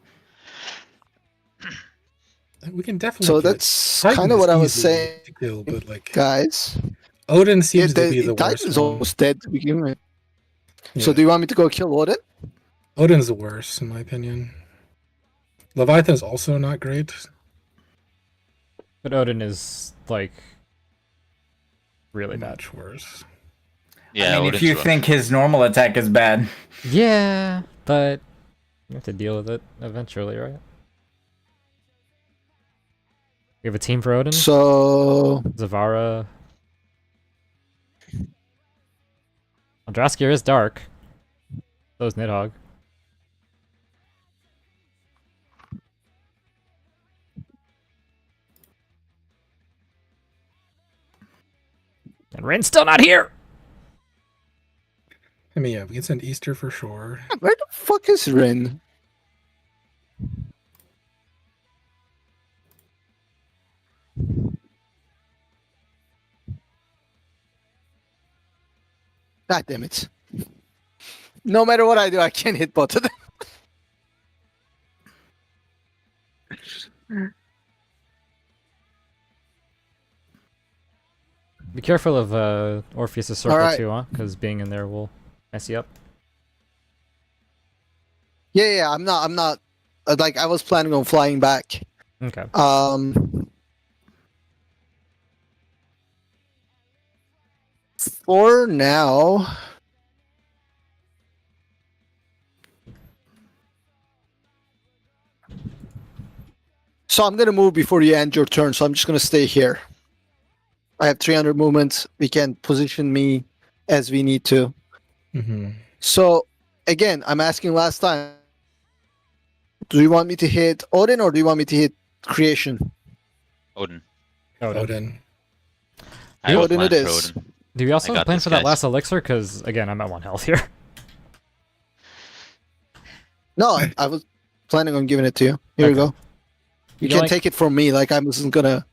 We can definitely. So get that's Titan kind of is what I was easy saying, to kill, but like guys. Odin seems Yeah, to be the Titan's worst one. almost dead to begin with. So Yeah. do you want me to go kill Odin? Odin's the worst, in my opinion. Leviathan's also not great. But Odin is, like, really bad. Much worse. Yeah, I mean, if Odin's you rough. think his normal attack is bad, Yeah, but you have to deal with it eventually, right? We have a team for Odin? So Zavara. Eldraskir is dark. So is Nidhogg. And Rin's still not here! I mean, yeah, we can send Easter for sure. where the fuck is Rin? God damn it. No matter what I do, I can't hit both of them. Be careful of Orpheus' circle Alright. too, huh? Because being in there will mess you up. Yeah, I'm not. Like, I was planning on flying back. Okay. For now. So I'm gonna move before you end your turn, so I'm just gonna stay here. I have 300 movements. We can position me as we need to. Mm-hmm. So again, I'm asking last time. Do you want me to hit Odin or do you want me to hit Creation? Odin. Odin. I have a Odin plan it for is. Odin. Do we also I have a got plan this, for that guys. last elixir? Because, again, I'm at 1 health here. No, I was planning on giving it to you. Here you Okay. go. You You can like- take it from me. Like, I wasn't gonna.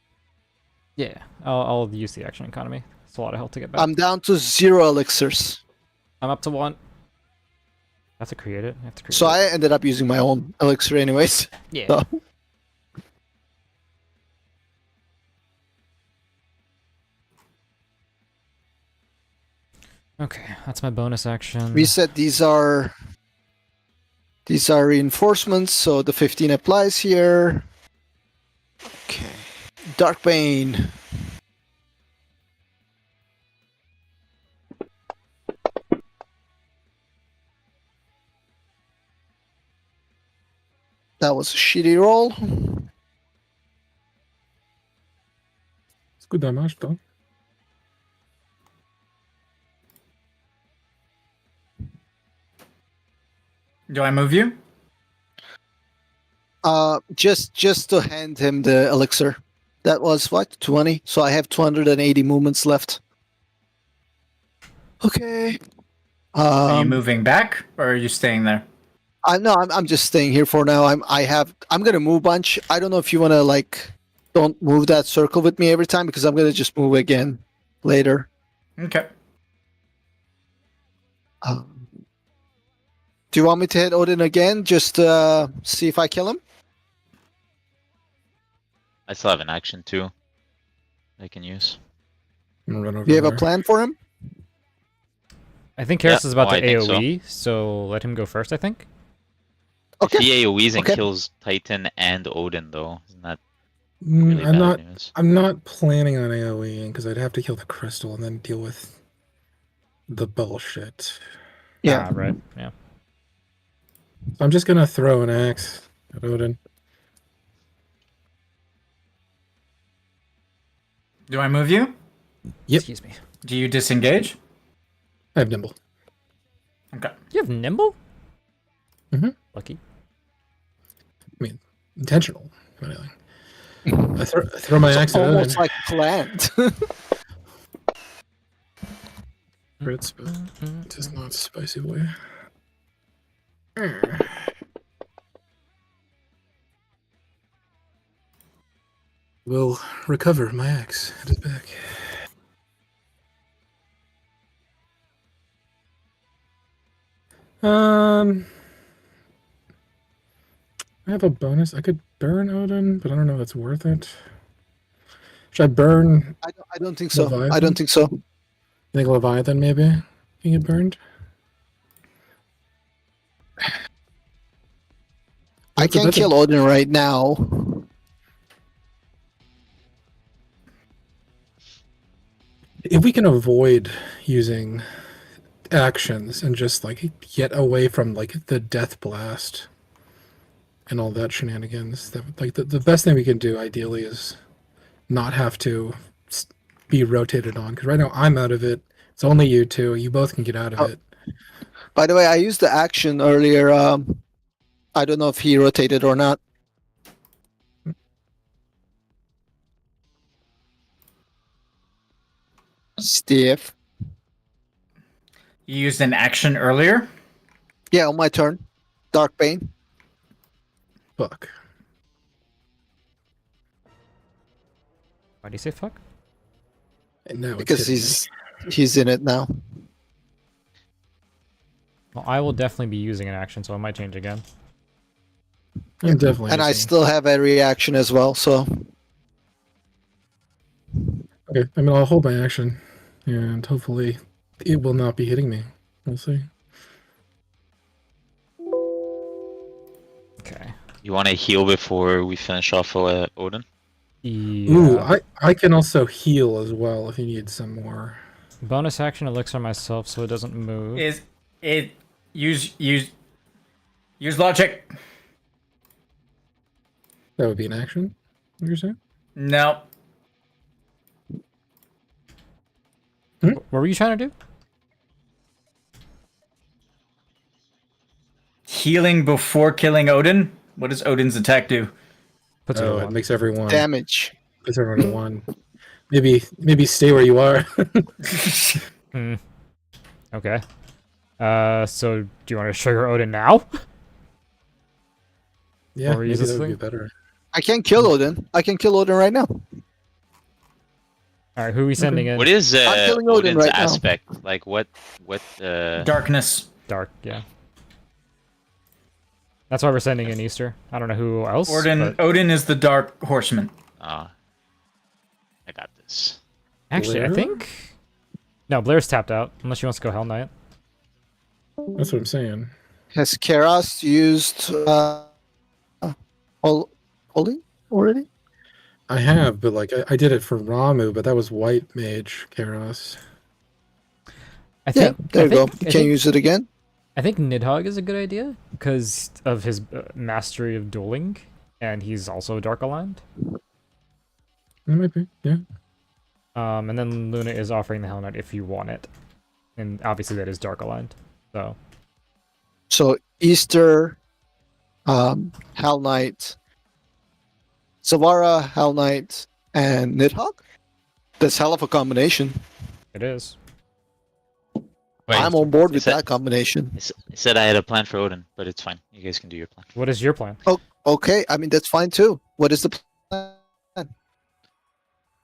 Yeah, I'll use the action economy. It's a lot of health to get back. I'm down to 0 elixirs. I'm up to 1. have to create it. I have to create So it. I ended up using my own elixir anyways. Yeah. So, Okay, that's my bonus action. we said these are reinforcements, so the 15 applies here. Okay. Darkbane. That was a shitty roll. It's good damage, though. Do I move you? Just to hand him the elixir. That was what, 20? So I have 280 movements left. Okay. Are you moving back, or are you staying there? I'm just staying here for now. I'm gonna move bunch. I don't know if you wanna don't move that circle with me every time because I'm gonna just move again later. Okay. Do you want me to hit Odin again? Just see if I kill him. I still have an action too. I can use. I'm gonna run over Do you have a there. plan for him? I think Karis Yeah, is about oh, to I think so. AoE, so let him go first, I think. Okay. If he AoEs and Okay. kills Titan and Odin, though, isn't that really I'm bad not. news? I'm not planning on AoEing because I'd have to kill the crystal and then deal with the bullshit. Yeah. Ah, right. Yeah. So I'm just gonna throw an axe at Odin. Do I move you? Yep. Excuse me. Do you disengage? I have nimble. Okay. You have nimble? Mhm. Lucky. Intentional. if anything. I throw my axe at Odin. Almost like planned. Crits, but just not spicy way. Will recover my axe at his back. I have a bonus. I could burn Odin, but I don't know if that's worth it. Should I burn? I don't think so. I Leviathan? don't think so. You think Leviathan maybe can get burned? I That's a- can that's a- kill Odin right now. If we can avoid using actions and just get away from the death blast and all that shenanigans, that the best thing we can do ideally is not have to be rotated on, because right now I'm out of it. It's only you two. You both can get out of Oh. it. By the way, I used the action earlier. I don't know if he rotated or not. Steve. You used an action earlier? Yeah, on my turn. Darkbane. Fuck. Why do you say fuck? And now it's Because hitting me. he's in it now. Well, I will definitely be using an action, so I might change again. I'm definitely. And I using- still have a reaction as well, so Okay, I mean, I'll hold my action, and hopefully it will not be hitting me. We'll see. Okay. You want to heal before we finish off Odin? Yeah. Ooh, I can also heal as well if you need some more. Bonus action elixir myself so it doesn't move. Is it use logic? That would be an action. What you're saying? No. What were you trying to do? Healing before killing Odin? What does Odin's attack do? Puts you Oh, to it one. makes everyone. damage. Puts everyone to one. Maybe stay where you are. Hmm. Okay. So do you want to trigger Odin now? Yeah, Or maybe use this that would be thing? better. I can kill Odin. I can kill Odin right now. Alright, who are we sending in? What is I'm killing Odin Odin's right now. aspect? Like what Darkness. Dark, yeah. That's why we're sending in Easter. I don't know who else. but Odin is the Dark Horseman. I got this. actually, I Blair? think no, Blair's tapped out unless she wants to go Hell Knight. That's what I'm saying. Has Keras used Holy already? I have, but like I did it for Ramu, but that was White Mage Keras. I Yeah, think there I you go. think- You I can think- use it again. I think Nidhogg is a good idea because of his mastery of dueling, and he's also dark aligned. It might be, yeah. And then Luna is offering the Hell Knight if you want it, and obviously that is dark aligned. So So Easter, Hell Knight, Savara, Hell Knight, and Nidhogg. That's hell of a combination. it is. Wait, I'm on board with said- that combination. I said I had a plan for Odin, but it's fine. You guys can do your plan. What is your plan? Okay, I mean that's fine too. What is the plan?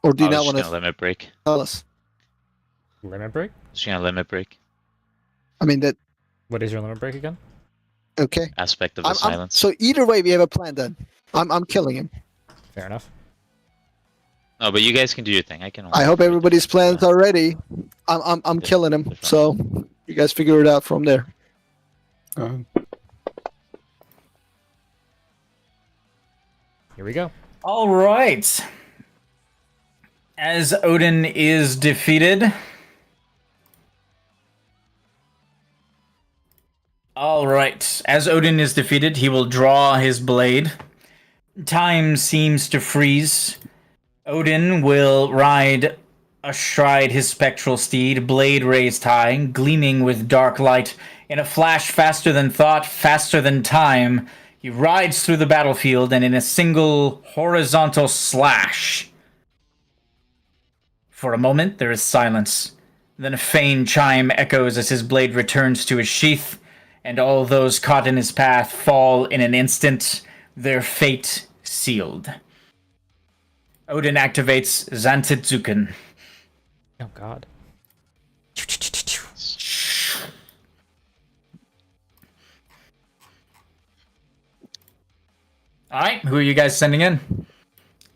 Or do you I was not just want gonna to limit break. tell us? Limit break? Just gonna limit break. I mean that. What is your limit break again? Okay. Aspect of the silence. So either way, we have a plan then. I'm killing him. Fair enough. No, but you guys can do your thing. I can. I hope everybody's plans are ready. I'm Yeah, killing him. different. So you guys figure it out from there. Here we go. All right. As Odin is defeated. All right. As Odin is defeated, he will draw his blade. Time seems to freeze. Odin will ride astride his spectral steed, blade raised high, gleaming with dark light. In a flash faster than thought, faster than time, he rides through the battlefield, and in a single horizontal slash. For a moment, there is silence. Then a faint chime echoes as his blade returns to his sheath, and all those caught in his path fall in an instant, their fate sealed. Odin activates Zantitsuken. Oh god. Alright, who are you guys sending in?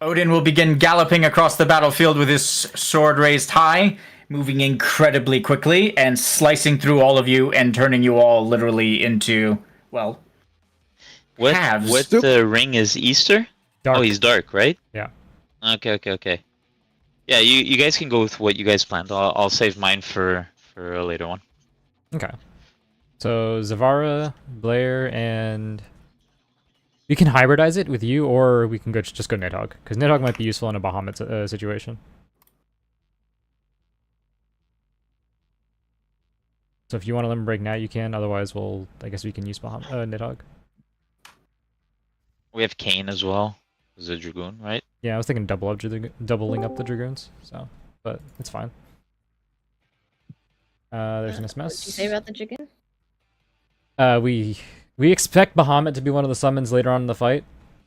Odin will begin galloping across the battlefield with his sword raised high, moving incredibly quickly and slicing through all of you and turning you all literally into, well, What halves. what the ring is Easter? Dark. Oh, he's dark, right? Yeah. Okay. Yeah, you guys can go with what you guys planned. I'll save mine for a later one. Okay. So Zavara, Blair, and we can hybridize it with you, or we can just go Nidhogg, because Nidhogg might be useful in a Bahamut situation. So if you want to limit break now, you can. Otherwise, I guess we can use Nidhogg. We have Kane as well. Who's a dragoon, right? Yeah, I was thinking doubling up the dragoons. So, but it's fine. There's an What did you say SMS. about the chicken? We expect Bahamut to be one of the summons later on in the fight,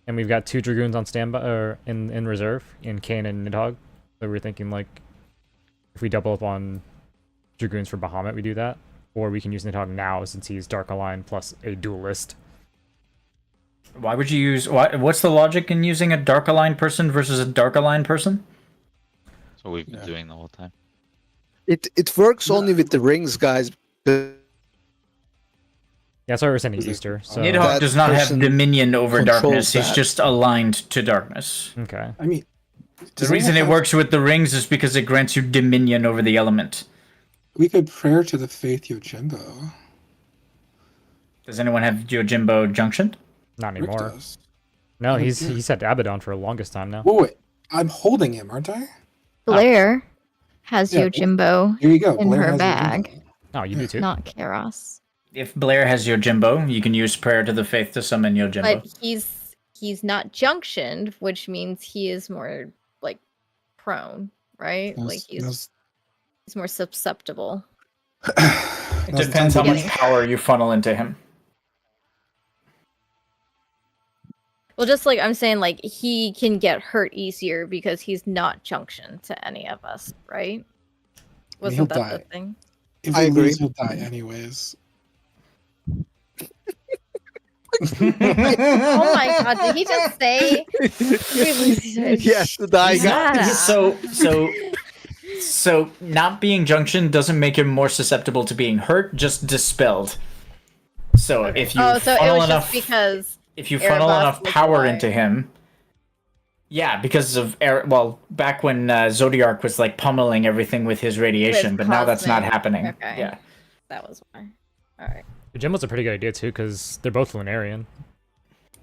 and we've got 2 dragoons on standby or in reserve in Kane and Nidhogg. So we're thinking like if we double up on dragoons for Bahamut, we do that, or we can use Nidhogg now since he's Dark Aligned plus a duelist. Why would you use... What's the logic in using a dark aligned person versus a dark aligned person? That's what we've been doing the whole time. It works only with the rings, guys. Yeah, that's why we're sending Easter. So Nidhogg That does not have person dominion over controls darkness. He's that. just aligned to darkness. okay. I mean, The reason it works with the rings is because it grants you dominion over the element. We could prayer to the faith Yojimbo. Does anyone have Yojimbo junctioned? Not Rick anymore. does. No, Yeah. he's had Abaddon for the longest time now. Wait, I'm holding him, aren't I? Blair has Yeah, Yojimbo, Here you go. In Blair her has bag. Yojimbo. Oh, you do too. not Keras. If Blair has Yojimbo, you can use prayer to the faith to summon Yojimbo. But he's not junctioned, which means he is more like prone, right? Like he's more susceptible. It depends how much power you funnel into him. Well, just like I'm saying, like he can get hurt easier because he's not junctioned to any of us, right? He'll Wasn't that die. the thing? If I we agree. lose, he'll die anyways. Oh my god, did he just say? Yes, the dying Shut guy. up. So not being junction doesn't make him more susceptible to being hurt, just dispelled. So if you Oh, so it funnel was enough, just because if you funnel Erebos enough was power alive. into him, yeah, because of well, back when Zodiark was like pummeling everything with his radiation, With but now that's not cosmic. happening. Okay. Yeah. That was why. Alright. Yojimbo's a pretty good idea too, because they're both Lunarian.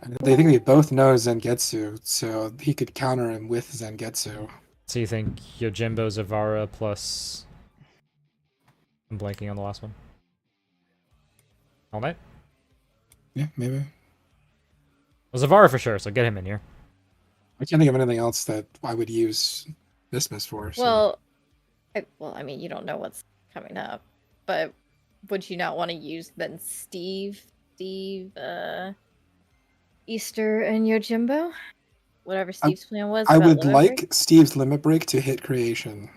And they think we both know Zangetsu, so he could counter him with Zangetsu. So you think Yojimbo, Zavara plus... I'm blanking on the last one. All Might? Yeah, maybe. Well, Zavara for sure, so get him in here. I can't think of anything else that I would use Dismiss for. So. Well, I mean, you don't know what's coming up, but would you not want to use then Steve, Easter, and Yojimbo? Whatever Steve's plan was. I about would limit like break? Steve's limit break to hit creation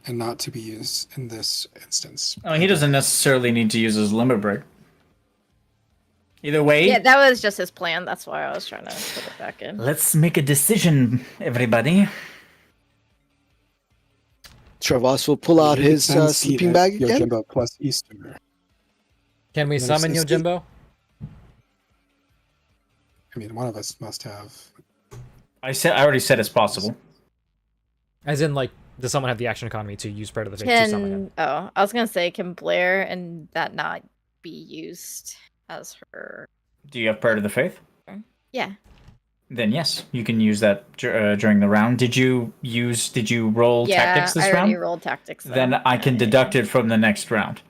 and not to be used in this instance. Oh, he doesn't necessarily need to use his limit break. Either way, Yeah, that was just his plan. That's why I was trying to put it back in. let's make a decision, everybody. Travas will pull out his Send sleeping Steve bag again. Yojimbo plus Easter. Can we And then summon if Steve- Yojimbo? I mean, one of us must have. I already said it's possible. As in, like, does someone have the action economy to use Prayer to the Faith to summon him? I was gonna say, can Blair and that not be used as her? Do you have Prayer to the Faith? Yeah. Then yes, you can use that during the round. Did you roll tactics this I already round? rolled tactics. Then though. I can deduct it from the next round.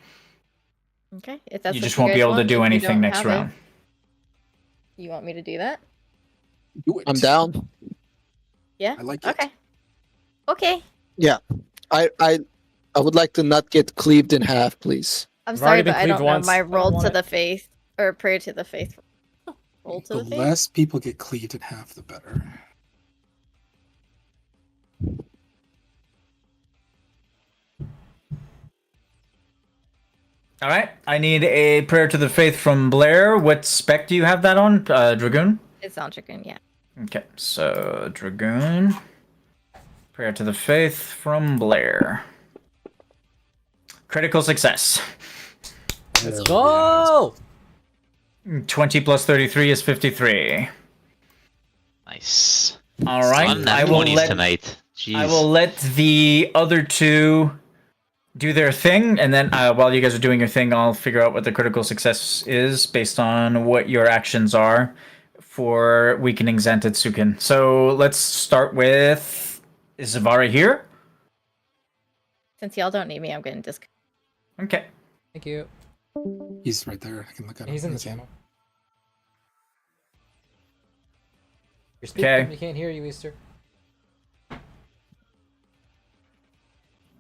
Okay, if that's You what just won't be guys able to want, do if you anything don't next have it. round. You want me to do that? Do it. I'm down. Yeah. I like it. Okay. Okay. I would like to not get cleaved in half, please. I'm I've sorry, already been but I cleaved don't know once. my I don't roll want to it. the faith or prayer to the faith. Roll to The the faith. less people get cleaved in half, the better. All right, I need a Prayer to the Faith from Blair. What spec do you have that on, Dragoon? It's on Dragoon, yeah. Okay, so Dragoon. Prayer to the Faith from Blair. Critical success. Let's go! 20 plus 33 is 53. Nice. All right, On I that will 20s let tonight. Jeez. I will let the other two do their thing, and then while you guys are doing your thing, I'll figure out what the critical success is based on what your actions are for weakening Zantetsuken. So let's start with, is Zavara here? Since y'all don't need me, I'm going to disconnect. Okay. Thank you. He's right there. I can look at him. He's in the That's him. channel. You're speaking, Okay. we can't hear you, Easter.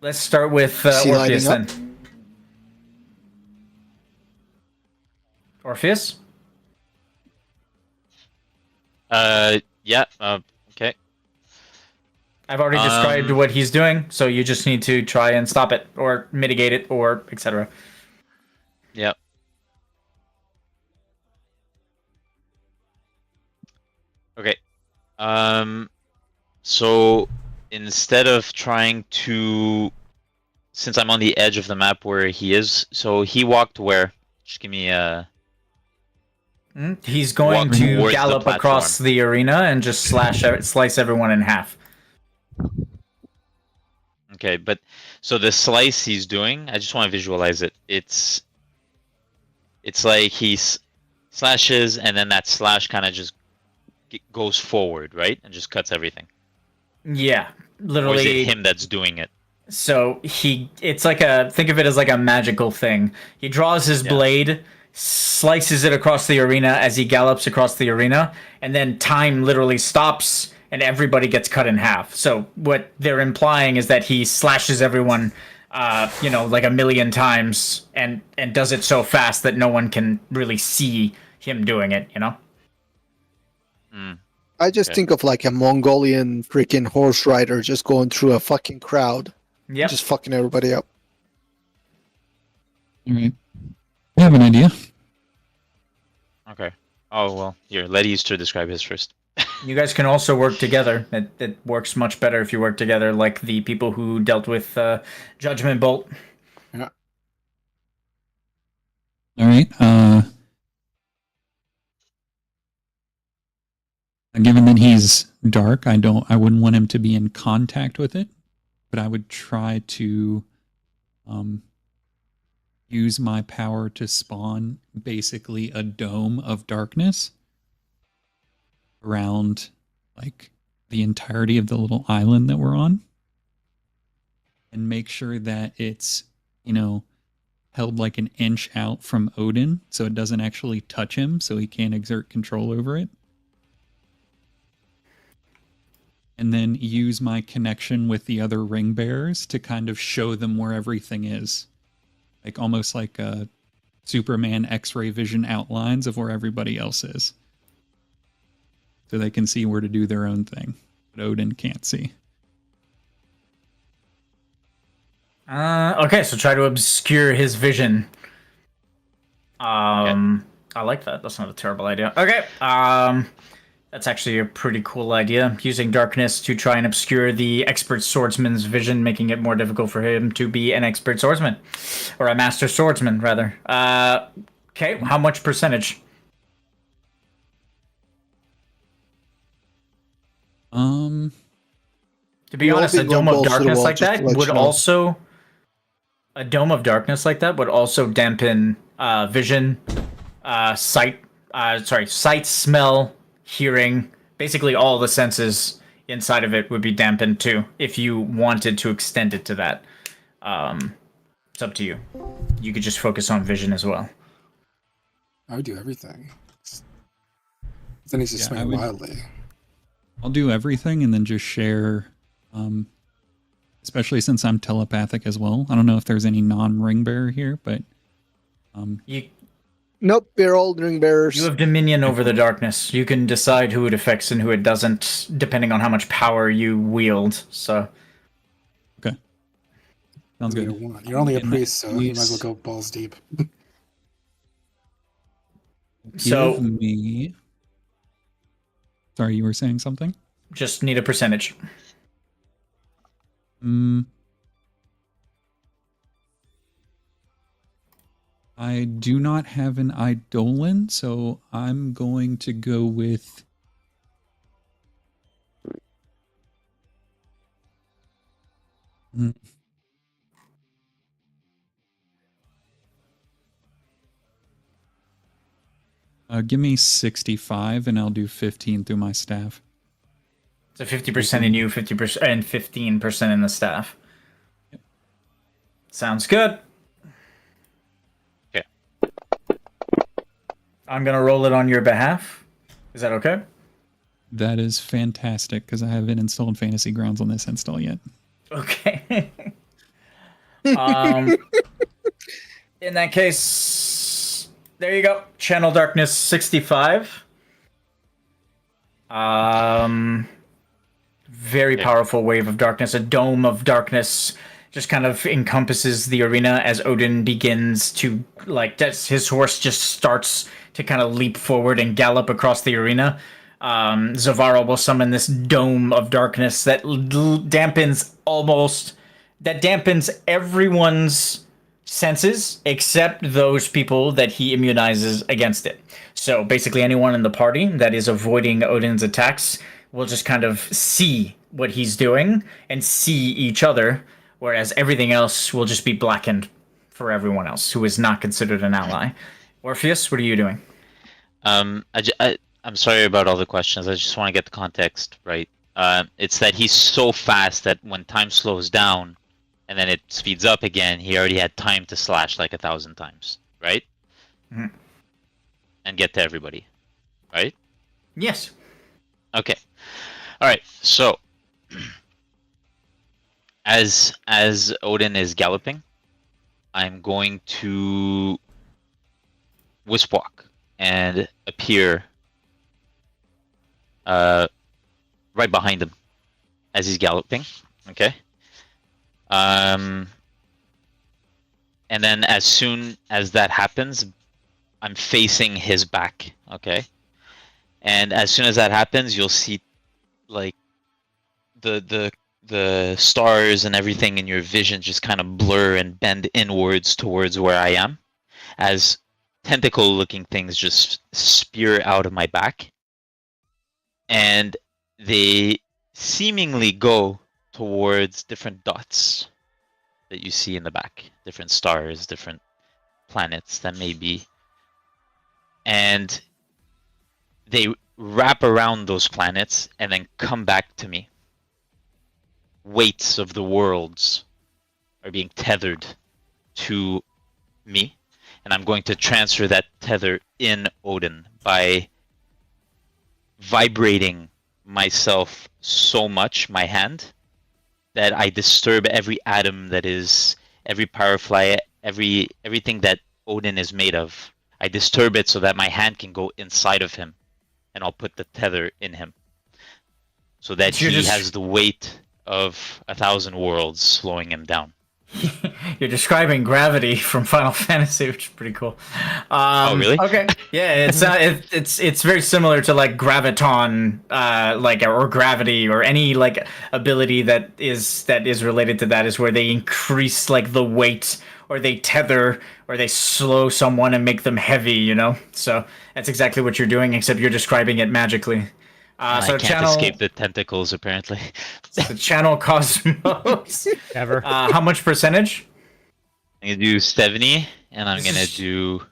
Let's start with Is he Orpheus lighting then. Orpheus? Yeah. Okay. I've already described what he's doing, so you just need to try and stop it, or mitigate it, or etc. Yep. Okay. So instead of trying to, since I'm on the edge of the map where he is, so he walked where? Just give me a. He's going Walk to towards the gallop across platform. the arena and just slice everyone in half. Okay, but so the slice he's doing, I just want to visualize it. It's like he slashes, and then that slash kind of just goes forward, right, and just cuts everything. Yeah, Or is literally. it him that's doing it? So it's like think of it as like a magical thing. He draws his blade, slices it across the arena as he gallops across the arena, and then time literally stops and everybody gets cut in half. So what they're implying is that he slashes everyone, like a million times, and does it so fast that no one can really see him doing it. I just Okay. think of like a Mongolian freaking horse rider just going through a fucking crowd, Yep. just fucking everybody up. Alright. I have an idea. Okay. Oh well, here, let Easter describe his first. You guys can also work together. It works much better if you work together, like the people who dealt with Judgment Bolt. Yeah. All right. Given that he's dark, I wouldn't want him to be in contact with it, but I would try to use my power to spawn basically a dome of darkness around like the entirety of the little island that we're on, and make sure that it's, held like an inch out from Odin so it doesn't actually touch him, so he can't exert control over it. And then use my connection with the other ring bearers to kind of show them where everything is. Like almost like a Superman X-ray vision outlines of where everybody else is. So they can see where to do their own thing. But Odin can't see. Okay, so try to obscure his vision. I like that. That's not a terrible idea. Okay. That's actually a pretty cool idea. Using darkness to try and obscure the expert swordsman's vision, making it more difficult for him to be an expert swordsman. Or a master swordsman, rather. Okay, how much percentage? To be We'll honest, be a going dome of balls to the darkness wall, like just that to let would you know. also... A dome of darkness like that would also dampen vision, sight, smell, hearing. Basically all the senses inside of it would be dampened too, if you wanted to extend it to that. It's up to you. You could just focus on vision as well. I would do everything. Then he's just Yeah, swinging wildly. I'll do everything and then just share, especially since I'm telepathic as well. I don't know if there's any non-ring bearer here, but Nope, we're all ring bearers. You have dominion over the darkness. You can decide who it affects and who it doesn't, depending on how much power you wield. So, okay, sounds good. You're only a In priest, so that you might as well case, go balls deep. So- give me. Sorry, you were saying something? just need a percentage. I do not have an Eidolon, so I'm going to go with... give me 65 and I'll do 15 through my staff. So 50% in you, 50% and 15% in the staff. Yep. Sounds good. Okay. I'm gonna roll it on your behalf. Is that okay? That is fantastic, because I haven't installed Fantasy Grounds on this install yet. Okay. In that case, there you go. Channel Darkness 65. Very powerful wave of darkness, a dome of darkness, just kind of encompasses the arena as Odin begins to, his horse just starts to kind of leap forward and gallop across the arena. Zavara will summon this dome of darkness that dampens everyone's senses except those people that he immunizes against it. So basically anyone in the party that is avoiding Odin's attacks will just kind of see what he's doing and see each other, whereas everything else will just be blackened for everyone else who is not considered an ally. Orpheus, what are you doing? I'm sorry about all the questions. I just want to get the context right. It's that he's so fast that when time slows down and then it speeds up again, he already had time to slash like 1,000 times, right? Mm-hmm. And get to everybody, right? Yes. Okay. All right. So, as Odin is galloping, I'm going to wisp walk and appear right behind him as he's galloping. Okay. And then as soon as that happens, I'm facing his back. Okay. And as soon as that happens, you'll see like the stars and everything in your vision just kind of blur and bend inwards towards where I am, as tentacle-looking things just spear out of my back, and they seemingly go towards different dots that you see in the back, different stars, different planets that may be, and they wrap around those planets and then come back to me. Weights of the worlds are being tethered to me, and I'm going to transfer that tether in Odin by vibrating myself so much, my hand, that I disturb every atom that is, every firefly, everything that Odin is made of. I disturb it so that my hand can go inside of him, and I'll put the tether in him, so that You're he just- has the weight of 1,000 worlds slowing him down. You're describing gravity from Final Fantasy, which is pretty cool. Oh, really? Okay. Yeah, it's very similar to like graviton, or gravity, or any like ability that is related to that, is where they increase like the weight, or they tether, or they slow someone and make them heavy. You know, so that's exactly what you're doing, except you're describing it magically. I So can't escape the tentacles, apparently. the channel Cosmos. Ever. How much percentage? I'm gonna do 70, and I'm This gonna is- do.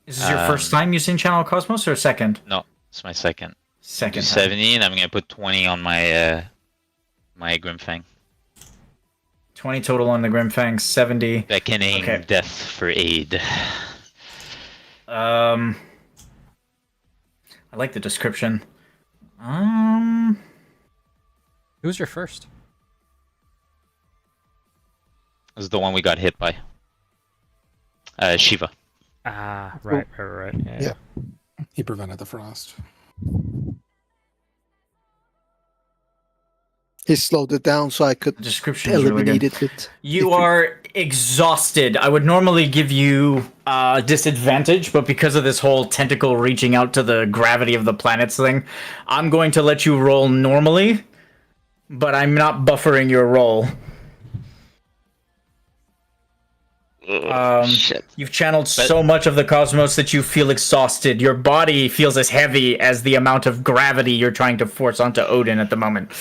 Is this your first time using channel Cosmos or second? No, it's my second. Do Second. time. 70, and I'm gonna put 20 on my my Grimfang. 20 total on the Grimfang, 70. Beckoning Okay. death for aid. I like the description. Who's your first? This is the one we got hit by. Shiva. Ah, right. Yeah. Yeah. He prevented the frost. He slowed it down so I could The description is really eliminate good. it with. You are exhausted. I would normally give you disadvantage, but because of this whole tentacle reaching out to the gravity of the planets thing, I'm going to let you roll normally, but I'm not buffering your roll. Shit. You've channeled so much of the cosmos that you feel exhausted. Your body feels as heavy as the amount of gravity you're trying to force onto Odin at the moment.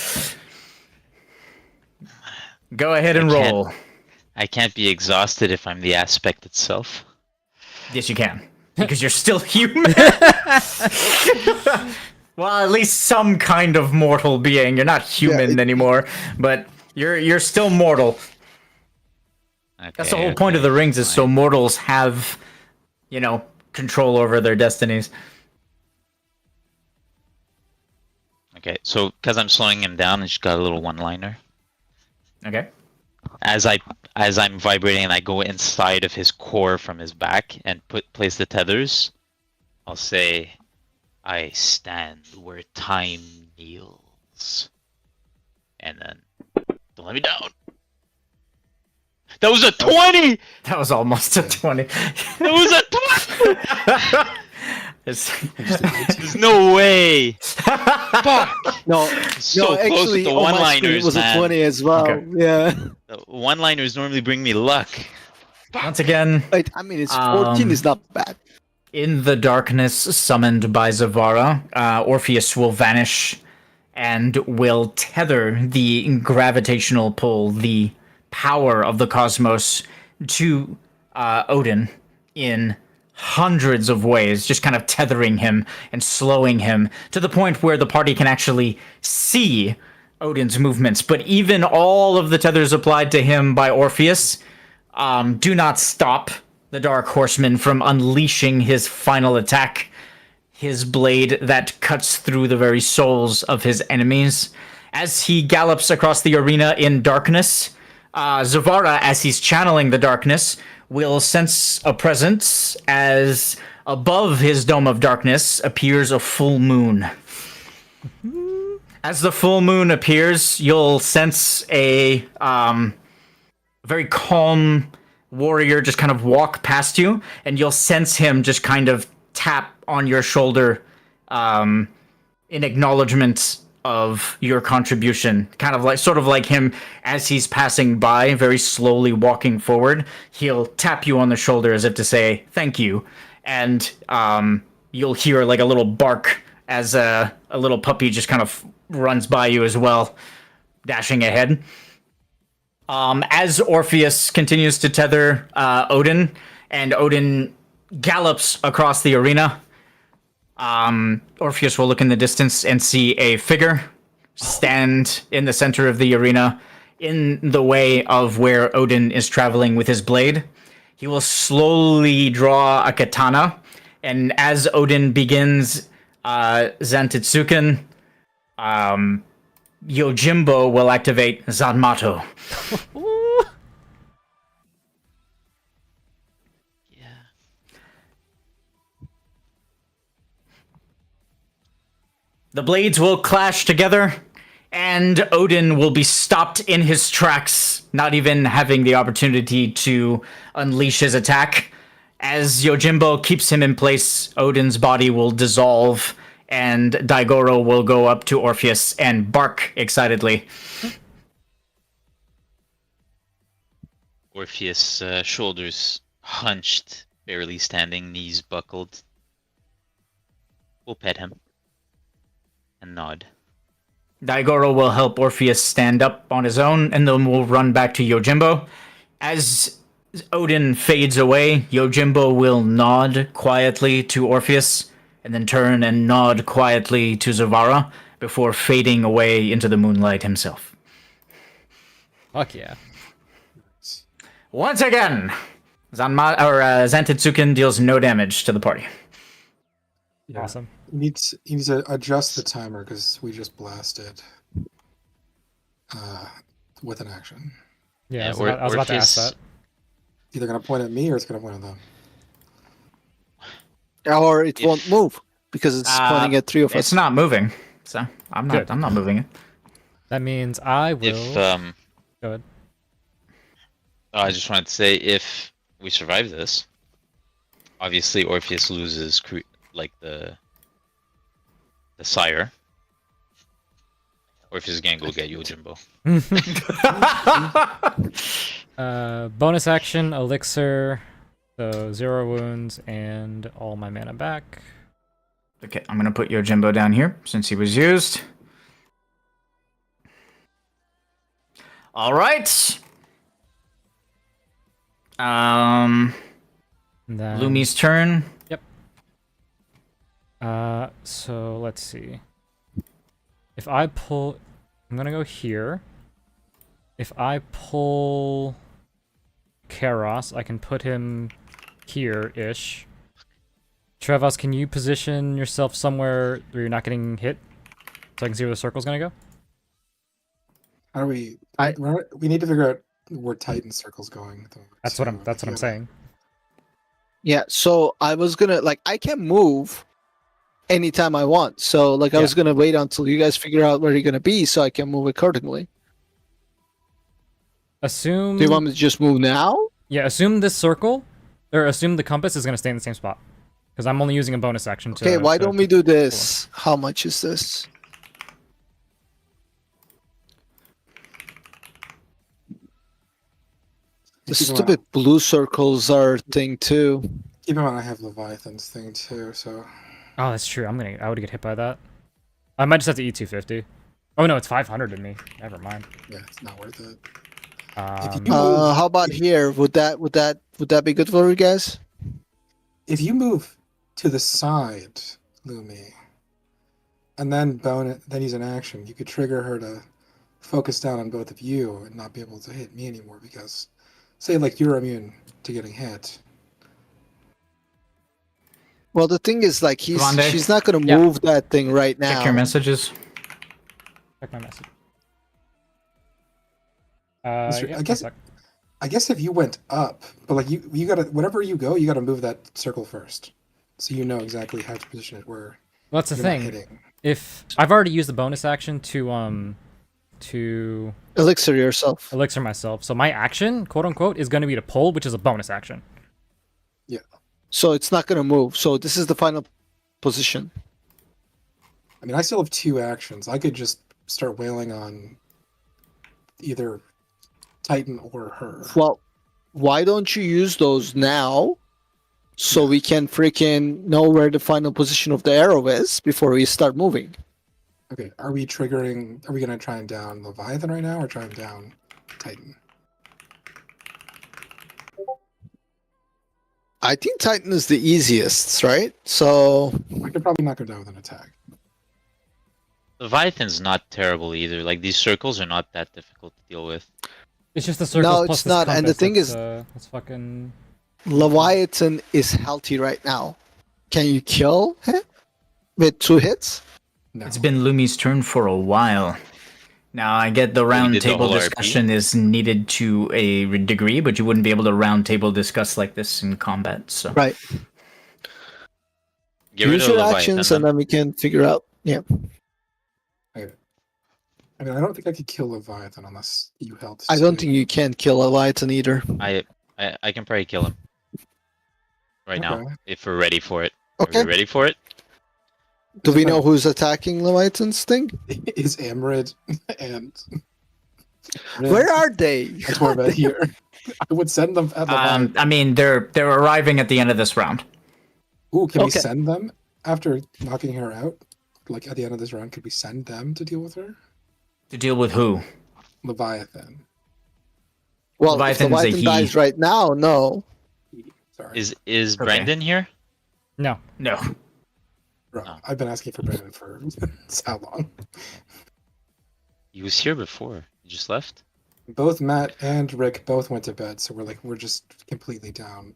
Go ahead and I can't- roll. I can't be exhausted if I'm the aspect itself. Yes, you can. Because you're still human. Well, at least some kind of mortal being. You're not human anymore, but you're still mortal. That's the whole point of the rings, is so mortals have, control over their destinies. Okay, so because I'm slowing him down, I just got a little one-liner. Okay. As I'm vibrating and I go inside of his core from his back and place the tethers, I'll say, "I stand where time kneels," and then don't let me down. That was a 20. That was almost a 20. That was a 20. It's- There's no way. Fuck. No, So no, close actually, with the on my screen one-liners, it was man. a 20 as well. Okay. Yeah. The one-liners normally bring me luck. Once again, Wait, I mean, it's 14 is not bad. in the darkness summoned by Zavara, Orpheus will vanish and will tether the gravitational pull, the power of the cosmos, to Odin in hundreds of ways, just kind of tethering him and slowing him to the point where the party can actually see Odin's movements. But even all of the tethers applied to him by Orpheus do not stop the Dark Horseman from unleashing his final attack, his blade that cuts through the very souls of his enemies. As he gallops across the arena in darkness, Zavara, as he's channeling the darkness, will sense a presence as above his dome of darkness appears a full moon. As the full moon appears, you'll sense a very calm warrior just kind of walk past you, and you'll sense him just kind of tap on your shoulder in acknowledgement of your contribution. Kind of like, sort of like him as he's passing by, very slowly walking forward. He'll tap you on the shoulder as if to say thank you, and you'll hear like a little bark as a little puppy just kind of runs by you as well, dashing ahead. As Orpheus continues to tether Odin, and Odin gallops across the arena, Orpheus will look in the distance and see a figure stand in the center of the arena, in the way of where Odin is traveling with his blade. He will slowly draw a katana, and as Odin begins Zantetsuken, Yojimbo will activate Zanmato. The blades will clash together, and Odin will be stopped in his tracks, not even having the opportunity to unleash his attack. As Yojimbo keeps him in place, Odin's body will dissolve, and Daigoro will go up to Orpheus and bark excitedly. Orpheus, shoulders hunched, barely standing, knees buckled. We'll pet him and nod. Daigoro will help Orpheus stand up on his own, and then we'll run back to Yojimbo. As Odin fades away, Yojimbo will nod quietly to Orpheus, and then turn and nod quietly to Zavara, before fading away into the moonlight himself. Fuck yeah. Once again, Zantetsuken deals no damage to the party. Yeah. Awesome. He needs to adjust the timer because we just blasted with an action. Yeah, I was about to ask that. Either gonna point at me or it's gonna point at them. Or it won't move because it's pointing at three of us. It's not moving, so I'm not moving it. That means I will. If Go ahead. I just wanted to say, if we survive this, obviously Orpheus loses the sire. Orpheus is gonna go get Yojimbo. Bonus action, elixir, so 0 wounds and all my mana back. Okay, I'm gonna put Yojimbo down here since he was used. All right. And then, Lumi's turn. Yep. So let's see. If I pull, I'm gonna go here. If I pull Karos, I can put him here-ish. Trevas, can you position yourself somewhere where you're not getting hit, so I can see where the circle's gonna go? How do we? We need to figure out where Titan circle's going. That's what I'm saying. Yeah, so I was gonna I can move anytime I want. So I was gonna wait until you guys figure out where you're gonna be so I can move accordingly. Assume. Do you want me to just move now? Yeah, assume this circle, or assume the compass is gonna stay in the same spot, because I'm only using a bonus action to. Okay, why don't we do this? How much is this? The stupid blue circles are thing too. Keep in mind I have Leviathan's thing too, so. Oh, that's true. I would get hit by that. I might just have to eat 250. Oh no, it's 500 in me. Never mind. Yeah, it's not worth it. How about here? Would that be good for you guys? If you move to the side, Lumi, and then then use an action, you could trigger her to focus down on both of you and not be able to hit me anymore because, say, you're immune to getting hit. Well, the thing is, Rondé? she's not gonna move that thing right now. Check your messages. Check my message. I guess if you went up, but you gotta, whenever you go, you gotta move that circle first, so you know exactly how to position it where. Well, that's the thing. If I've already used the bonus action to elixir yourself. Elixir myself, so my action, quote unquote, is going to be to pull, which is a bonus action. Yeah. So it's not gonna move. So this is the final position. I mean, I still have 2 actions. I could just start wailing on either Titan or her. Well, why don't you use those now so Yeah. we can freaking know where the final position of the arrow is before we start moving? Okay, are we triggering? Are we gonna try and down Leviathan right now, or try and down Titan? I think Titan is the easiest, right? So I could probably knock him down with an attack. Leviathan's not terrible either. Like these circles are not that difficult to deal with. It's just the circles No, plus it's this not, and the compass. thing is- It's fucking. Leviathan is healthy right now. Can you kill him with 2 hits? No, It's been Lumi's turn for a while. Now, I get the round did the table whole RP? discussion is needed to a degree, but you wouldn't be able to round table discuss like this in combat. So, Right. Get rid Use of your Leviathan. actions, Then. and then we can figure out. Yeah. I mean, I don't think I could kill Leviathan unless you helped. I don't think you can kill Leviathan either. I can probably kill him right now Okay. if we're ready for it. Are Okay. we ready for it? Do we know who's attacking Leviathan's thing? Is Amrid and Where are they? Torva here? I would send them at Leviathan. I mean, they're arriving at the end of this round. Ooh, can we okay. send them after knocking her out? Like at the end of this round, could we send them to deal with her? To deal with who? Leviathan. Well, Leviathan if is a Leviathan he. dies right now, no. Sorry. Is Okay. Brandon here? No. No. Bro, Oh. I've been asking for Brandon for how long? He was here before. He just left. Both Matt and Rick both went to bed, so we're just completely down.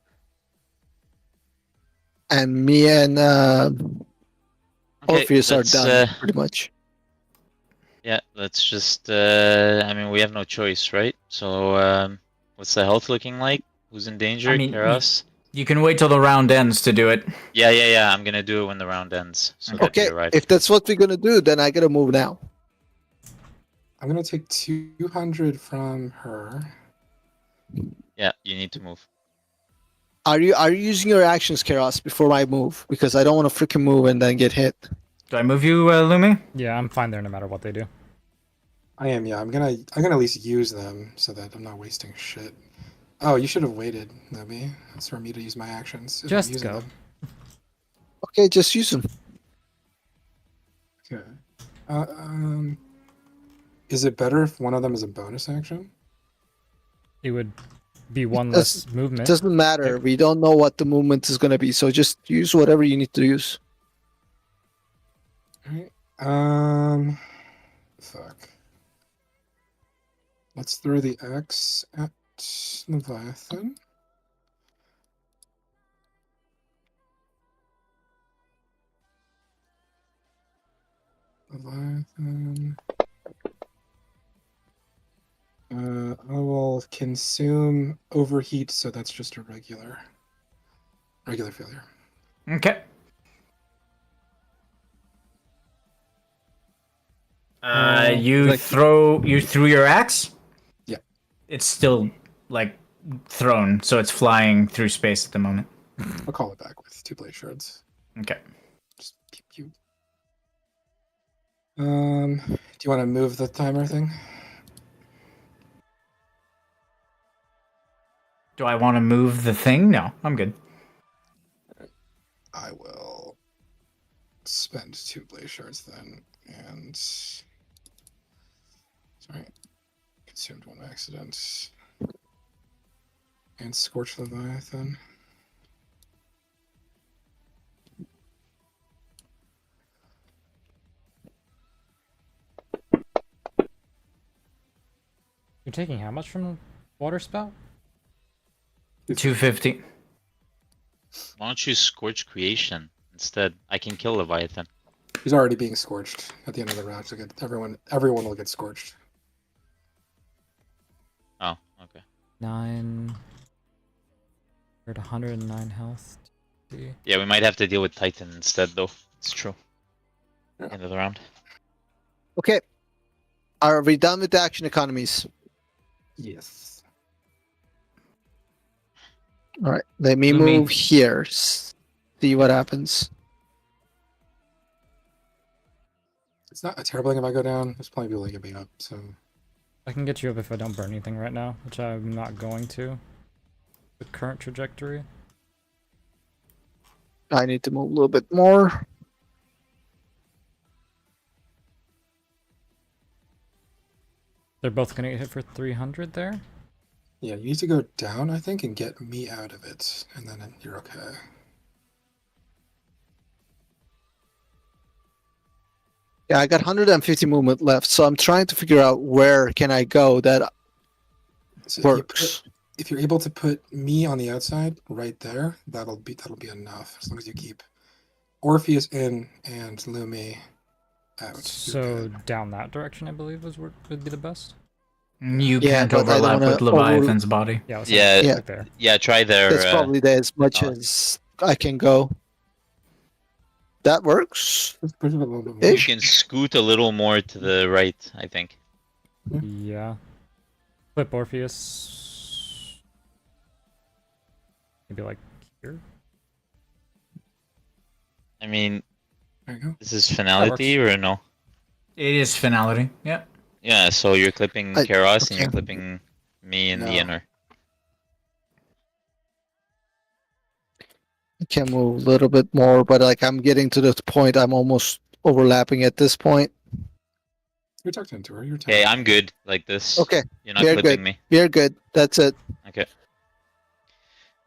And me and Okay, Orpheus are let's, done, pretty much. Yeah, let's just. I mean, we have no choice, right? So, what's the health looking like? Who's in danger? I mean, Karas? You can wait till the round ends to do it. Yeah. I'm gonna do it when the round ends. So that Okay, they arrive. if that's what we're gonna do, then I gotta move now. I'm gonna take 200 from her. Yeah, you need to move. Are you using your actions, Keras, before I move? Because I don't want to freaking move and then get hit. Do I move you, Lumi? Yeah, I'm fine there no matter what they do. I am, yeah. I'm gonna at least use them so that I'm not wasting shit. Oh, you should have waited, Lumi. That's for me to use my actions. if I'm Just using go. them. Okay, just use them. Okay. Is it better if one of them is a bonus action? It would be one That's- less movement. It doesn't matter. We don't know what the movement is gonna be, so just use whatever you need to use. Alright. Fuck. Let's throw the X at Leviathan. Leviathan. I will consume overheat, so that's just a regular failure. Okay. You like- threw your axe? Yeah. It's still like thrown, so it's flying through space at the moment. I'll call it back with 2 blade shards. Okay. Just pew pew. Do you want to move the timer thing? Do I want to move the thing? No, I'm good. I will spend 2 blade shards then, and sorry, consumed 1 accident, and scorch Leviathan. You're taking how much from water spout? 250. Why don't you scorch creation instead? I can kill Leviathan. He's already being scorched at the end of the round, so everyone will get scorched. Oh, okay. 9. We're at 109 health. See. Yeah, we might have to deal with Titan instead, though. It's true. Yeah. End of the round. Okay. Are we done with the action economies? Yes. All right. Let me Lumi. move here. See what happens. It's not a terrible thing if I go down. There's plenty of people that get me up, so... I can get you up if I don't burn anything right now, which I'm not going to. The current trajectory. I need to move a little bit more. They're both gonna get hit for 300 there. Yeah, you need to go down, I think, and get me out of it, and then you're okay. Yeah, I got 150 movement left, so I'm trying to figure out where can I go that So works. if you're able to put me on the outside right there, that'll be enough. As long as you keep Orpheus in and Lumi out. you're So good. down that direction, I believe, would be the best. You Yeah, can't but I don't overlap wanna with Leviathan's body. Yeah. Let's Yeah, Yeah. right there. yeah. Try their. That's probably as much oh. as I can go. That works. Let's push it a little bit more. You Ish. can scoot a little more to the right, I think. Yeah. Flip Orpheus. Maybe like here. I mean, There you go. this is finality or no? It is finality. Yep. Yeah, so you're clipping I- Keros and okay. you're clipping me in the No. inner. I can move a little bit more, but like I'm getting to the point I'm almost overlapping at this point. You're tucked into her. You're tucked. Okay, I'm good like this. Okay, You're not you're clipping good. me. We're good. That's it. Okay.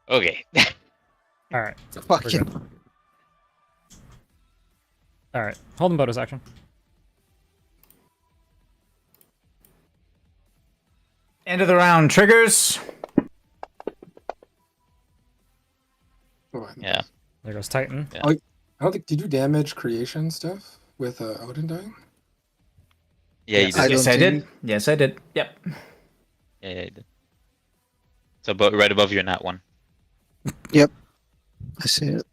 Okay. All right. Fucking. good. All right. Hold and bonus action. End of the round. Triggers. Oh, Yeah. There goes Titan. Yeah. I don't think. Did you damage creation stuff with Odin dying? Yeah, you I did. don't Yes, I think- did. Yes, I did. Yep. Yeah, you did. So right above your nat one. I see it.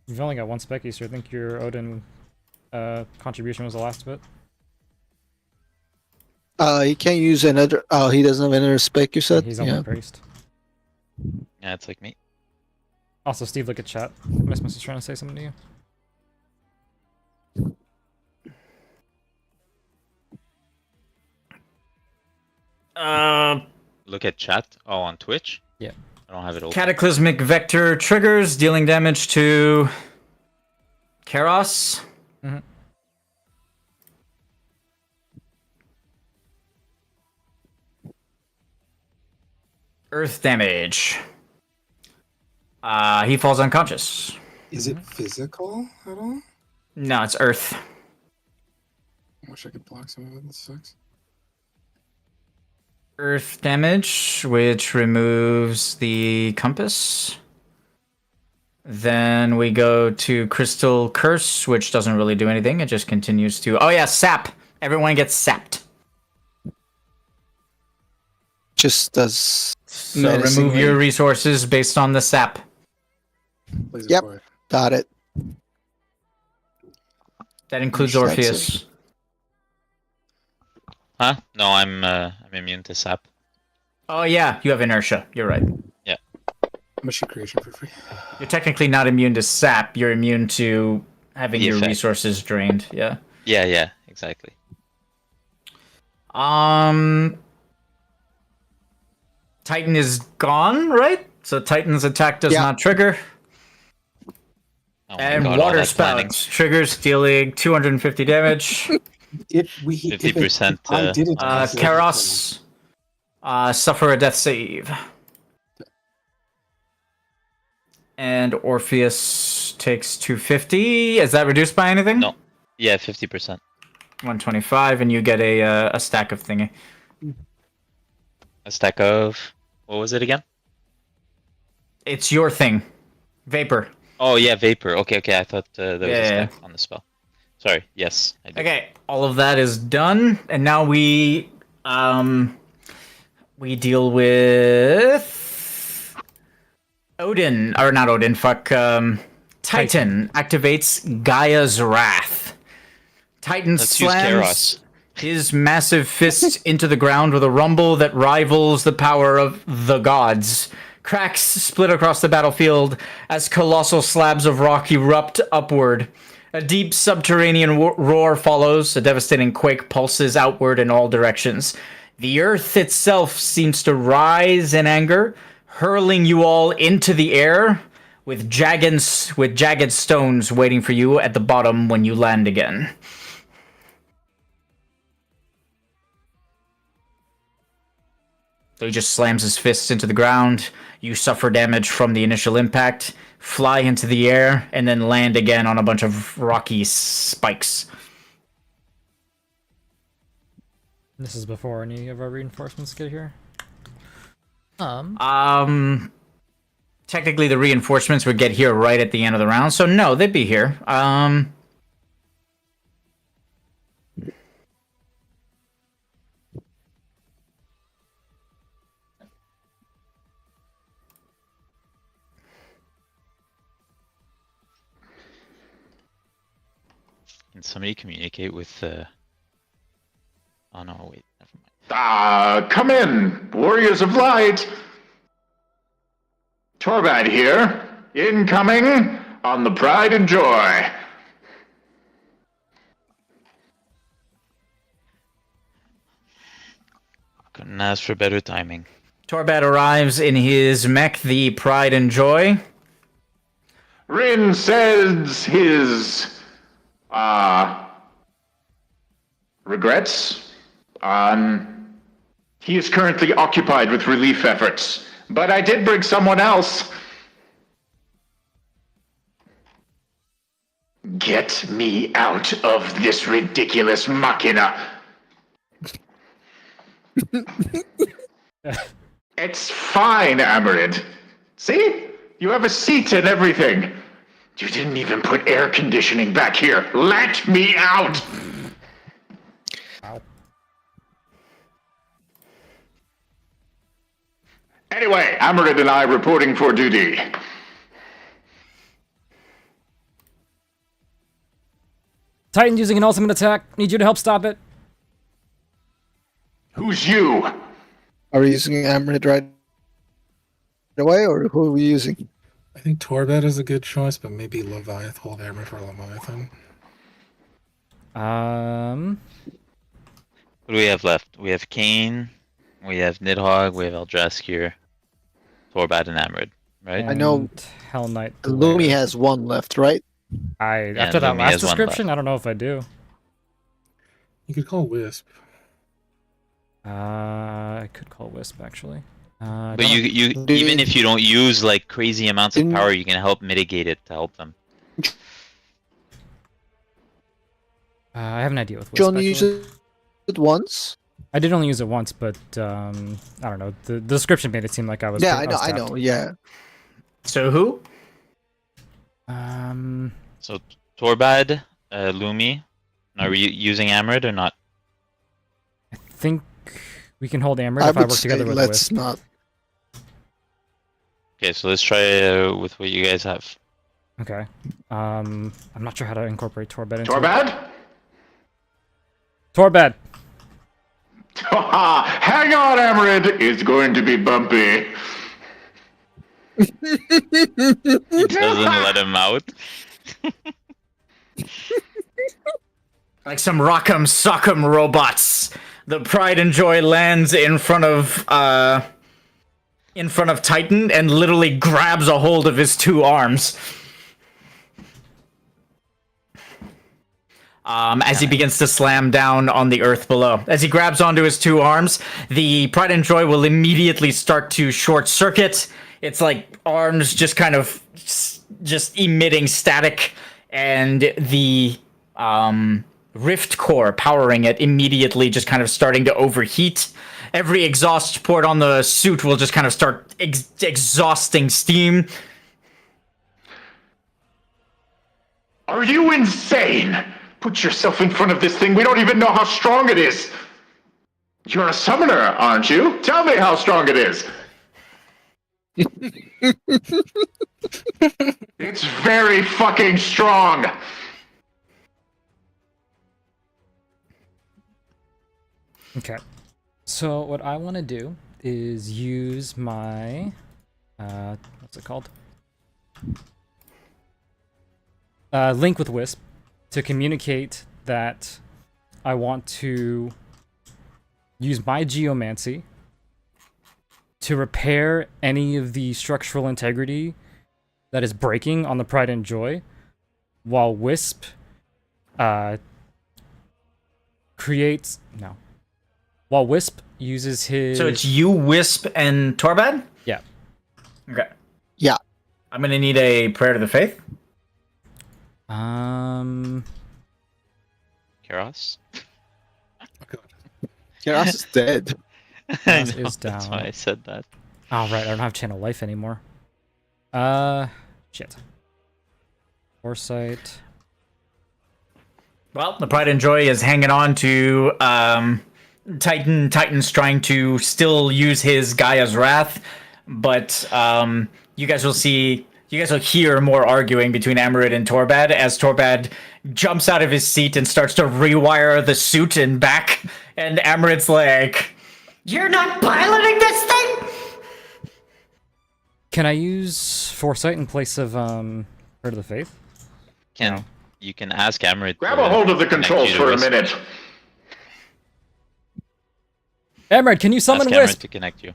You've only got one Specky, so I think your Odin contribution was the last of it. He can't use another. Oh, he doesn't have another spec. You said. He's Yeah. only priest. Yeah, it's like me. Also, Steve, look at chat. Miss is trying to say something to you. Look at chat. Oh, on Twitch? Yeah. I don't have it open. Cataclysmic Vector triggers, dealing damage to Keros. Mhm. Earth damage. He falls unconscious. Is it physical at all? No, it's Earth. I wish I could block some of it. That sucks. Earth damage, which removes the compass. Then we go to Crystal Curse, which doesn't really do anything. It just continues to... Oh yeah, sap! Everyone gets sapped. Just does. So remove menacingly. your resources based on the sap. Please Yep. avoid. Got it. That includes That's Orpheus. Huh? No, I'm immune to sap. Oh yeah, you have inertia. You're right. I'm gonna shoot creation for free. You're technically not immune to sap. You're immune to having The your effect. resources drained. Yeah. Yeah, exactly. Titan is gone, right? So Titan's attack does Yeah. not trigger. Oh my And God, all water that planning. spout triggers, dealing 250 damage. If we 50%, if I didn't Keros, suffer a death save. And Orpheus takes 250. Is that reduced by anything? No. Yeah, 50%. 125, and you get a stack of thingy. A stack of... What was it again? It's your thing. Vapor. Oh, yeah, vapor. Okay, I thought there was a Yeah. stack on the spell. Sorry, yes, I did. Okay, all of that is done, and now we deal with Odin, or not Odin. Fuck. Titan activates Gaia's Wrath. Titan Let's use slams his massive fist into the ground with a rumble that rivals the power of the gods, Cracks split across the battlefield as colossal slabs of rock erupt upward. A deep subterranean roar follows. A devastating quake pulses outward in all directions. The earth itself seems to rise in anger, hurling you all into the air with jagged stones waiting for you at the bottom when you land again. So he just slams his fists into the ground. You suffer damage from the initial impact, fly into the air, and then land again on a bunch of rocky spikes. This is before any of our reinforcements get here. Technically the reinforcements would get here right at the end of the round, so no, they'd be here. Can somebody communicate with Oh no, wait, never mind. Come in, warriors of light. Torbad here, incoming on the Pride and Joy. Couldn't ask for better timing. Torbad arrives in his mech, the Pride and Joy. Rin says his regrets. He is currently occupied with relief efforts, but I did bring someone else. Get me out of this ridiculous machina. It's fine, Amarid. See? You have a seat and everything. You didn't even put air conditioning back here. Let me out! Anyway, Amarid and I reporting for duty. Titan's using an ultimate attack. Need you to help stop it. Who's you? Are we using Amarid right away, or who are we using? I think Torbad is a good choice, but maybe Leviath, hold hammer for Leviathan. What do we have left? We have Kane, we have Nidhogg, we have Eldraskir, Torbad, and Amarid, right? I know And Hell Knight. Lumi has one left, right? After that Lumi last has one description, left. I don't know if I do. You could call Wisp. I could call Wisp actually. I But don't know. you Do even you- if you don't use like crazy amounts of In- power, you can help mitigate it to help them. I have an idea with Wisp. You only use actually. it once? I did only use it once, but I don't know. The description made it seem like I was. Yeah, I I know, was I tapped. know, yeah. So who? So Torbad, Lumi, are we using Amarid or not? I think we can hold Amarid I if I would work say together with let's Wisp. not. Okay, so let's try with what you guys have. Okay. I'm not sure how to incorporate Torbad into it. Torbad? Torbad. Hang on, Amarid. It's going to be bumpy. He doesn't let him out. Like some rock'em sock'em robots. The Pride and Joy lands in front of Titan and literally grabs a hold of his two arms. As he begins to slam down on the earth below. As he grabs onto his two arms, the Pride and Joy will immediately start to short circuit. It's like arms just kind of just emitting static, and the rift core powering it immediately just kind of starting to overheat. Every exhaust port on the suit will just kind of start exhausting steam. Are you insane? Put yourself in front of this thing. We don't even know how strong it is. You're a summoner, aren't you? Tell me how strong it is. It's very fucking strong. Okay. So what I want to do is use my what's it called? Link with Wisp to communicate that I want to use my geomancy to repair any of the structural integrity that is breaking on the Pride and Joy, while Wisp while Wisp uses his... So it's you, Wisp, and Torbad? Yeah. Okay. Yeah. I'm gonna need a prayer to the faith. Karos? Keras is dead. I Karos know, is that's down. why I said that. Oh, right, I don't have Channel Life anymore. Shit. Foresight. Well, the Pride and Joy is hanging on to Titan. Titan's trying to still use his Gaia's Wrath, but you guys will hear more arguing between Amarid and Torbad as Torbad jumps out of his seat and starts to rewire the suit and back, and Amarid's like, You're not piloting this thing? Can I use Foresight in place of Heart of the Faith? You can ask Amarit. Grab a hold of the connect controls you to for a Wisp. minute. Emred, can you summon Ask Amarit Wisp? to connect you.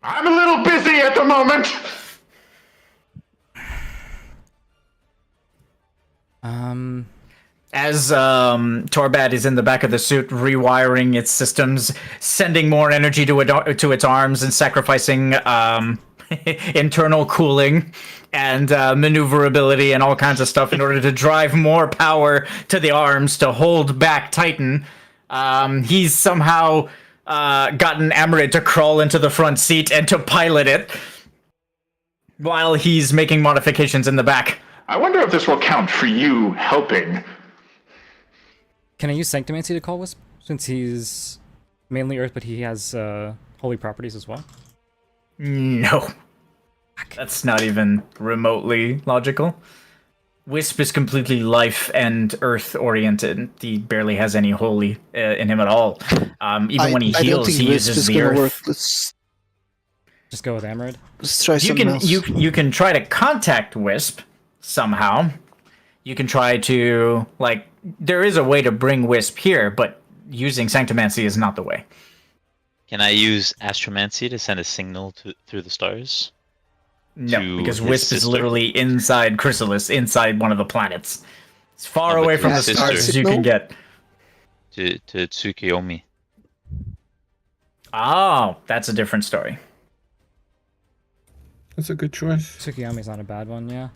I'm a little busy at the moment. as Torbad is in the back of the suit, rewiring its systems, sending more energy to its arms, and sacrificing internal cooling and maneuverability and all kinds of stuff in order to drive more power to the arms to hold back Titan. He's somehow gotten Amarid to crawl into the front seat and to pilot it while he's making modifications in the back. I wonder if this will count for you helping. Can I use Sanctomancy to call Wisp? Since he's mainly Earth, but he has holy properties as well? No. That's not even remotely logical. Wisp is completely life and earth oriented. He barely has any holy in him at all. Even when he I don't heals, think he Wisp uses is the gonna earth. work. Let's Just go with Amarid? try You something can else. you can try to contact Wisp somehow. You can try to there is a way to bring Wisp here, but using Sanctomancy is not the way. Can I use Astromancy to send a signal through the stars? No, To because his Wisp is sister? literally inside Chrysalis, inside one of the planets. As far No, but away to from the his stars sister. as you can get. To Tsukiyomi. Oh, that's a different story. That's a good choice. Tsukiyomi's not a bad one, yeah.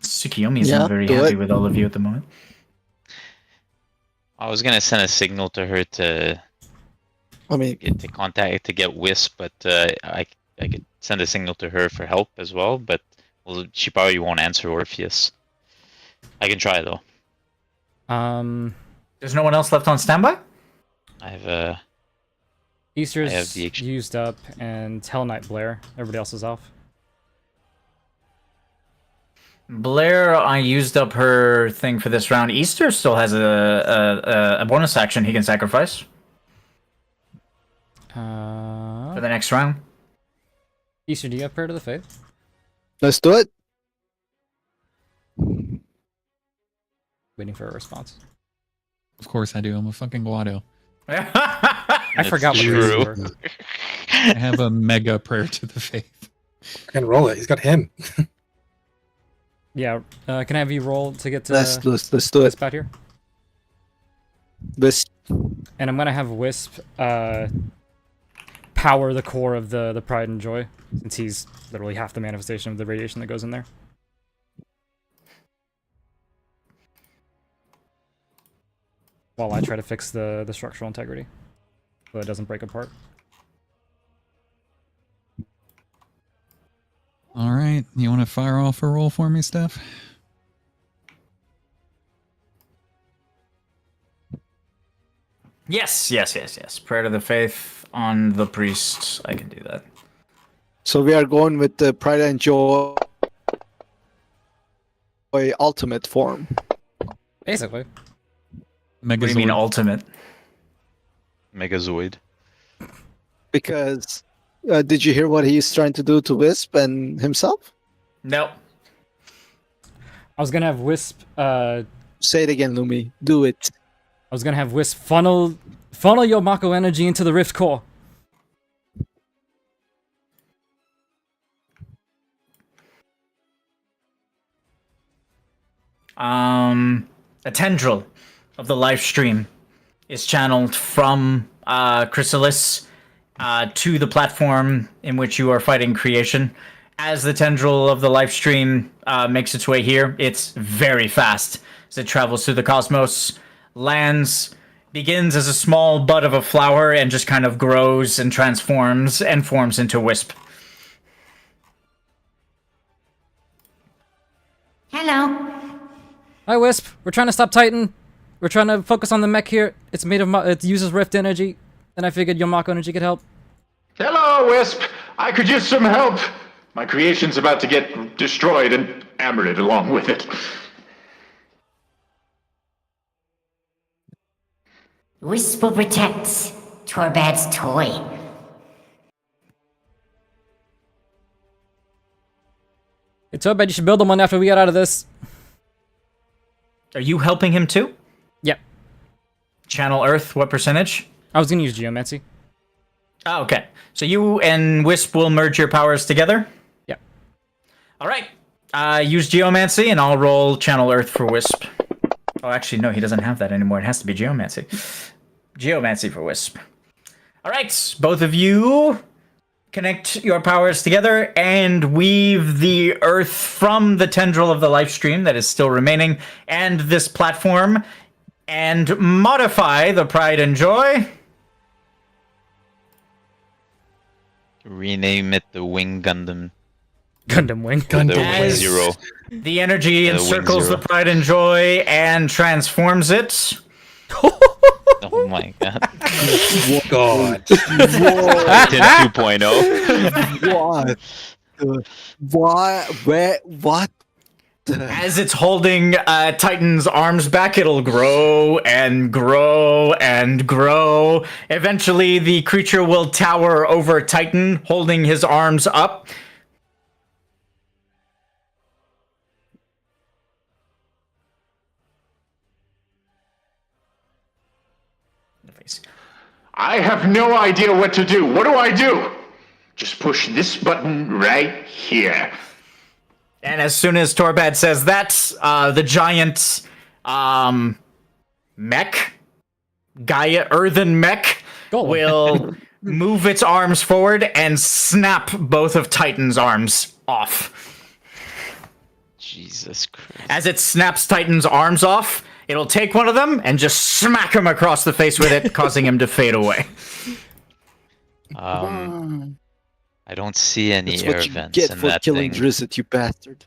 Tsukiyomi is Yeah, not very do happy it. with all of you at the moment. I was gonna send a signal to her to I mean, get Wisp, but I could send a signal to her for help as well, but she probably won't answer Orpheus. I can try though. There's no one else left on standby? I have Easter's I have the used up, and Hell Knight Blair. Everybody else is off. Blair, I used up her thing for this round. Easter still has a bonus action he can sacrifice for the next round. Easter, do you have Prayer to the Faith? let's do it. Waiting for a response. Of course I do. I'm a fucking Guado. I forgot what yours true. were. I have a mega prayer to the faith. I can roll it. He's got him. Yeah, can I have you roll to get to Let's do it. Wisp out here? This And I'm gonna have Wisp power the core of the Pride and Joy, since he's literally half the manifestation of the radiation that goes in there. While I try to fix the structural integrity, so it doesn't break apart. All right. You want to fire off a roll for me, Steph? Yes. Prayer to the faith on the priest. I can do that. So we are going with the Pride and Joy ultimate form. Basically. What do you mean ultimate? Megazoid. Because did you hear what he's trying to do to Wisp and himself? No. I was gonna have Wisp. Say it again, Lumi. Do it. I was gonna have Wisp funnel your Mako energy into the Rift Core. A tendril of the live stream is channeled from Chrysalis to the platform in which you are fighting creation. As the tendril of the live stream makes its way here, it's very fast as it travels through the cosmos, lands, begins as a small bud of a flower, and just kind of grows and transforms and forms into Wisp. Hello. Hi, Wisp. We're trying to stop Titan. We're trying to focus on the mech here. It's made of it uses Rift energy, and I figured your Mako energy could help. Hello, Wisp. I could use some help. My creation's about to get destroyed and Amarid along with it. Wisp will protect Torbad's toy. Hey, Torbad, you should build him one after we get out of this. Are you helping him too? Yep. Channel Earth, what percentage? I was gonna use Geomancy. Oh, okay. So you and Wisp will merge your powers together? Yep. All right. Use Geomancy, and I'll roll Channel Earth for Wisp. Oh, actually, no, he doesn't have that anymore. It has to be Geomancy. Geomancy for Wisp. All right. Both of you connect your powers together and weave the Earth from the tendril of the life stream that is still remaining and this platform and modify the Pride and Joy. Rename it the Wing Gundam. Gundam Wing. The Wing Zero. The energy Wing encircles Zero. the Pride and Joy and transforms it. Oh my god. God. Titan 2.0. What? Why? Where? What? As it's holding Titan's arms back, it'll grow and grow and grow. Eventually, the creature will tower over Titan, holding his arms up. I have no idea what to do. What do I do? Just push this button right here. And as soon as Torbad says that, the giant mech, Gaia Earthen mech, will move its arms forward and snap both of Titan's arms off. Jesus Christ. As it snaps Titan's arms off, it'll take one of them and just smack him across the face with it, causing him to fade away. I don't see any That's air what you vents get in for that killing thing. Drizzt, you bastard.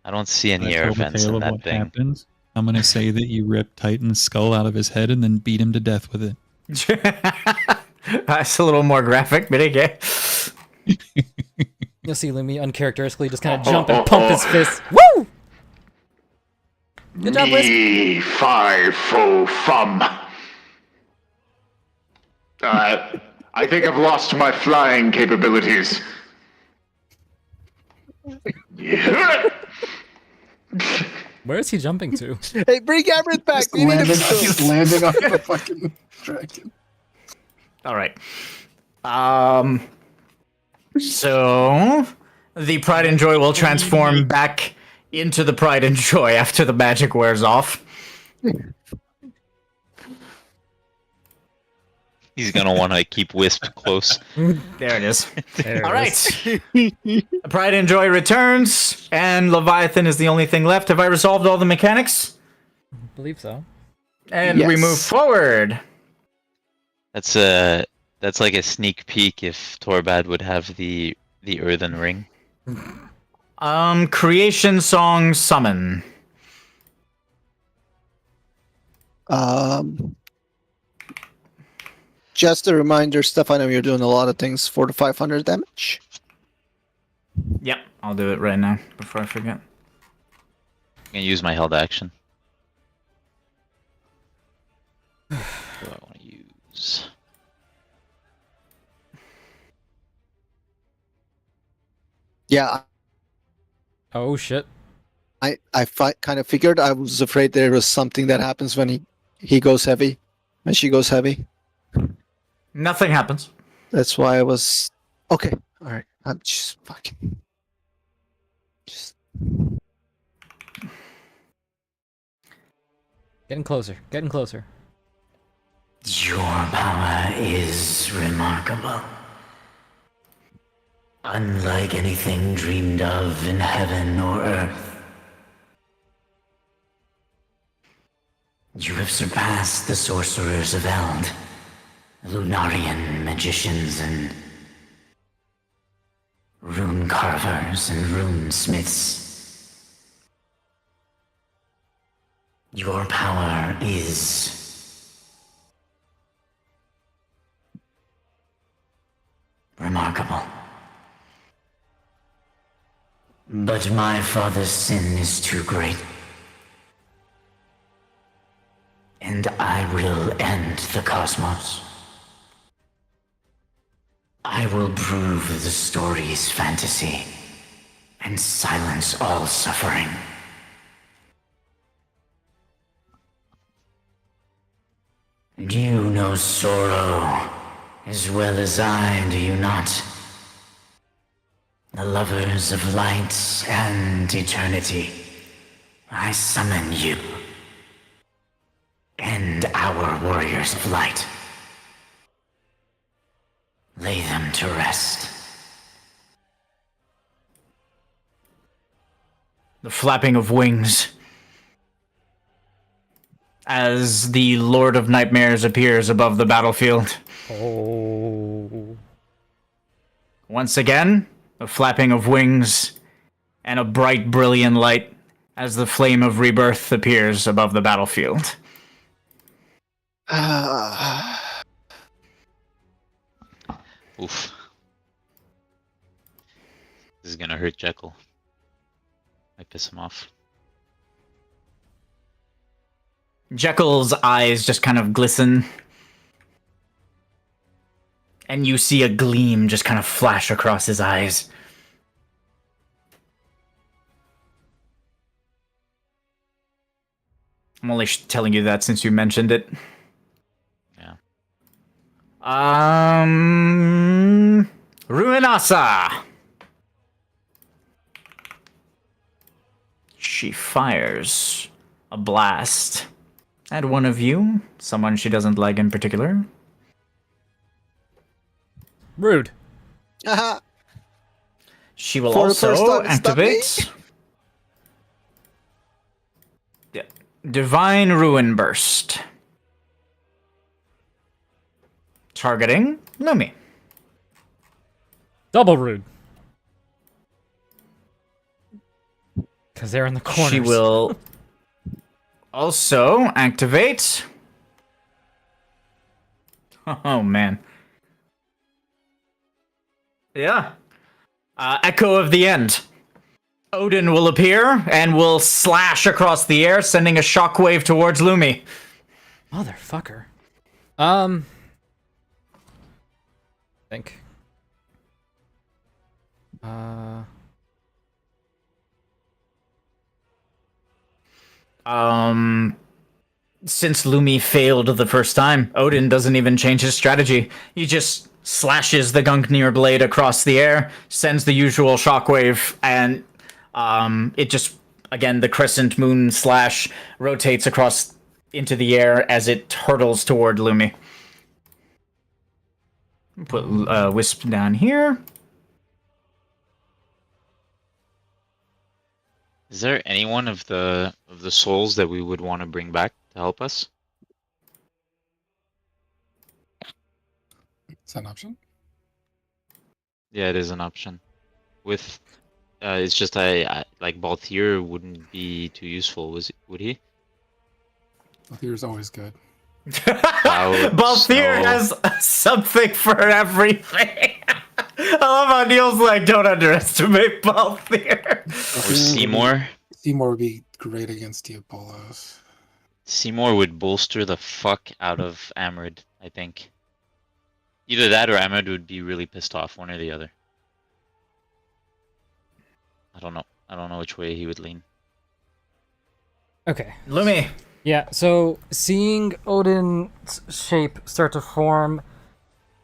I don't see any When I air tell the vents tale in of that what thing. happens, I'm gonna say that you ripped Titan's skull out of his head and then beat him to death with it. That's a little more graphic, but okay. You'll see Lumi uncharacteristically just kind of jump and pump his fist. Woo! Good job, Wisp. Me, fi, fo, fum. I think I've lost my flying capabilities. Yeah. Where is he jumping to? Hey, bring Everett back. Just We need him landing, still. just landing on the fucking dragon. All right. So the Pride and Joy will transform back into the Pride and Joy after the magic wears off. He's gonna want to keep Wisp close. There it is. There All it right. is. Pride and Joy returns, and Leviathan is the only thing left. Have I resolved all the mechanics? I believe so. And we Yes. move forward. That's like a sneak peek if Torbad would have the earthen ring. Creation song summon. Just a reminder, Stefano, you're doing a lot of things for the 500 damage. Yep, I'll do it right now before I forget. I'm gonna use my held action. What do I want to use? Yeah, Oh shit. kind of figured. I was afraid there was something that happens when he goes heavy, when she goes heavy. Nothing happens. That's why I was okay. All right, I'm just fucking just. Getting closer. Getting closer. Your power is remarkable. Unlike anything dreamed of in heaven or earth. You have surpassed the sorcerers of Eld, Lunarian magicians and rune carvers and rune smiths. Your power is remarkable. But my father's sin is too great. And I will end the cosmos. I will prove the story's fantasy and silence all suffering. You know sorrow as well as I, do you not? The lovers of light and eternity, I summon you. And our warriors of light. Lay them to rest. The flapping of wings as the Lord of Nightmares appears above the battlefield. Oh. Once again, the flapping of wings and a bright, brilliant light as the flame of rebirth appears above the battlefield. Oof. This is gonna hurt Jekyll. Might piss him off. Jekyll's eyes just kind of glisten. And you see a gleam just kind of flash across his eyes. I'm only telling you that since you mentioned it. Yeah. Ruinasa! She fires a blast at one of you, someone she doesn't like in particular. Rude. For She will the first also time, it's not me. activate Divine Ruin Burst. Targeting Lumi. Double rude. Because they're in the corners. She will also activate. Oh man. Yeah. Echo of the End. Odin will appear and will slash across the air, sending a shockwave towards Lumi. Motherfucker. Think. Since Lumi failed the first time, Odin doesn't even change his strategy. He just slashes the Gungnir blade across the air, sends the usual shockwave, and it just, again, the crescent moon slash rotates across into the air as it hurtles toward Lumi. Put Wisp down here. Is there anyone of the souls that we would want to bring back to help us? Is that an option? Yeah, it is an option. With it's just I like Balthier wouldn't be too useful, would he? Balthier's always good. Balthier has something for everything. I love how Neil's like, don't underestimate Balthier. Or Seymour. Seymour would be great against Diabolos. Seymour would bolster the fuck out of Amrid, I think. Either that or Amrid would be really pissed off, one or the other. I don't know. I don't know which way he would lean. Okay. Lumi. Yeah, so seeing Odin's shape start to form,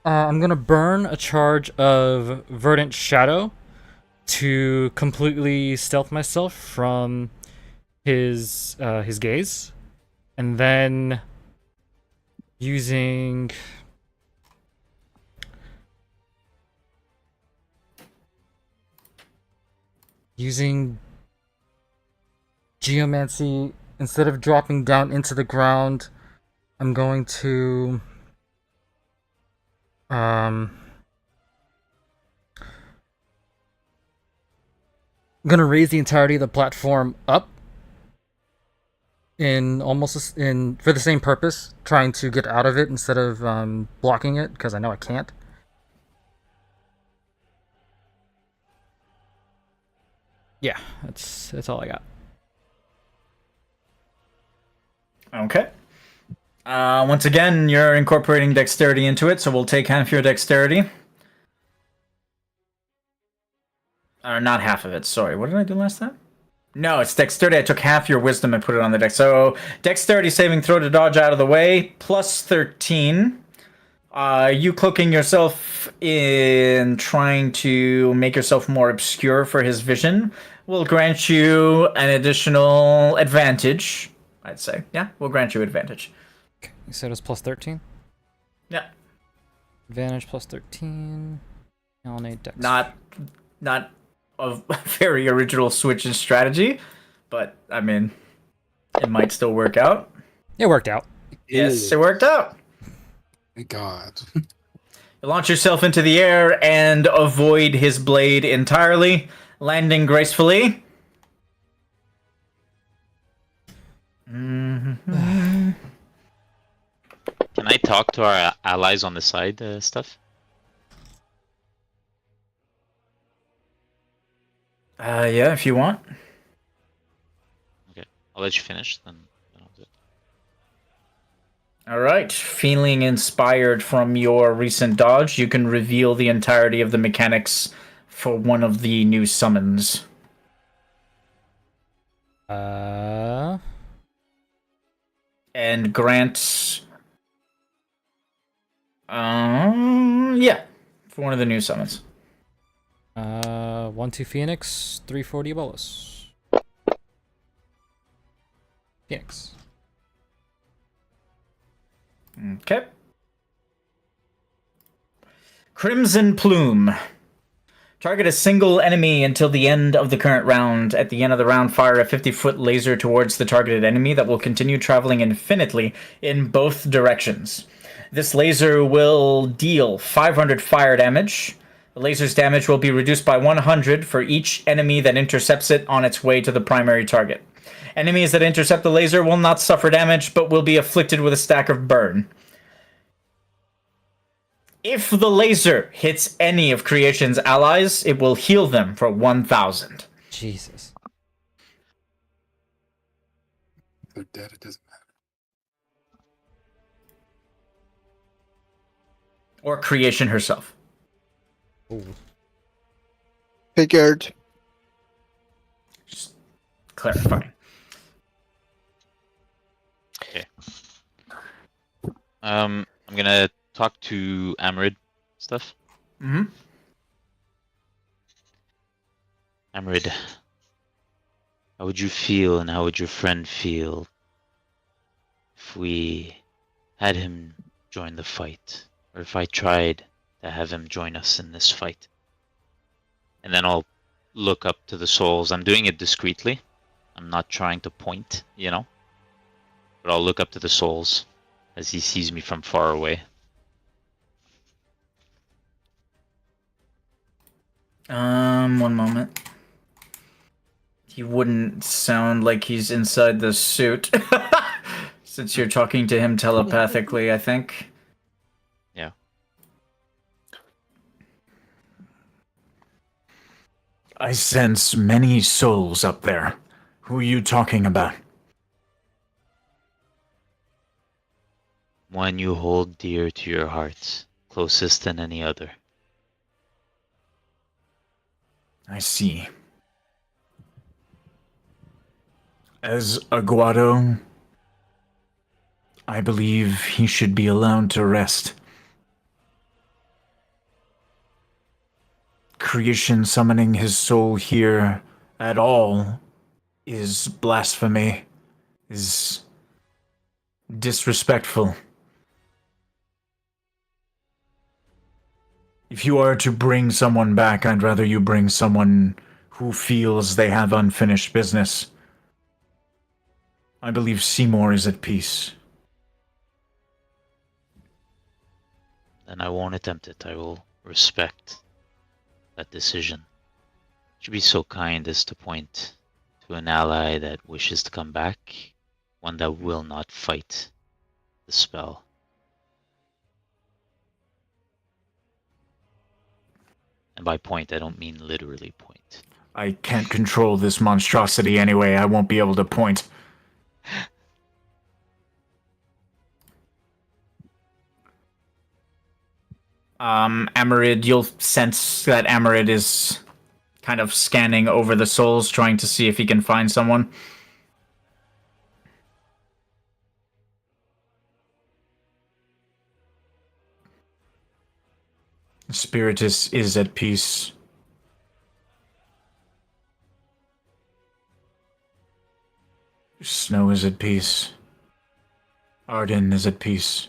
I'm gonna burn a charge of Verdant Shadow to completely stealth myself from his gaze, and then using geomancy, instead of dropping down into the ground, I'm going to I'm gonna raise the entirety of the platform up for the same purpose, trying to get out of it instead of blocking it, because I know I can't. Yeah, that's all I got. Okay. Once again, you're incorporating dexterity into it, so we'll take half your dexterity. Or not half of it, sorry. What did I do last time? No, it's dexterity. I took half your wisdom and put it on the dex. So, dexterity saving throw to dodge out of the way, plus 13. You cloaking yourself in trying to make yourself more obscure for his vision will grant you an additional advantage, I'd say. Yeah, we'll grant you advantage. Okay, you said it was plus 13? Yeah. Advantage plus 13. I'll need dex. Not a very original Switch strategy, but I mean, it might still work out. It worked out. Yes, it worked out. Thank God. You launch yourself into the air and avoid his blade entirely, landing gracefully. Can I talk to our allies on the side stuff? Yeah, if you want. Okay, I'll let you finish, then I'll do it. All right. Feeling inspired from your recent dodge, you can reveal the entirety of the mechanics for one of the new summons. And grant... yeah, for one of the new summons. 1-2 Phoenix, 340 Bolus. Phoenix. Okay. Crimson Plume. Target a single enemy until the end of the current round. At the end of the round, fire a 50-foot laser towards the targeted enemy that will continue traveling infinitely in both directions. This laser will deal 500 fire damage. The laser's damage will be reduced by 100 for each enemy that intercepts it on its way to the primary target. Enemies that intercept the laser will not suffer damage, but will be afflicted with a stack of burn. If the laser hits any of Creation's allies, it will heal them for 1,000. Jesus. They're dead, it doesn't matter. Or Creation herself. Ooh. Figured. Just clarifying. Okay. I'm gonna talk to Amarid stuff. Mm-hmm. Amarid, how would you feel and how would your friend feel if we had him join the fight? Or if I tried to have him join us in this fight? And then I'll look up to the souls. I'm doing it discreetly. I'm not trying to point, you know? But I'll look up to the souls as he sees me from far away. One moment. He wouldn't sound like he's inside the suit. Since you're talking to him telepathically, I think. Yeah. I sense many souls up there. Who are you talking about? One you hold dear to your hearts, closest than any other. I see. As Aguado, I believe he should be allowed to rest. Creation summoning his soul here at all is blasphemy, is disrespectful. If you are to bring someone back, I'd rather you bring someone who feels they have unfinished business. I believe Seymour is at peace. Then I won't attempt it. I will respect that decision. Should be so kind as to point to an ally that wishes to come back, one that will not fight the spell. And by point, I don't mean literally point. I can't control this monstrosity anyway. I won't be able to point. Amarid, you'll sense that Amarid is kind of scanning over the souls, trying to see if he can find someone. Spiritus is at peace. Snow is at peace. Arden is at peace.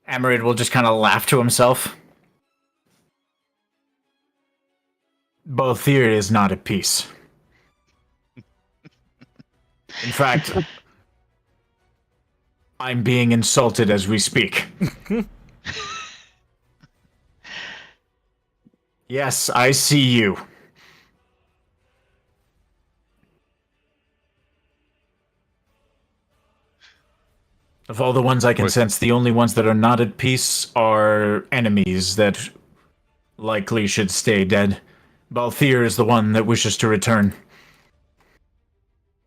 Amarid will just kind of laugh to himself. Balthier is not at peace. In fact, I'm being insulted as we speak. Yes, I see you. Of all the ones I can sense, the only ones that are not at peace are enemies that likely should stay dead. Balthier is the one that wishes to return.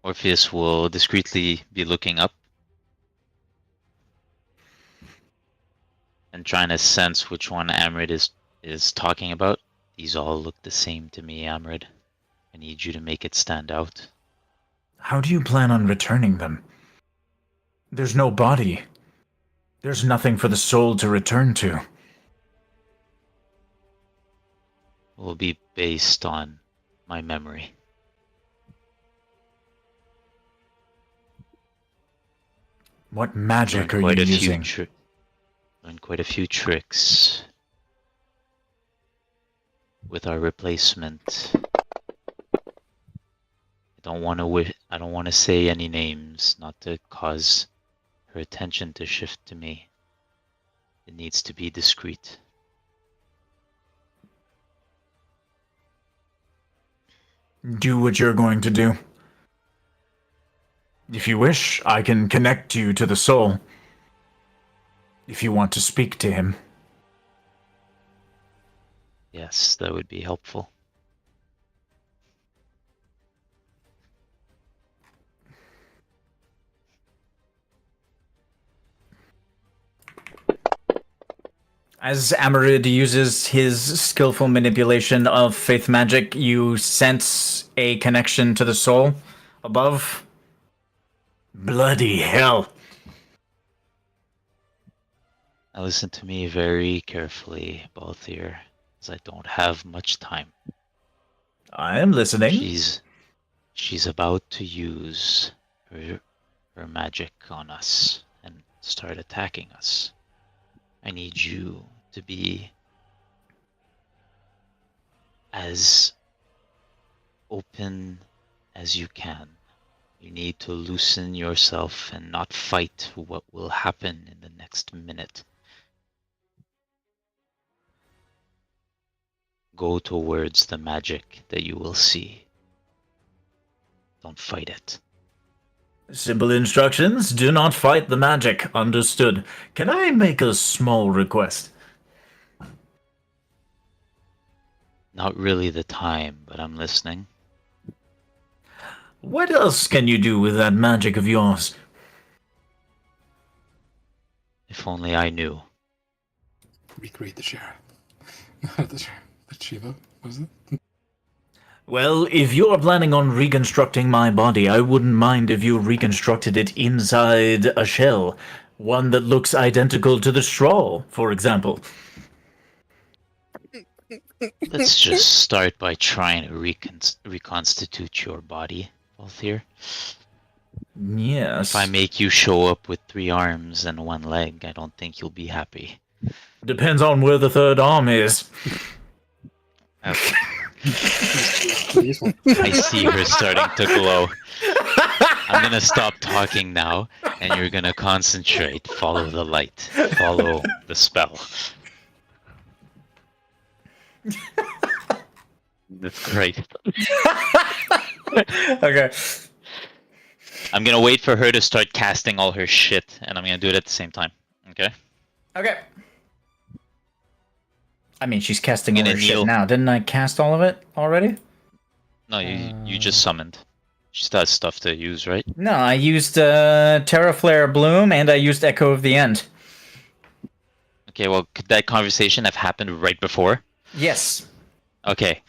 Orpheus will discreetly be looking up and trying to sense which one Amrid is talking about. These all look the same to me, Amrid. I need you to make it stand out. How do you plan on returning them? There's no body. There's nothing for the soul to return to. It will be based on my memory. What magic are you using? Learned quite a few tricks with our replacement. I don't want to say any names, not to cause her attention to shift to me. It needs to be discreet. Do what you're going to do. If you wish, I can connect you to the soul. If you want to speak to him. Yes, that would be helpful. As Amarid uses his skillful manipulation of faith magic, you sense a connection to the soul above. Bloody hell. Now listen to me very carefully, Balthier, as I don't have much time. I am listening. She's about to use her magic on us and start attacking us. I need you to be as open as you can. You need to loosen yourself and not fight what will happen in the next minute. Go towards the magic that you will see. Don't fight it. Simple instructions. Do not fight the magic. Understood. Can I make a small request? Not really the time, but I'm listening. What else can you do with that magic of yours? If only I knew. Recreate the sheriff. The Chivo. Was it? Well, if you're planning on reconstructing my body, I wouldn't mind if you reconstructed it inside a shell. One that looks identical to the straw, for example. Let's just start by trying to reconstitute your body, Valthier. Yes. If I make you show up with 3 arms and 1 leg, I don't think you'll be happy. Depends on where the third arm is. Okay. Useful. I see her starting to glow. I'm gonna stop talking now, and you're gonna concentrate. Follow the light. Follow the spell. That's great. Okay. I'm gonna wait for her to start casting all her shit, and I'm gonna do it at the same time. Okay? Okay. I mean, she's casting all Gonna her shit kneel. now. Didn't I cast all of it already? No, you just summoned. She still has stuff to use, right? No, I used Terraflare Bloom and I used Echo of the End. Okay, well, could that conversation have happened right before? Yes. Okay.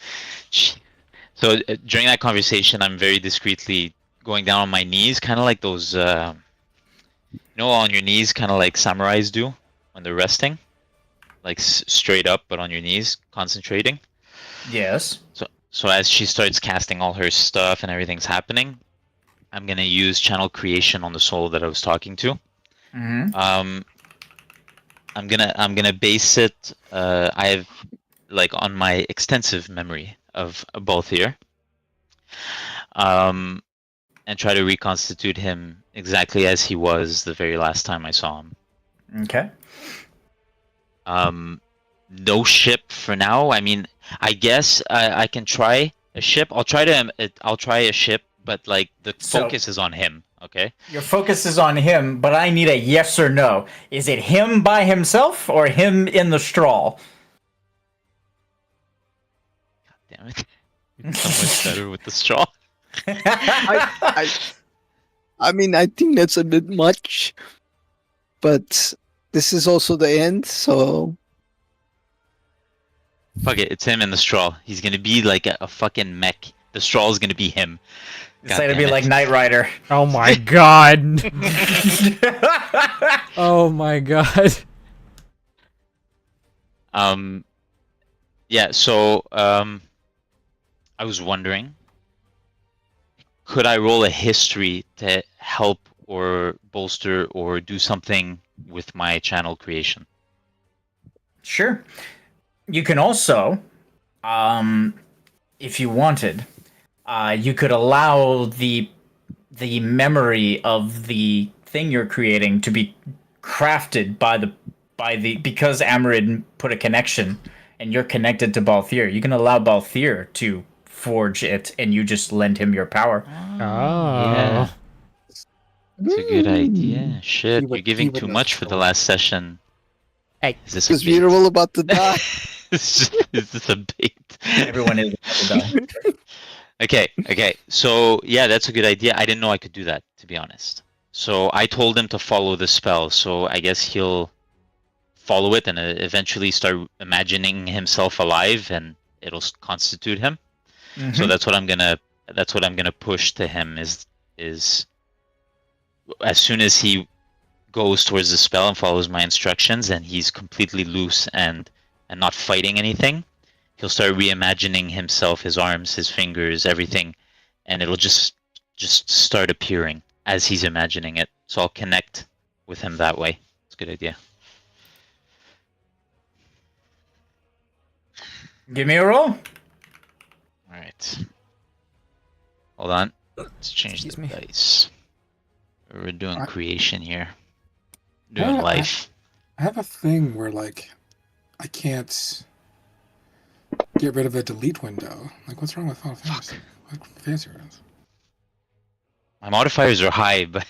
So during that conversation, I'm very discreetly going down on my knees, kind of like those, on your knees, kind of like samurais do when they're resting. Like straight up, but on your knees, concentrating. Yes. So as she starts casting all her stuff and everything's happening, I'm gonna use channel creation on the soul that I was talking to. Mm-hmm. I'm gonna base it. I have like on my extensive memory of both here. And try to reconstitute him exactly as he was the very last time I saw him. Okay. No ship for now. I mean, I guess I can try a ship. I'll try a ship, but like the focus is on him. Okay. Your focus is on him, but I need a yes or no. Is it him by himself or him in the straw? God damn it! You're so much better with the straw. I mean, I think that's a bit much, but this is also the end, so Fuck it, it's him in the straw. He's gonna be like a fucking mech. The straw is gonna be him. It's gonna be like Knight Rider. Oh my god. Oh my god. Yeah, so I was wondering, could I roll a history to help or bolster or do something with my channel creation? Sure. You can also, if you wanted, you could allow the memory of the thing you're creating to be crafted because Amarid put a connection and you're connected to Balthier. You can allow Balthier to forge it and you just lend him your power. Yeah. It's a good idea. Shit, would- you're giving he would too know much the for the story. last session. Hey, Is this a because we're bait? all about to die. Is this a bait? Everyone is about to die. Okay. So yeah, that's a good idea. I didn't know I could do that, to be honest. So I told him to follow the spell. So I guess he'll follow it and eventually start imagining himself alive, and it'll constitute him. So that's what I'm gonna push to him is as soon as he goes towards the spell and follows my instructions and he's completely loose and not fighting anything, he'll start reimagining himself, his arms, his fingers, everything, and it'll just start appearing as he's imagining it. So I'll connect with him that way. It's a good idea. Give me a roll. All right. Hold on. Let's change Excuse the me. dice. We're doing I- creation here. Doing I- life. I have a thing where like I can't get rid of a delete window. Like, what's wrong with Final Fantasy? What fancy it is. My modifiers are high, but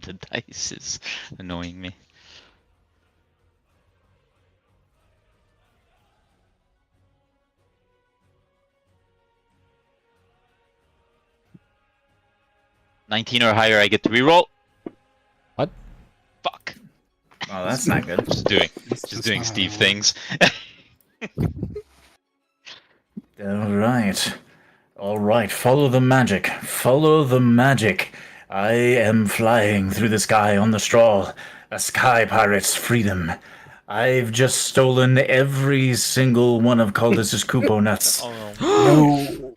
the dice is annoying me. $19 or higher, I get to reroll. What? Oh, Fuck. that's not good. Just doing That's Steve not how it things. All right. All right. Follow the magic. Follow the magic. I am flying through the sky on the straw. A sky pirate's freedom. I've just stolen every single one of Caldus's Kupo nuts. Oh, No.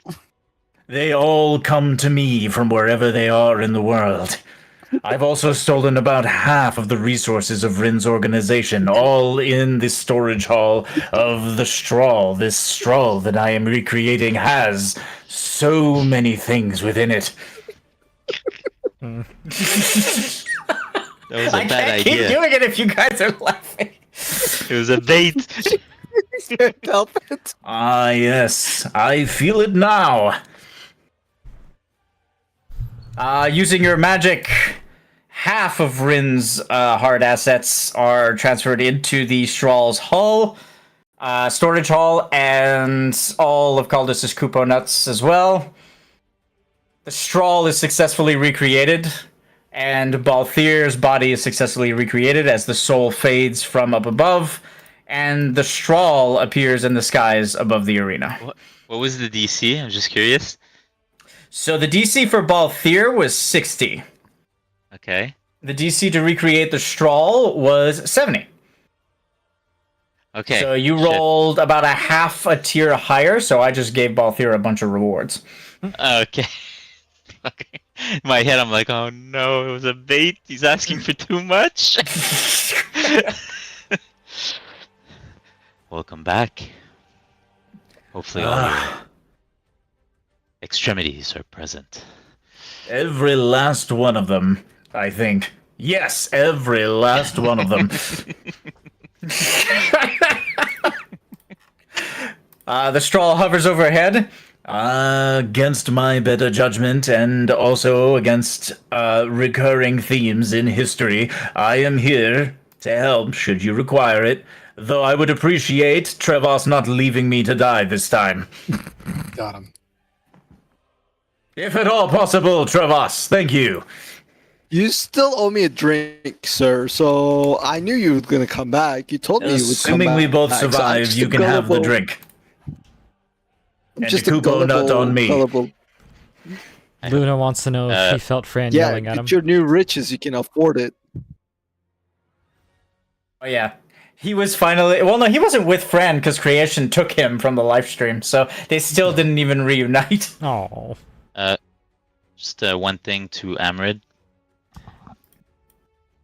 They all come to me from wherever they are in the world. I've also stolen about half of the resources of Rin's organization, all in the storage hall of the straw. This straw that I am recreating has so many things within it. that was a I bad can't keep idea. doing it if you guys are laughing. It was a bait. Can't help it. Ah, yes, I feel it now. Using your magic, half of Rin's hard assets are transferred into the Straw's hull, storage hall, and all of Caldus's Kupo nuts as well. The Straw is successfully recreated, and Balthir's body is successfully recreated as the soul fades from up above, and the Straw appears in the skies above the arena. What was the DC? I'm just curious. So the DC for Balthir was 60. Okay. The DC to recreate the Straw was 70. Okay. So you shit. rolled about a half a tier higher, so I just gave Balthir a bunch of rewards. Okay. Okay. In my head, I'm like, oh no, it was a bait. He's asking for too much. Welcome back. Hopefully all your extremities are present. Every last one of them, I think. Yes, every last one of them. The straw hovers overhead. Against my better judgment and also against recurring themes in history, I am here to help should you require it, though I would appreciate Trevos not leaving me to die this time. Got him. If at all possible, Trevos, thank you. You still owe me a drink, sir. So I knew you were gonna come back. You told me you would come Assuming back. we both So I'm survive, just you a can have the gullible- drink. I'm And just the a Kupo nut gullible, on me. gullible. Luna wants to know if she felt Fran Yeah, yelling at him. with your new riches, you can afford it. Oh yeah. He was finally well no, he wasn't with Fran because creation took him from the live stream, so they still didn't even reunite. Oh. Just one thing to Amrid.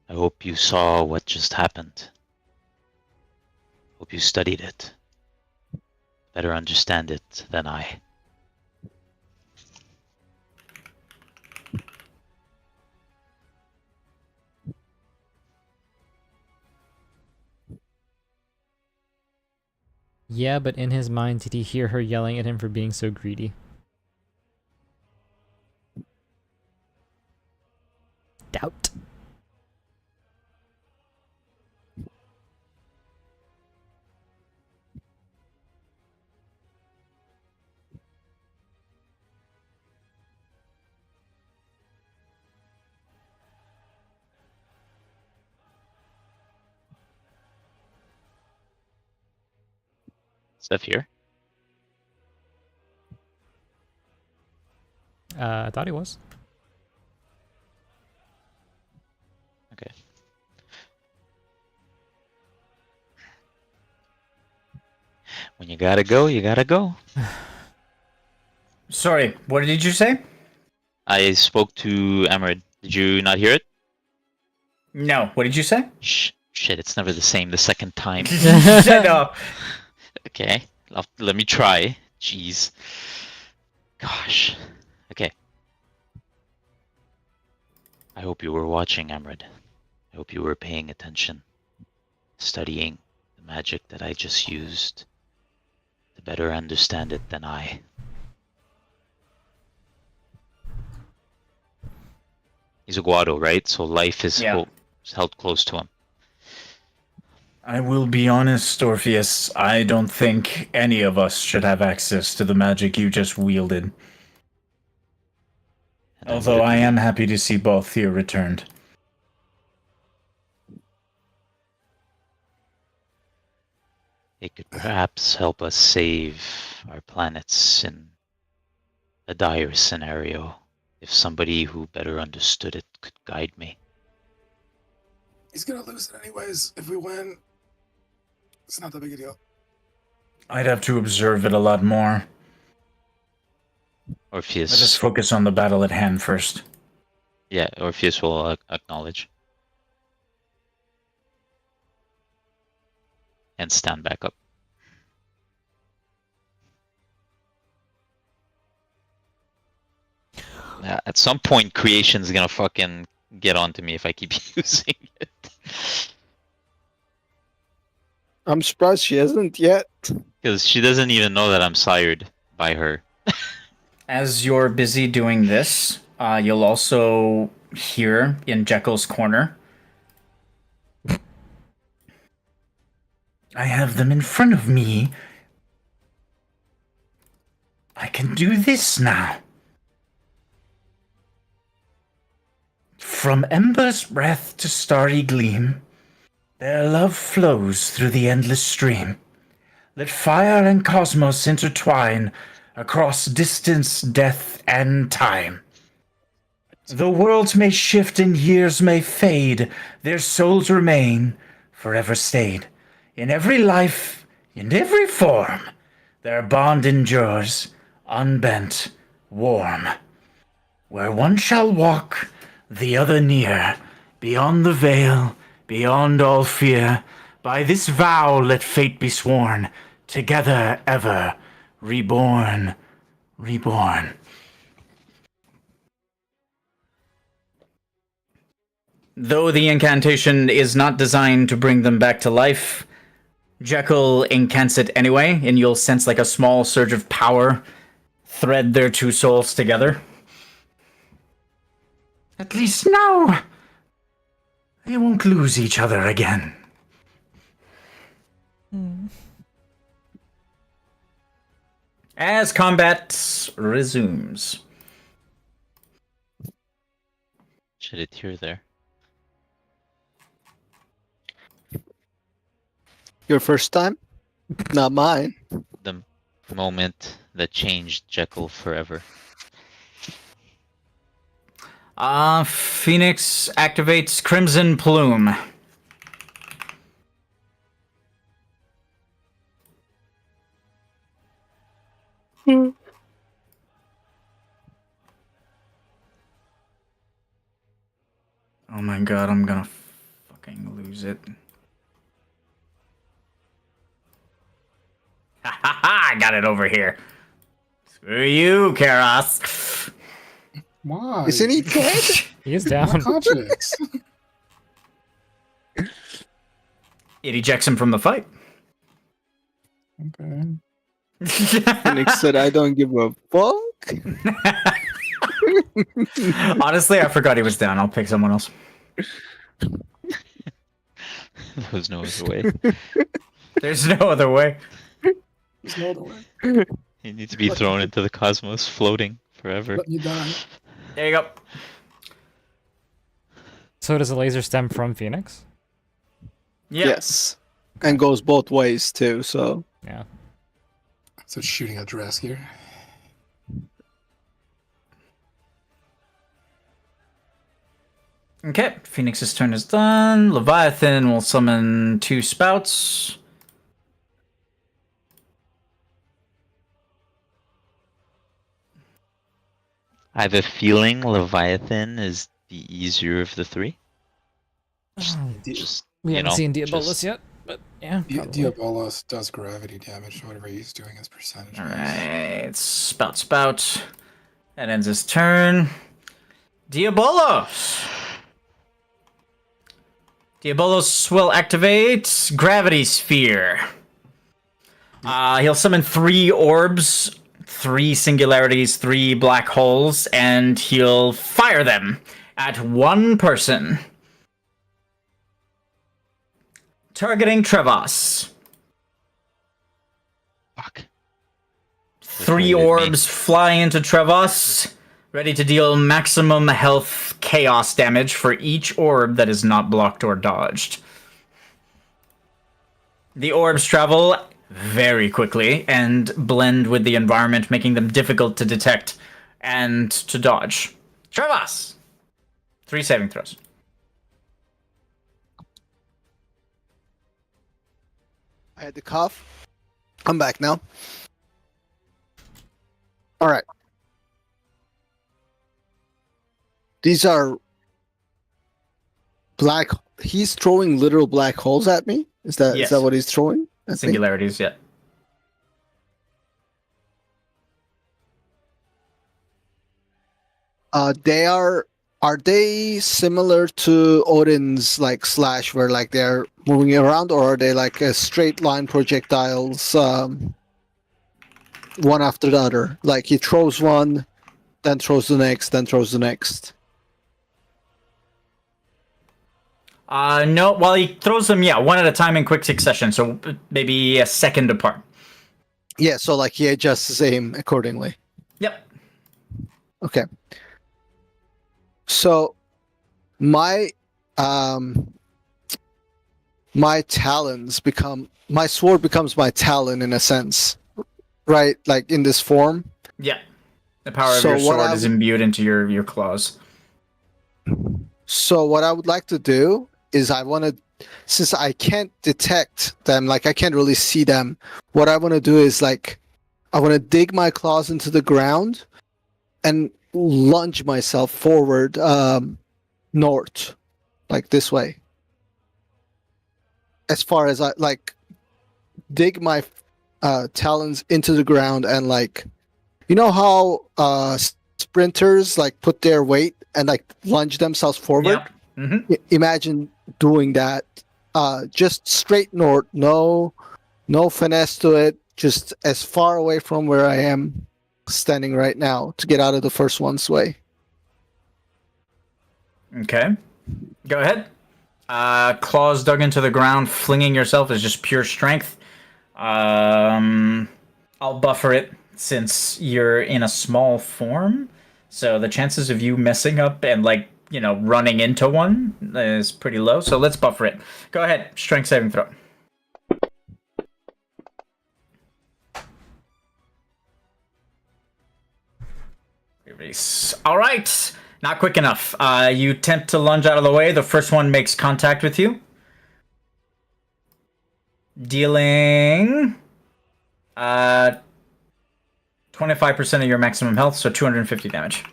I hope you saw what just happened. Hope you studied it. Better understand it than I. Yeah, but in his mind, did he hear her yelling at him for being so greedy? Doubt. Stuff here. I thought he was. Okay. When you gotta go, you gotta go. Sorry, what did you say? I spoke to Amrid. Did you not hear it? No, what did you say? Shit, it's never the same the second time. No. Okay, let me try. Jeez. Gosh. Okay. I hope you were watching, Amrid. I hope you were paying attention. Studying the magic that I just used to better understand it than I. He's a Guado, right? So life is Yeah. held close to him. I will be honest, Orpheus, I don't think any of us should have access to the magic you just wielded. And Although would I agree. am happy to see Balthier returned. It could perhaps help us save our planets in a dire scenario if somebody who better understood it could guide me. He's gonna lose it anyways if we win. It's not that big a deal. I'd have to observe it a lot more. Orpheus. Let us focus on the battle at hand first. Yeah, Orpheus will acknowledge. And stand back up. At some point, creation's gonna fucking get onto me if I keep using it. I'm surprised she hasn't yet. Because she doesn't even know that I'm sired by her. As you're busy doing this, you'll also hear in Jekyll's corner. I have them in front of me. I can do this now. From ember's breath to starry gleam, their love flows through the endless stream. Let fire and cosmos intertwine across distance, death, and time. The worlds may shift and years may fade, their souls remain forever stayed. In every life, in every form, their bond endures, unbent, warm. Where one shall walk, the other near, beyond the veil, beyond all fear. By this vow let fate be sworn, together ever, reborn, reborn. Though the incantation is not designed to bring them back to life, Jekyll incants it anyway, and you'll sense like a small surge of power thread their two souls together. At least now, they won't lose each other again. As combat resumes. Shed a tear there. Your first time? Not mine. The moment that changed Jekyll forever. Phoenix activates Crimson Plume. Oh my god, I'm gonna fucking lose it. Ha ha ha! I got it over here. Screw you, Karos. Why? Isn't he dead? He is down. Conscious. It ejects him from the fight. Okay. Phoenix said, I don't give a fuck. Honestly, I forgot he was down. I'll pick someone else. There's no other way. There's no other way. There's no other way. He needs to be thrown into the cosmos, floating forever. Let me die. There you go. So does the laser stem from Phoenix? Yeah. Yes. And goes both ways too, so. Yeah. So it's shooting at Drask here. Okay, Phoenix's turn is done. Leviathan will summon two spouts. I have a feeling Leviathan is the easier of the three. Just We you haven't know, seen Diabolus just- yet, but yeah. probably. Diabolos does gravity damage, so whatever he's doing is percentage. Alright, spout. That ends his turn. Diabolos! Diabolos will activate Gravity Sphere. He'll summon 3 orbs, 3 singularities, 3 black holes, and he'll fire them at one person. Targeting Trevos. Fuck. 3 Avoided me. orbs fly into Trevos, ready to deal maximum health chaos damage for each orb that is not blocked or dodged. The orbs travel very quickly and blend with the environment, making them difficult to detect and to dodge. Travas! 3 saving throws. I had the cough. I'm back now. All right. These are black. He's throwing literal black holes at me. Is that Yes. what he's throwing? at me? Singularities, yeah. They are. Are they similar to Odin's like slash, where like they're moving around, or are they like a straight line projectiles, one after the other? Like he throws one, then throws the next, then throws the next. No, well, he throws them, one at a time in quick succession, so maybe a second apart. Yeah, so like he adjusts his aim accordingly. Yep. Okay. So my my talons become my sword becomes my talon in a sense, right? Like in this form. Yeah. The power of So your what sword I is imbued into your claws. So what I would like to do is since I can't detect them, like I can't really see them, what I want to do is like I want to dig my claws into the ground and lunge myself forward north, like this way. As far as I like dig my talons into the ground and like, you know how sprinters like put their weight and like lunge themselves forward? Yep. Mm-hmm. Imagine doing that, just straight north, no finesse to it, just as far away from where I am standing right now to get out of the first one's way. Okay. Go ahead. Claws dug into the ground, flinging yourself is just pure strength. I'll buffer it since you're in a small form, so the chances of you messing up and like, running into one is pretty low, so let's buffer it. Go ahead, strength saving throw. Release. All right, not quick enough. You attempt to lunge out of the way. The first one makes contact with you, dealing 25% of your maximum health, so 250 damage.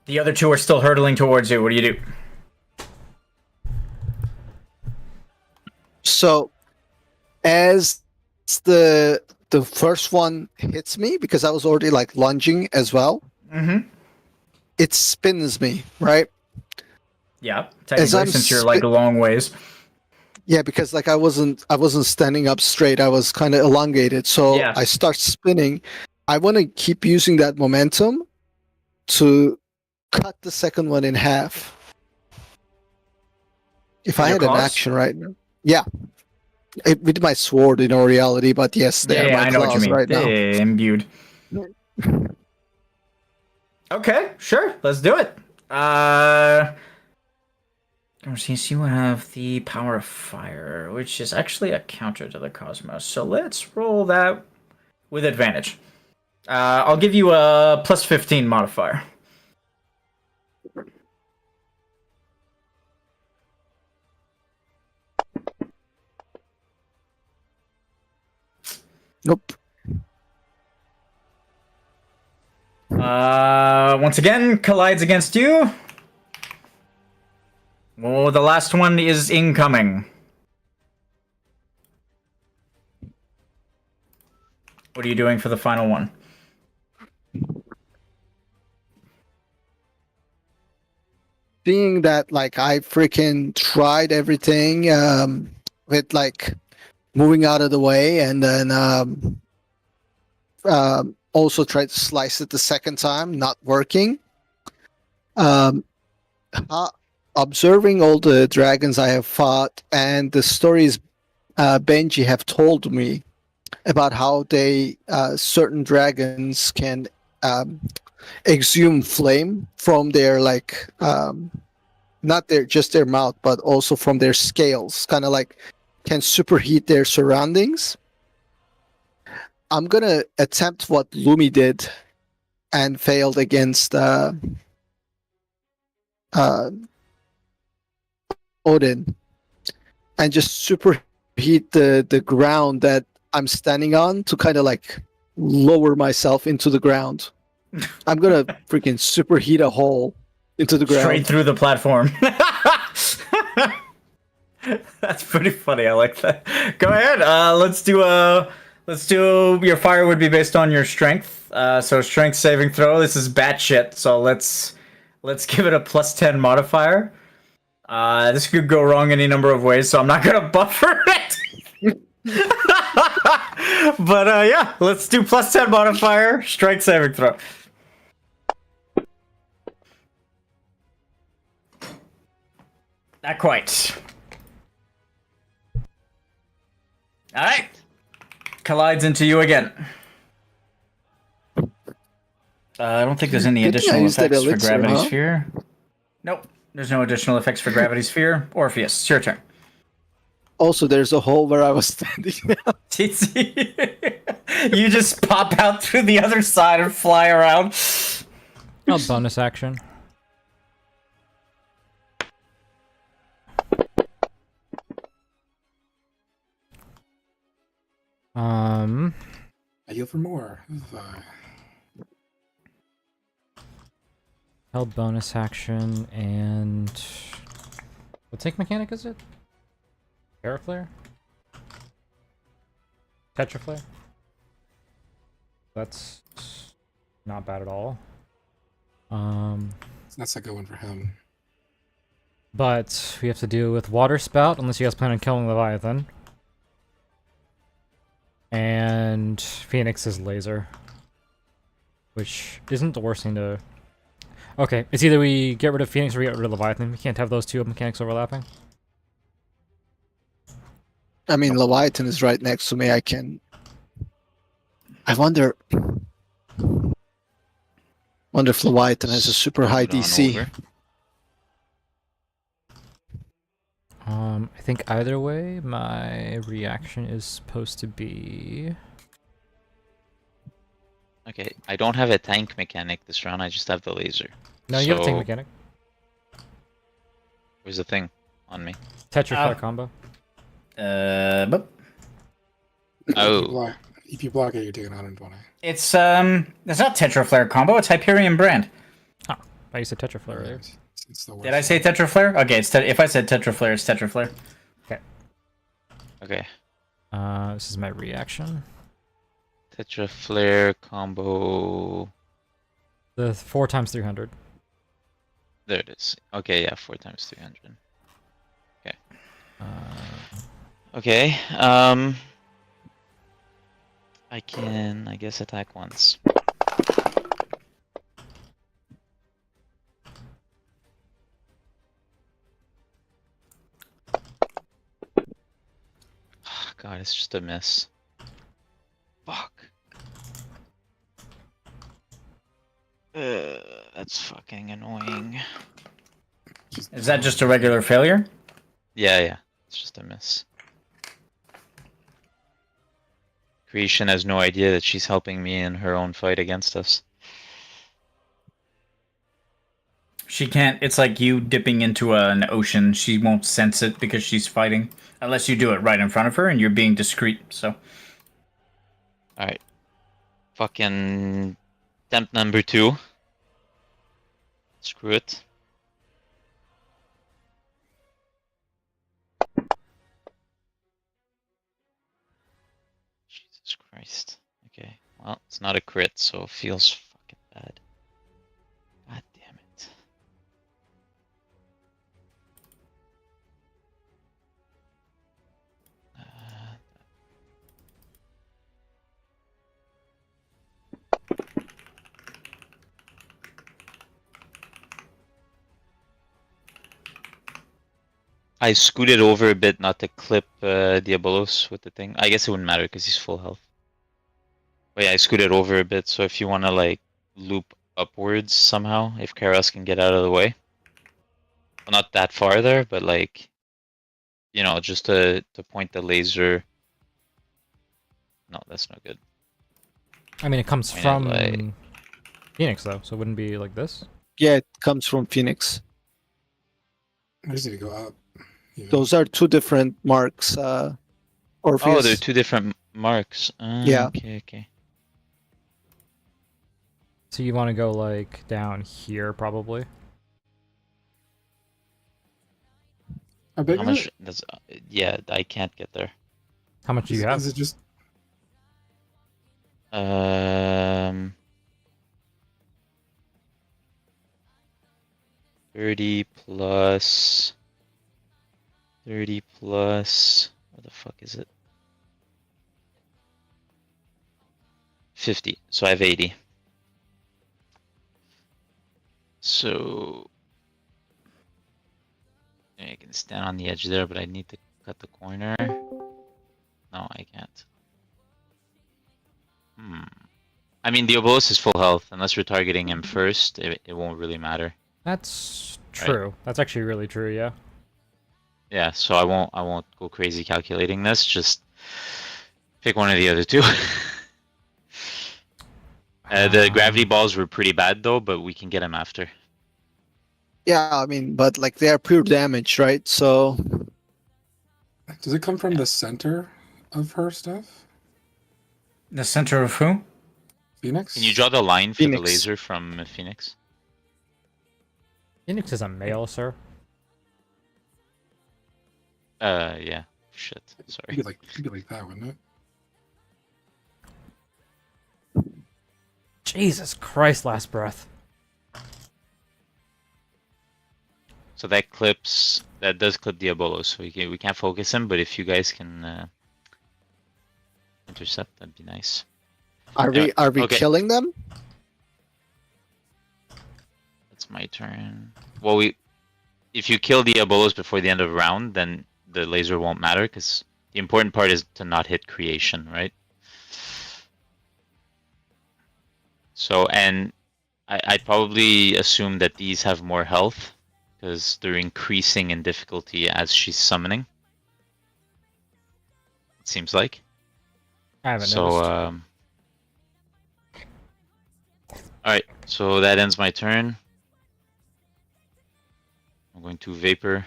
The other two are still hurtling towards you. What do you do? So as the first one hits me, because I was already like lunging as well, it spins me, right? Yeah, technically, since you're like a long ways. Yeah, because like I wasn't standing up straight. I was kind of elongated. So Yeah. I start spinning. I want to keep using that momentum to cut the second one in half. If I Your had an claws? action right now. Yeah. With my sword in all reality, but yes, they're Yeah, my I know what you claws mean. right now. Yeah, imbued. Okay, sure, let's do it. Since you have the power of fire, which is actually a counter to the cosmos, so let's roll that with advantage. I'll give you a plus 15 modifier. Nope. Once again, collides against you. Oh, the last one is incoming. What are you doing for the final one? Being that like I freaking tried everything with like moving out of the way, and then also tried to slice it the second time, not working. Observing all the dragons I have fought and the stories Benji have told me about how they certain dragons can exhume flame from their like not just their mouth, but also from their scales, kind of like can superheat their surroundings. I'm gonna attempt what Lumi did and failed against Odin, and just superheat the ground that I'm standing on to kind of like lower myself into the ground. I'm gonna freaking superheat a hole into the ground. Straight through the platform. That's pretty funny. I like that. Go ahead. Let's do your fire would be based on your strength. So strength saving throw. This is batshit. So let's give it a +10 modifier. This could go wrong any number of ways, so I'm not gonna buffer it. But yeah, let's do +10 modifier, strength saving throw. Not quite. Alright. Collides into you again. I don't think there's any Good thing I additional used that effects for elixir, gravity huh? sphere. Nope. There's no additional effects for gravity sphere. Orpheus, it's your turn. Also, there's a hole where I was standing. You just pop out through the other side and fly around. Oh, bonus action. I heal for more. Held bonus action and what tank mechanic is it? Terraflare? Tetraflare? That's not bad at all. That's a good one for him. But we have to deal with Water Spout unless you guys plan on killing Leviathan. And Phoenix's laser. Which isn't the worst thing to... Okay, it's either we get rid of Phoenix or we get rid of Leviathan. We can't have those two mechanics overlapping. I mean, Leviathan is right next to me. I can. I wonder. Wonder if Leviathan has a super high Put it on DC. over. I think either way, my reaction is supposed to be... Okay, I don't have a tank mechanic this round, I just have the laser. No, you have a tank So, mechanic. Where's the thing on me? Tetraflare combo. But Oh, If you block it, you're taking 120. it's not Tetraflare combo, it's Hyperion Brand. Oh, I used a Tetraflare earlier. It's the worst. Did I say Tetraflare? Okay, if I said Tetraflare, it's Tetraflare. okay. This is my reaction. Tetra Flare combo. The 4 times 300. There it is. Okay, yeah, 4 times 300. Uh, Okay, I can, I guess, attack once. God, it's just a miss. Fuck. That's fucking annoying. Is that just a regular failure? Yeah, it's just a miss. Creation has no idea that she's helping me in her own fight against us. She can't. It's like you dipping into an ocean. She won't sense it because she's fighting. Unless you do it right in front of her and you're being discreet, so. Alright. Fucking... Temp number 2. Screw it. Jesus Christ. Okay. Well, it's not a crit, so it feels fucking bad. God damn it. I scooted over a bit not to clip Diabolos with the thing. I guess it wouldn't matter because he's full health. But yeah, I scooted over a bit, so if you want to like loop upwards somehow, if Karas can get out of the way. Well, not that far there, but like, you know, just to point the laser. No, that's no good. I mean, it comes Point it, from like- Phoenix though, so it wouldn't be like this. Yeah, it comes from Phoenix. I just need to go up. even. Those are two different marks. Orpheus. Oh, they're two different marks. Yeah. Okay. So you want to go like down here probably. How big How is much? it? That's yeah. I can't get there. How much do you have? Is it just 30 plus. 30 plus. What the fuck is it? 50. So I have 80. So I can stand on the edge there, but I need to cut the corner. No, I can't. I mean, Diabolos is full health. Unless we're targeting him first, it won't really matter. That's true. Right. That's actually really true. Yeah. Yeah. So I won't go crazy calculating this. Just pick one of the other two. The gravity balls were pretty bad though, but we can get him after. Yeah, I mean, but like they are pure damage, right? So does it come from the center of her stuff? The center of who? Phoenix? Can you draw the line for the Phoenix. laser from Phoenix? Phoenix is a male, sir. Yeah. Shit. Sorry. It'd be like that, wouldn't it? Jesus Christ, last breath. So that does clip Diabolos, so we can't focus him, but if you guys can intercept, that'd be nice. are we okay. killing them? It's my turn. Well, if you kill Diabolos before the end of the round, then the laser won't matter, because the important part is to not hit creation, right? So, and I'd probably assume that these have more health, because they're increasing in difficulty as she's summoning. It seems like. I haven't So, noticed. alright, so that ends my turn. I'm going to Vapor.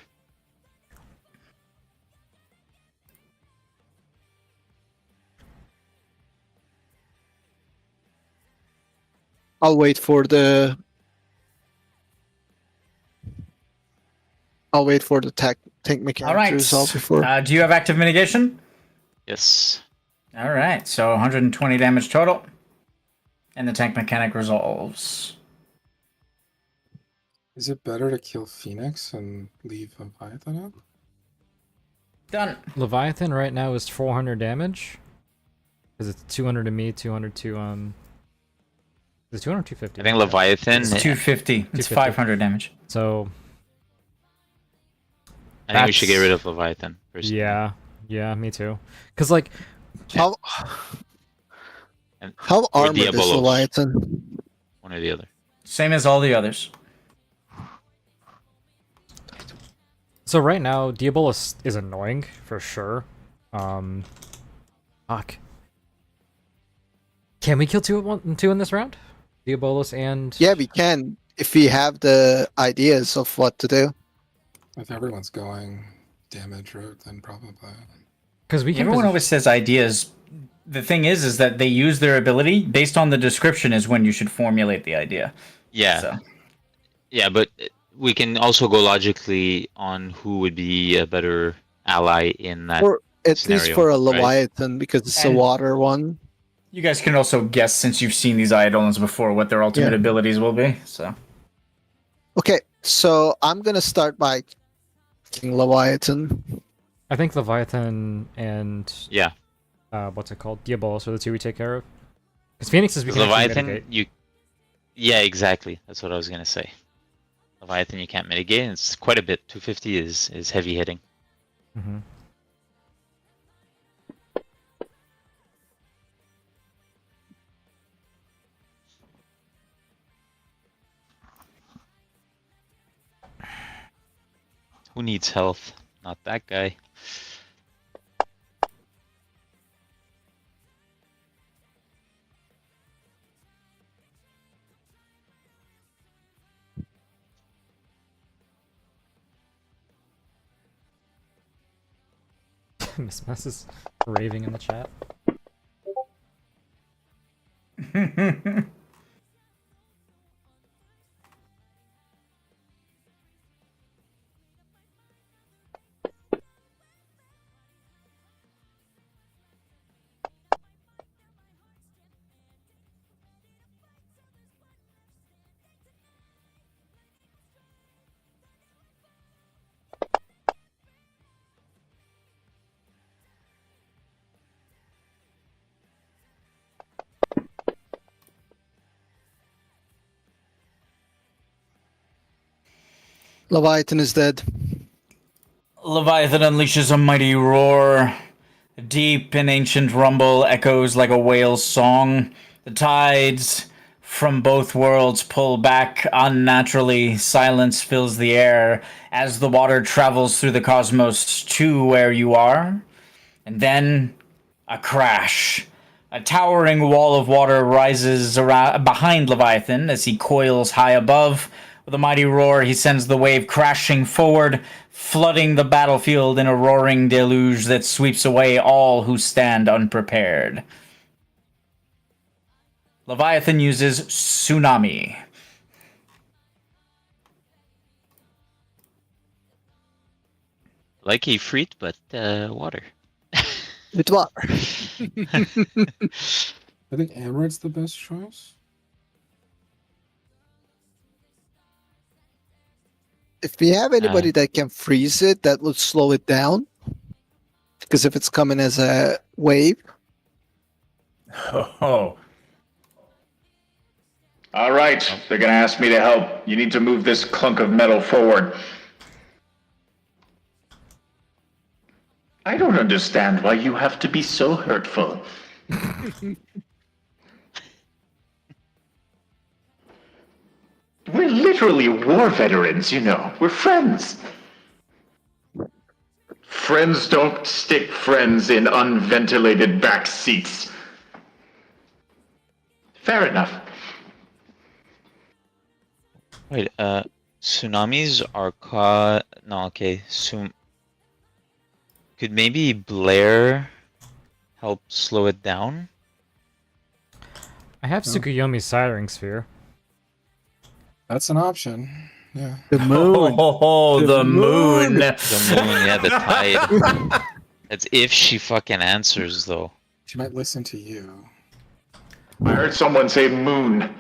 I'll wait for the tank mechanic All right. to resolve before. Do you have active mitigation? Yes. All right. So 120 damage total, and the tank mechanic resolves. Is it better to kill Phoenix and leave Leviathan up? Done. Leviathan right now is 400 damage. Because it's 200 to me, 200 to Is it 200 or 250? I think Leviathan. It's 250. It's 250. 500 damage. So I think we should get rid of Leviathan. Personally. yeah, me too. Because like, How And- how or armored is Diabolos. Leviathan? One or the other. Same as all the others. so right now Diabolus is annoying for sure. Fuck. Can we kill two in this round? Diabolus and Yeah, we can if we have the ideas of what to do. If everyone's going damage route, then probably. because we can. Everyone always says ideas. The thing is that they use their ability based on the description is when you should formulate the idea. Yeah. So. Yeah, but we can also go logically on who would be a better ally in that. Or at scenario, least for a right? Leviathan, because it's a And- water one. You guys can also guess, since you've seen these Eidolons before, what their ultimate Yeah. abilities will be. So Okay, so I'm gonna start by killing Leviathan. I think Leviathan and Yeah. What's it called? Diabolus are the two we take care of. Because Phoenix is we can actually Leviathan, mitigate. Yeah, exactly. That's what I was gonna say. Leviathan, you can't mitigate. And it's quite a bit. 250 is heavy hitting. Mm-hmm. Who needs health? Not that guy. Miss Mess is raving in the chat. Leviathan is dead. Leviathan unleashes a mighty roar. A deep and ancient rumble echoes like a whale's song. The tides from both worlds pull back unnaturally. Silence fills the air as the water travels through the cosmos to where you are. And then a crash. A towering wall of water rises behind Leviathan as he coils high above. With a mighty roar, he sends the wave crashing forward, flooding the battlefield in a roaring deluge that sweeps away all who stand unprepared. Leviathan uses Tsunami. Like a fruit, but water. With water. I think Amaret's the best choice. If we have anybody that can freeze it, that would slow it down. Because if it's coming as a wave, Oh. All right, they're gonna ask me to help. You need to move this clunk of metal forward. I don't understand why you have to be so hurtful. We're literally war veterans, you know. We're friends. Friends don't stick friends in unventilated back seats. Fair enough. Wait, tsunamis are caught. No, okay. Could maybe Blair help slow it down? I have Tsukuyomi's Siring Sphere. That's an option. Yeah. the moon. Oh, the moon. The moon, yeah, the tide. That's if she fucking answers, though. She might listen to you. I heard someone say moon.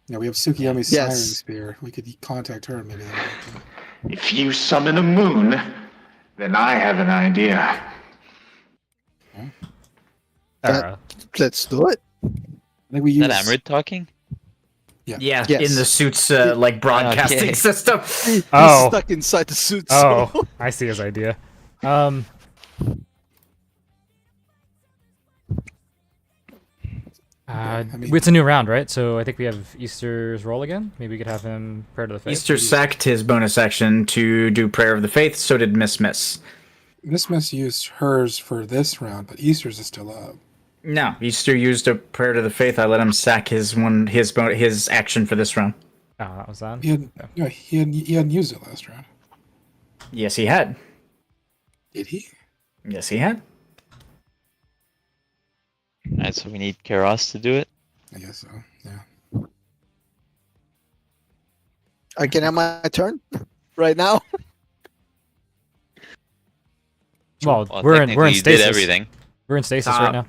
Yeah, we have Tsukiyomi's Yes. Siren Spear. We could contact her maybe. If you summon a moon, then I have an idea. Alright. Let's do it. I think we Is use. that Amrit talking? Yeah, Yes. in the suit's like broadcasting Okay. system. He's Oh. stuck inside the suit. Oh, So. I see his idea. mean- It's a new round, right? So I think we have Easter's roll again. Maybe we could have him prayer to the faith. Easter sacked his bonus action to do Prayer of the Faith, so did Miss. Miss used hers for this round, but Easter's is still up. No, Easter used a Prayer to the Faith. I let him sack his action for this round. Oh, that was that. He had, no, he hadn't used it last round. Yes, he had. Did he? Yes, he had. Alright, so we need Karos to do it. I guess so. Yeah. I can have my turn right now. Well, Well, we're in technically you stasis. did everything. We're in stasis Uh, right now.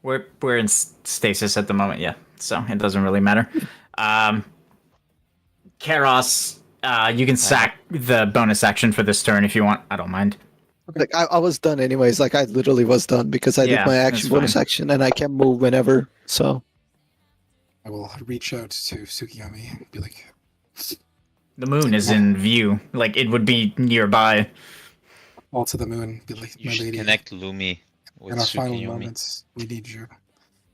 We're in stasis at the moment, yeah. So it doesn't really matter. Karos, you can sack the bonus action for this turn if you want. I don't mind. Like I was done anyways. Like I literally was done because I Yeah, did my that's action bonus fine. action and I can move whenever. So I will reach out to Tsukiyomi and be like, The moon is in view. Like, it would be nearby. fall to the moon, be like, You my should lady, connect Lumi with in our final Tsukiyomi. moments, we need you.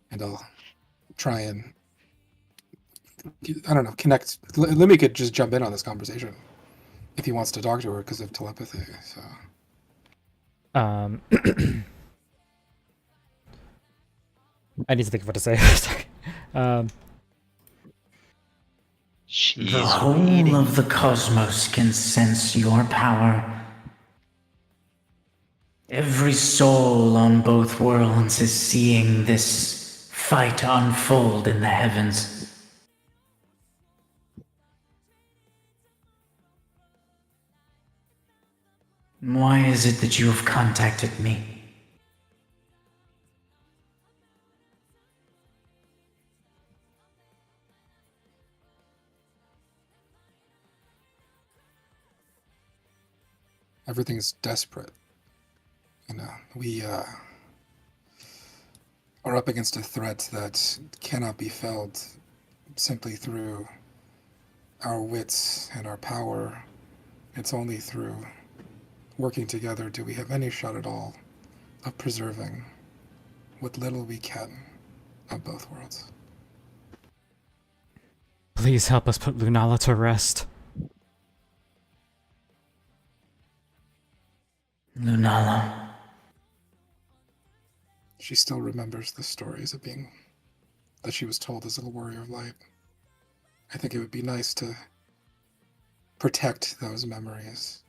And I'll try and I don't know, connect. Limmy could just jump in on this conversation if he wants to talk to her because of telepathy. So Um, I need to think of what to say. Sorry. She's The whole waiting. of the cosmos can sense your power. Every soul on both worlds is seeing this fight unfold in the heavens. Why is it that you have contacted me? everything's desperate. You know, we are up against a threat that cannot be felled simply through our wits and our power. It's only through working together do we have any shot at all of preserving what little we can of both worlds. Please help us put Lunala to rest. Lunala. She still remembers the stories of being that she was told as a warrior of light. I think it would be nice to protect those memories.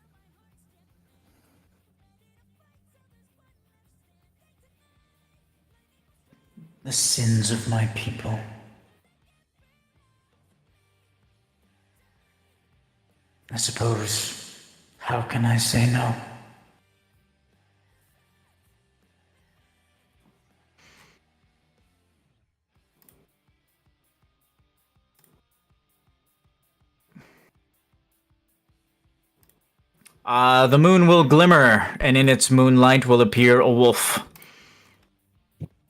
The sins of my people. I suppose, how can I say no? The moon will glimmer, and in its moonlight will appear a wolf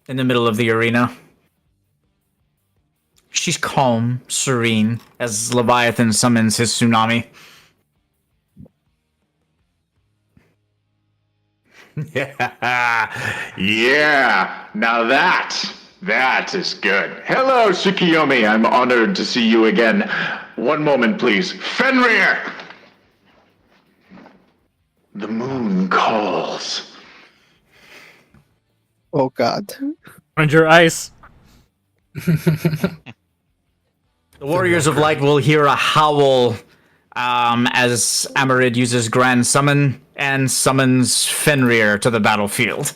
in the middle of the arena. She's calm, serene, as Leviathan summons his tsunami. Yeah, now that is good. Hello, Tsukiyomi. I'm honored to see you again. One moment, please. Fenrir! The moon calls. Oh God. Ranger Ice. The Warriors of Light will hear a howl as Amarid uses Grand Summon and summons Fenrir to the battlefield.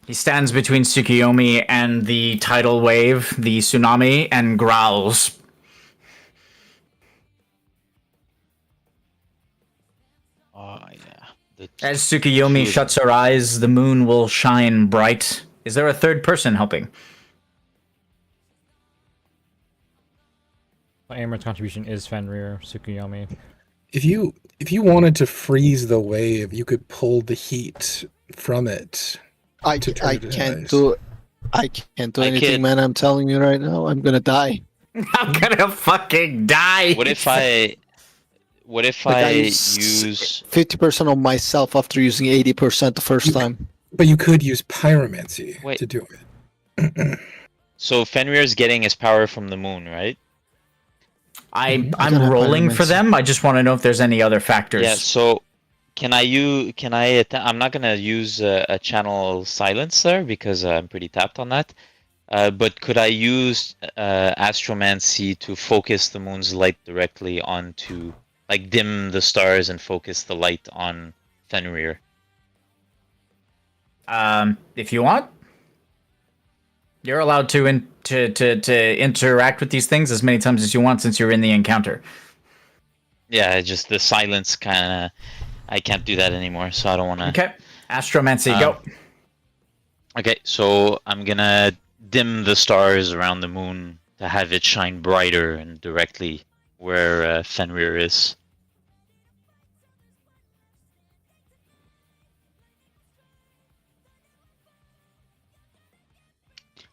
He stands between Tsukiyomi and the tidal wave, the tsunami, and growls. Oh yeah. As Tsukiyomi shuts her eyes, the moon will shine bright. Is there a third person helping? Amaranth's contribution is Fenrir, Tsukuyomi. If you wanted to freeze the wave, you could pull the heat from it. I to turn it into can't ice. do anything, can't- man. I'm telling you right now, I'm gonna die. I'm gonna fucking die. What if I use 50% of myself after using 80% the first time. But you could use pyromancy Wait. to do it. so Fenrir's getting his power from the moon, right? I don't I'm have rolling for pyromancy. them. I just want to know if there's any other factors. Yeah, so I'm not gonna use a channel silence there because I'm pretty tapped on that. But could I use astromancy to focus the moon's light directly onto, like, dim the stars and focus the light on Fenrir? If you want, you're allowed to interact with these things as many times as you want since you're in the encounter. Yeah, just the silence kind of. I can't do that anymore, so I don't want to. Okay, astromancy, go. Okay, so I'm gonna dim the stars around the moon to have it shine brighter and directly where Fenrir is.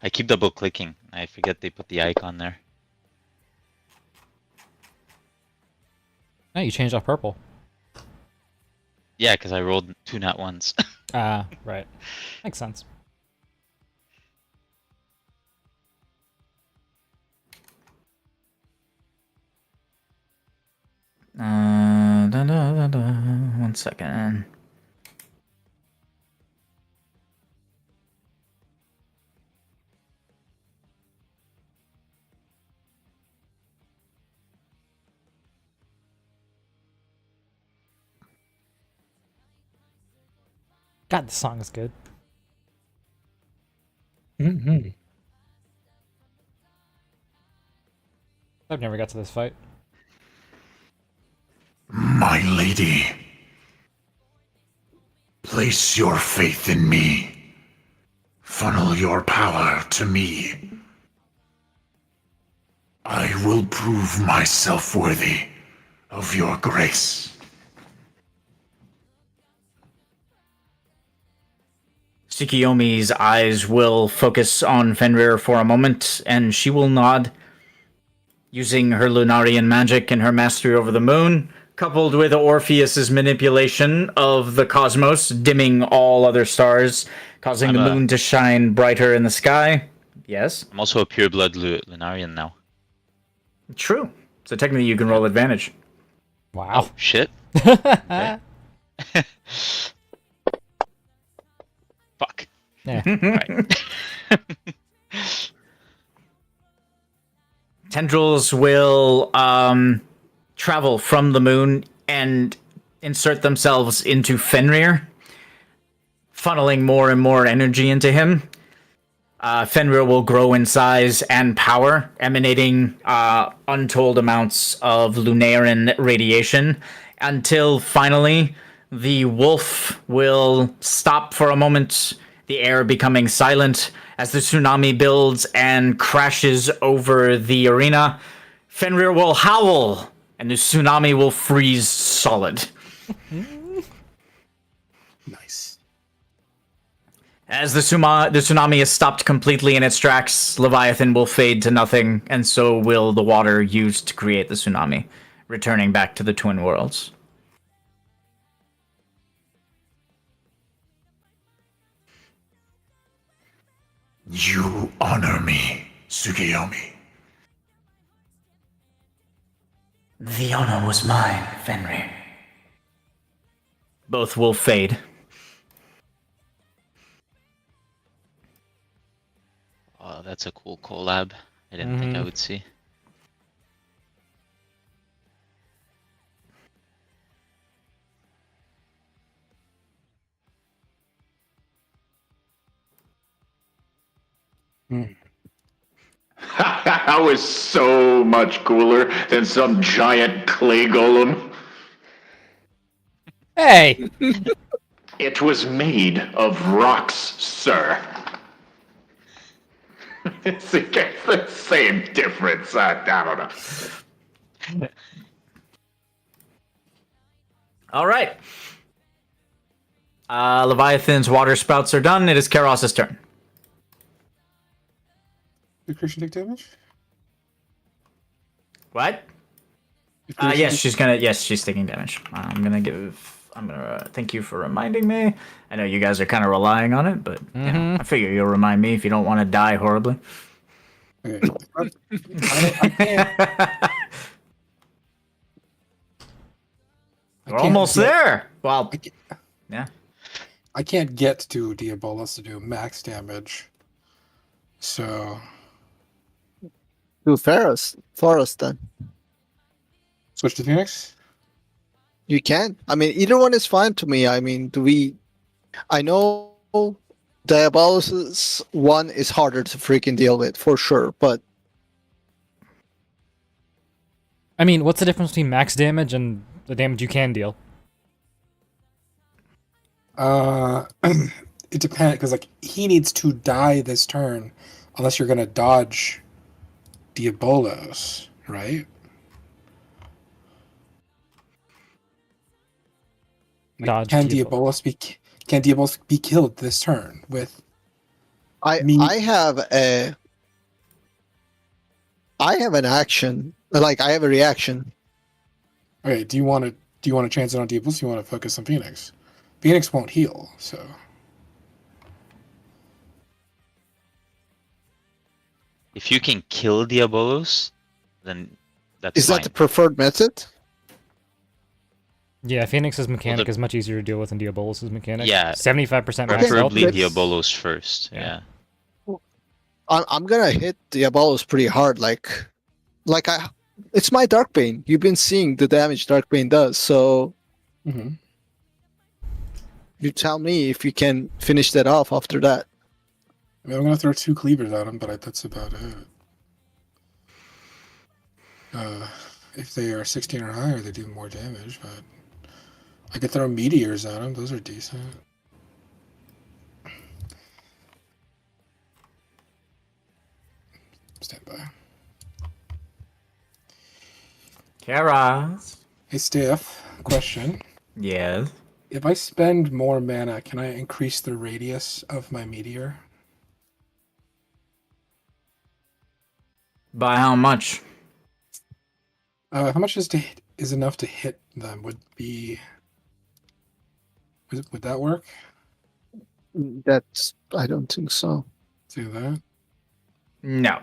I keep double clicking. I forget they put the icon there. No, you changed off purple. Yeah, because I rolled 2 nat ones. Ah, right. Makes sense. One second. God, this song is good. Mm-hmm. I've never got to this fight. My lady, place your faith in me. Funnel your power to me. I will prove myself worthy of your grace. Tsukiyomi's eyes will focus on Fenrir for a moment, and she will nod, using her Lunarian magic and her mastery over the moon, coupled with Orpheus's manipulation of the cosmos, dimming all other stars, causing the moon to shine brighter in the sky. Yes? I'm also a pureblood Lunarian now. True. So technically you can roll advantage. Wow. Oh, shit. Okay. Fuck. Yeah. Right. Tendrils will travel from the moon and insert themselves into Fenrir, funneling more and more energy into him. Fenrir will grow in size and power, emanating untold amounts of Lunaran radiation, until finally the wolf will stop for a moment, the air becoming silent as the tsunami builds and crashes over the arena. Fenrir will howl, and the tsunami will freeze solid. Nice. As the tsunami is stopped completely in its tracks, Leviathan will fade to nothing, and so will the water used to create the tsunami, returning back to the Twin Worlds. You honor me, Tsukiyomi. The honor was mine, Fenrir. Both will fade. Oh, that's a cool collab. I didn't think I would see. That was so much cooler than some giant clay golem. Hey! It was made of rocks, sir. It's the same difference. I don't know. All right. Leviathan's water spouts are done. It is Karos' turn. Did Christian take damage? What? Did Christian Yes, take- she's gonna. Yes, she's taking damage. I'm gonna thank you for reminding me. I know you guys are kind of relying on it, but you know, I figure you'll remind me if you don't want to die horribly. Okay. I can't. We're almost there. Well, yeah. I can't get to Diabolos to do max damage. So Do Forest then. switch to Phoenix. You can. I mean, either one is fine to me. I mean, I know Diabolus' one is harder to freaking deal with for sure, but I mean, what's the difference between max damage and the damage you can deal? It depends because like he needs to die this turn, unless you're gonna dodge Diabolos, right? Like, Dodge can Diabolos. Diabolos be killed this turn with? I have an action. Like I have a reaction. Okay, do you want to chance it on Diabolos? Or do you want to focus on Phoenix? Phoenix won't heal, so If you can kill Diabolos, then that's Is fine. that the preferred method? Yeah, Phoenix's mechanic the- is much easier to deal with than Diabolus' mechanic. Yeah, 75% max health. Preferably let's- Diabolos first. Yeah. Yeah. I'm gonna hit Diabolus pretty hard. It's my Darkbane. You've been seeing the damage Darkbane does, so Mm-hmm. you tell me if you can finish that off after that. I mean, I'm gonna throw 2 cleavers at him, but that's about it. If they are 16 or higher, they do more damage, but I could throw meteors at them. Those are decent. Stand by. Karas. Hey, Steph, question. Yes. If I spend more mana, can I increase the radius of my meteor? By how much? How much is enough to hit them? Would that work? I don't think so. Do that. No.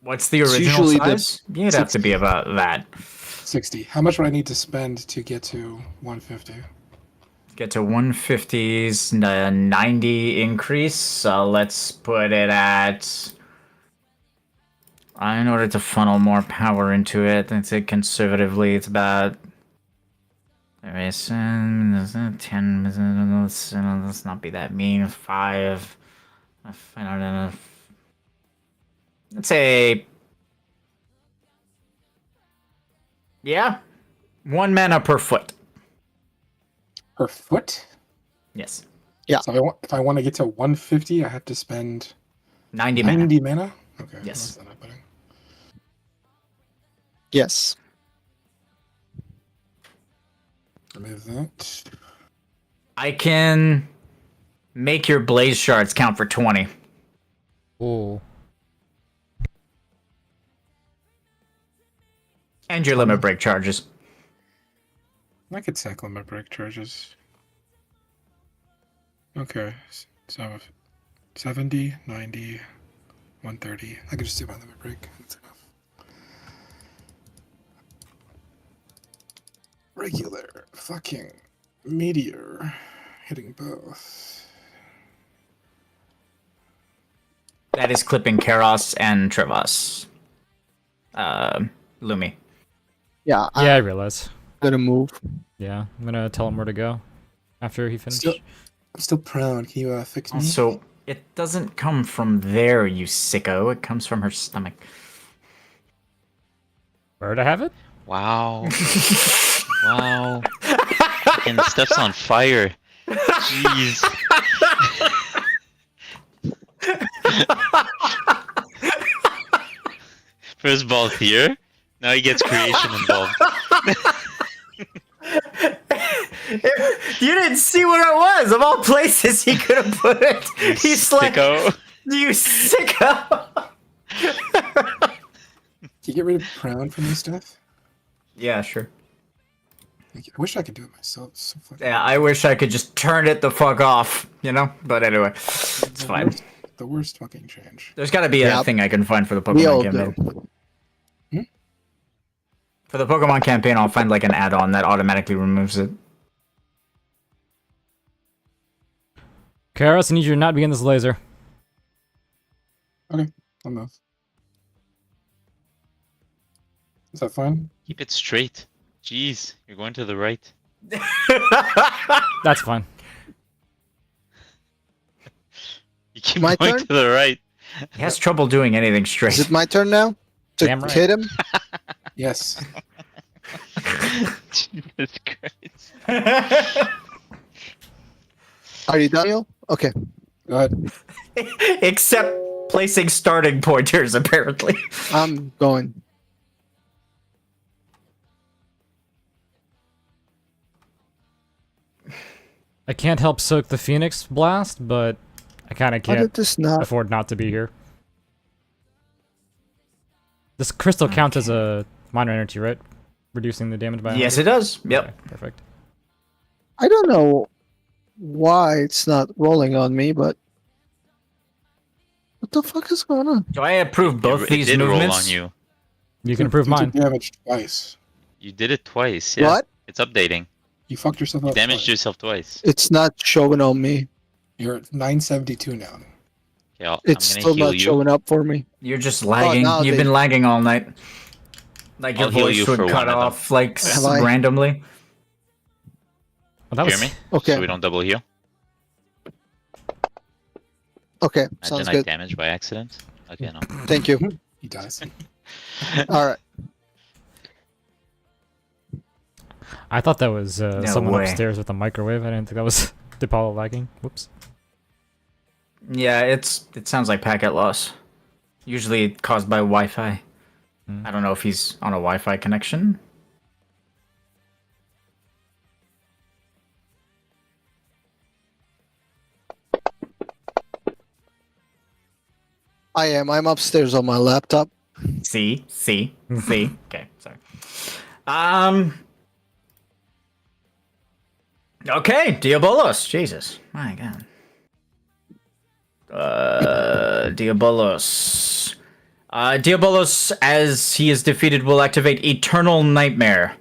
What's the It's original usually the size? You'd have to be about that. 60. How much would I need to spend to get to 150? Get to 150's 90 increase. Let's put it at. In order to funnel more power into it, I'd say conservatively, it's about. There is 10. Let's not be that mean. 5. Let's say. Yeah. 1 mana per foot. Per foot? Yes. Yeah. So if I want to get to 150, I have to spend 90 mana. 90 mana? Okay. Yes. that's not happening. Yes. Remove that. I can make your blaze shards count for 20. Ooh. And your limit break charges. I could tackle my break charges. Okay. So 70, 90, 130. I could just do my limit break. That's enough. Regular fucking meteor hitting both. That is clipping Karos and Trevas. Lumi. Yeah. Yeah, I realize. I'm gonna move. Yeah, I'm gonna tell him where to go after he finishes. I'm still prone. Can you fix me? Also, it doesn't come from there, you sicko. It comes from her stomach. Where to have it? Wow. Wow. And Steph's on fire. Jeez. First ball here. Now he gets creation involved. You didn't see where it was. Of all places he could have put it. He's Sicko. like, you sicko. Can you get rid of prone from this stuff? Yeah, sure. I wish I could do it myself. It's so fucking Yeah, I wish I could just turn it the fuck off, you know? But anyway, it's fine. the worst fucking change. There's got to be a Yep. thing I can find for the We all Pokemon campaign. do. For the Pokemon campaign, I'll find like an add-on that automatically removes it. Karos, I need you to not be in this laser. Okay, I'll move. Is that fine? Keep it straight. Jeez, you're going to the right. That's fine. You keep My going turn? to the right. He has trouble doing anything straight. Is it my turn now? To Damn right. hit him? Yes. Jesus Christ. Are you done, Neil? Okay. Go ahead. Except placing starting pointers, apparently. I'm going. I can't help soak the Phoenix Blast, but I kind of How did can't this not? afford not to be here. This crystal counts as a minor energy, right? Reducing the damage by Yes, 100? it does. Yep. Okay, perfect. I don't know why it's not rolling on me, but what the fuck is going on? Do I approve both It these did roll movements? on you. You can approve You mine. took damage twice. You did it twice. Yeah. What? It's updating. You fucked yourself You up. damaged twice. yourself twice. It's not showing on me. You're at 972 now. Okay, I'm It's gonna still heal not you. showing up for me. You're just lagging. now You've they- been lagging all night. Like your I'll heal voice you would for cut one of them. off like Have I? randomly. Well, that Hear was me? Okay. So we don't double heal. Okay, Imagine sounds I good. damaged by accident. Okay, no. Thank you. He dies. All right. I thought that was someone way. upstairs with a microwave. I didn't think that was Dipala lagging. Whoops. Yeah, it sounds like packet loss. Usually caused by Wi-Fi. I don't know if he's on a Wi-Fi connection. I am. I'm upstairs on my laptop. See. Okay, sorry. Okay, Diabolos. Jesus, my God. Diabolos. Diabolos, as he is defeated, will activate Eternal Nightmare.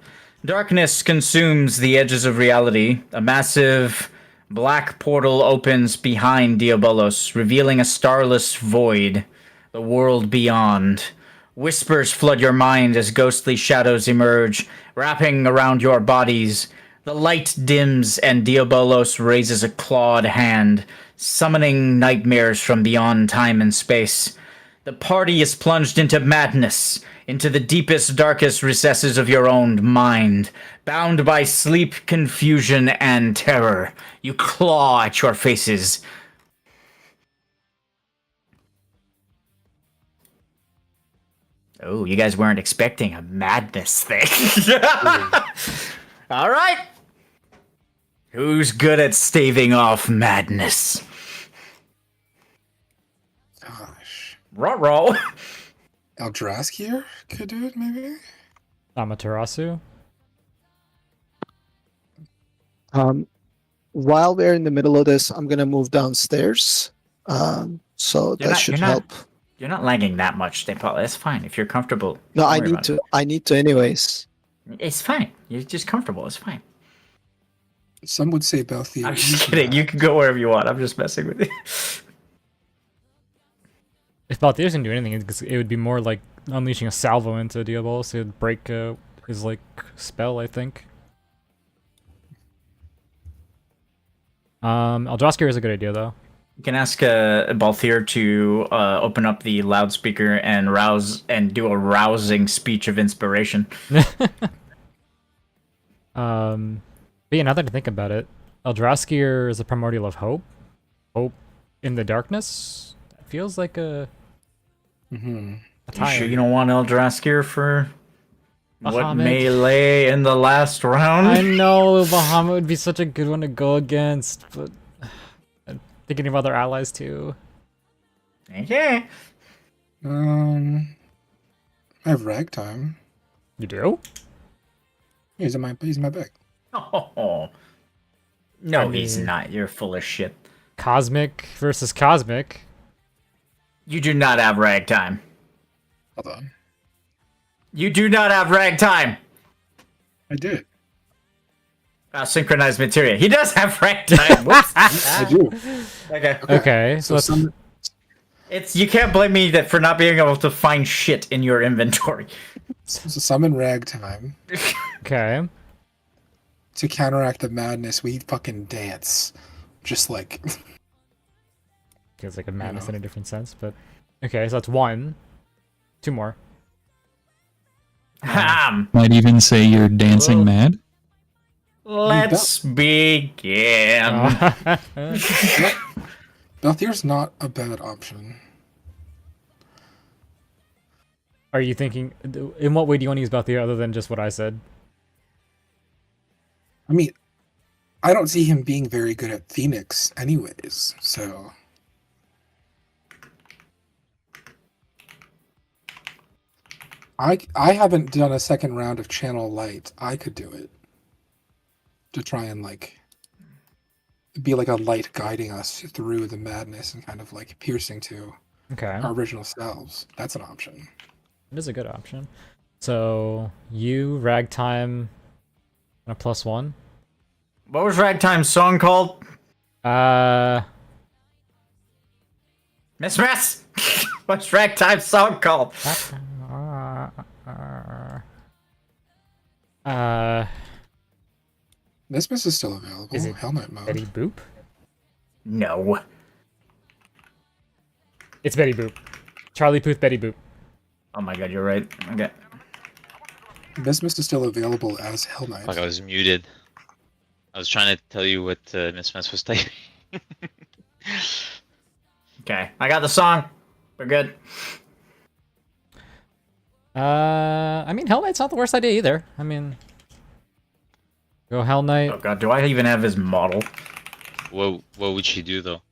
Darkness consumes the edges of reality. A massive black portal opens behind Diabolos, revealing a starless void, the world beyond. Whispers flood your mind as ghostly shadows emerge, wrapping around your bodies. The light dims and Diabolos raises a clawed hand, summoning nightmares from beyond time and space. The party is plunged into madness, into the deepest, darkest recesses of your own mind. Bound by sleep, confusion, and terror, you claw at your faces. Oh, you guys weren't expecting a madness thing. All right. Who's good at staving off madness? Gosh. Ruh-roh. Eldraskier could do it, maybe? Amaterasu. While we're in the middle of this, I'm gonna move downstairs. So that should help. You're not lagging that much, Paul. That's fine if you're comfortable. No, Don't I worry need about to. I need to, anyways. it. It's fine. You're just comfortable. It's fine. Some would say Belthea. I'm just kidding. You can go wherever you want. I'm just messing with you. If Balthier doesn't do anything, it would be more like unleashing a salvo into Diabolos. It would break his like spell, I think. Eldraskir is a good idea though. You can ask Balthier to open up the loudspeaker and do a rousing speech of inspiration. But yeah, now that I think about it, Eldraskir is a primordial of hope. Hope in the darkness. It feels like a You tie. sure you don't want Eldraskir for what Bahamut. melee in the last round? I know Bahamut would be such a good one to go against, but I'm thinking of other allies too. Okay. I have Ragtime. You do? He's in my bag. Oh. No, I he's mean- not. You're full of shit. Cosmic versus Cosmic. You do not have ragtime. Hold on. You do not have ragtime. I did. Synchronized materia. He does have ragtime. Whoops. I do. Okay. Okay, so So let's... You can't blame me for not being able to find shit in your inventory. summon Ragtime. Okay. To counteract the madness, we fucking dance. Just like... Feels like a madness in a different sense, but... Okay, so that's one. Two more. Might even say you're dancing mad. Let's begin. Belthier's not a bad option. Are you thinking... In what way do you want to use Balthier other than just what I said? I mean, I don't see him being very good at Phoenix anyways, so... I haven't done a second round of Channel Light. I could do it. To try and, like, be like a light guiding us through the madness and kind of, like, piercing to Okay. our original selves. That's an option. It is a good option. So you ragtime and a +1. What was Ragtime's song called? Miss Mess. What's Ragtime's song called? Miss is still available. Is it Hell Knight mode. Betty Boop? No. It's Betty Boop. Charlie Puth, Betty Boop. Oh my god, you're right. Okay. Miss is still available as Hell Knight. Fuck, I was muted. I was trying to tell you what Miss Mess was typing. Okay, I got the song. We're good. I mean, Hell Knight's not the worst idea either. I mean, go Hell Knight. Oh god, do I even have his model? What would she do though?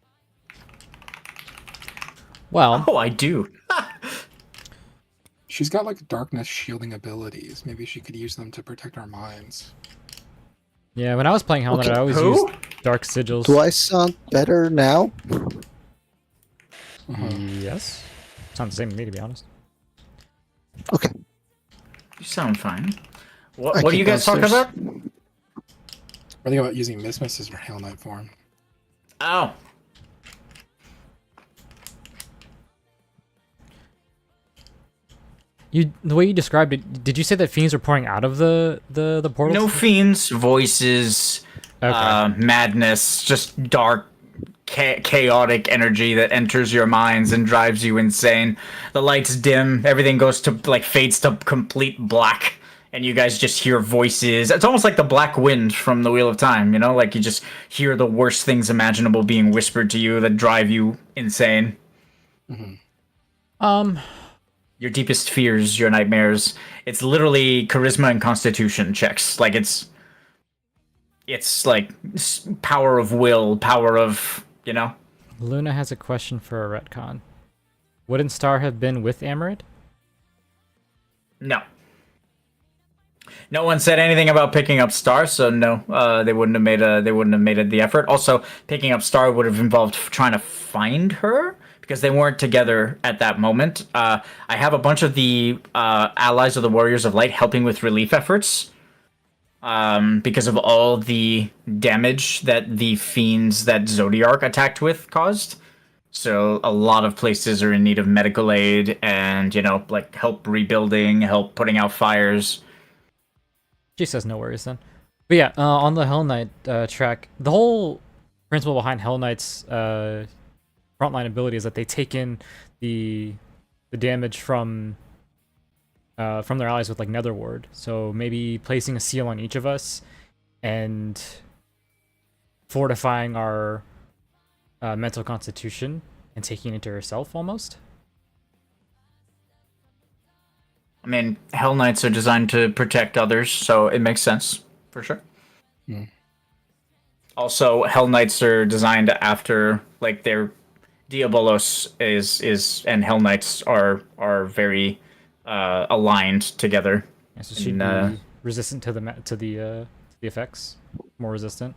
Well, Oh, I do. She's got like darkness shielding abilities. Maybe she could use them to protect our minds. yeah, when I was playing Hell Knight, I always Who? used Dark Sigils. Do I sound better now? Yes. Sounds the same to me, to be honest. Okay. You sound fine. I What are came you guys talking downstairs. about? We're thinking about using Miss as her Hell Knight form. Oh. The way you described it, did you say that fiends were pouring out of the portals? No fiends, voices, Okay. madness, just dark, chaotic energy that enters your minds and drives you insane. The lights dim, everything goes to fades to complete black, and you guys just hear voices. It's almost like the Black Wind from the Wheel of Time, you know? Like you just hear the worst things imaginable being whispered to you that drive you insane. Your deepest fears, your nightmares. It's literally charisma and constitution checks. Like it's like power of will, power of, you know? Luna has a question for a retcon. Wouldn't Star have been with Amarid? No. No one said anything about picking up Star, so no, they wouldn't have made the effort. Also, picking up Star would have involved trying to find her because they weren't together at that moment. I have a bunch of the allies of the Warriors of Light helping with relief efforts because of all the damage that the fiends that Zodiark attacked with caused. So a lot of places are in need of medical aid and, you know, like help rebuilding, help putting out fires. She says no worries then. But yeah, on the Hell Knight track, the whole principle behind Hell Knight's frontline ability is that they take in the damage from their allies with like Nether Ward. So maybe placing a seal on each of us and fortifying our mental constitution and taking it into herself almost. I mean, Hell Knights are designed to protect others, so it makes sense, for sure. Also, Hell Knights are designed after, like, their Diabolos is and Hell Knights are very aligned together. Yeah, so she'd be resistant to the effects, more resistant.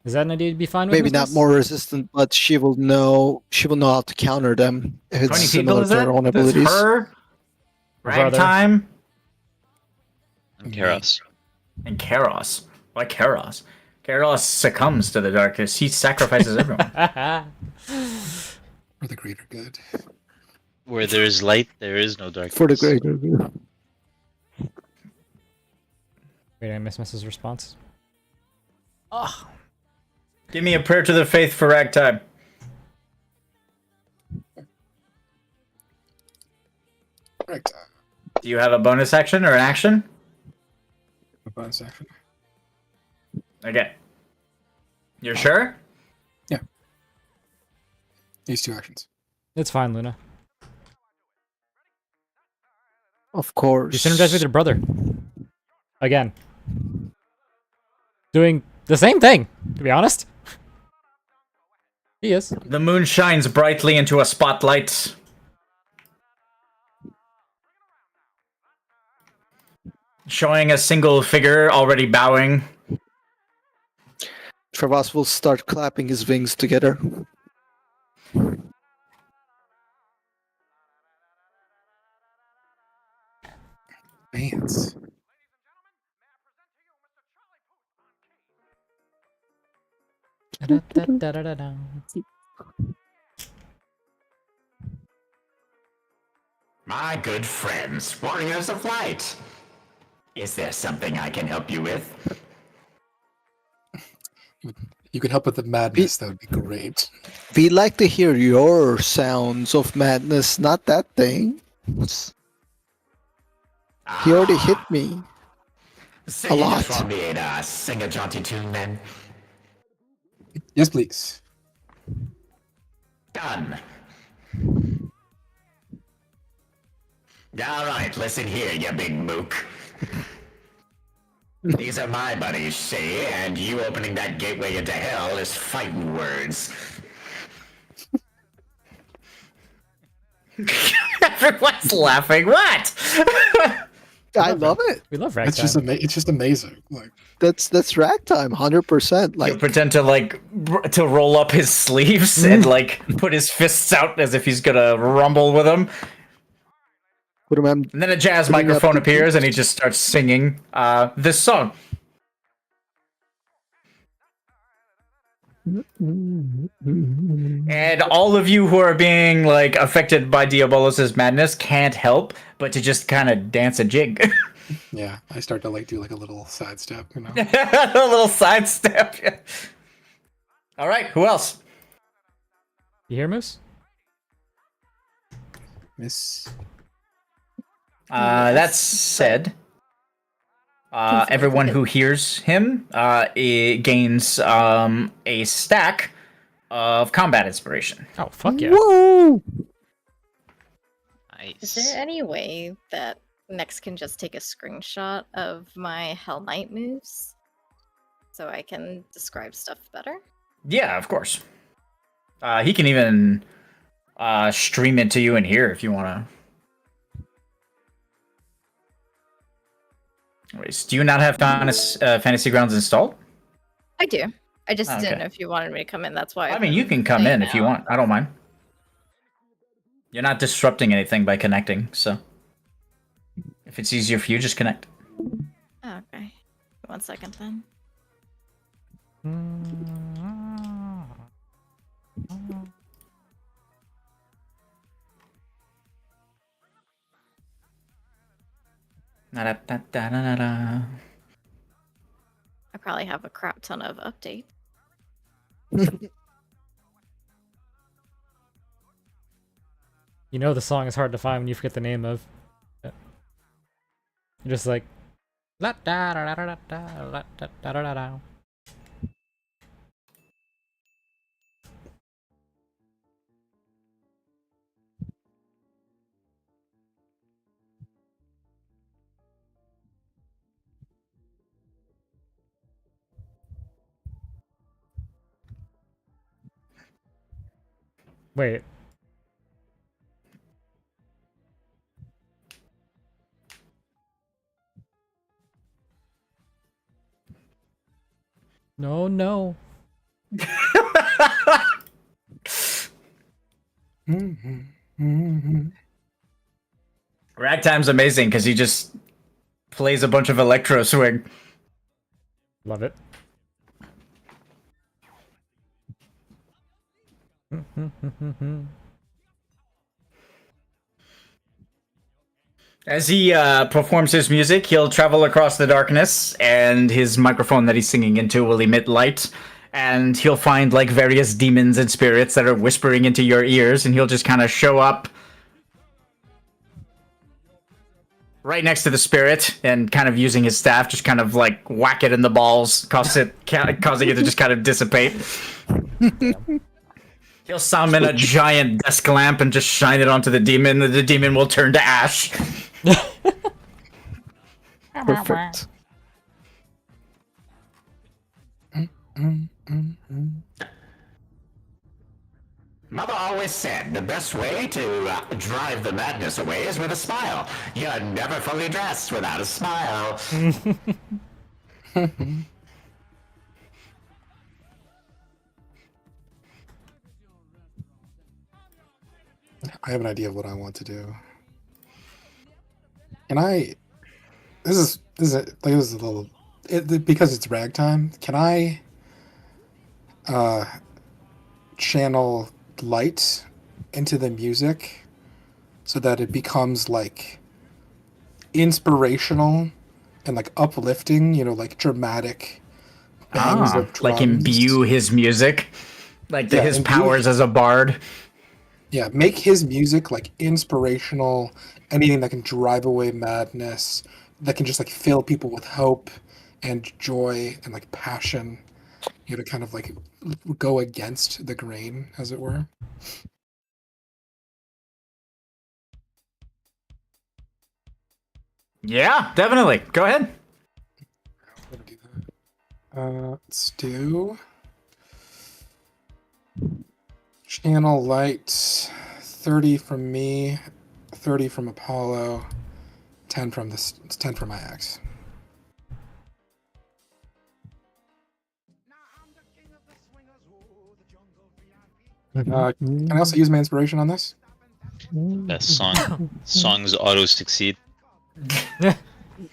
Is that an idea to be fine with? Maybe not more resistant, but she will know how to counter them if it's 20 people, similar is to her that? own That's abilities. her, Ragtime, And Karos. and Karos. Why Karos? Karos succumbs to the darkness. He sacrifices everyone. For the greater good. Where there is light, there is no darkness. For the greater good. Wait, I missed Mrs. response. Give me a prayer to the faith for Ragtime. Right. Do you have a bonus action or an action? A bonus action. Okay. You're sure? These two actions. It's fine, Luna. Of course. You synergize with your brother. Again. Doing the same thing, to be honest. He is. The moon shines brightly into a spotlight. Showing a single figure already bowing. Travas will start clapping his wings together. Vance. Da-da-da-da-da-da. My good friends, warriors of light. Is there something I can help you with? You could help with the madness. That would be great. We'd like to hear your sounds of madness, not that thing. He already hit me. So A you lot. just want me to sing a jaunty tune then? Yes, please. Done. All right, listen here, you big mook. These are my buddies, see, and you opening that gateway into hell is fighting words. Everyone's laughing. What? I love it. We love It's just ragtime. it's just amazing. Like That's ragtime, 100%. He'll Like pretend to to roll up his sleeves and like put his fists out as if he's gonna rumble with them. put him on. And then a jazz Putting up microphone the appears and he just starts singing this song. And all of you who are being like affected by Diabolos's madness can't help but to just kind of dance a jig. yeah, I start to like do like a little sidestep, you know. A little sidestep. Yeah. All right, who else? You hear Moose? Miss. That said, everyone who hears him gains a stack of combat inspiration. Oh, fuck yeah. Whoa! Is Nice. there any way that Nex can just take a screenshot of my Hell Knight moves so I can describe stuff better? Yeah, of course. He can even stream it to you in here if you want to. Anyways, do you not have Fantasy Grounds installed? I do. I just Oh, didn't okay. know if you wanted me to come in. That's why. I mean, you can come in if you want. I don't mind. You're not disrupting anything by connecting, so if it's easier for you, just connect. Oh, okay. 1 second then. Na-da-da-da-da-da. I probably have a crap ton of updates. You know the song is hard to find when you forget the name of. You're just like la da da da da da la da da da da da. Wait. No, no. Ragtime's amazing because he just plays a bunch of electro swing. Love it. As he performs his music, he'll travel across the darkness, and his microphone that he's singing into will emit light. And he'll find like various demons and spirits that are whispering into your ears, and he'll just kind of show up right next to the spirit and kind of using his staff, just kind of like whack it in the balls, causing it to just kind of dissipate. He'll summon a giant desk lamp and just shine it onto the demon, and the demon will turn to ash. Perfect. Mother always said the best way to drive the madness away is with a smile. You're never fully dressed without a smile. I have an idea of what I want to do. Can I? This is a little because it's ragtime. Can I uh, channel light into the music so that it becomes like inspirational and like uplifting? You know, like dramatic bangs of Like drums. imbue his music, like Yeah, his imbue- powers as a bard. Yeah, make his music like inspirational, anything that can drive away madness, that can just like fill people with hope and joy and like passion. You know, to kind of like go against the grain, as it were. Yeah, definitely. Go ahead. I'm gonna do that. Let's do channel light, 30 from me, 30 from Apollo, 10 from 10 from my axe. Can I also use my inspiration on this? Best song. Songs auto succeed.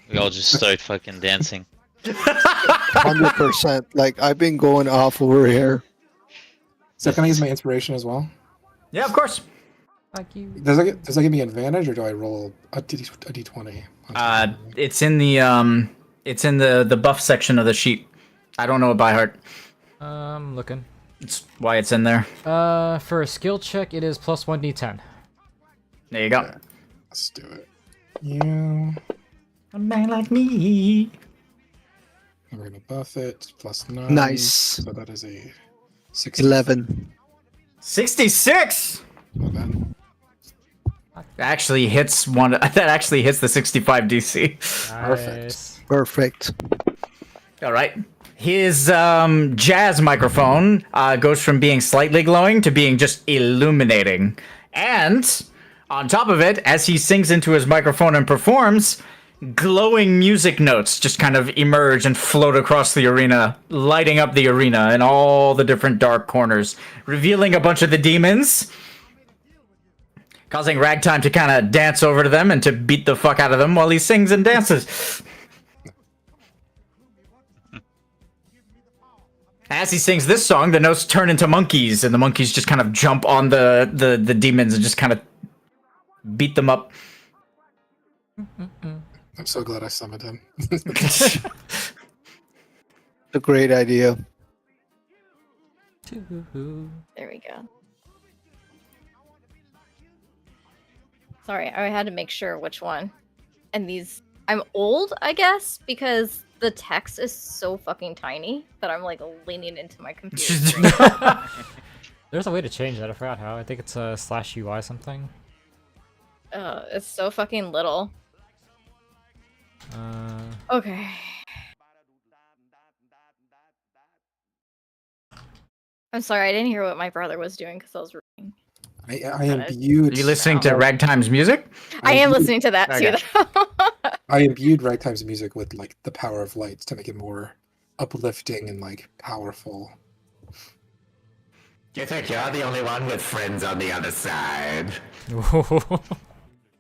We all just start fucking dancing. 100%. Like, I've been going off over here. So can I use my inspiration as well? Yeah, of course. Does that give me advantage, or do I roll a d20? It's in the buff section of the sheet. I don't know it by heart. Looking. It's why it's in there. For a skill check, it is plus 1d10. There you go. Okay, let's do it. You. A man like me. And we're gonna buff it. Plus 9. Nice. So that is a 60. 11. 66. Not bad. That actually hits one. That actually hits the 65 DC. Nice. Perfect. All right. His jazz microphone goes from being slightly glowing to being just illuminating. And on top of it, as he sings into his microphone and performs, glowing music notes just kind of emerge and float across the arena, lighting up the arena in all the different dark corners, revealing a bunch of the demons, causing Ragtime to kind of dance over to them and to beat the fuck out of them while he sings and dances. As he sings this song, the notes turn into monkeys, and the monkeys just kind of jump on the demons and just kind of beat them up. I'm so glad I summoned him. A great idea. There we go. Sorry, I had to make sure which one. And these, I'm old, I guess, because the text is so fucking tiny that I'm like leaning into my computer. There's a way to change that. I forgot how. I think it's a /UI something. It's so fucking little. Okay. I'm sorry, I didn't hear what my brother was doing because I was reading. I imbued. Are you listening to Ragtime's music? I am listening to that Okay. too, though. I imbued Ragtime's music with like the power of lights to make it more uplifting and like powerful. You think you're the only one with friends on the other side?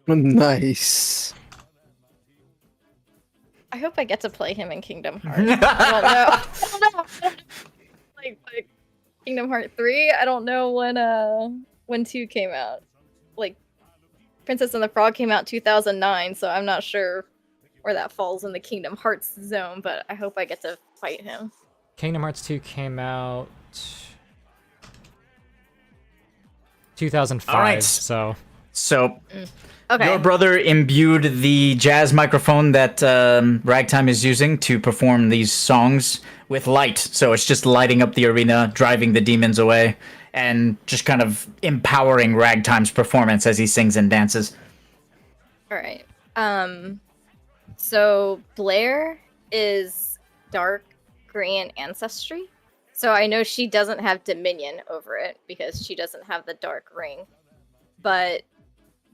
Nice. I hope I get to play him in Kingdom Hearts. I don't know. Like Kingdom Hearts 3, I don't know when 2 came out. Like Princess and the Frog came out 2009, so I'm not sure where that falls in the Kingdom Hearts zone, but I hope I get to fight him. Kingdom Hearts 2 came out 2005, All right. so Okay. Your brother imbued the jazz microphone that Ragtime is using to perform these songs with light. So it's just lighting up the arena, driving the demons away, and just kind of empowering Ragtime's performance as he sings and dances. All right. So Blair is dark green ancestry. So I know she doesn't have dominion over it because she doesn't have the dark ring. But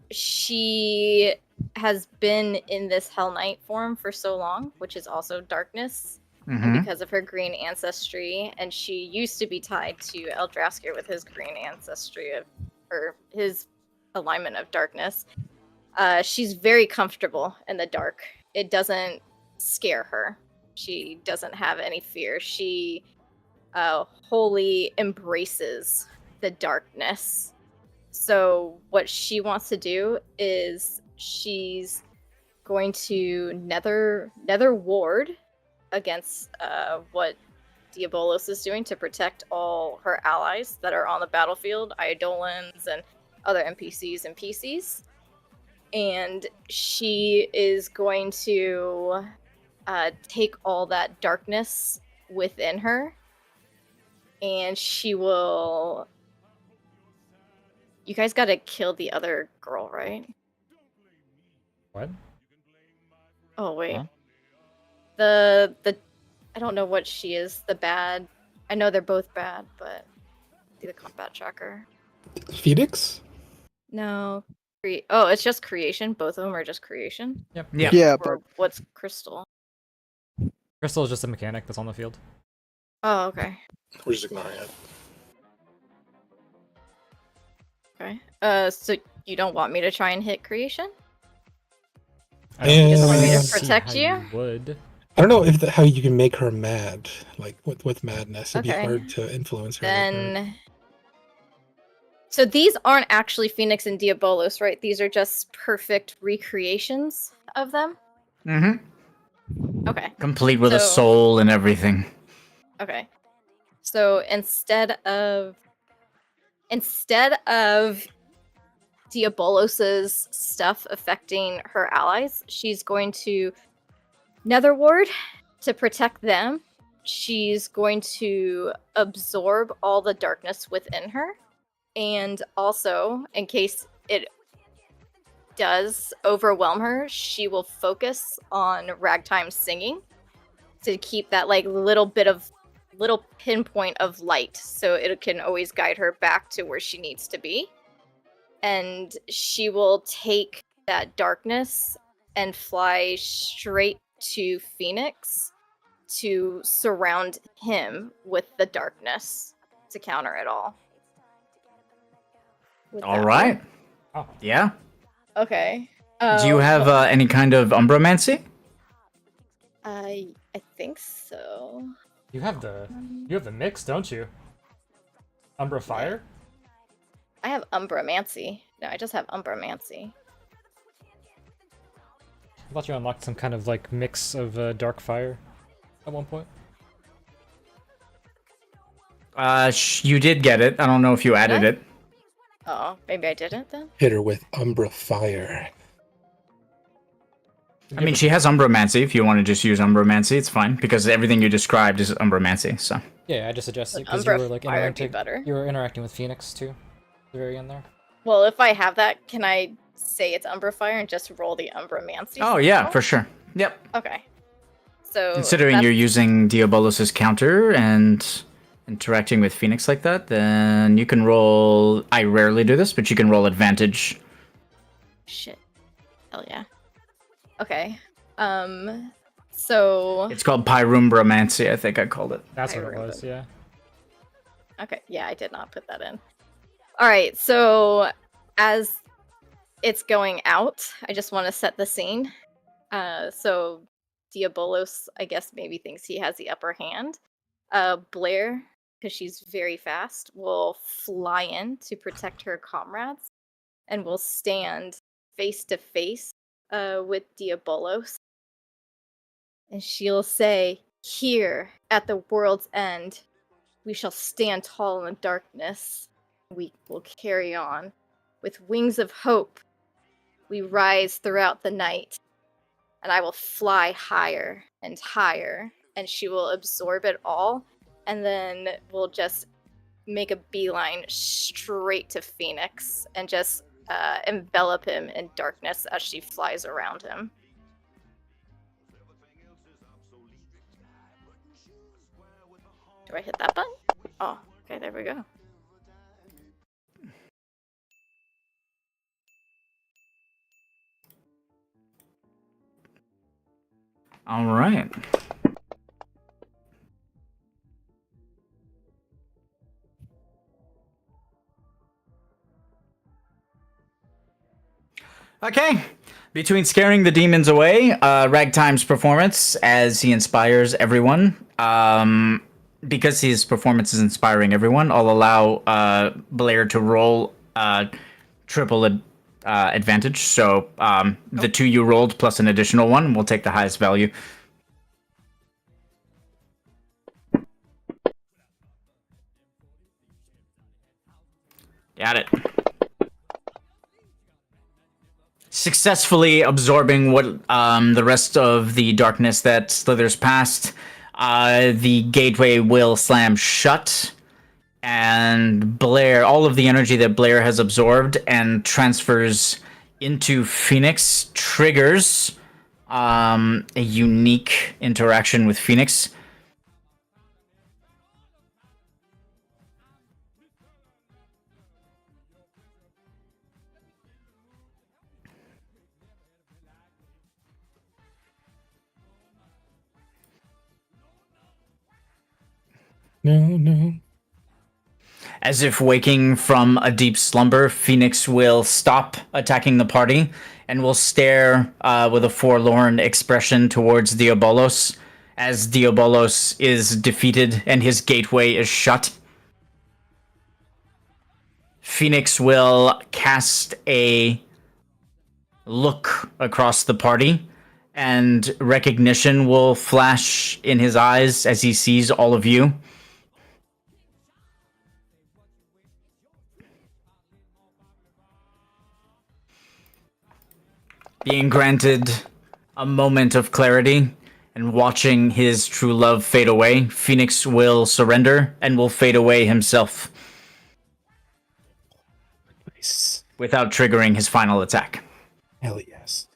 she has been in this Hell Knight form for so long, which is also darkness, and because of her green ancestry, and she used to be tied to Eldraskir with his green ancestry or his alignment of darkness. She's very comfortable in the dark. It doesn't scare her. She doesn't have any fear. She wholly embraces the darkness. So what she wants to do is she's going to nether ward against what Diabolos is doing to protect all her allies that are on the battlefield, Eidolons and other NPCs and PCs. And she is going to take all that darkness within her, and she will... You guys gotta kill the other girl, right? What? Oh, wait. Huh? The I don't know what she is. The bad. I know they're both bad, but see the combat tracker. Phoenix? No. Oh, it's just creation. Both of them are just creation. Yep. Yeah. Yeah, Or but what's crystal? Crystal is just a mechanic that's on the field. Oh, okay. We're just ignoring it. Okay. So you don't want me to try and hit creation? I don't Just want me to see protect how you? would. I don't know if how you can make her mad, like with madness. It'd Okay. be hard to influence her. like that. Then. So these aren't actually Phoenix and Diabolos, right? These are just perfect recreations of them? Mm-hmm. Okay. Complete with a So- soul and everything. Okay. So instead of Diabolos's stuff affecting her allies, she's going to nether ward to protect them. She's going to absorb all the darkness within her. And also, in case it does overwhelm her, she will focus on ragtime singing to keep that like little pinpoint of light, so it can always guide her back to where she needs to be. And she will take that darkness and fly straight to Phoenix to surround him with the darkness to counter it all. Would All that right. work? Oh. Yeah. Okay. Do you have any kind of umbromancy? I think so. You have the mix, don't you? Umbra Fire? I have Umbramancy. No, I just have Umbramancy. I thought you unlocked some kind of like mix of Dark Fire at one point. You did get it. I don't know if you added Did I? it. Oh, maybe I didn't then? Hit her with Umbra Fire. I mean, she has umbromancy. If you want to just use umbromancy, it's fine because everything you described is umbromancy. So Yeah, I just suggested Would because you Umbra were like Fire be interacting. better? You were interacting with Phoenix too, at the very end there. Well, if I have that, can I say it's Umbra Fire and just roll the Umbramancy? oh yeah, spell? for sure. Yep. Okay. So Considering that's- you're using Diabolos's counter and interacting with Phoenix like that, then you can roll. I rarely do this, but you can roll advantage. Shit. Hell yeah. Okay. So It's called Pyrumbromancy, I think I called it. That's I what it remember. was. Yeah. okay, yeah, I did not put that in. All right, so as it's going out, I just want to set the scene. So Diabolos, I guess, maybe thinks he has the upper hand. Blair, because she's very fast, will fly in to protect her comrades and will stand face to face with Diabolos. And she'll say, "Here, at the world's end, we shall stand tall in the darkness. We will carry on. With wings of hope, we rise throughout the night. And I will fly higher and higher, and she will absorb it all, and then we'll just make a beeline straight to Phoenix and just envelop him in darkness as she flies around him." Do I hit that button? Oh, okay, there we go. All right. Okay. Between scaring the demons away, Ragtime's performance as he inspires everyone. Because his performance is inspiring everyone, I'll allow Blair to roll triple advantage. So the 2 you rolled plus an additional one, we'll take the highest value. Got it. Successfully absorbing what the rest of the darkness that slithers past, the gateway will slam shut, and Blair, all of the energy that Blair has absorbed and transfers into Phoenix triggers a unique interaction with Phoenix. No. As if waking from a deep slumber, Phoenix will stop attacking the party and will stare with a forlorn expression towards Diabolos as Diabolos is defeated and his gateway is shut. Phoenix will cast a look across the party, and recognition will flash in his eyes as he sees all of you. Being granted a moment of clarity and watching his true love fade away, Phoenix will surrender and will fade away himself. Nice. Without triggering his final attack. Hell yes.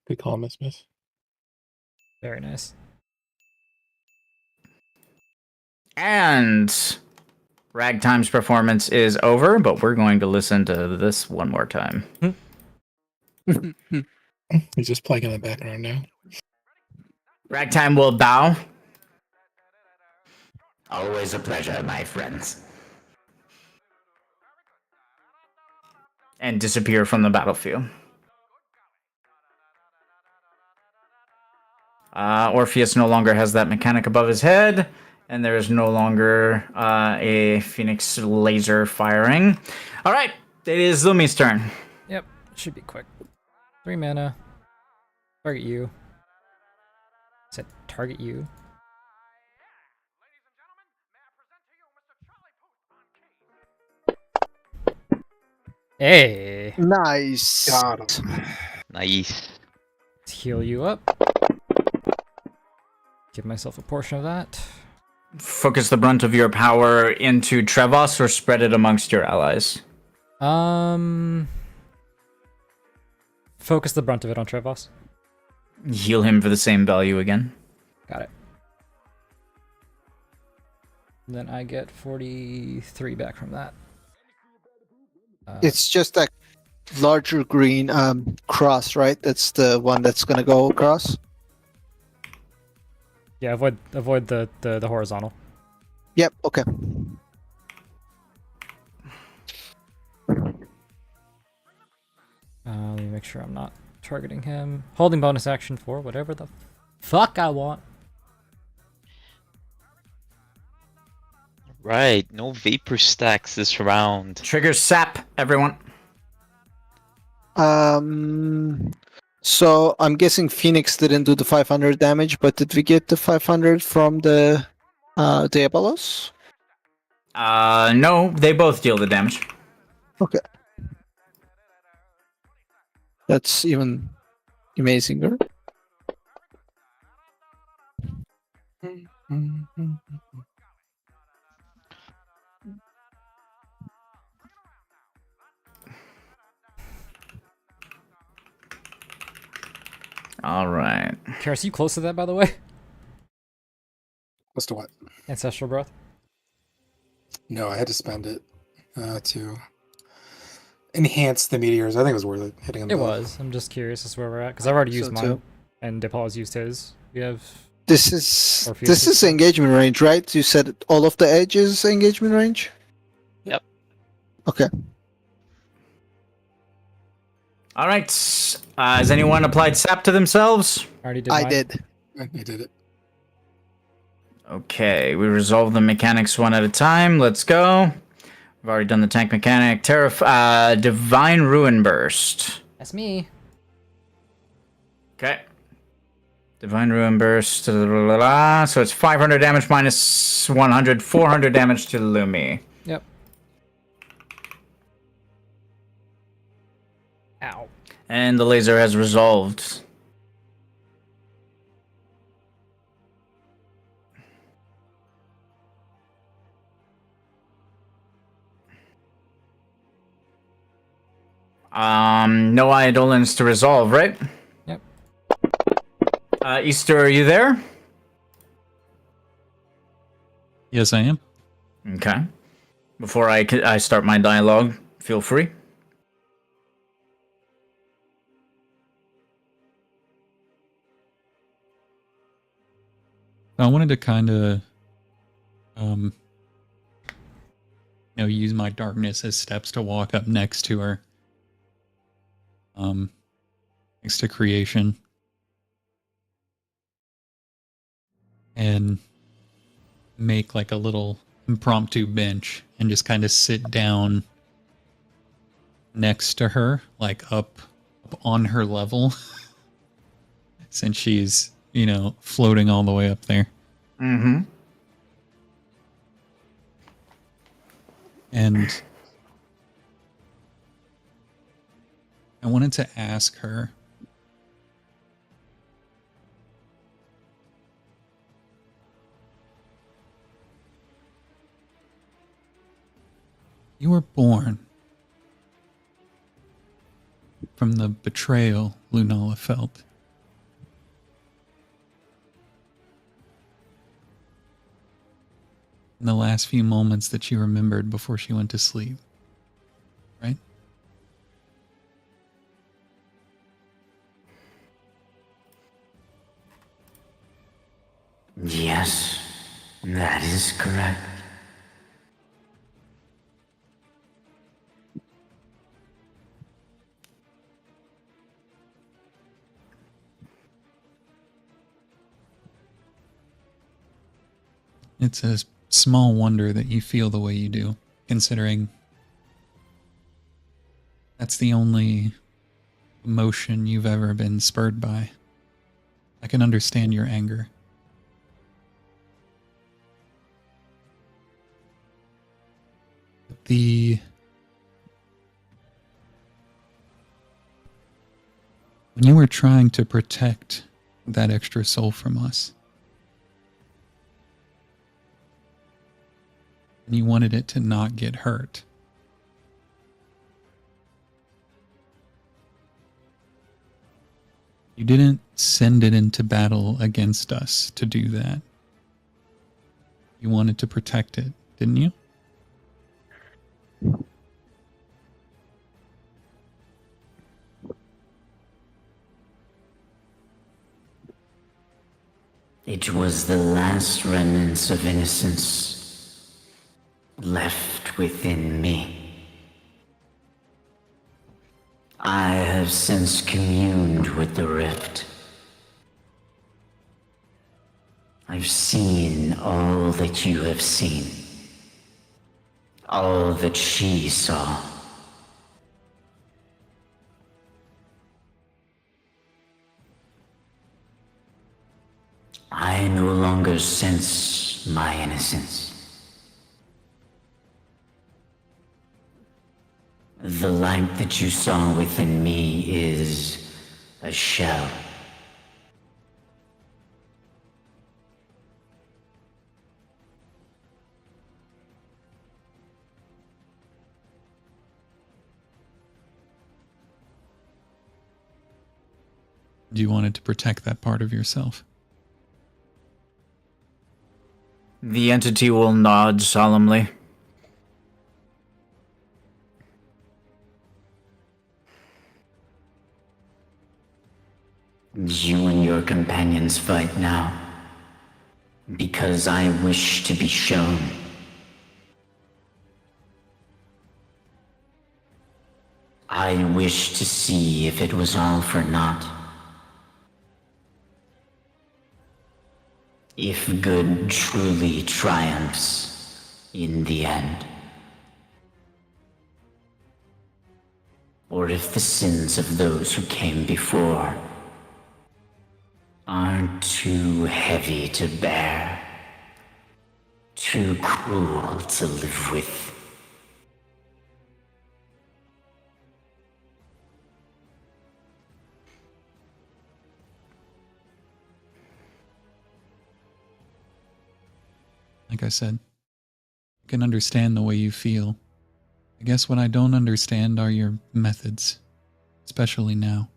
Good call, Miss Smith. Very nice. And Ragtime's performance is over, but we're going to listen to this one more time. He's just playing in the background now. Ragtime will bow. Always a pleasure, my friends. And disappear from the battlefield. Orpheus no longer has that mechanic above his head, and there is no longer a Phoenix laser firing. All right, it is Lumi's turn. Yep, should be quick. 3 mana. Target you. Said target you. Hey! Nice. Got him. Nice. Let's heal you up. Give myself a portion of that. Focus the brunt of your power into Trevos or spread it amongst your allies. Focus the brunt of it on Trevos. Heal him for the same value again. Got it. Then I get 43 back from that. It's just that larger green cross, right? That's the one that's gonna go across. Yeah, avoid the horizontal. Yep. Okay. Let me make sure I'm not targeting him. Holding bonus action for whatever the fuck I want. Right, no vapor stacks this round. Trigger sap, everyone. So I'm guessing Phoenix didn't do the 500 damage, but did we get the 500 from the Diabolos? No, they both deal the damage. Okay. That's even amazinger. All right. Karis, you close to that, by the way? Close to what? Ancestral Breath? No, I had to spend it to enhance the meteors. I think it was worth it hitting them It both. was. I'm just curious as to where we're at. Because I've already used So mine. too. And Dipal has used his. We have This is Or future stuff. engagement range, right? You said all of the edges engagement range. Yep. Okay. All right. Has anyone applied sap to themselves? Already did I mine. did. I did it. Okay, we resolve the mechanics one at a time. Let's go. We've already done the tank mechanic. Divine Ruin Burst. That's me. Okay. Divine Ruin Burst. So it's 500 damage minus 100, 400 damage to Lumi. Yep. Ow. And the laser has resolved. No Eidolons to resolve, right? Yep. Easter, are you there? Yes, I am. Okay. Before I start my dialogue, feel free. I wanted to kind of, use my darkness as steps to walk up next to her. Next to creation. And make like a little impromptu bench and just kind of sit down next to her, like up on her level. Since she's, floating all the way up there. Mm-hmm. And I wanted to ask her, you were born from the betrayal Lunala felt. In the last few moments that she remembered before she went to sleep, right? Yes, that is correct. It's a small wonder that you feel the way you do, considering that's the only emotion you've ever been spurred by. I can understand your anger. When you were trying to protect that extra soul from us, and you wanted it to not get hurt, you didn't send it into battle against us to do that. You wanted to protect it, didn't you? It was the last remnants of innocence left within me. I have since communed with the rift. I've seen all that you have seen. All that she saw. I no longer sense my innocence. The light that you saw within me is a shell. You wanted to protect that part of yourself. The entity will nod solemnly. You and your companions fight now. Because I wish to be shown. I wish to see if it was all for naught. If good truly triumphs in the end. Or if the sins of those who came before are too heavy to bear, too cruel to live with. Like I said, I can understand the way you feel. I guess what I don't understand are your methods, especially now.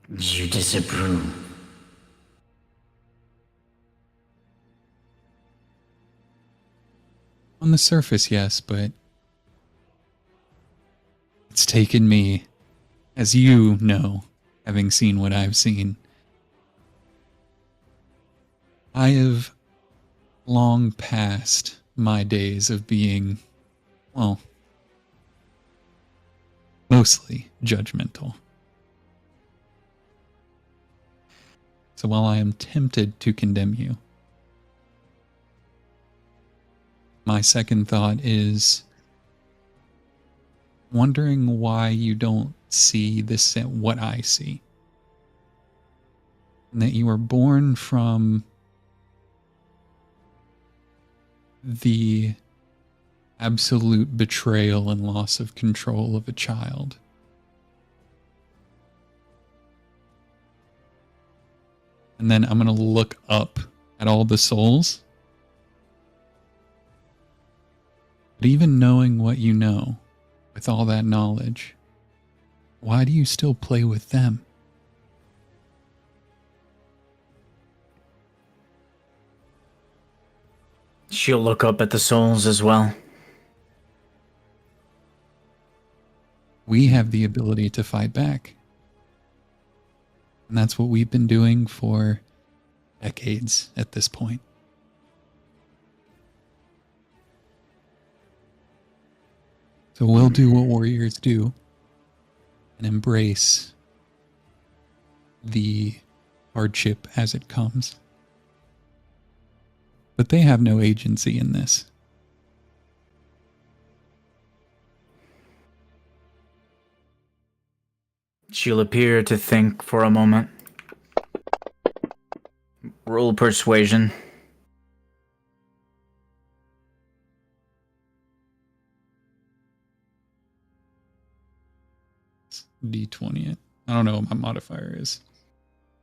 You disapprove. On the surface, yes, but it's taken me, as you know, having seen what I've seen. I have long past my days of being, well, mostly judgmental. So while I am tempted to condemn you, my second thought is wondering why you don't see this, what I see. And that you were born from the absolute betrayal and loss of control of a child. And then I'm going to look up at all the souls. But even knowing what you know, with all that knowledge, why do you still play with them? She'll look up at the souls as well. We have the ability to fight back. And that's what we've been doing for decades at this point. So we'll do what warriors do and embrace the hardship as it comes. But they have no agency in this. She'll appear to think for a moment. Roll persuasion. D20 it. I don't know what my modifier is.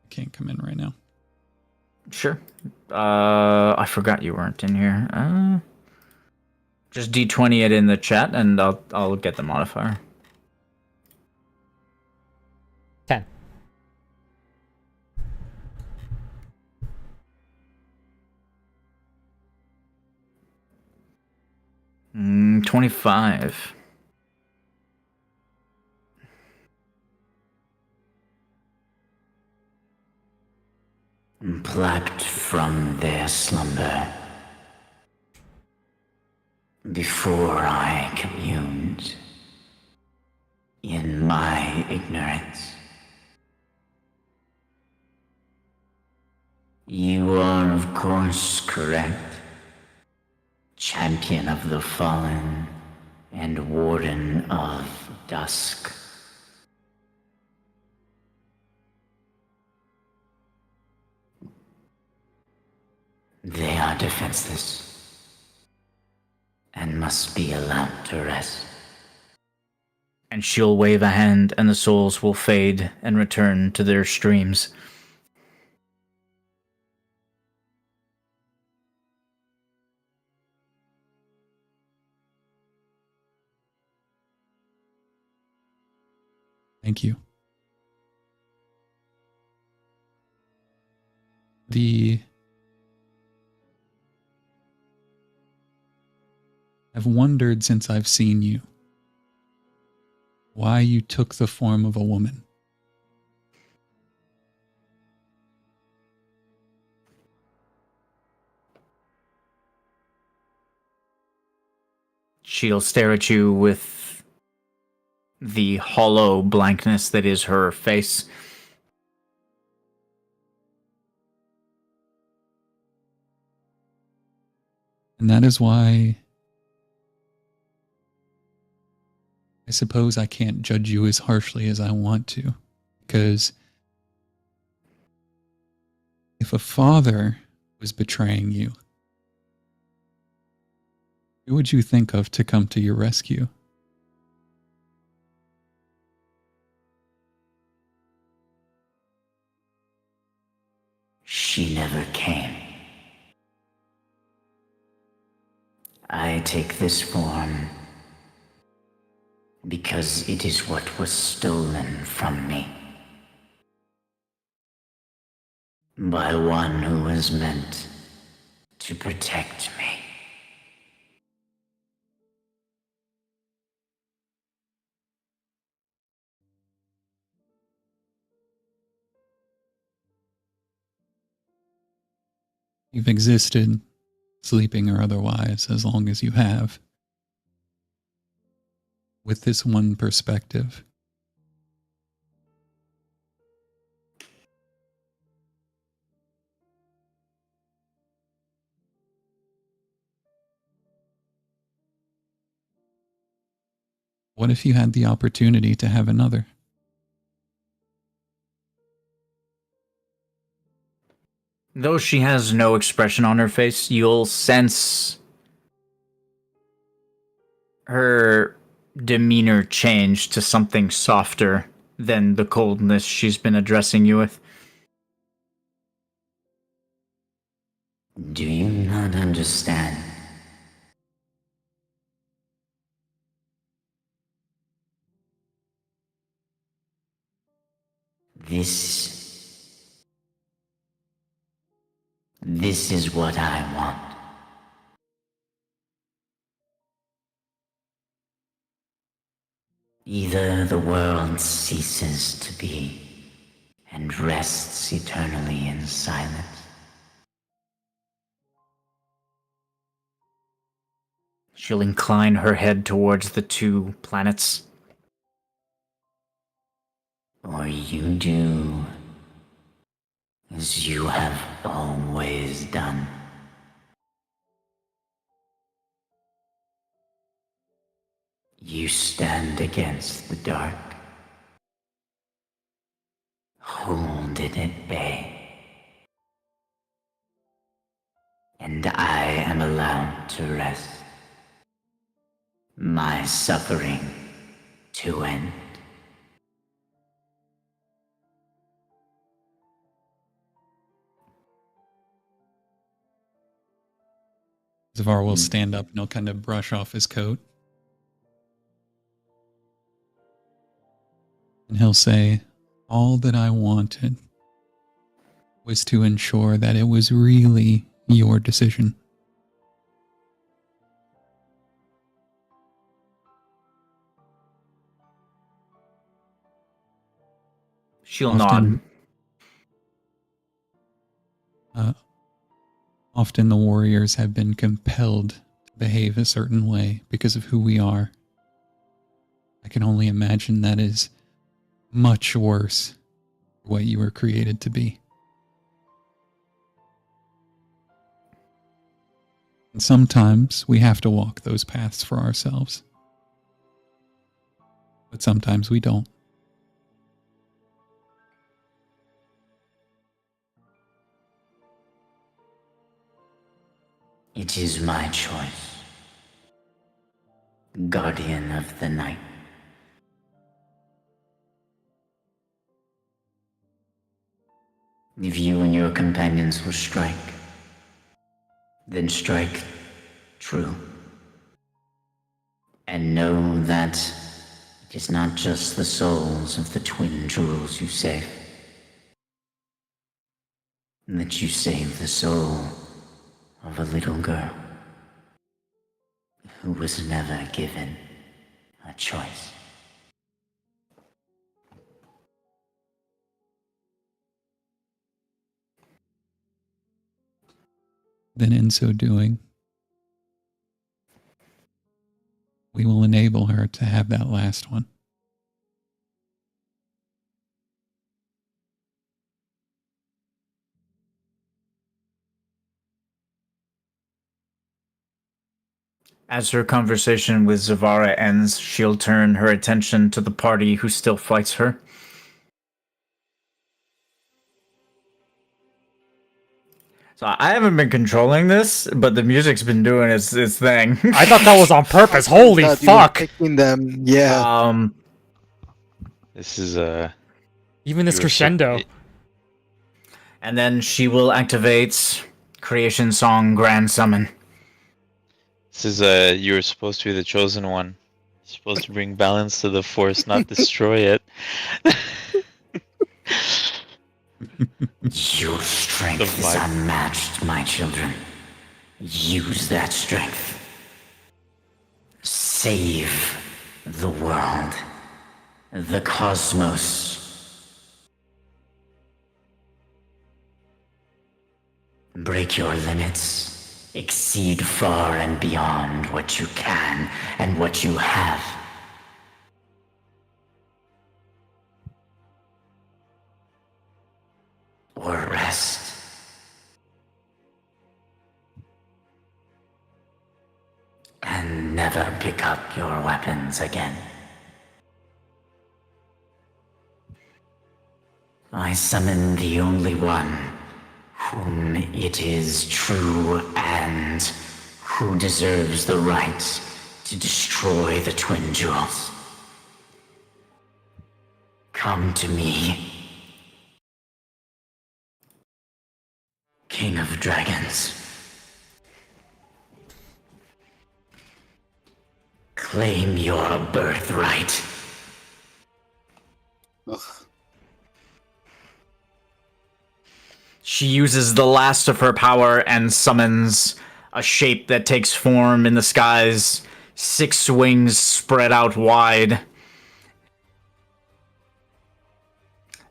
I can't come in right now. Sure. I forgot you weren't in here. Just D20 it in the chat, and I'll get the modifier. 10. Mm, 25. Plucked from their slumber. Before I communed in my ignorance. You are, of course, correct. Champion of the fallen and warden of dusk. They are defenseless and must be allowed to rest. And she'll wave a hand, and the souls will fade and return to their streams. Thank you. I've wondered since I've seen you why you took the form of a woman. She'll stare at you with the hollow blankness that is her face. And that is why I suppose I can't judge you as harshly as I want to. Because if a father was betraying you, who would you think of to come to your rescue? She never came. I take this form because it is what was stolen from me by one who was meant to protect me. You've existed, sleeping or otherwise, as long as you have, with this one perspective. What if you had the opportunity to have another? Though she has no expression on her face, you'll sense her demeanor change to something softer than the coldness she's been addressing you with. Do you not understand? This is what I want. Either the world ceases to be and rests eternally in silence, She'll incline her head towards the two planets. or you do as you have always done. You stand against the dark, hold it at bay, and I am allowed to rest, my suffering to end. Zavar will stand up and he'll kind of brush off his coat. And he'll say, all that I wanted was to ensure that it was really your decision. She'll nod. Often the warriors have been compelled to behave a certain way because of who we are. I can only imagine that is much worse for what you were created to be. And sometimes we have to walk those paths for ourselves. But sometimes we don't. It is my choice, guardian of the night. If you and your companions will strike, then strike true. And know that it is not just the souls of the twin jewels you save. That you save the soul of a little girl who was never given a choice. Then in so doing, we will enable her to have that last one. As her conversation with Zavara ends, she'll turn her attention to the party who still fights her. So I haven't been controlling this, but the music's been doing its thing. I thought that was on purpose. Holy God, you were fuck! picking them. Yeah. This is Even this you were crescendo. And then she will activate Creation Song Grand Summon. This is you were supposed to be the chosen one. You're supposed to bring balance to the force, not destroy it. Your strength is vibe. unmatched, my children. Use that strength. Save the world, the cosmos. Break your limits. Exceed far and beyond what you can and what you have. Or rest. And never pick up your weapons again. I summon the only one whom it is true and who deserves the right to destroy the twin jewels. Come to me, King of Dragons. Claim your birthright. Ugh. She uses the last of her power and summons a shape that takes form in the skies, 6 wings spread out wide,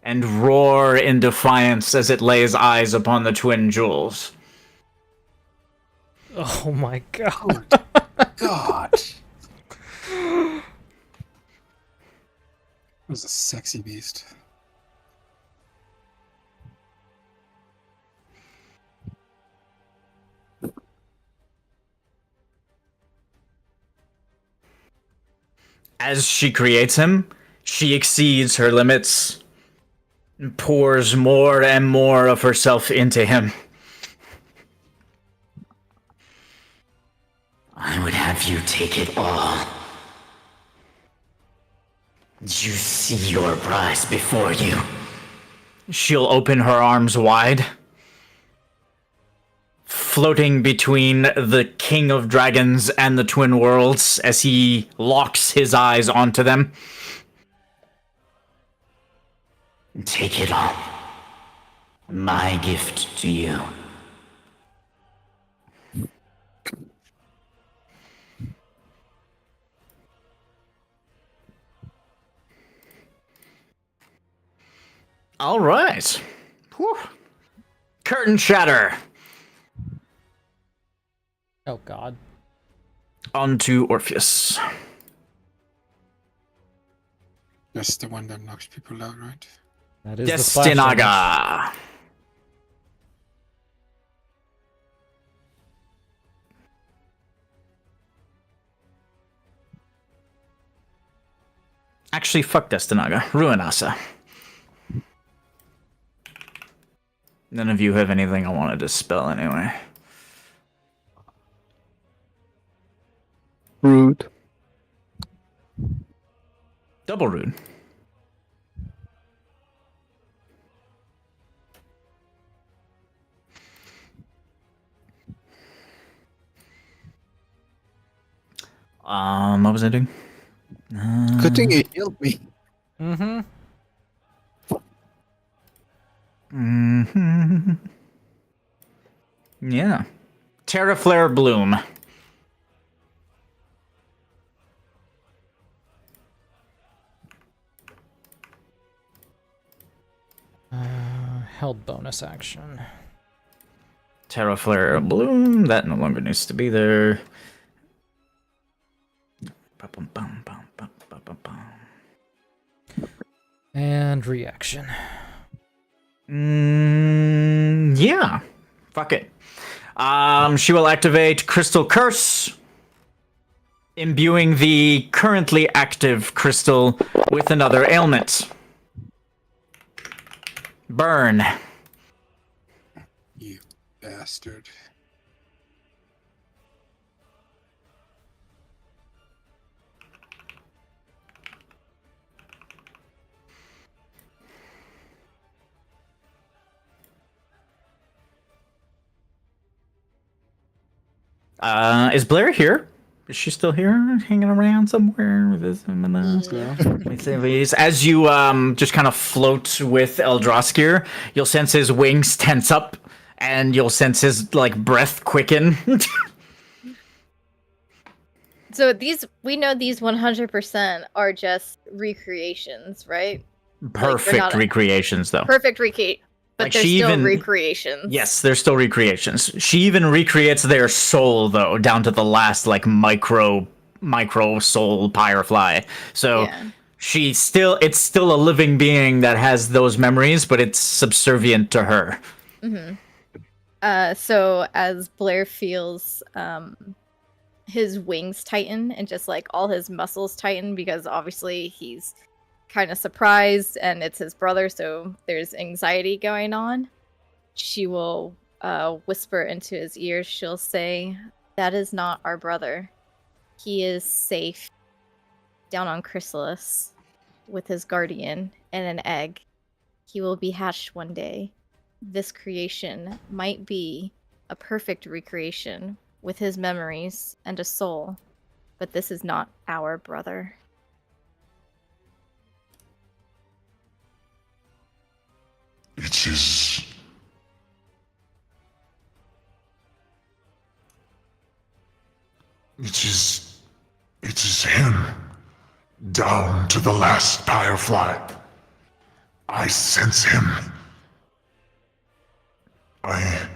and roar in defiance as it lays eyes upon the twin jewels. Oh my god. God. It was a sexy beast. As she creates him, she exceeds her limits and pours more and more of herself into him. I would have you take it all. You see your prize before you. She'll open her arms wide, floating between the King of Dragons and the Twin Worlds as he locks his eyes onto them. Take it all. My gift to you. All right. Whew. Curtain shatter. Oh god. Onto Orpheus. That's the one that knocks people out, right? That is the splash damage. Destinaga. Actually, fuck Destinaga. Ruinasa. None of you have anything I wanted to spell anyway. Rude. Double rude. What was I doing? Good thing you healed me. Mm-hmm. Mm-hmm. Yeah. Terraflare Bloom. Held bonus action. Terraflare Bloom. That no longer needs to be there. And reaction. Yeah. Fuck it. She will activate Crystal Curse, imbuing the currently active crystal with another ailment. Burn. You bastard. Is Blair here? Is she still here, hanging around somewhere with this? As you just kind of float with Eldraskir, you'll sense his wings tense up, and you'll sense his like breath quicken. So we know these 100% are just recreations, right? Perfect recreations, though. Perfect recreate, but Like, they're she still even- recreations. Yes, they're still recreations. She even recreates their soul, though, down to the last like micro soul firefly. So Yeah. it's still a living being that has those memories, but it's subservient to her. So as Blair feels his wings tighten and just like all his muscles tighten, because obviously he's kind of surprised and it's his brother, so there's anxiety going on, she will whisper into his ear. She'll say, "That is not our brother. He is safe down on Chrysalis with his guardian and an egg. He will be hatched one day. This creation might be a perfect recreation with his memories and a soul, but this is not our brother." It is. It is him. Down to the last firefly. I sense him. I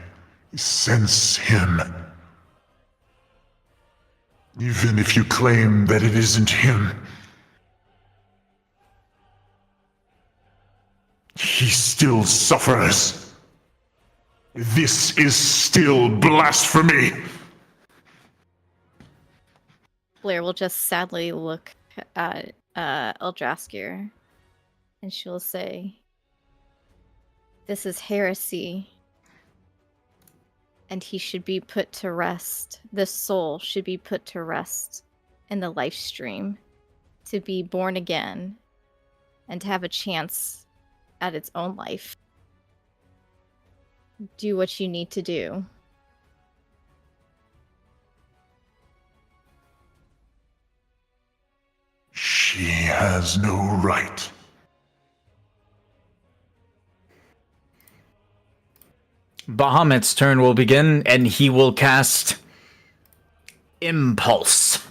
sense him. Even if you claim that it isn't him, he still suffers. This is still blasphemy. Blair will just sadly look at Eldraskir, and she'll say, "This is heresy, and he should be put to rest. This soul should be put to rest in the life stream, to be born again, and to have a chance at its own life. Do what you need to do." She has no right. Bahamut's turn will begin, and he will cast Impulse.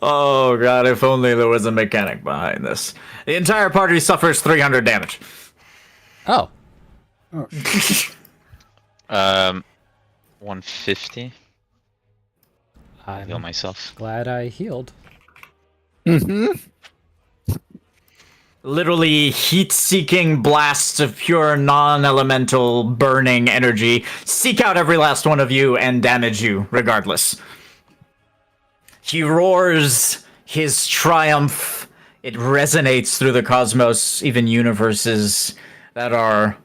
Oh god, if only there was a mechanic behind this. The entire party suffers 300 damage. Oh. Oh, 150. I heal I'm myself. glad I healed. Mm-hmm. Literally heat-seeking blasts of pure non-elemental burning energy seek out every last one of you and damage you regardless. He roars his triumph. It resonates through the cosmos, even universes that are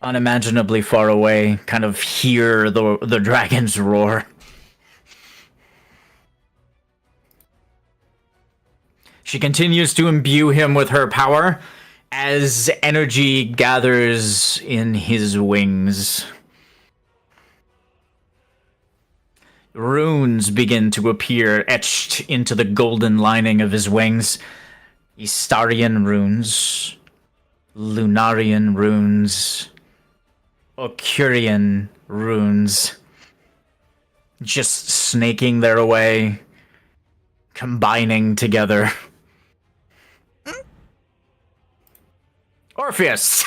unimaginably far away kind of hear the dragon's roar. She continues to imbue him with her power as energy gathers in his wings. Runes begin to appear etched into the golden lining of his wings. Istarian runes, Lunarian runes, Okurian runes, just snaking their way, combining together. Orpheus!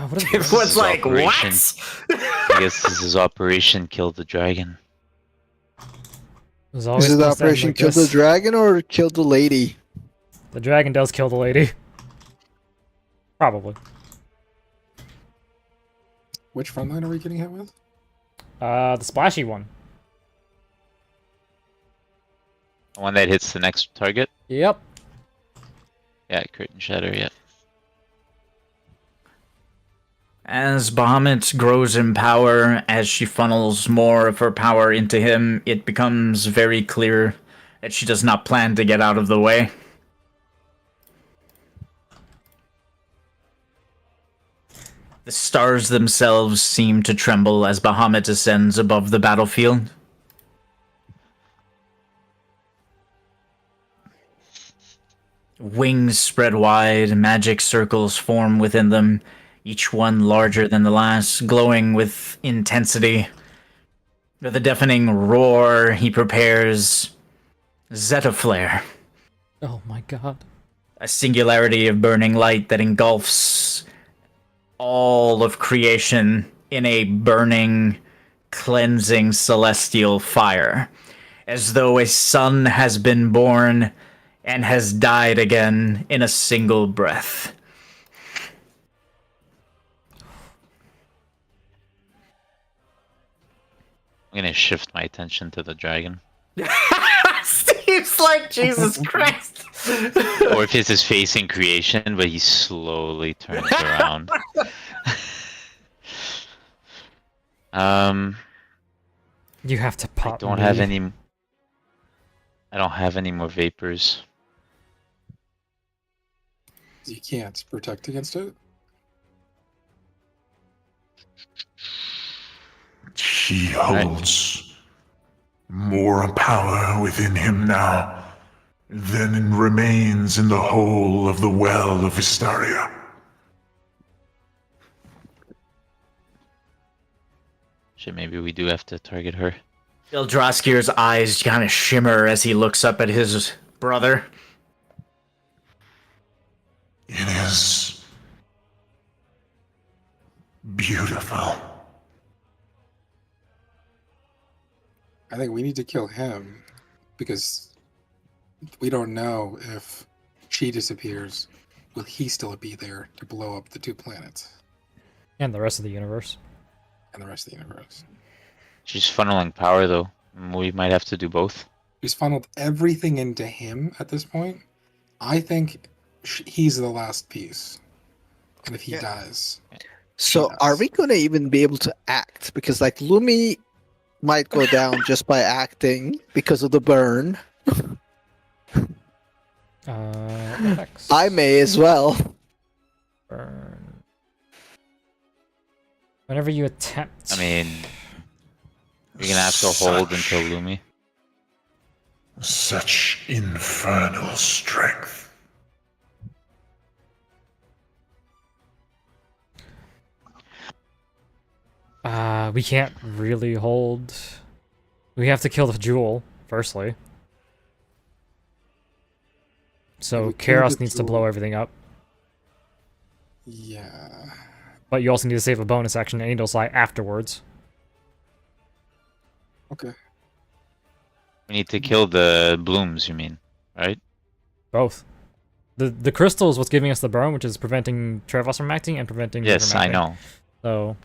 What is It this? was like, Operation. what? I guess this is Operation Kill the Dragon. It was always Is it supposed to end Operation like Kill the this. Dragon or Kill the Lady? The dragon does kill the lady. Probably. Which front line are we getting hit with? The splashy one. The one that hits the next target? Yep. Yeah, Curtain Shatter, yeah. As Bahamut grows in power, as she funnels more of her power into him, it becomes very clear that she does not plan to get out of the way. The stars themselves seem to tremble as Bahamut ascends above the battlefield. Wings spread wide, magic circles form within them, each one larger than the last, glowing with intensity. With a deafening roar, he prepares Zeta Flare, Oh my god. a singularity of burning light that engulfs all of creation in a burning, cleansing celestial fire, as though a sun has been born and has died again in a single breath. I'm gonna shift my attention to the dragon. Steve's like, Jesus Christ! Orpheus is facing creation, but he slowly turns around. You have to I pop. don't me. have any. I don't have any more vapors. You can't protect against it. He holds more power within him now than remains in the whole of the well of Vistaria. Shit, maybe we do have to target her. Ildraskir's eyes kind of shimmer as he looks up at his brother. It is beautiful. I think we need to kill him because we don't know if she disappears. Will he still be there to blow up the 2 planets And the rest of the universe. and the rest of the universe? She's funneling power though. We might have to do both. He's funneled everything into him at this point. I think he's the last piece. And if he dies... So are we gonna even be able to act? Because like Lumi might go down just by acting because of the burn. Effects. I may as well. Burn. Whenever you attempt. I mean, you're gonna have to hold until Lumi. Such infernal strength. We can't really hold. We have to kill the jewel, firstly. So We kill Karos the needs to blow jewel. everything up. Yeah. But you also need to save a bonus action and Angel Slide afterwards. Okay. We need to kill the blooms, you mean, right? Both. The crystal is what's giving us the burn, which is preventing Trevos from acting and preventing you Yes, from I acting. know. So,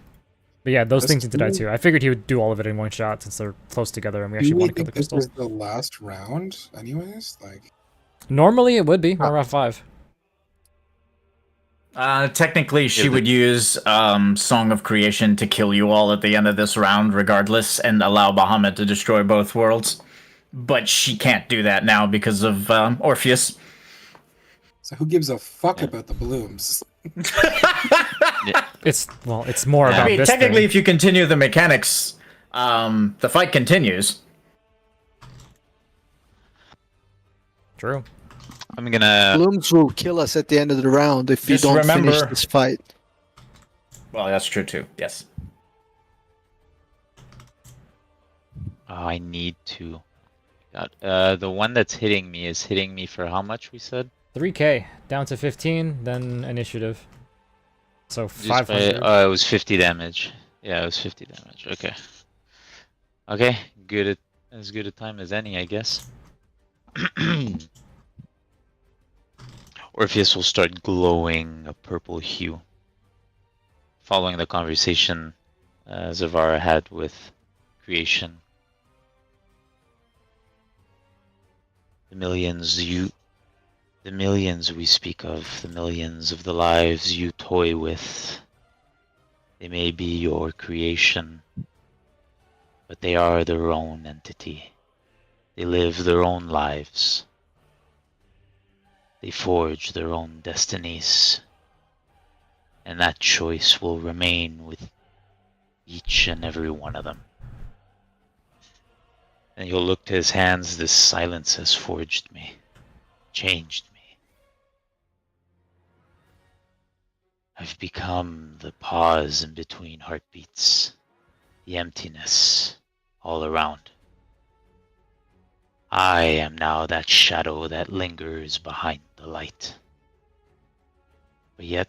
but yeah, those That's things need to die cool. too. I figured he would do all of it in one shot since they're close together and we actually Do we want to kill the think this crystal. was the last round, anyways? Like, Normally it would be. We're around 5. Technically, she Yeah, would use Song of Creation to kill you all at the end of this round, regardless, and allow Bahamut to destroy both worlds. But she can't do that now because of Orpheus. so who gives a fuck about the blooms? It's more Yeah. about I mean, this technically, thing. if you continue the mechanics, the fight continues. True. I'm gonna. Blooms will kill us at the end of the round if we Just don't remember- finish this fight. Well, that's true too. Yes. Oh, I need to. God, the one that's hitting me is hitting me for how much we said? 3k down to 15, then initiative. So Reduced 500. it was 50 damage. Yeah, it was 50 damage. Okay. Okay, good at as good a time as any, I guess. Orpheus will start glowing a purple hue, following the conversation Zavara had with creation. The millions we speak of, the millions of the lives you toy with, they may be your creation, but they are their own entity. They live their own lives. They forge their own destinies. And that choice will remain with each and every one of them. And he'll look to his hands. This silence has forged me, changed me. I've become the pause in between heartbeats, the emptiness all around. I am now that shadow that lingers behind the light. But yet,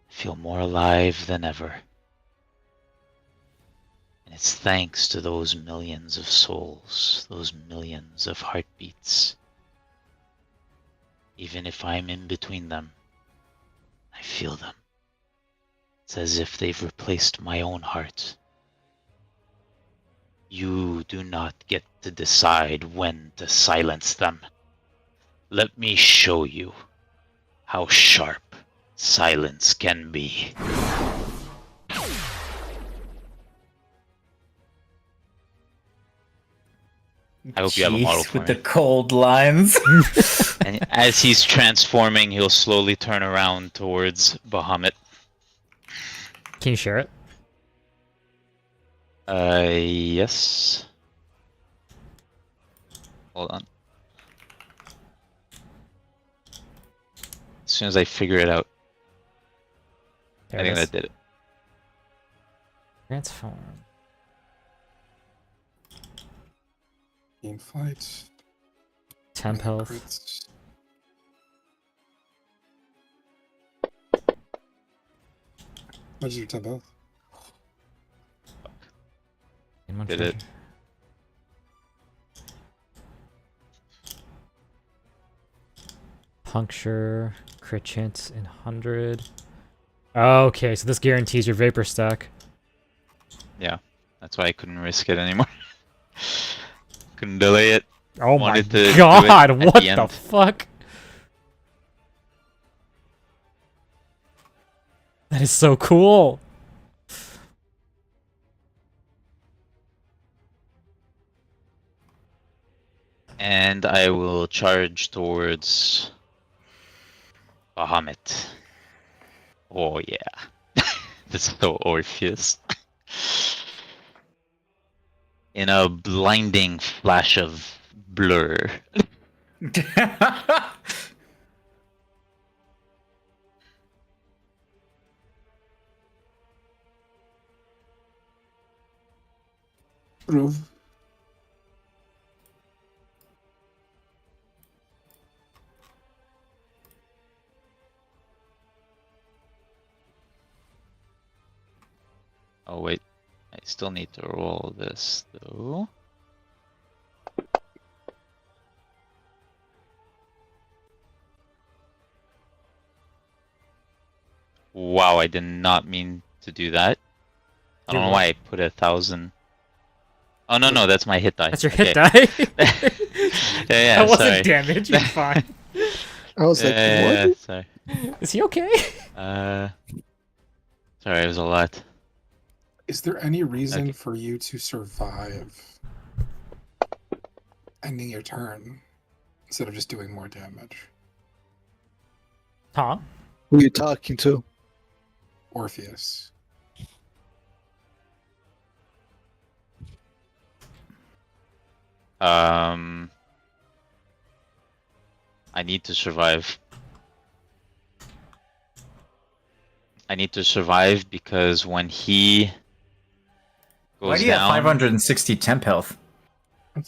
I feel more alive than ever. And it's thanks to those millions of souls, those millions of heartbeats. Even if I'm in between them, I feel them. It's as if they've replaced my own heart. You do not get to decide when to silence them. Let me show you how sharp silence can be. I hope you have a model for with me. the cold lines. And as he's transforming, he'll slowly turn around towards Bahamut. Can you share it? Yes. Hold on. As soon as I figure it out, There I it think is. that did it. Transform. Game fight. Temp health. Crits. What's your temp health? In one Did treasure. it. Puncture. Crit chance in 100. Okay, so this guarantees your vapor stack. Yeah, that's why I couldn't risk it anymore. Couldn't delay it. Oh my Wanted to do it god, at what the the end. fuck? That is so cool. And I will charge towards Bahamut. Oh yeah. This is so Orpheus. In a blinding flash of blur. Prove. Oh wait, I still need to roll this though. Wow, I did not mean to do that. I Do don't know what? why I put 1,000. Oh no, that's my hit die. That's your Okay. hit die? Yeah, That wasn't sorry. damage, you're fine. I was like, Yeah, what? sorry. Is he okay? Sorry, it was a lot. Is there any reason Okay. for you to survive ending your turn instead of just doing more damage? Huh? Who are you talking to? Orpheus. I need to survive. I need to survive because when he goes Why do you have down, 560 temp health?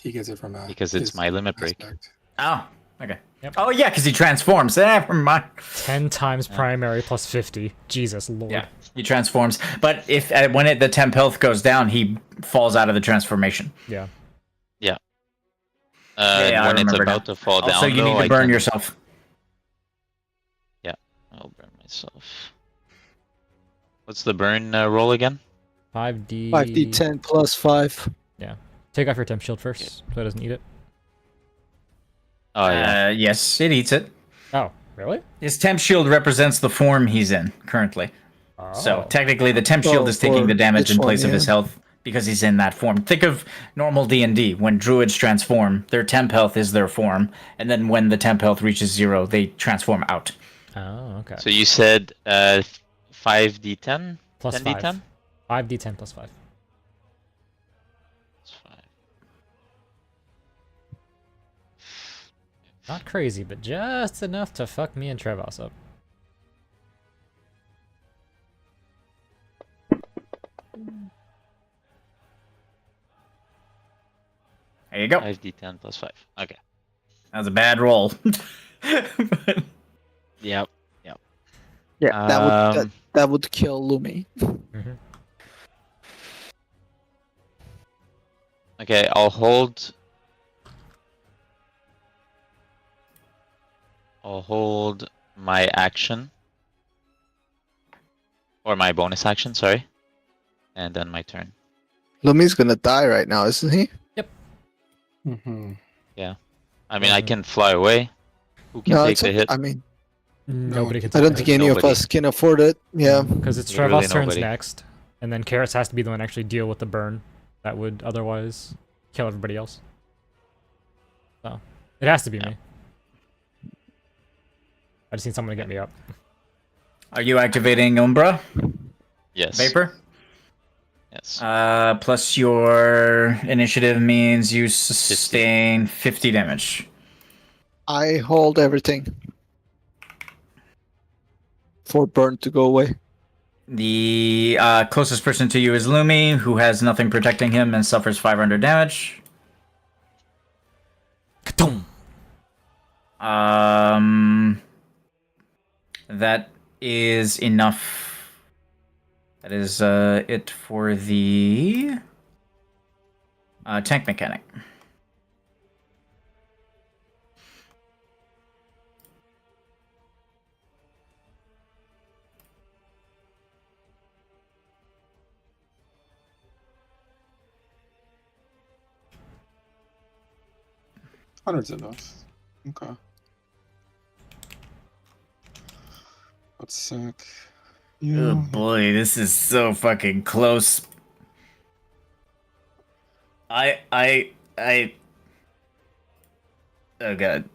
He gets it from because it's his my limit break. aspect. Oh, okay. Oh yeah, because he transforms. Never mind. 10 times primary plus 50. Jesus Lord. Yeah, he transforms. But if when the temp health goes down, he falls out of the transformation. Yeah. Yeah. Yeah, I when it's remember about now. to fall down, Also, you need though, to I burn can- yourself. Yeah, I'll burn myself. What's the burn roll again? 5d. 5d10 plus 5. Yeah. Take off your temp shield first, so it doesn't eat it. Oh yeah. Yes, it eats it. Oh, really? His temp shield represents the form he's in currently. So Oh. technically, the temp shield Oh, is taking for the damage this in place one, of his yeah. health because he's in that form. Think of normal D&D. When druids transform, their temp health is their form, and then when the temp health reaches 0, they transform out. Oh, okay. So you said 5d10? Plus 10d10? 5d10 plus 5. That's 5. Not crazy, but just enough to fuck me and Trevos up. There you go. 5d10 plus 5. Okay. That was a bad roll. Yep. Yeah, that would kill Lumi. Mhm. Okay, I'll hold my action. Or my bonus action, sorry. And then my turn. Lumi's gonna die right now, isn't he? Mm-hmm. I mean, I can fly away. Who can No, take it's the hit? I mean, Nobody can I don't take think it. any of Nobody. us can afford it. Yeah. Because it's Literally Trevos' turns nobody. next, and then Carrots has to be the one to actually deal with the burn that would otherwise kill everybody else. So, it has to be Yeah. me. I just need someone to get me up. Are you activating Umbra Yes. Vapor? Yes. Plus your initiative means you sustain 50 damage. I hold everything for burn to go away. The closest person to you is Lumi, who has nothing protecting him and suffers 500 damage. Ka-toom! That is enough. That is it for the tank mechanic. Hundred's enough. Okay. Let's sec. Oh Yeah. boy, this is so fucking close. I oh god.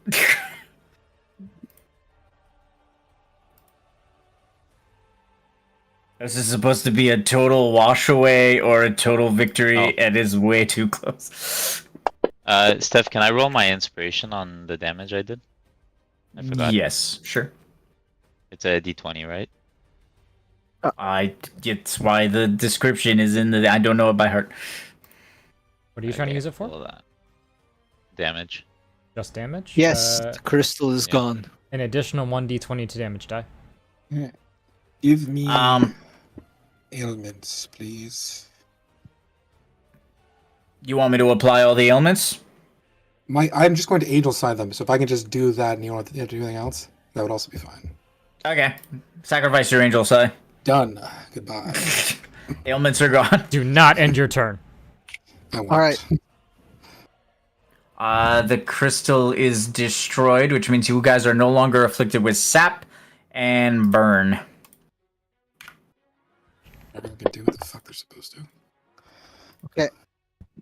This is supposed to be a total wash away or a total victory. Oh. It is way too close. Steph, can I roll my inspiration on the damage I did? I forgot. Yes, sure. It's a d20, right? It's why the description is in the. I don't know it by heart. What are you trying to Okay, use it for? roll that. Damage. Just damage? Yes, Uh, the crystal is yeah. gone. an additional 1d20 to damage die. Give me Um, ailments, please. You want me to apply all the ailments? I'm just going to angel sign them, so if I can just do that and you don't have to do anything else, that would also be fine. Okay. Sacrifice your angel sai. Done. Goodbye. Ailments are gone. Do not end your turn. I won't. All right. The crystal is destroyed, which means you guys are no longer afflicted with sap and burn. Everyone can do what the fuck they're supposed to.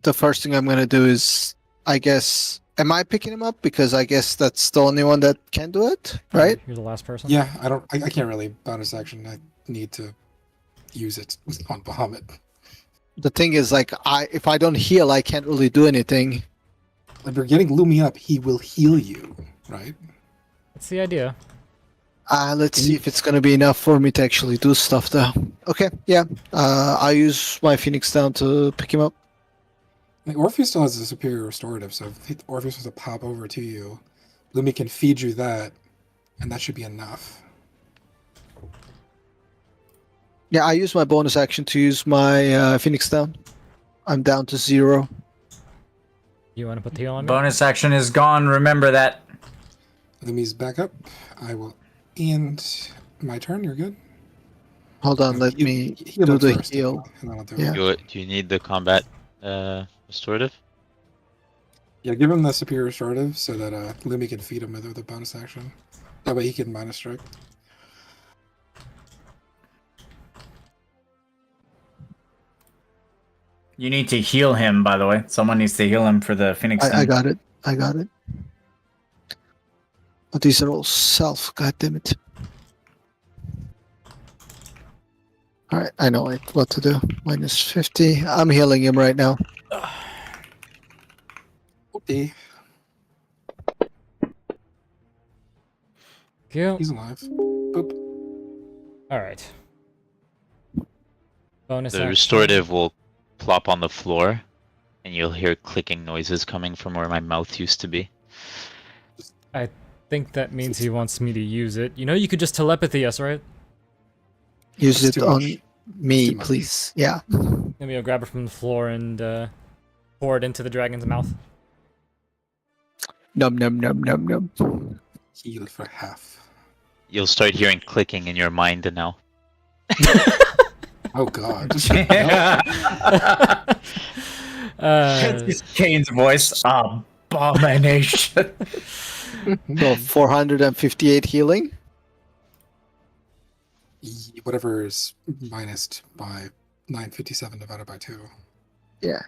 The first thing I'm gonna do is, I guess, am I picking him up? Because I guess that's the only one that can do it, right? You're the last person. Yeah, I can't really bonus action. I need to use it on Bahamut. The thing is, like, if I don't heal, I can't really do anything. If you're getting Lumi up, he will heal you, right? That's the idea. Let's see if it's gonna be enough for me to actually do stuff, though. Okay, yeah. I'll use my Phoenix down to pick him up. Like, Orpheus still has a superior restorative, so if Orpheus was to pop over to you, Lumi can feed you that, and that should be enough. Yeah, I use my bonus action to use my Phoenix down. I'm down to 0. You want to put the heal on me? Bonus action is gone. Remember that. Lumi's back up. I will end my turn. You're good. Hold on, let me Heal do him the first, heal. and then I'll do Yeah. it. Do you need the combat restorative? Yeah, give him the superior restorative so that Lumi can feed him with a bonus action. That way he can minus strike. You need to heal him, by the way. Someone needs to heal him for the Phoenix. I got it. I got it. But these are all self. God damn it. All right, I know what to do. Minus 50. I'm healing him right now. Okay, Heal. he's alive. Boop. All right. Bonus The action. restorative will plop on the floor, and you'll hear clicking noises coming from where my mouth used to be. I think that means he wants me to use it. You know, you could just telepathy us, right? Use It's it too on much. me, Too much. please. Yeah. Maybe I'll grab it from the floor and pour it into the dragon's mouth. Num num num num num. Heal for half. You'll start hearing clicking in your mind now. Oh god. Kane's voice. Abomination. No, 458 healing. Whatever is minus by 957 divided by 2. Yeah.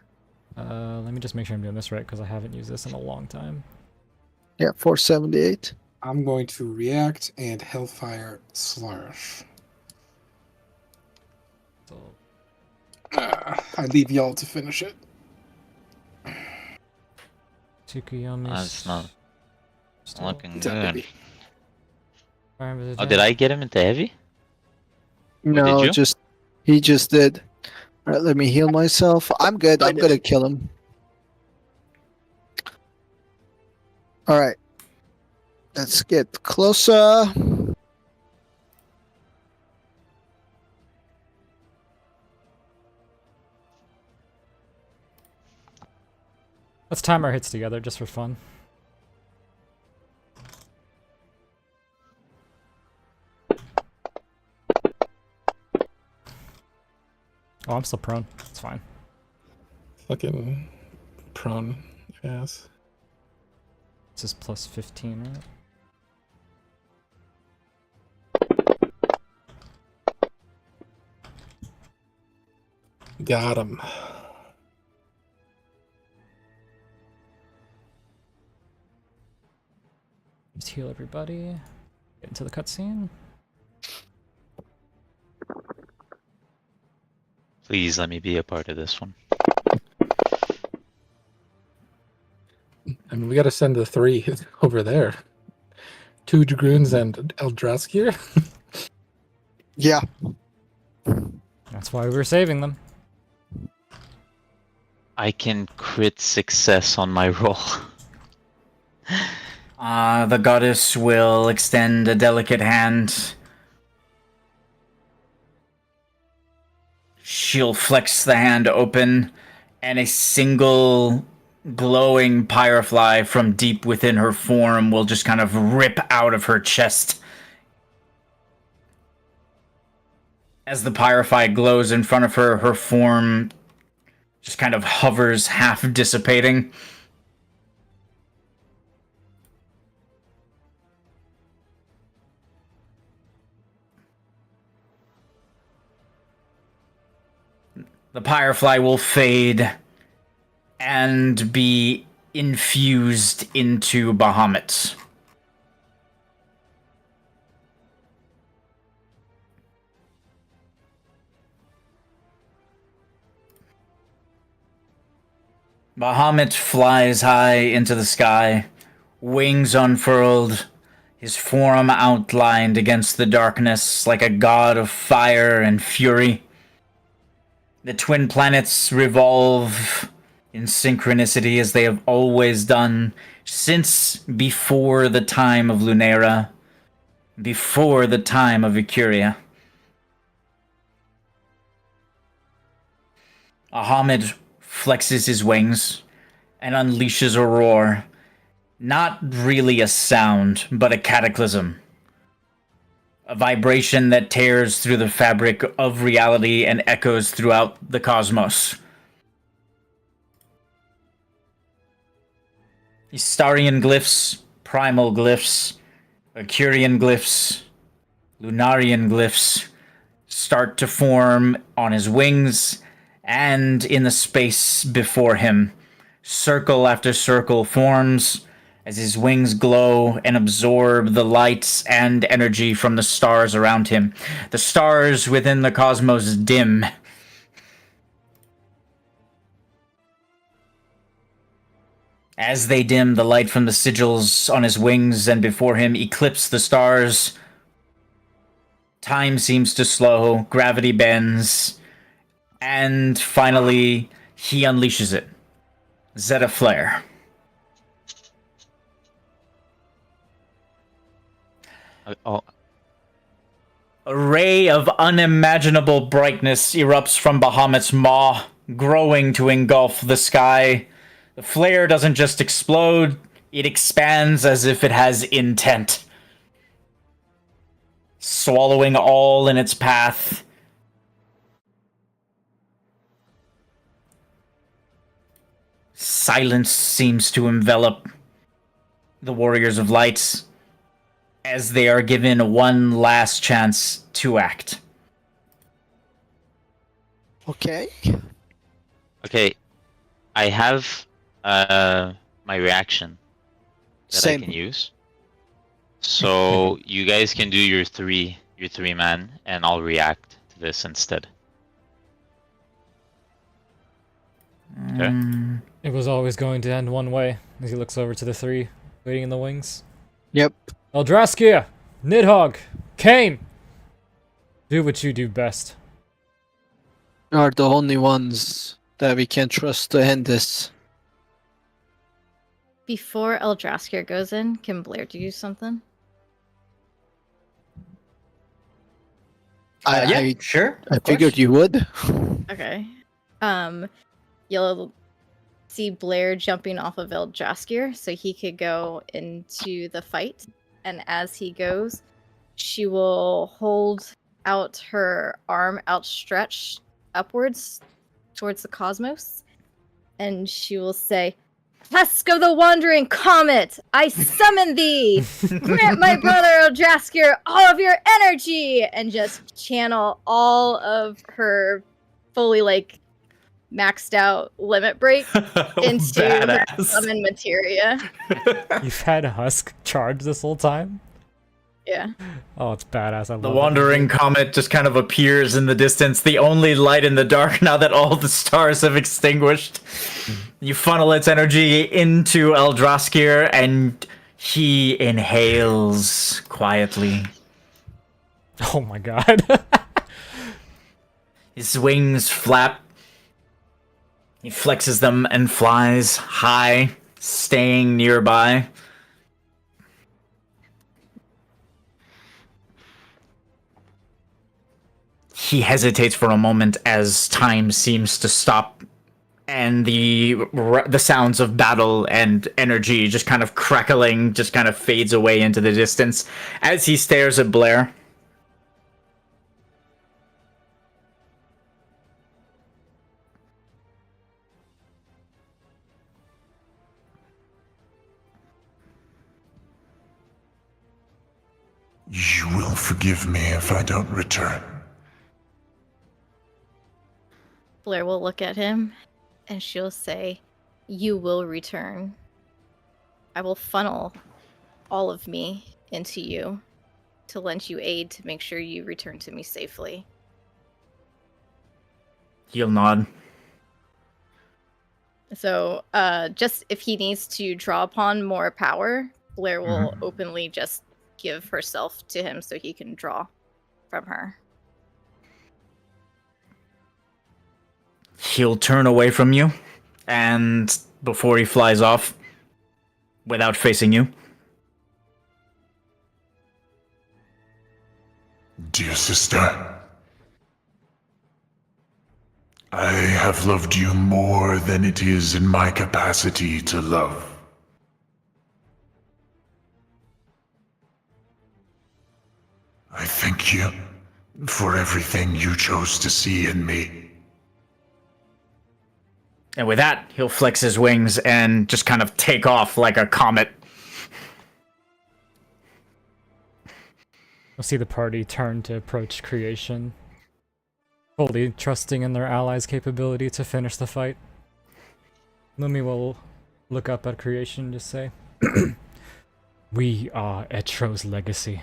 Let me just make sure I'm doing this right because I haven't used this in a long time. Yeah, 478. I'm going to react and Hellfire Slash. So I leave y'all to finish it. Tsukuyomi. That's not looking It's a good. baby. Oh, did I get him into heavy? No, you? he just did. All right, let me heal myself. I'm good. I'm gonna kill him. All right. Let's get closer. Let's time our hits together just for fun. Oh, I'm still prone. It's fine. Fucking prone ass. This is plus 15, right? Got him. Just heal everybody. Get into the cutscene. Please let me be a part of this one. I mean, we gotta send the 3 over there. 2 Dragoons and Eldraskir. Yeah. That's why we were saving them. I can crit success on my roll. The goddess will extend a delicate hand. She'll flex the hand open, and a single glowing pyrofly from deep within her form will just kind of rip out of her chest. As the pyrofly glows in front of her, her form just kind of hovers, half dissipating. The pyrofly will fade and be infused into Bahamut. Bahamut flies high into the sky, wings unfurled, his form outlined against the darkness like a god of fire and fury. The twin planets revolve in synchronicity as they have always done, Since before the time of Lunera, before the time of Vicuria, Ahmed flexes his wings and unleashes a roar. Not really a sound, but a cataclysm. A vibration that tears through the fabric of reality and echoes throughout the cosmos. Istarian glyphs, primal glyphs, Mercurian glyphs, Lunarian glyphs start to form on his wings and in the space before him. Circle after circle forms as his wings glow and absorb the light and energy from the stars around him. The stars within the cosmos dim. As they dim, the light from the sigils on his wings and before him eclipse the stars. Time seems to slow, gravity bends, and finally, he unleashes it. Zeta Flare. Oh, A ray of unimaginable brightness erupts from Bahamut's maw, growing to engulf the sky. The flare doesn't just explode, it expands as if it has intent. Swallowing all in its path. Silence seems to envelop the Warriors of Light as they are given one last chance to act. Okay. okay. I have my reaction that Same. I can use. So you guys can do your three man, and I'll react to this instead. Okay. It was always going to end one way, as he looks over to the three waiting in the wings. Yep. Eldraskia, Nidhogg, Kane! Do what you do best. You are the only ones that we can trust to end this. Before Eldraskia goes in, can Blair do something? Sure. I figured you would. Okay. You'll see Blair jumping off of Eldraskia so he could go into the fight. And as he goes, she will hold out her arm outstretched upwards towards the cosmos. And she will say, "Tusk of the Wandering Comet, I summon thee! Grant my brother Eldraskia all of your energy!" And just channel all of her fully, maxed out limit break into her Badass. summon materia. You've had Husk charge this whole time? Yeah. Oh, it's badass. I love The it. wandering comet just kind of appears in the distance, the only light in the dark now that all the stars have extinguished. You funnel its energy into Eldraskia, and he inhales quietly. Oh my god. His wings flap. He flexes them and flies high, staying nearby. He hesitates for a moment as time seems to stop, and the sounds of battle and energy just kind of crackling just kind of fades away into the distance as he stares at Blair. You will forgive me if I don't return. Blair will look at him and she'll say, "You will return. I will funnel all of me into you to lend you aid to make sure you return to me safely." He'll nod. So, just if he needs to draw upon more power, Blair will openly just give herself to him so he can draw from her. He'll turn away from you, and before he flies off, without facing you. Dear sister, I have loved you more than it is in my capacity to love. I thank you for everything you chose to see in me. And with that, he'll flex his wings and just kind of take off like a comet. We'll see the party turn to approach creation, fully trusting in their allies' capability to finish the fight. Lumi will look up at creation and just say, "We are Etro's legacy.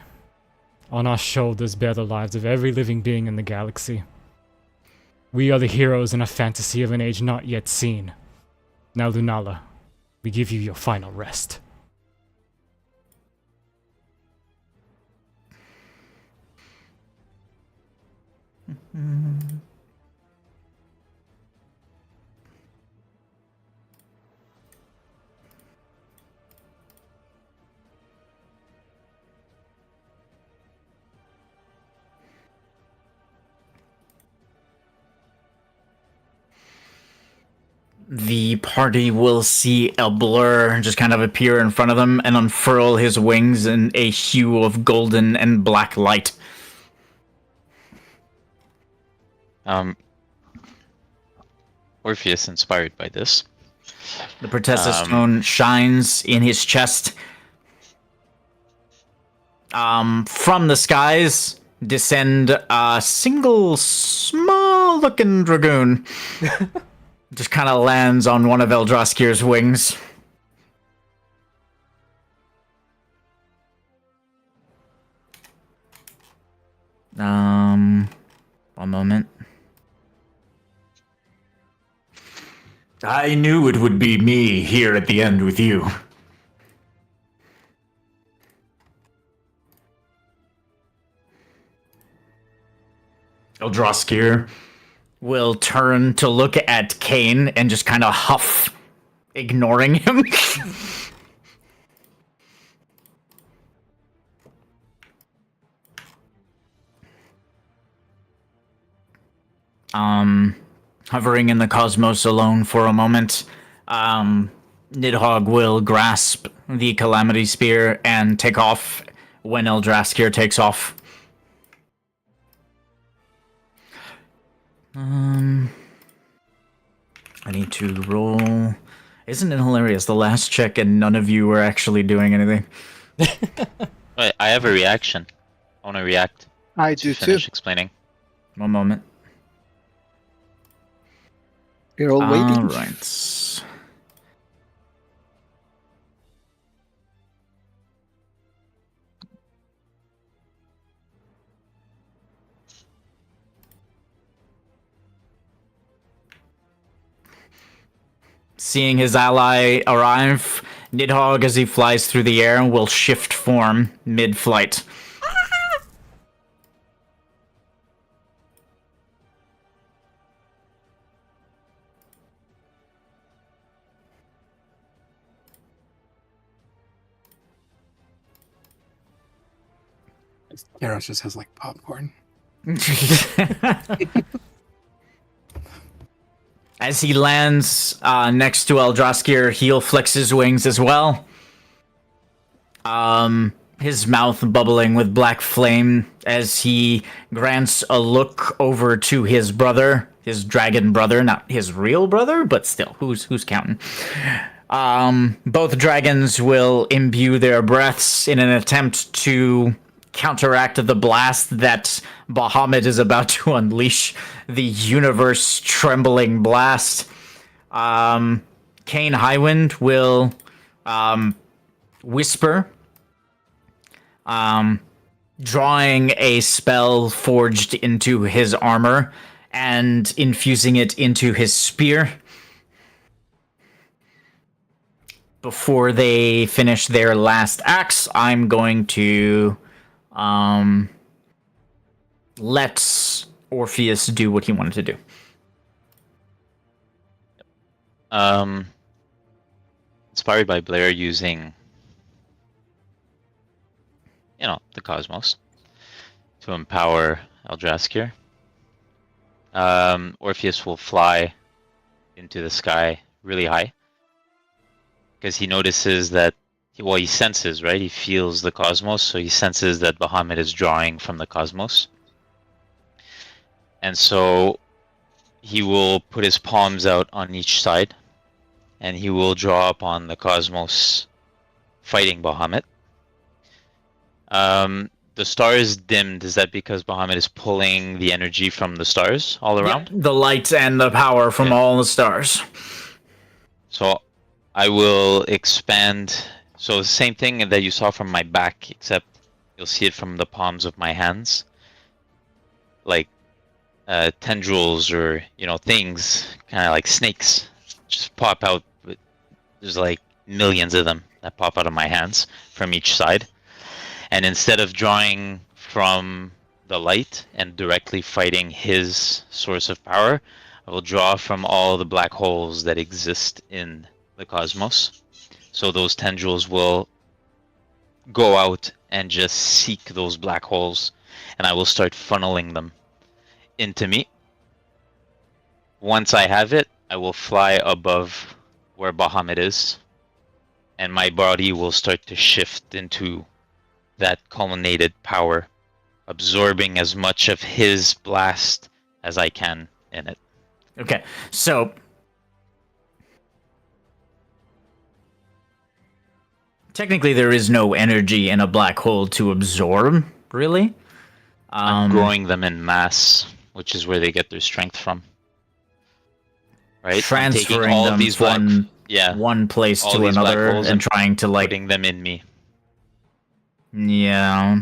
On our shoulders bear the lives of every living being in the galaxy. We are the heroes in a fantasy of an age not yet seen. Now, Lunala, we give you your final rest." The party will see a blur just kind of appear in front of them and unfurl his wings in a hue of golden and black light. Orpheus, inspired by this. The Protesta stone shines in his chest. From the skies descend a single small-looking dragoon. Just kind of lands on one of Eldraskir's wings. One moment. I knew it would be me here at the end with you. Eldraskir will turn to look at Kane and just kind of huff, ignoring him. Hovering in the cosmos alone for a moment, Nidhogg will grasp the Calamity Spear and take off when Eldraskir takes off. I need to roll. Isn't it hilarious? The last check and none of you were actually doing anything. Wait, I have a reaction. I want to react. I do too. Finish explaining. One moment. You're all waiting. Alright. Seeing his ally arrive, Nidhogg, as he flies through the air, will shift form mid-flight. Garros just has like popcorn. As he lands next to Eldraskir, he'll flex his wings as well. His mouth bubbling with black flame as he grants a look over to his brother, his dragon brother, not his real brother, but still, who's counting? Both dragons will imbue their breaths in an attempt to counteract the blast that Bahamut is about to unleash, the universe-trembling blast. Kane Highwind will whisper, drawing a spell forged into his armor and infusing it into his spear. Before they finish their last acts, I'm going to let Orpheus do what he wanted to do. inspired by Blair using, the cosmos to empower Eldraskir. Orpheus will fly into the sky really high because he notices that, he senses, right? He feels the cosmos, so he senses that Bahamut is drawing from the cosmos. And so he will put his palms out on each side, and he will draw upon the cosmos fighting Bahamut. The star is dimmed. Is that because Bahamut is pulling the energy from the stars all around? The light and the power from all the stars. So I will expand. So the same thing that you saw from my back, except you'll see it from the palms of my hands. Like tendrils or, things, kind of like snakes, just pop out. There's like millions of them that pop out of my hands from each side. And instead of drawing from the light and directly fighting his source of power, I will draw from all the black holes that exist in the cosmos. So those tendrils will go out and just seek those black holes, and I will start funneling them into me. Once I have it, I will fly above where Bahamut is, and my body will start to shift into that culminated power, absorbing as much of his blast as I can in it. Okay, so technically there is no energy in a black hole to absorb, really. I'm growing them in mass, which is where they get their strength from. Right? Transferring all them of these from black, one place all to these black another holes and trying to like putting them in me. Yeah.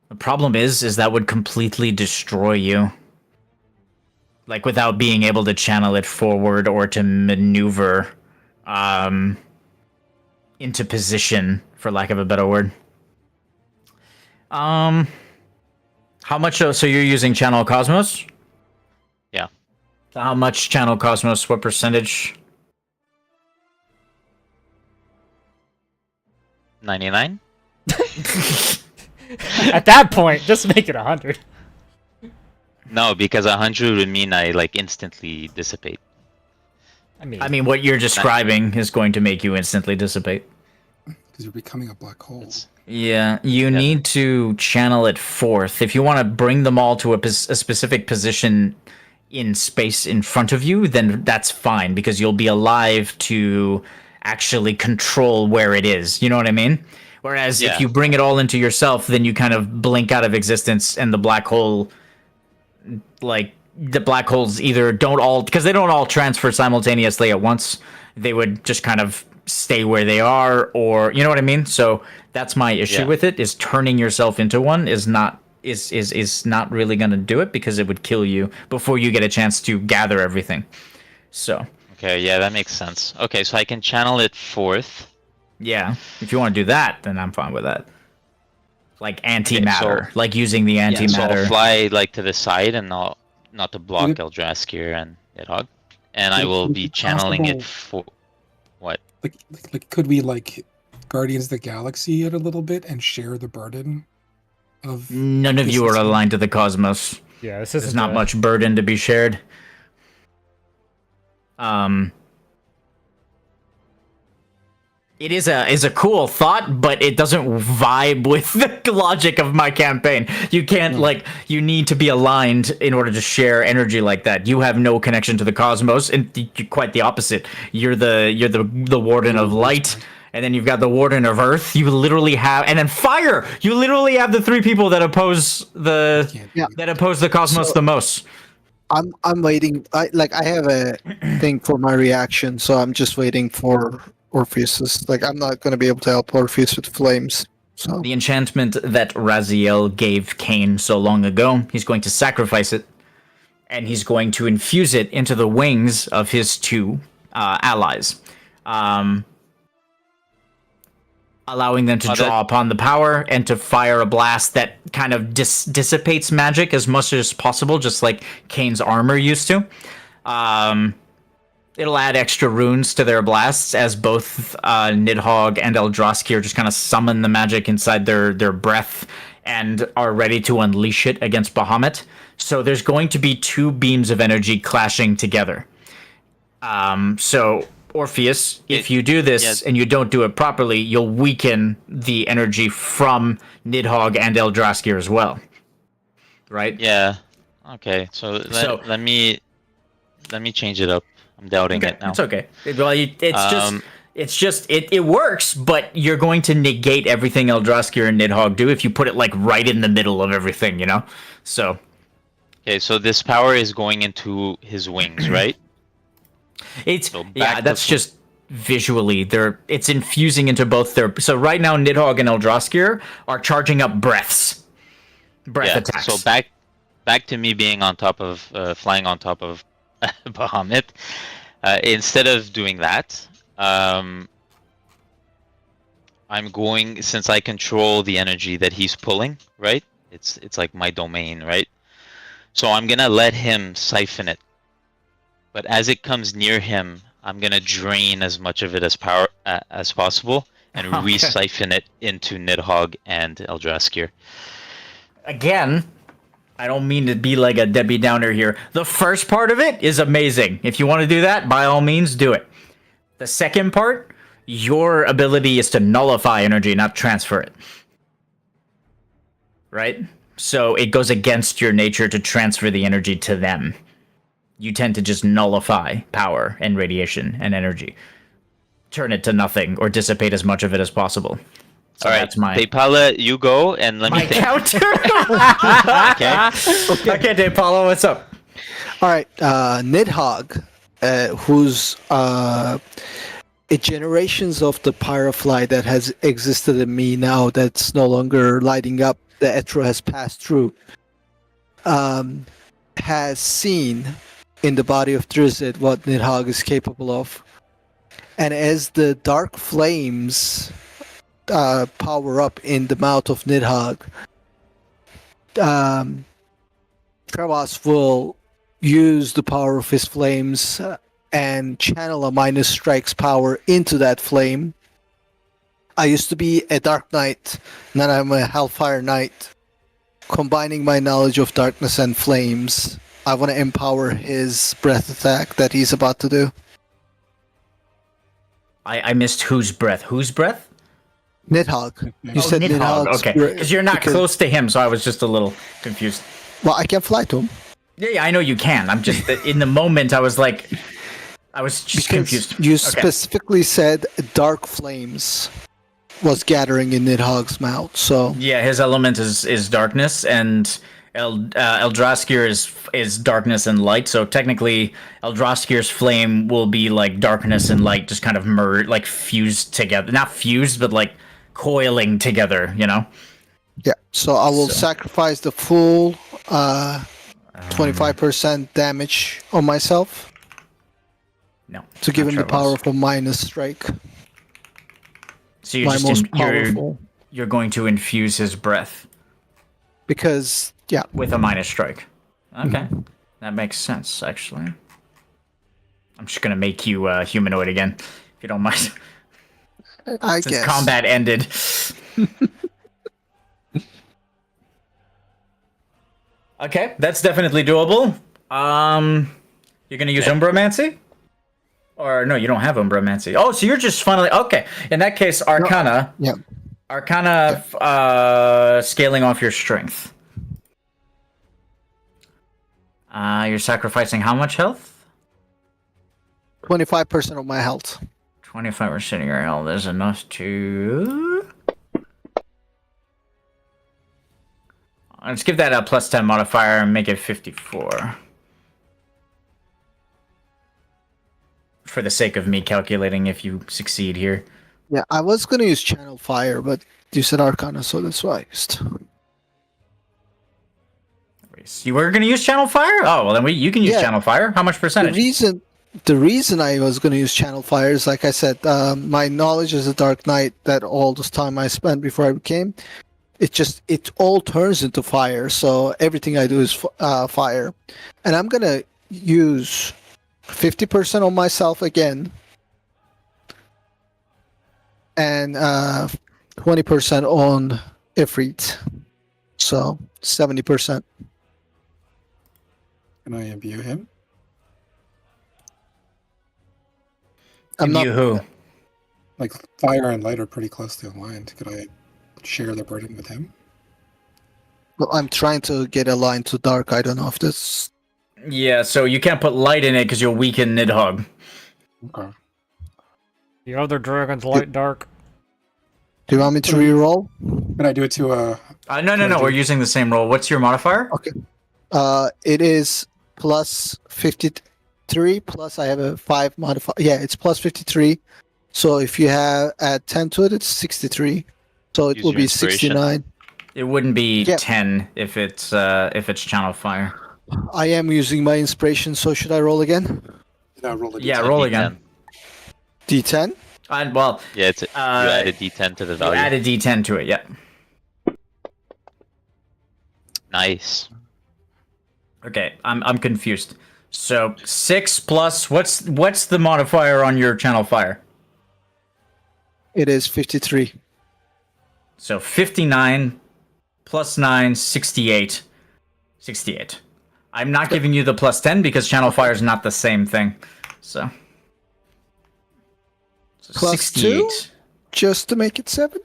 The problem is that would completely destroy you. Like without being able to channel it forward or to maneuver into position, for lack of a better word. How much so you're using Channel Cosmos? Yeah. So how much Channel Cosmos, what percentage? 99? At that point, just make it 100. No, because 100 would mean I instantly dissipate. I mean, what you're describing is going to make you instantly dissipate. Because you're becoming a black hole. Yeah, you need to channel it forth. If you want to bring them all to a specific position in space in front of you, then that's fine, because you'll be alive to actually control where it is. You know what I mean? Whereas if you bring it all into yourself, then you kind of blink out of existence, and the black hole, the black holes either don't all, because they don't all transfer simultaneously at once. They would just kind of stay where they are, or you know what I mean? So that's my issue with it, is turning yourself into one is not really going to do it, because it would kill you before you get a chance to gather everything. So okay, yeah, that makes sense. Okay, so I can channel it forth. Yeah, if you want to do that, then I'm fine with that. Like antimatter, like using the antimatter. So I'll fly to the side, and I'll not to block Eldraskir and Nidhogg, and I will be channeling it for what? Like, could we Guardians of the Galaxy it a little bit and share the burden of? None of you are aligned to the cosmos. Yeah, there's not much burden to be shared. It is a cool thought, but it doesn't vibe with the logic of my campaign. You can't you need to be aligned in order to share energy like that. You have no connection to the cosmos, and quite the opposite. You're the Warden of Light, and then you've got the Warden of Earth. You literally have, and then Fire. You literally have the three people that oppose the cosmos the most. I'm waiting. I have a thing for my reaction, so I'm just waiting for Orpheus. I'm not going to be able to help Orpheus with flames. So the enchantment that Raziel gave Cain so long ago, he's going to sacrifice it, and he's going to infuse it into the wings of his two allies, allowing them to draw upon the power and to fire a blast that kind of dissipates magic as much as possible, just like Cain's armor used to. it'll add extra runes to their blasts as both Nidhogg and Eldraskir just kind of summon the magic inside their breath and are ready to unleash it against Bahamut. So there's going to be two beams of energy clashing together. So Orpheus, if you do this and you don't do it properly, you'll weaken the energy from Nidhogg and Eldraskir as well. Right? Yeah. Okay. So let me change it up. I'm doubting it now. It's okay. Well, it's just it works, but you're going to negate everything Eldraskir and Nidhogg do if you put it like right in the middle of everything, you know? So Okay, so this power is going into his wings, right? That's just visually it's infusing into both their. So right now Nidhogg and Eldraskir are charging up breath attacks. So back to me being on top of flying on top of Bahamut. Instead of doing that, I'm going, since I control the energy that he's pulling, right? It's like my domain, right? So I'm gonna let him siphon it. But as it comes near him, I'm gonna drain as much of it as possible and re-siphon it into Nidhogg and Eldraskir. Again, I don't mean to be like a Debbie Downer here. The first part of it is amazing. If you want to do that, by all means, do it. The second part, your ability is to nullify energy, not transfer it. Right? So it goes against your nature to transfer the energy to them. You tend to just nullify power and radiation and energy. Turn it to nothing or dissipate as much of it as possible. So all right, that's my... Depala, you go and let me my think. counter. Okay. Okay, Depala, what's up? All right, Nidhogg, who's a generations of the Pyrofly that has existed in me now that's no longer lighting up, the Etro has passed through, has seen in the body of Drizzt what Nidhogg is capable of. And as the dark flames power up in the mouth of Nidhogg, Trevas will use the power of his flames and channel a minus strike's power into that flame. I used to be a Dark Knight, now I'm a Hellfire Knight. Combining my knowledge of darkness and flames, I want to empower his breath attack that he's about to do. I missed whose breath? Whose breath? Nidhogg. You said Nidhogg. Nidhogg's Okay, breath, because you're not close to him, so I was just a little confused. Well, I can fly to him. Yeah, I know you can. I'm just in the moment. I was like, I was just confused. You specifically said dark flames was gathering in Nidhogg's mouth, so yeah, his element is darkness, and Eldraskir is darkness and light. So technically, Eldraskir's flame will be like darkness and light, just kind of like fused together. Not fused, but like coiling together. You know. Yeah. So I will sacrifice the full 25% damage on myself. No. To give him the power of a minus strike. So you're just you're going to infuse his breath. Because with a minus strike. Okay. That makes sense, actually. I'm just gonna make you humanoid again, if you don't mind. I Since guess combat ended. Okay, that's definitely doable. You're gonna use Umbromancy? Or no, you don't have Umbromancy. Oh, so you're just funneling. Okay, in that case, Arcana. No. Yeah. Arcana, scaling off your strength. You're sacrificing how much health? 25% of my health. 25% of your health is enough to... Let's give that a plus 10 modifier and make it 54. For the sake of me calculating if you succeed here. Yeah, I was going to use Channel Fire, but you said Arcana, so that's why I used. You were going to use Channel Fire? Oh, well then you can use Channel Fire. How much percentage? The reason I was going to use Channel Fire is, like I said, my knowledge as a Dark Knight, that all this time I spent before I became, it all turns into fire. So everything I do is fire, and I'm going to use 50% on myself again, and 20% on Ifrit. So 70%. Can I imbue him? I'm not. You who? Like fire and light are pretty closely aligned. Could I share the burden with him? Well, I'm trying to get a line to dark. I don't know if this. Yeah, so you can't put light in it because you'll weaken Nidhogg. Okay. The other dragon's light dark. Do you want me to re-roll? Can I do it to a? No. We're using the same roll. What's your modifier? Okay. It is plus 53 plus I have a 5 modifier. Yeah, it's plus 53. So if you add 10 to it, it's 63. So it Use will your be inspiration. 69. It wouldn't be Yeah. 10 if it's channel fire. I am using my inspiration, so should I roll again? No, roll a Yeah, d10. roll again. D10? Well, Yeah, you add a D10 to the you value. add a D10 to it. Yeah. Nice. Okay, I'm confused. So 6 plus what's the modifier on your channel fire? It is 53. So 59 plus 9, 68. 68. I'm not giving you the plus 10 because channel fire is not the same thing. So Plus 2? Just to make it 7?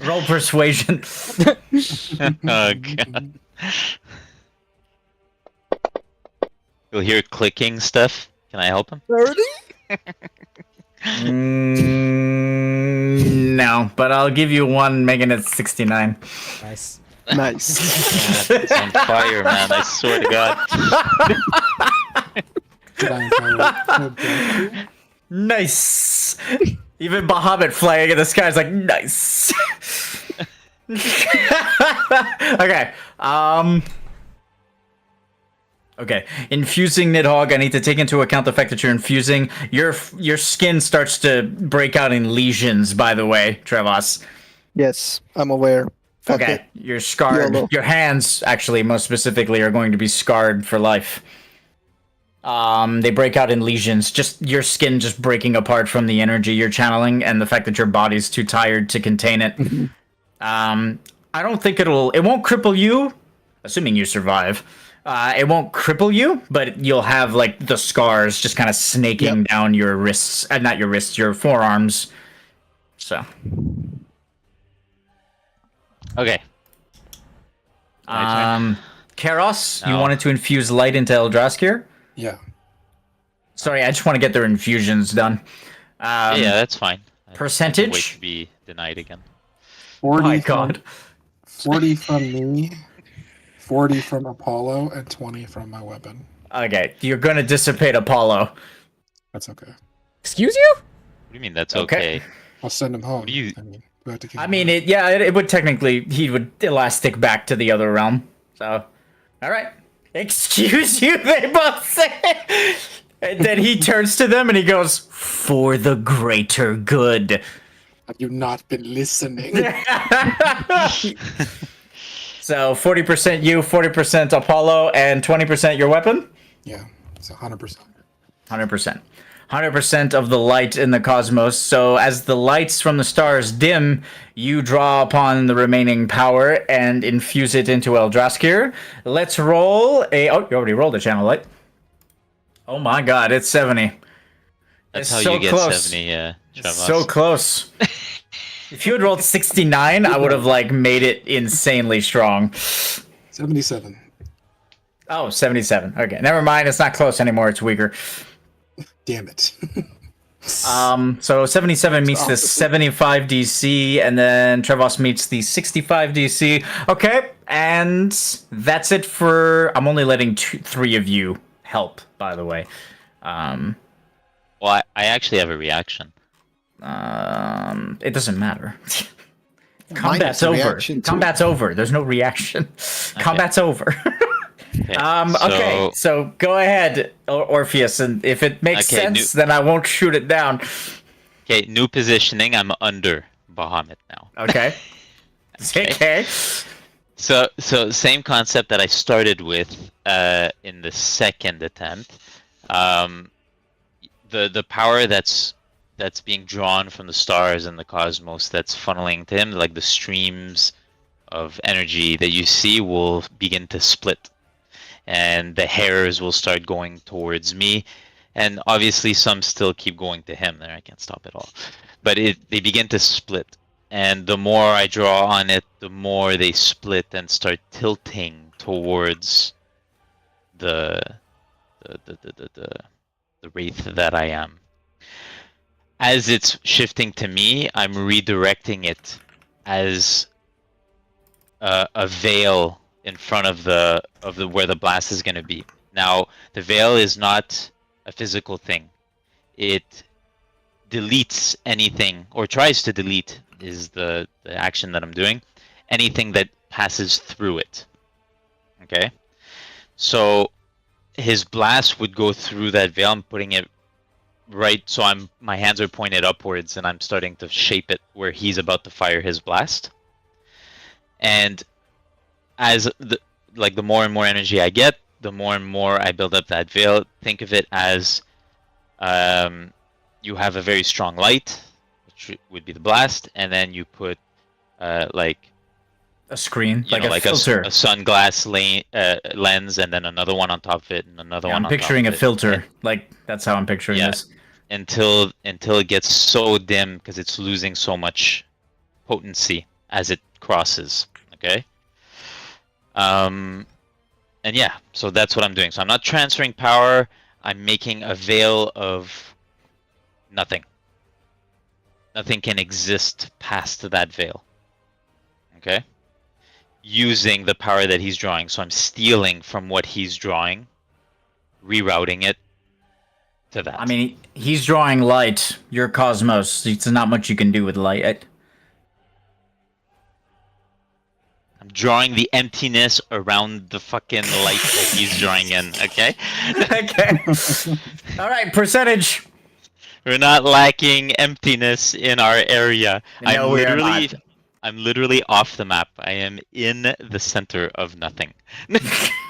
Roll persuasion. Oh god. You'll hear clicking stuff. Can I help him? 30? No, but I'll give you one, making it 69. Nice. Nice. God, it's on fire, man. I swear to God. Did I entirely- Nice. Even Bahamut flying in the sky is like nice. Okay. Okay. Infusing Nidhogg. I need to take into account the fact that you're infusing. Your skin starts to break out in lesions. By the way, Trevos. Yes, I'm aware. Fuck Okay. it. You're scarred. YOLO. Your hands, actually, most specifically, are going to be scarred for life. They break out in lesions. Just your skin just breaking apart from the energy you're channeling, and the fact that your body's too tired to contain it. I don't think it won't cripple you, assuming you survive. It won't cripple you, but you'll have like the scars just kind of snaking down your wrists, not your wrists, your forearms. So, Okay. Karos, you No. wanted to infuse light into Eldraskir? Yeah. Sorry, I just want to get their infusions done. Yeah, that's fine. I percentage? can't wait to be denied again. 40 my from- God. 40 from me, 40 from Apollo, and 20 from my weapon. Okay, you're gonna dissipate Apollo. That's okay. Excuse you? What do you mean that's Okay. okay? I'll send him home. do you- I mean, we have to kick I him mean, out. it would technically, he would elastic back to the other realm. So, alright. Excuse you, they both say. And then he turns to them and he goes, for the greater good. Have you not been listening? So, 40% you, 40% Apollo, and 20% your weapon? Yeah, it's 100%. 100%. 100% of the light in the cosmos. So as the lights from the stars dim, you draw upon the remaining power and infuse it into Eldraskir. Let's roll a... Oh, you already rolled a channel light. Oh my god, it's 70. That's It's how so you get close. 70, Trevos. So close. If you had rolled 69, I would have like made it insanely strong. 77. Oh, 77. Okay, never mind. It's not close anymore. It's weaker. Damn it. So 77 meets the 75 DC, and then Trevos meets the 65 DC. Okay, and that's it for. I'm only letting 3 of you help, by the way. Well, I actually have a reaction. It doesn't matter. Mine Combat's has a over. reaction, too. Combat's over. There's no reaction. Combat's over. Okay. Okay, so go ahead, Orpheus, and if it makes Okay, sense, then I won't shoot it down. Okay, new positioning. I'm under Bahamut now. Okay. Okay. So same concept that I started with in the second attempt. The power that's being drawn from the stars and the cosmos that's funneling to him, like the streams of energy that you see, will begin to split, and the hairs will start going towards me, and obviously some still keep going to him. There, I can't stop it all, but they begin to split. And the more I draw on it, the more they split and start tilting towards the wraith that I am. As it's shifting to me, I'm redirecting it as a veil in front of the where the blast is going to be. Now, the veil is not a physical thing. It deletes anything, or tries to delete, is the action that I'm doing, anything that passes through it. Okay? So his blast would go through that veil. I'm putting it right, so my hands are pointed upwards, and I'm starting to shape it where he's about to fire his blast. And as the more and more energy I get, the more and more I build up that veil. Think of it as you have a very strong light, which would be the blast, and then you put like A screen, you know, like a filter. a sunglass lens, and then another one on top of it, and another Yeah, one. I'm on top picturing of a it. filter. Like that's how I'm picturing Yeah. this. Until it gets so dim because it's losing so much potency as it crosses. Okay. And yeah, so that's what I'm doing. So I'm not transferring power. I'm making a veil of nothing. Nothing can exist past that veil. Okay. Using the power that he's drawing. So I'm stealing from what he's drawing, rerouting it to that. I mean, he's drawing light. You're cosmos. It's not much you can do with light. I'm drawing the emptiness around the fucking light that he's drawing in, okay? Okay. All right, percentage. We're not lacking emptiness in our area. No, we are not. I'm literally off the map. I am in the center of nothing.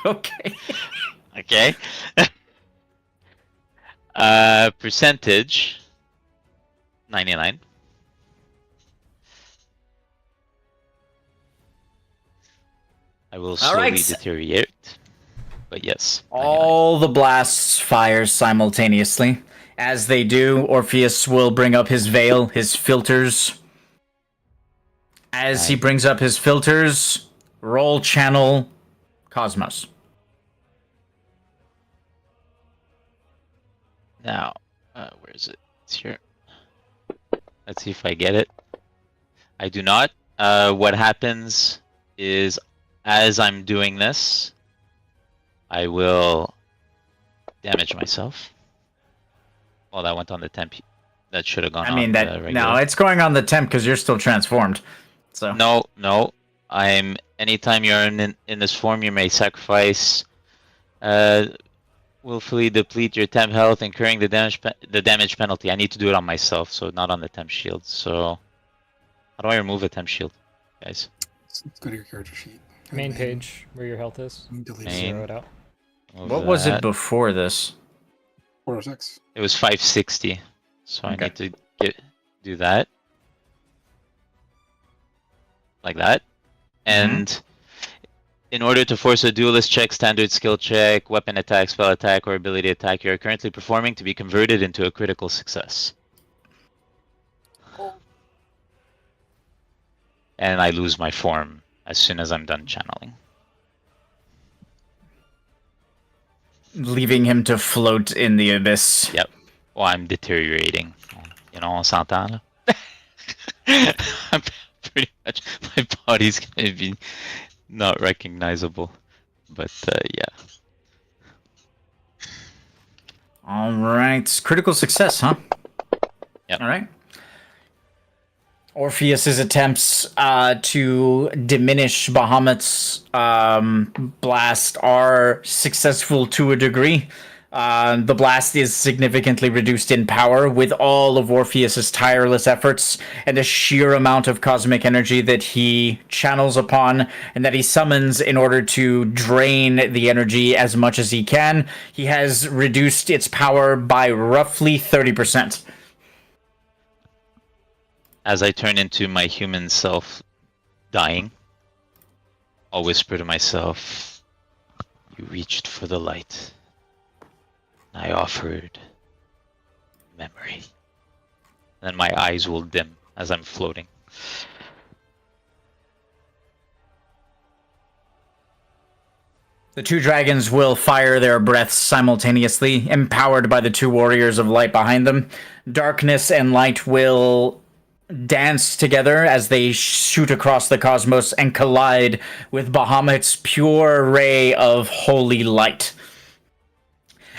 Okay. Okay? Percentage 99. I will slowly deteriorate. But yes. 99. All the blasts fire simultaneously. As they do, Orpheus will bring up his veil, his filters. As he brings up his filters, roll channel Cosmos. Now, where is it? It's here. Let's see if I get it. I do not. What happens is, as I'm doing this, I will damage myself. Well, that went on the temp. That should have gone on. I mean, the regular. no, it's going on the temp because you're still transformed. So No. Anytime you're in this form, you may sacrifice, willfully deplete your temp health, incurring the damage penalty. I need to do it on myself, so not on the temp shield. So, how do I remove a temp shield, guys? Let's go to your character sheet. Main page where your health is. Delete Main. Zero it out. what was it before this? 406. It was 560, so Okay. I need to do that, like that, and in order to force a duelist check, standard skill check, weapon attack, spell attack, or ability attack you are currently performing to be converted into a critical success. And I lose my form as soon as I'm done channeling. Leaving him to float in the abyss. Yep. Well, I'm deteriorating. You know, on s'entend, là? I'm pretty much, my body's gonna be not recognizable. But, yeah. All right, critical success, huh? Yep. All right. Orpheus's attempts to diminish Bahamut's blast are successful to a degree. The blast is significantly reduced in power with all of Orpheus's tireless efforts and the sheer amount of cosmic energy that he channels upon and that he summons in order to drain the energy as much as he can. He has reduced its power by roughly 30%. As I turn into my human self dying, I'll whisper to myself, "You reached for the light. I offered memory." Then my eyes will dim as I'm floating. The two dragons will fire their breaths simultaneously, empowered by the two warriors of light behind them. Darkness and light will dance together as they shoot across the cosmos and collide with Bahamut's pure ray of holy light.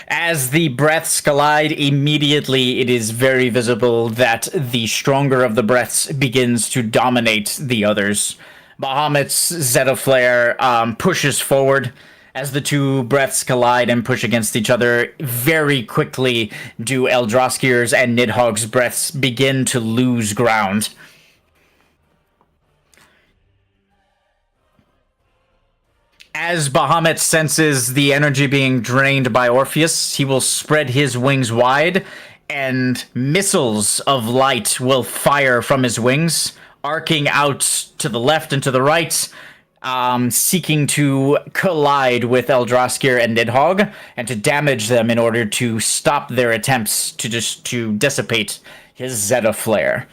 As the breaths collide, immediately it is very visible that the stronger of the breaths begins to dominate the others. Bahamut's Zeta Flare pushes forward as the two breaths collide and push against each other. Very quickly do Eldraskir's and Nidhogg's breaths begin to lose ground. As Bahamut senses the energy being drained by Orpheus, he will spread his wings wide, and missiles of light will fire from his wings, arcing out to the left and to the right, seeking to collide with Eldraskir and Nidhogg and to damage them in order to stop their attempts to dissipate his Zeta Flare.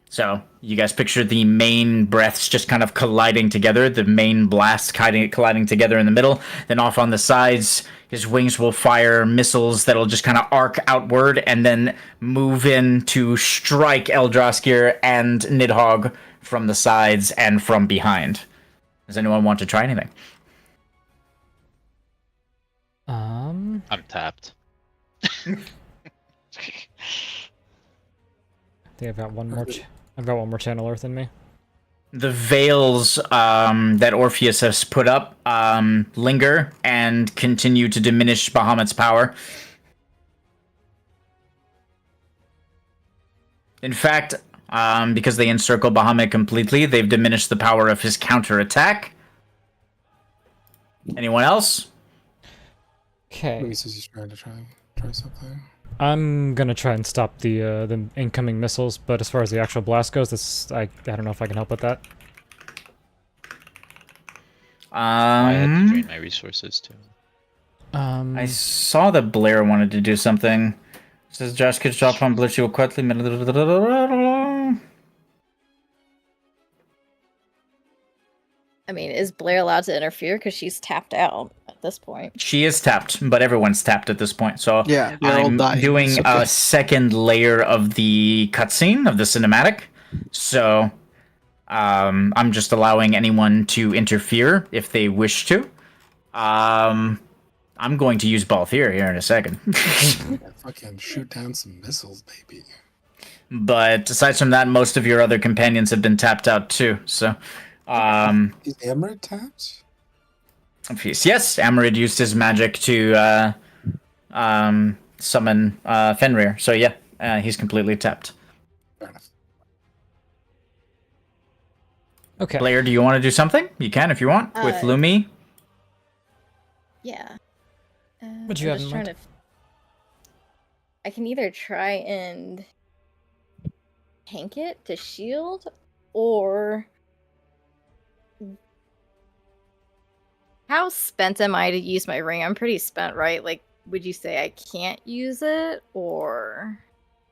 So you guys picture the main breaths just kind of colliding together, the main blast colliding together in the middle. Then off on the sides, his wings will fire missiles that'll just kind of arc outward and then move in to strike Eldraskir and Nidhogg from the sides and from behind. Does anyone want to try anything? I'm tapped. I think I've got one more. I've got one more Channel Earth in me. The veils that Orpheus has put up linger and continue to diminish Bahamut's power. In fact, because they encircle Bahamut completely, they've diminished the power of his counterattack. Anyone else? Okay. Louis says he's trying to try something. I'm gonna try and stop the incoming missiles, but as far as the actual blast goes, I don't know if I can help with that. I had to drain my resources too. I saw that Blair wanted to do something. It says Josh could drop on Blitz you quickly. I mean, is Blair allowed to interfere because she's tapped out at this point? She is tapped, but everyone's tapped at this point. So Yeah, they're all I'm dying. doing It's okay. a second layer of the cutscene of the cinematic. So I'm just allowing anyone to interfere if they wish to. I'm going to use Balthier here in a second. Yeah, fucking shoot down some missiles, baby. But aside from that, most of your other companions have been tapped out too. So Is Amarid tapped? yes, Amarid used his magic to summon Fenrir. So yeah, he's completely tapped. Fair enough. Okay. Blair, do you want to do something? You can if you want with Lumi. Yeah. What'd you I'm have in just trying mind? I can either try and tank it to shield, or how spent am I to use my ring? I'm pretty spent, right? Like, would you say I can't use it, or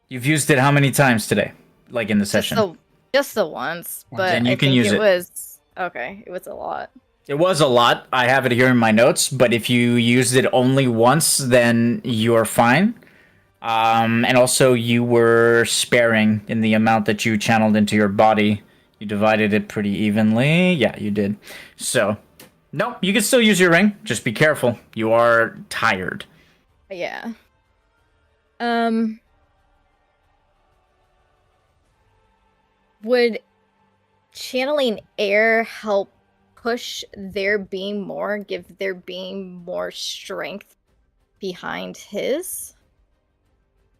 You've used it how many times today? Like in the session? just the once? But Then you I can think use it. was okay. It was a lot. It was a lot. I have it here in my notes, but if you used it only once, then you're fine. And also, you were sparing in the amount that you channeled into your body. You divided it pretty evenly. Yeah, you did. So, no, you can still use your ring. Just be careful. You are tired. Yeah. Would channeling air help push their beam more, give their beam more strength? behind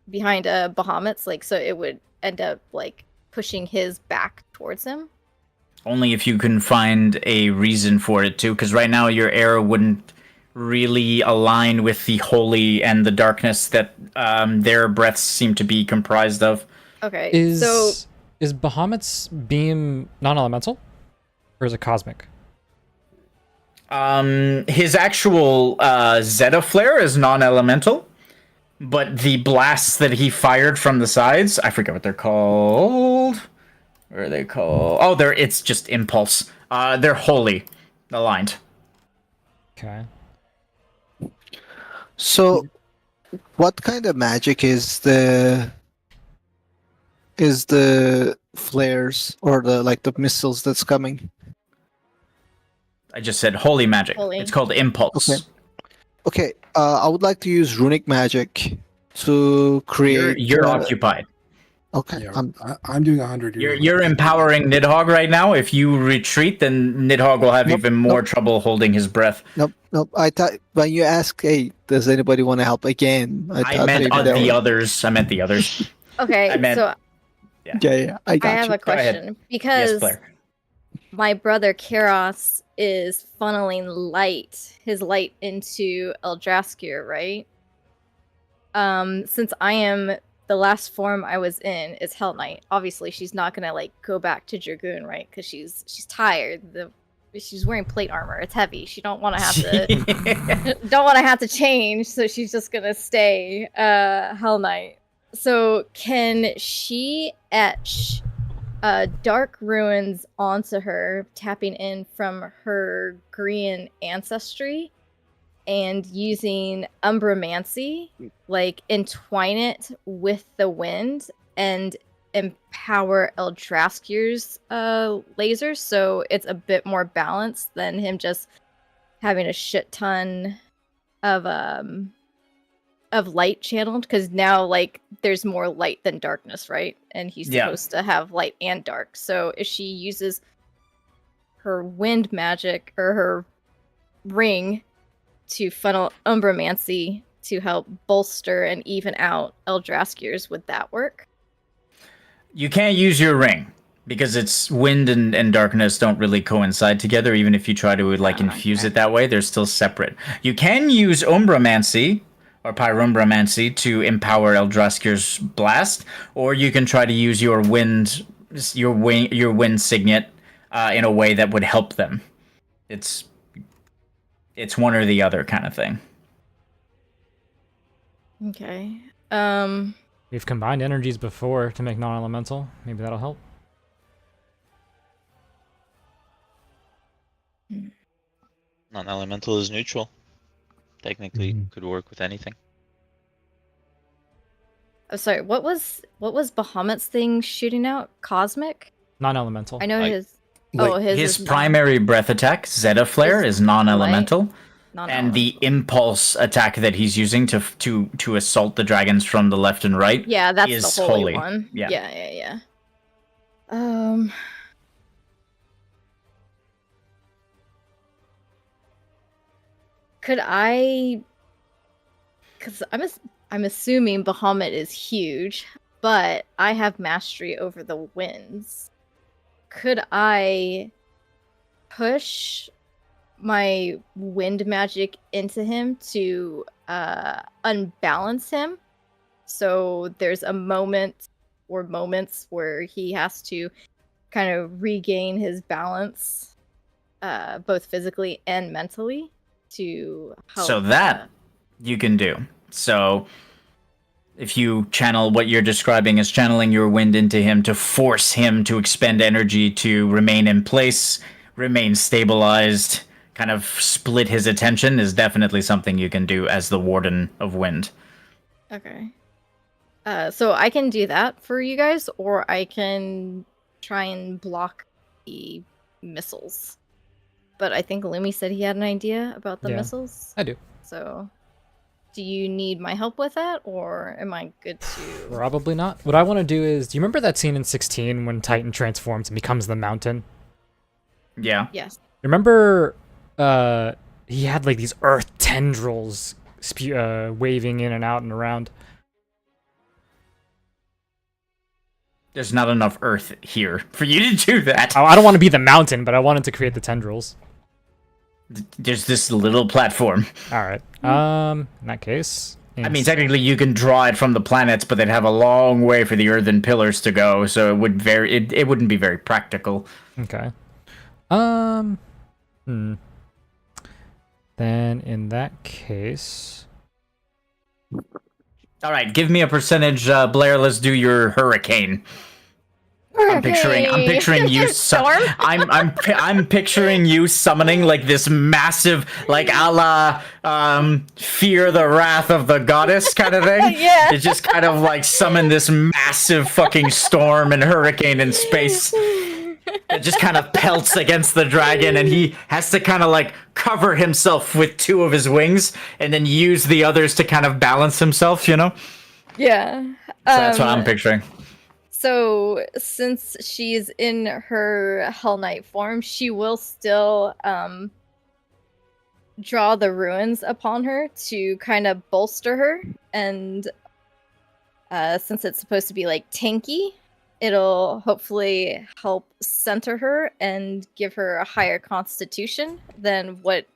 Bahamut's, like, so it would end up like pushing his back towards him. Only if you can find a reason for it too, because right now your arrow wouldn't really align with the holy and the darkness that their breaths seem to be comprised of. Okay, Is so Bahamut's beam non-elemental, or is it cosmic? His actual Zeta flare is non-elemental, but the blasts that he fired from the sides, I forget what they're called. What are they called? Oh, it's just impulse. They're wholly aligned. Okay. So, what kind of magic is the flares or the missiles that's coming? I just said holy magic. Holy. It's called impulse. Okay. I would like to use runic magic to create. You're occupied. Okay. Yeah, I'm doing 100. You're empowering Nidhogg right now. If you retreat, then Nidhogg will have even more trouble holding his breath. Nope. I thought when you ask, hey, does anybody want to help again? I meant the others. I meant the others. okay, I meant- so Yeah. I got I have you. a Go ahead. question Yes, because Blair. my brother Karos is funneling his light into Eldraskir, right? Since I am the last form I was in is Hell Knight. Obviously, she's not gonna like go back to Dragoon, right? Because she's tired. She's wearing plate armor. It's heavy. She don't want to have to change. So she's just gonna stay Hell Knight. So can she etch dark ruins onto her, tapping in from her Green ancestry, and using Umbramancy, like entwine it with the wind and empower Eldraskir's lasers, so it's a bit more balanced than him just having a shit ton of light channeled, because now like there's more light than darkness, right? And he's supposed to have light and dark. So if she uses her wind magic or her ring to funnel Umbramancy to help bolster and even out Eldraskir's, would that work? You can't use your ring because it's wind and darkness don't really coincide together. Even if you try to like infuse it that way, they're still separate. You can use Umbramancy or Pyrumbromancy to empower Eldraskir's blast, or you can try to use your wind signet in a way that would help them. It's one or the other kind of thing. Okay. We've combined energies before to make non-elemental. Maybe that'll help. Non-elemental is neutral. Technically, could work with anything. Oh, sorry. What was Bahamut's thing shooting out? Cosmic? Non-elemental. I know Like- his. Oh, his His is primary breath attack, Zeta Flare, His is non-elemental. non- And the impulse attack that he's using to assault the dragons from the left and right. Yeah, that's is the holy holy. one. Yeah. Yeah. Could I? Because I'm assuming Bahamut is huge, but I have mastery over the winds. Could I push my wind magic into him to unbalance him? So there's a moment or moments where he has to kind of regain his balance, both physically and mentally, to help. So that you can do. So if you channel what you're describing as channeling your wind into him to force him to expend energy to remain in place, remain stabilized, kind of split his attention, is definitely something you can do as the Warden of Wind. Okay. So I can do that for you guys, or I can try and block the missiles. But I think Lumi said he had an idea about the Yeah. missiles. I do. So, do you need my help with that, or am I good to? Probably not. What I want to do is, do you remember that scene in 16 when Titan transforms and becomes the mountain? Yeah. Yes. Remember, he had like these earth tendrils waving in and out and around. There's not enough earth here for you to do that. I don't want to be the mountain, but I wanted to create the tendrils. There's this little platform. All right. In that case, I mean, technically you can draw it from the planets, but they'd have a long way for the earthen pillars to go, so it would it wouldn't be very practical. Okay. Then in that case, All right, give me a percentage, Blair. Let's do your hurricane. I'm picturing you. Storm? I'm picturing you summoning like this massive, like a la Fear the Wrath of the Goddess kind of thing. Yeah. To just kind of like summon this massive fucking storm and hurricane in space. It just kind of pelts against the dragon, and he has to kind of like cover himself with two of his wings, and then use the others to kind of balance himself. You know. Yeah. So that's what I'm picturing. So, since she's in her Hell Knight form, she will still draw the ruins upon her to kind of bolster her. And since it's supposed to be like tanky, it'll hopefully help center her and give her a higher constitution than what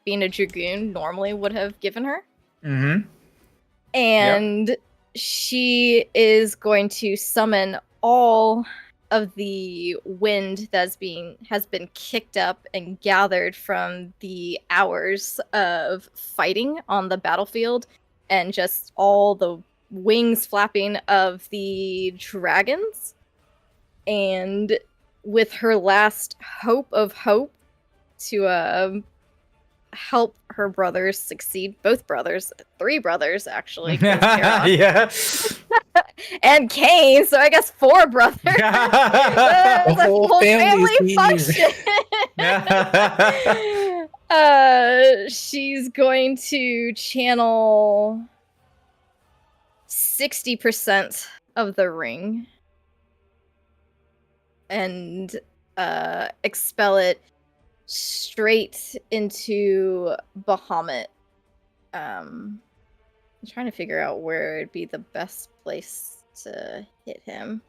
being a dragoon normally would have given her. Mm-hmm. And she is going to summon all of the wind has been kicked up and gathered from the hours of fighting on the battlefield, and just all the wings flapping of the dragons. And with her last hope of hope to help her brothers succeed, three brothers actually, Yeah. and Cain, so I guess 4 brothers. The whole family's function. She's going to channel 60% of the ring and expel it straight into Bahamut. I'm trying to figure out where it'd be the best place to hit him.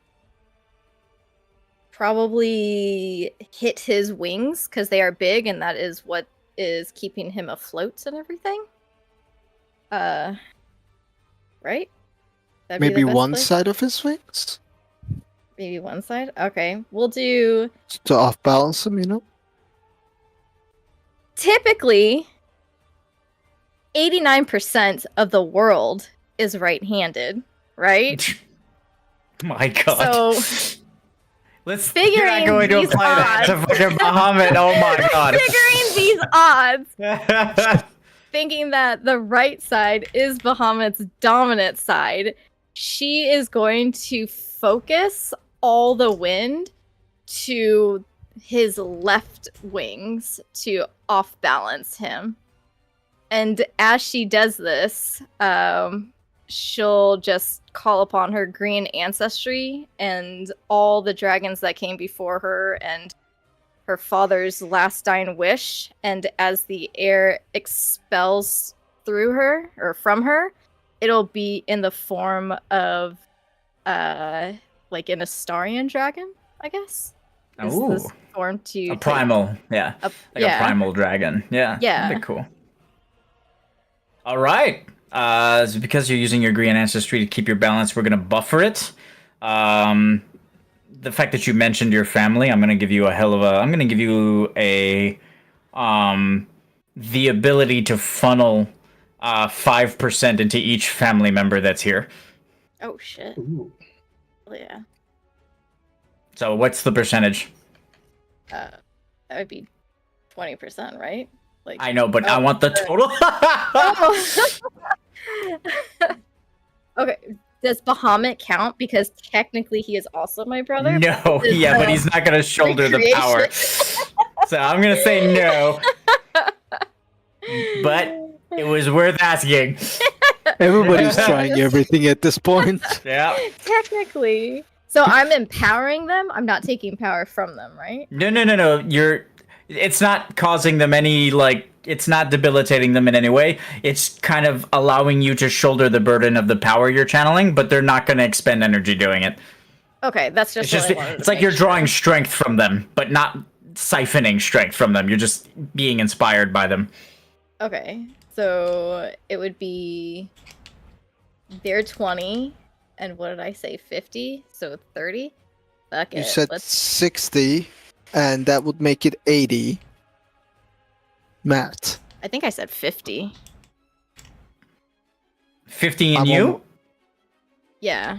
Probably hit his wings, because they are big, and that is what is keeping him afloat and everything. Right? That'd be the Maybe best one place? side of his wings Maybe one side? Okay, we'll do... to off balance him, you know? Typically, 89% of the world is right-handed, right? My God. So, Let's figuring you're not going to these apply that to odds. fucking Bahamut. Oh my God. figuring these odds, thinking that the right side is Bahamut's dominant side, she is going to focus all the wind to his left wings to off balance him. And as she does this, she'll just call upon her green ancestry and all the dragons that came before her and her father's last dying wish. And as the air expels through her or from her, it'll be in the form of like an Astarian dragon, I guess. Is Ooh. this form to A take- primal, yeah. Like a primal dragon. Yeah. Yeah. That'd be cool. All right. So because you're using your green ancestry to keep your balance, we're gonna buffer it. The fact that you mentioned your family, I'm gonna give you the ability to funnel 5% into each family member that's here. Oh shit. Ooh. Yeah. So what's the percentage? That would be 20%, right? Like I know, but I want the total. Okay. Does Bahamut count? Because technically he is also my brother. No, Is yeah, but the he's not gonna shoulder the recreation- power. So I'm gonna say no. But it was worth asking. Everybody's trying everything at this point. Yeah. Technically. So I'm empowering them. I'm not taking power from them, right? No. It's not causing them any like it's not debilitating them in any way. It's kind of allowing you to shoulder the burden of the power you're channeling, but they're not going to expend energy doing it. Okay, that's just It's what just I wanted to it's like make you're sure. drawing strength from them, but not siphoning strength from them. You're just being inspired by them. Okay, so it would be they're 20, and what did I say, 50? So 30? Fuck You it, said let's... 60, and that would make it 80. Matt. I think I said 50. 50 in I'm you, on- Yeah,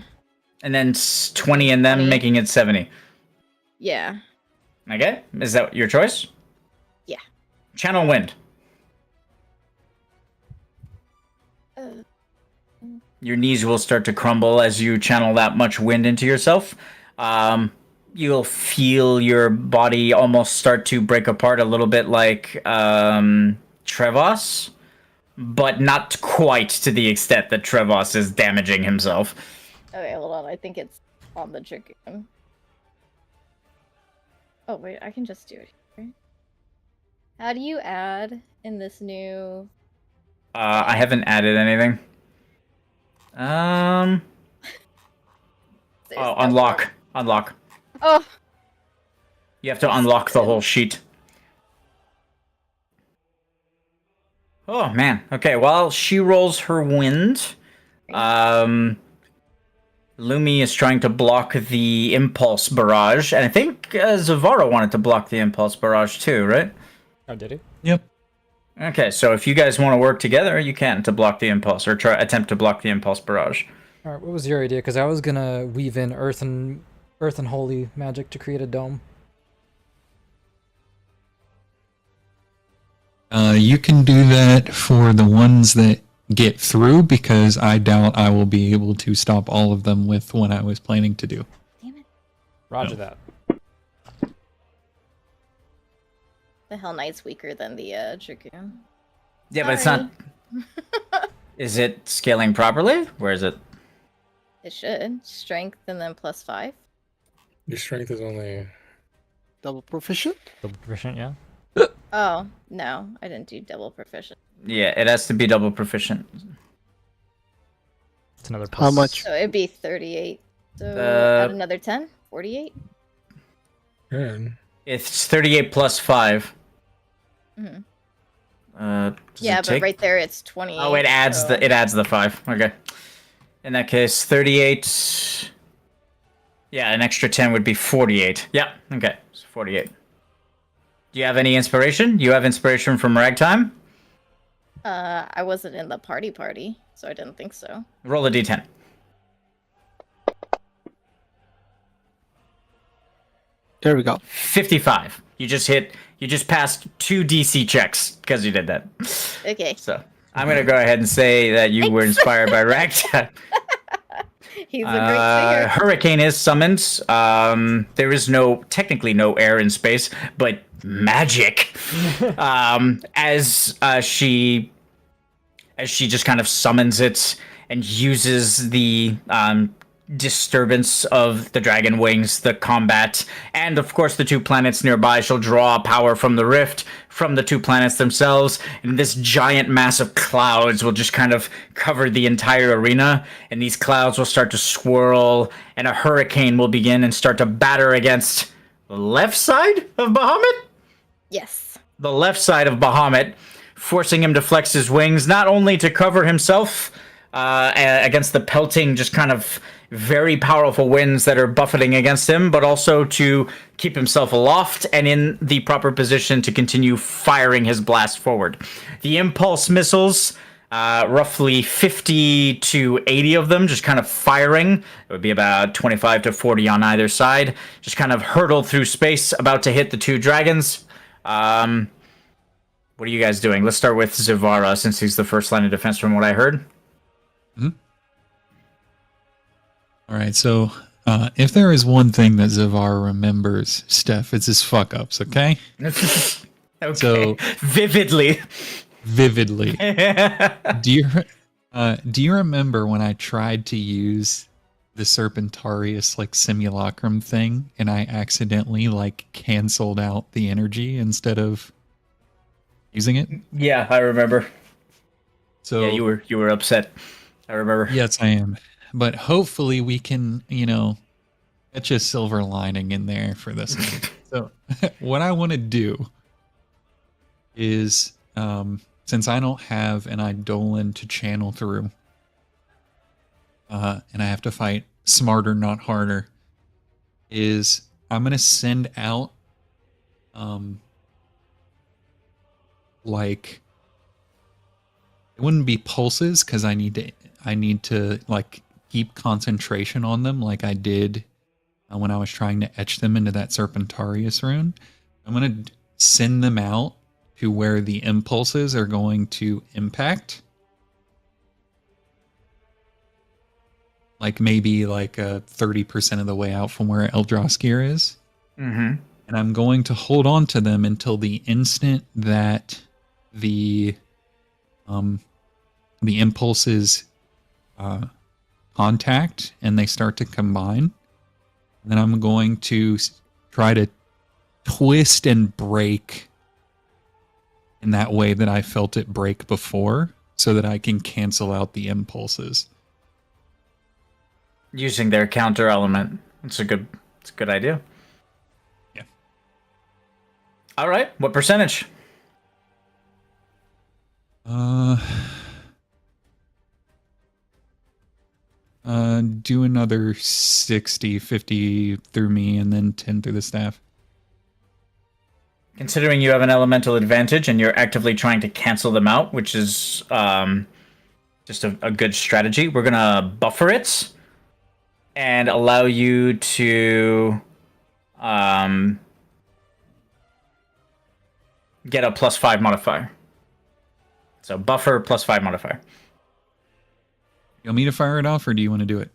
and then 20 in them, 20. making it 70. yeah. Okay? Is that your choice? Yeah. Channel wind. Your knees will start to crumble as you channel that much wind into yourself. You'll feel your body almost start to break apart a little bit like Trevos, but not quite to the extent that Trevos is damaging himself. Okay, hold on, I think it's on the Dragoon. Oh wait, I can just do it here. How do you add in this new... I haven't added anything. There's Oh, no unlock. Unlock. Oh, You have to unlock the whole sheet. Oh, man. Okay, while she rolls her wind, Lumi is trying to block the impulse barrage, and I think Zavara wanted to block the impulse barrage too, right? Oh, did he? Yep. Okay, so if you guys want to work together, you can to block the impulse, or attempt to block the impulse barrage. All right, what was your idea? Because I was gonna weave in earth and holy magic to create a dome. You can do that for the ones that get through, because I doubt I will be able to stop all of them with what I was planning to do. damn it. Roger No. that. The Hell Knight's weaker than the Dragoon. Yeah, but it's not... Is it scaling properly? Where is it? It should. Strength and then +5. Your strength is only. Double proficient? Double proficient, yeah. Oh, no, I didn't do double proficient. Yeah, it has to be double proficient. It's another How much? So it'd be 38. So Uh, add another 10? 48? Man. It's 38 plus 5. Mhm. Does Yeah, it but take... right there it's 28. Oh, it adds so... the 5. Okay. In that case, 38. Yeah, an extra 10 would be 48. Yeah, okay. So 48. Do you have any inspiration? You have inspiration from Ragtime? I wasn't in the party, so I didn't think so. Roll a d10. There we go. 55. You just passed 2 DC checks because you did that. Okay. So I'm going to go ahead and say that you were inspired by Ragtime. He's a great singer. Hurricane is summoned. There is technically no air in space, but magic. As she just kind of summons it and uses the disturbance of the dragon wings, the combat, and of course the 2 planets nearby. She'll draw power from the rift from the 2 planets themselves, and this giant mass of clouds will just kind of cover the entire arena, and these clouds will start to swirl, and a hurricane will begin and start to batter against the left side of Bahamut? Yes. The left side of Bahamut, forcing him to flex his wings, not only to cover himself against the pelting, just kind of very powerful winds that are buffeting against him, but also to keep himself aloft and in the proper position to continue firing his blast forward. The impulse missiles, roughly 50 to 80 of them, just kind of firing. It would be about 25 to 40 on either side. Just kind of hurtle through space, about to hit the 2 dragons. What are you guys doing? Let's start with Zavara, since he's the first line of defense from what I heard. All right, so if there is one thing that Zavar remembers, Steph, it's his fuck ups, okay? Okay. So vividly. Do you remember when I tried to use the Serpentarius like simulacrum thing and I accidentally like canceled out the energy instead of using it. Yeah, I remember. So Yeah, you were upset. I remember. yes, I am. But hopefully we can, catch a silver lining in there for this one. So what I want to do is, since I don't have an Eidolon to channel through, and I have to fight smarter, not harder, is I'm gonna send out, like, it wouldn't be pulses because I need to like keep concentration on them like I did when I was trying to etch them into that Serpentarius rune. I'm gonna send them out to where the impulses are going to impact. Like maybe like 30% of the way out from where Eldraskir is. Mm-hmm. And I'm going to hold on to them until the instant that the impulses contact and they start to combine. And then I'm going to try to twist and break in that way that I felt it break before, so that I can cancel out the impulses. Using their counter element. It's a good idea. Yeah. All right. What percentage? Do another 60, 50 through me, and then 10 through the staff. Considering you have an elemental advantage and you're actively trying to cancel them out, which is just a good strategy, we're gonna buffer it and allow you to get a +5 modifier. So buffer +5 modifier. You want me to fire it off, or do you want to do it?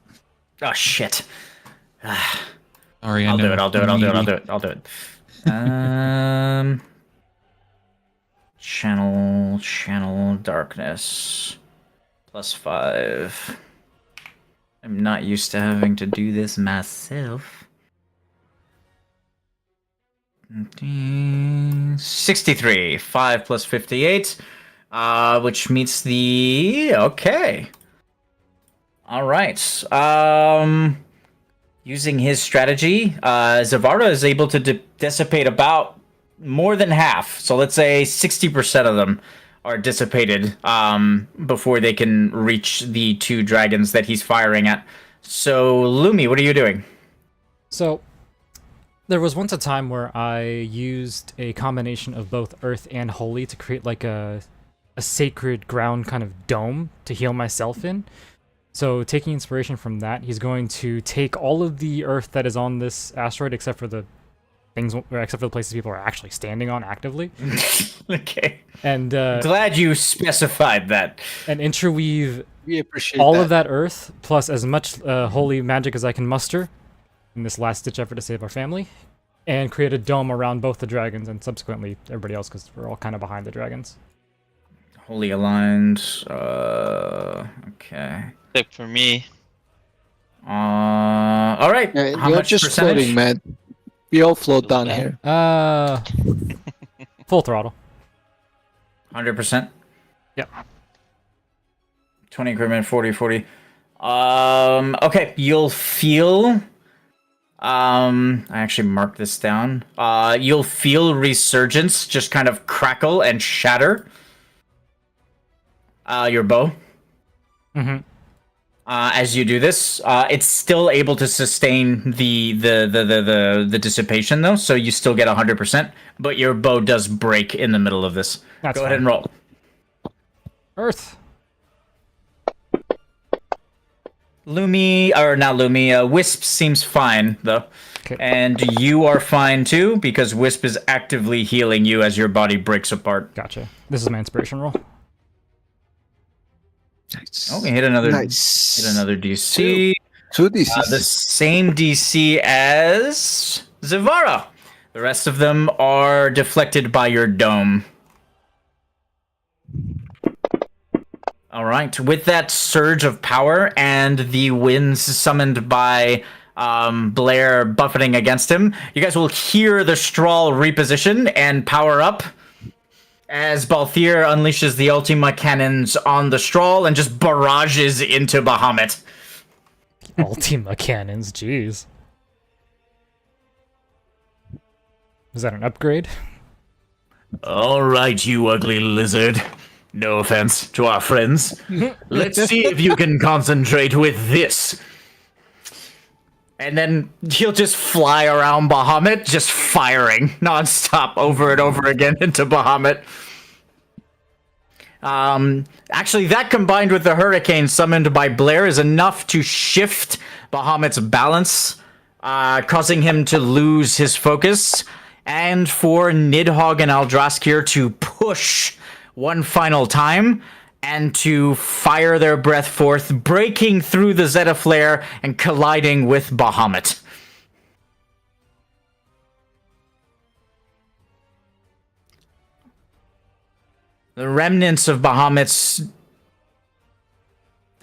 Oh shit. Sorry, I'll do it. Channel darkness +5. I'm not used to having to do this myself. 63. 5 plus 58, which meets the... Okay. All right. Using his strategy, Zavara is able to dissipate about more than half. So let's say 60% of them are dissipated before they can reach the 2 dragons that he's firing at. So, Lumi, what are you doing? So, there was once a time where I used a combination of both earth and holy to create like a sacred ground kind of dome to heal myself in. So taking inspiration from that, he's going to take all of the earth that is on this asteroid, except for the places people are actually standing on actively. Okay. And glad you specified that. And interweave We appreciate all that. of that earth plus as much holy magic as I can muster in this last-ditch effort to save our family, and create a dome around both the dragons and subsequently everybody else, because we're all kind of behind the dragons. Holy aligned. Okay. Like for me, all right. Yeah, How you're much just percentage? floating, man. We all float down here. Full throttle. 100%. Yep. 20 increment, 40. Okay, you'll feel... I actually marked this down. You'll feel resurgence just kind of crackle and shatter. Your bow. Mm-hmm. As you do this, it's still able to sustain the dissipation though, so you still get 100%. But your bow does break in the middle of this. That's Go ahead and roll. Earth. Wisp seems fine though. Okay. And you are fine too, because Wisp is actively healing you as your body breaks apart. Gotcha. This is my inspiration roll. Nice. Oh, we hit another Nice. DC. 2 DCs. The same DC as Zavara. The rest of them are deflected by your dome. All right. With that surge of power and the winds summoned by Blair buffeting against him, you guys will hear the Strahl reposition and power up. as Balthier unleashes the Ultima cannons on the Stroll and just barrages into Bahamut. Ultima cannons, jeez. Is that an upgrade? All right, you ugly lizard. No offense to our friends. Let's see if you can concentrate with this. And then he'll just fly around Bahamut, just firing nonstop over and over again into Bahamut. Actually, that combined with the hurricane summoned by Blair is enough to shift Bahamut's balance, causing him to lose his focus, and for Nidhogg and Aldraskir to push one final time and to fire their breath forth, breaking through the Zeta Flare and colliding with Bahamut. The remnants of Bahamut's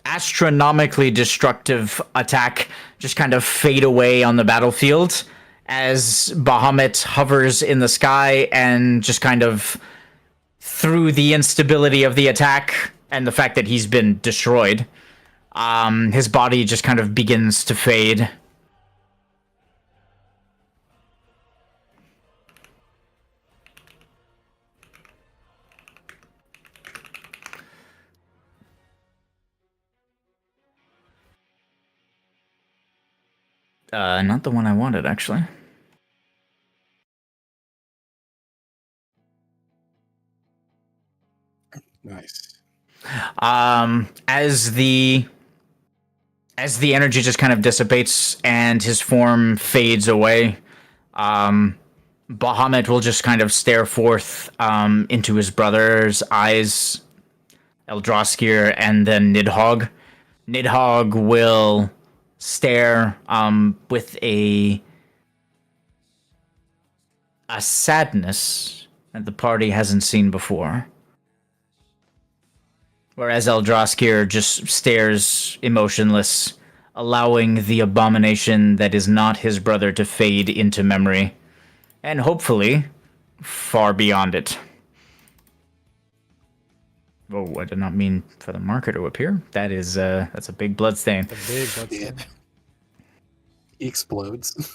astronomically destructive attack just kind of fade away on the battlefield as Bahamut hovers in the sky and just kind of, through the instability of the attack and the fact that he's been destroyed, his body just kind of begins to fade. Not the one I wanted, actually. Nice. As the energy just kind of dissipates and his form fades away, Bahamut will just kind of stare forth into his brother's eyes, Eldraskir, and then Nidhogg. Nidhogg will stare with a sadness that the party hasn't seen before. Whereas Eldraskir just stares emotionless, allowing the abomination that is not his brother to fade into memory, and hopefully far beyond it. Oh, I did not mean for the marker to appear. That is, that's a big bloodstain. The big bloodstain. Yeah. He explodes.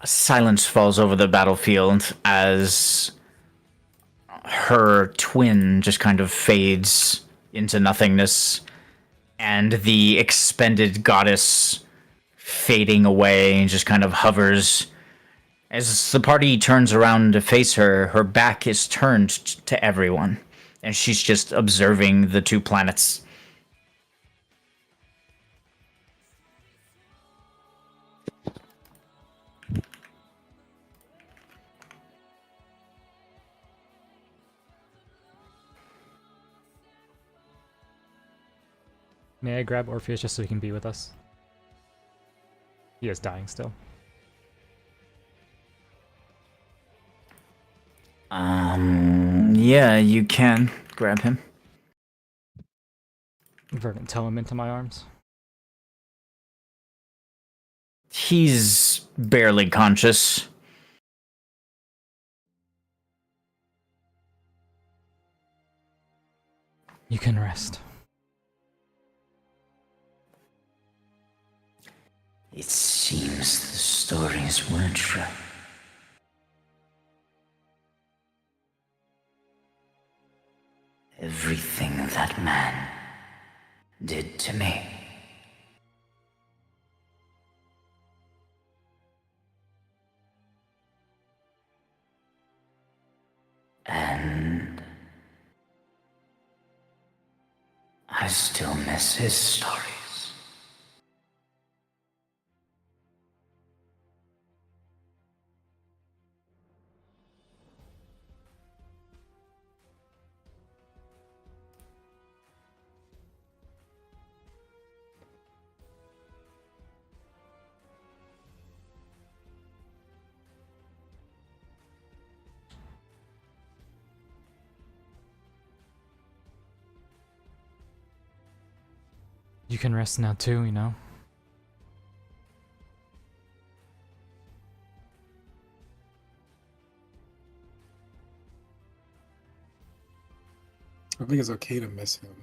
Silence falls over the battlefield as her twin just kind of fades into nothingness, and the expended goddess fading away and just kind of hovers. As the party turns around to face her, her back is turned to everyone, and she's just observing the two planets. May I grab Orpheus just so he can be with us? He is dying still. Yeah, you can grab him. Verdant, tell him into my arms. He's barely conscious. You can rest. It seems the stories were true. Everything that man did to me. And I still miss his stories. You can rest now too, you know? I think it's okay to miss him.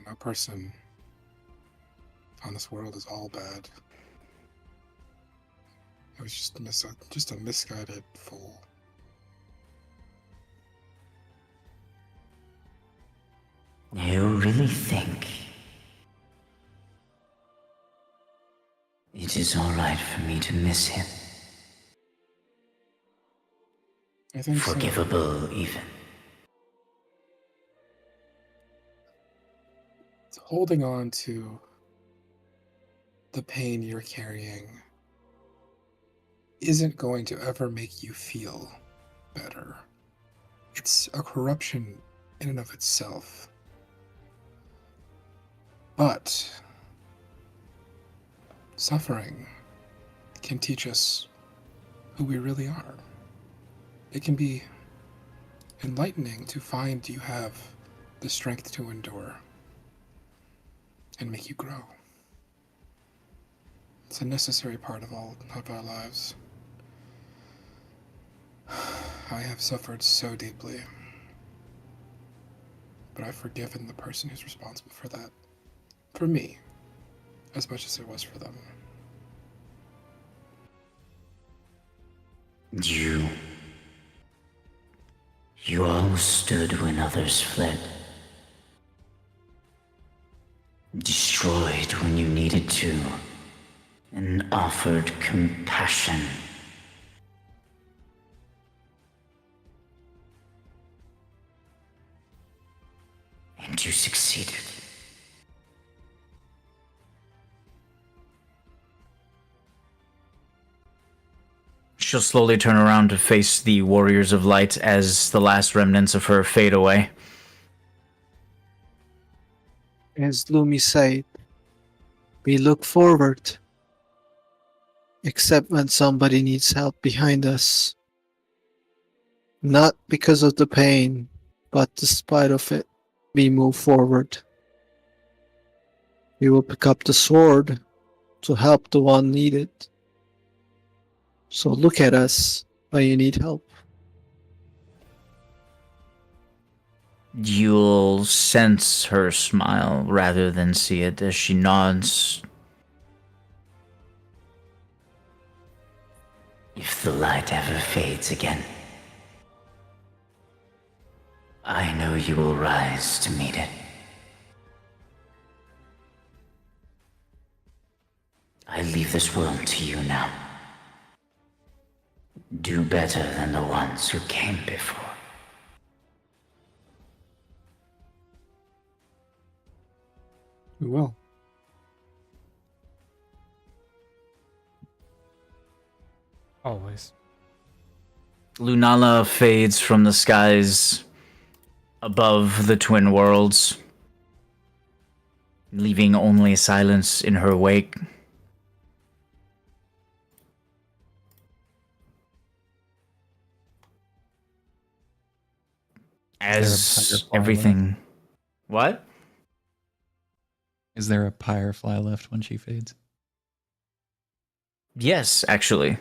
No person on this world is all bad. It was just a misguided fool. You really think it is alright for me to miss him? I think so. Forgivable, even. It's holding on to the pain you're carrying isn't going to ever make you feel better. It's a corruption in and of itself. But suffering can teach us who we really are. It can be enlightening to find you have the strength to endure and make you grow. It's a necessary part of all of our lives. I have suffered so deeply, but I've forgiven the person who's responsible for that. For me, as much as it was for them. You always stood when others fled. Destroyed when you needed to, and offered compassion. And you succeeded. She'll slowly turn around to face the Warriors of Light as the last remnants of her fade away. As Lumi said, we look forward, except when somebody needs help behind us. Not because of the pain, but despite of it, we move forward. We will pick up the sword to help the one needed. So look at us when you need help. You'll sense her smile rather than see it as she nods. If the light ever fades again, I know you will rise to meet it. I leave this world to you now. Do better than the ones who came before. We will. Always. Lunala fades from the skies above the Twin Worlds, leaving only silence in her wake. As everything... What? Is there a firefly left when she fades? Yes, actually.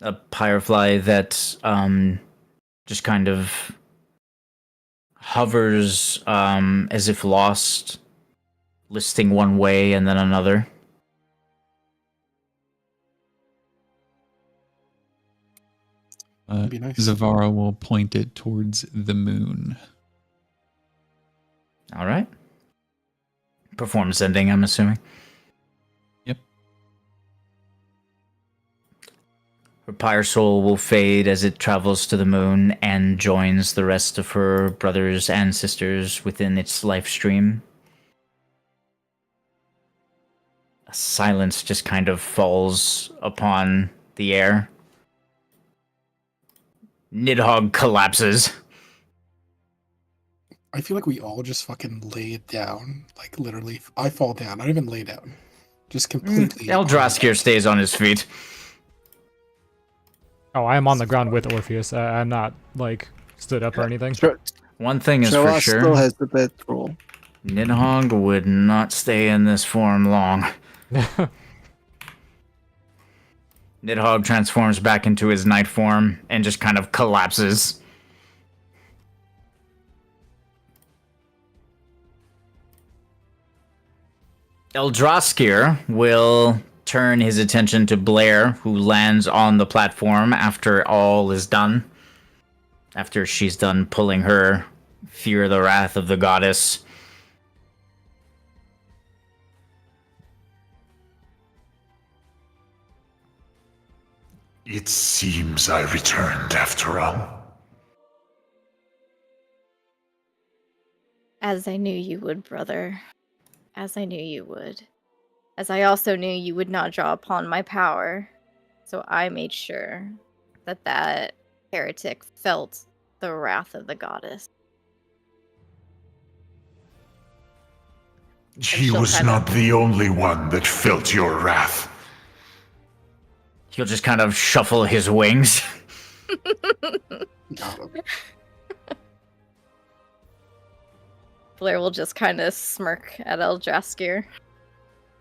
A firefly that just kind of hovers as if lost, listing one way and then another. Be nice. Zavara will point it towards the moon. All right. Performance ending, I'm assuming. Yep. Her pyre soul will fade as it travels to the moon and joins the rest of her brothers and sisters within its life stream. A silence just kind of falls upon the air. Nidhogg collapses. I feel like we all just fucking laid down. Like, literally, I fall down. I don't even lay down. Just completely. Eldraskir stays on his feet. Oh, I am on the ground with Orpheus. I'm not, like, stood up or anything. Sure. One thing is for Joa sure. still has the bedroll. Nidhogg would not stay in this form long. Nidhogg transforms back into his night form and just kind of collapses. Eldraskir will turn his attention to Blair, who lands on the platform after all is done. After she's done pulling her Fear the Wrath of the Goddess. It seems I returned after all. As I knew you would, brother. As I knew you would. As I also knew you would not draw upon my power. So I made sure that that heretic felt the wrath of the goddess. He she'll was kind not of- the only one that felt your wrath. He'll just kind of shuffle his wings. Got him. Blair will just kind of smirk at Eldraskir.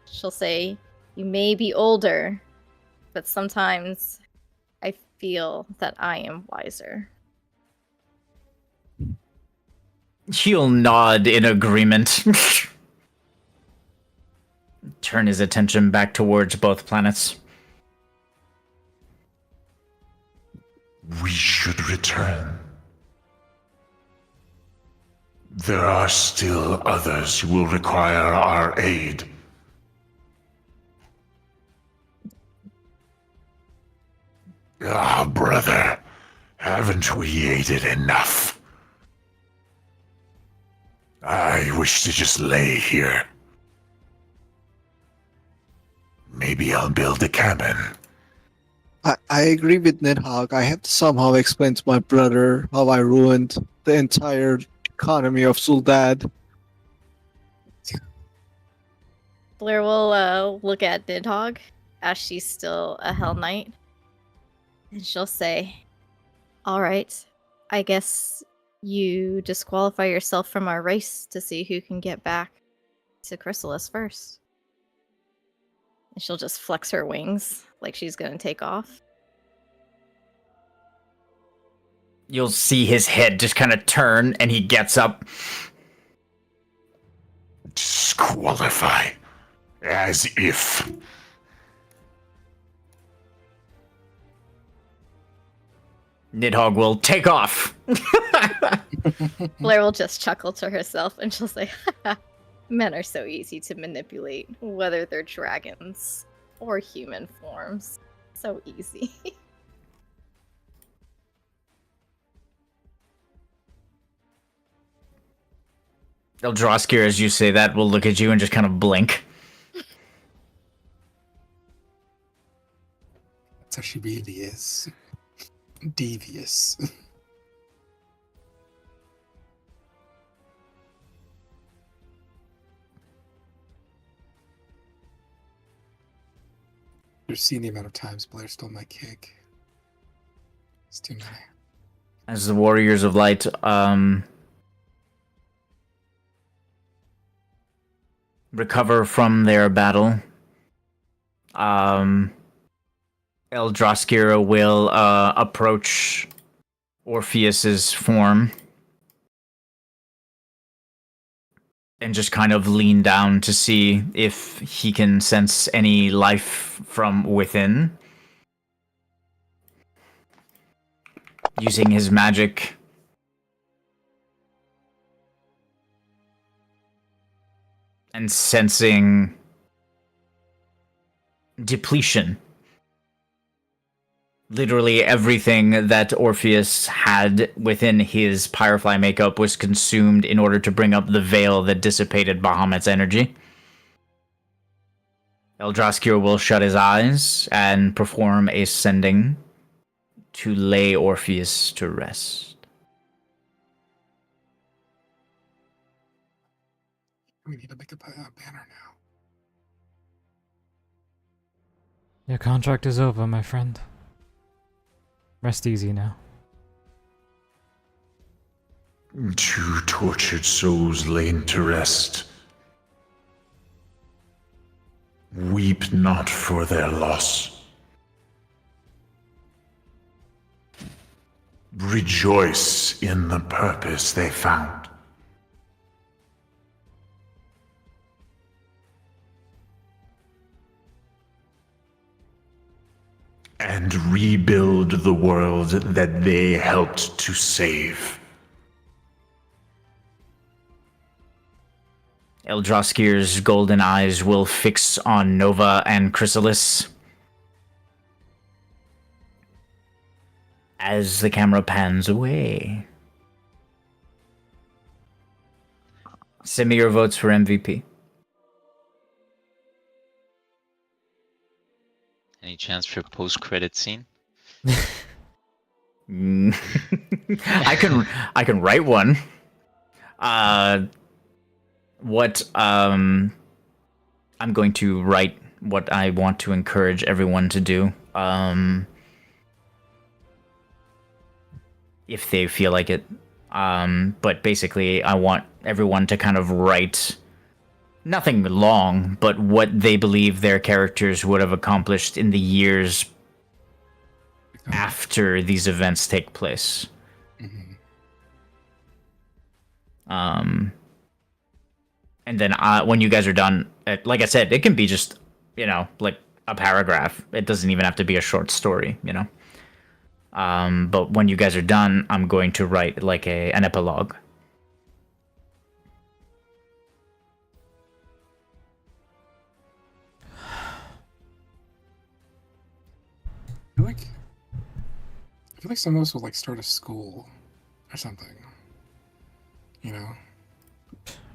She'll say, "You may be older, but sometimes I feel that I am wiser." He'll nod in agreement. Turn his attention back towards both planets. We should return. There are still others who will require our aid. Ah, brother, haven't we aided enough? I wish to just lay here. Maybe I'll build a cabin. I agree with Nidhogg. I have to somehow explain to my brother how I ruined the entire economy of Zuldad. Blair will look at Nidhogg as she's still a Hell Knight. And she'll say, "All right, I guess you disqualify yourself from our race to see who can get back to Chrysalis first." And she'll just flex her wings like she's gonna take off. You'll see his head just kind of turn, and he gets up. Disqualify. As if. Nidhogg will take off. Blair will just chuckle to herself and she'll say, "Men are so easy to manipulate, whether they're dragons or human forms. So easy." Eldraskir, as you say that, will look at you and just kind of blink. That's how she really is. Devious. You've seen the amount of times Blair stole my cake. It's too many. As the Warriors of Light recover from their battle, Eldraskir will approach Orpheus's form and just kind of lean down to see if he can sense any life from within. Using his magic. And sensing depletion. Literally everything that Orpheus had within his Pyrefly makeup was consumed in order to bring up the veil that dissipated Bahamut's energy. Eldraskir will shut his eyes and perform a sending to lay Orpheus to rest. We need to make a banner now. Your contract is over, my friend. Rest easy now. Two tortured souls lain to rest. Weep not for their loss. Rejoice in the purpose they found. and rebuild the world that they helped to save. Eldraskir's golden eyes will fix on Nova and Chrysalis. As the camera pans away. Send me your votes for MVP. Any chance for post-credit scene? I can write one. I'm going to write what I want to encourage everyone to do. If they feel like it. But basically, I want everyone to kind of write nothing long, but what they believe their characters would have accomplished in the years after these events take place. And then when you guys are done, like I said, it can be just, like a paragraph. It doesn't even have to be a short story, But when you guys are done, I'm going to write like an epilogue. I feel like some of us will like start a school or something.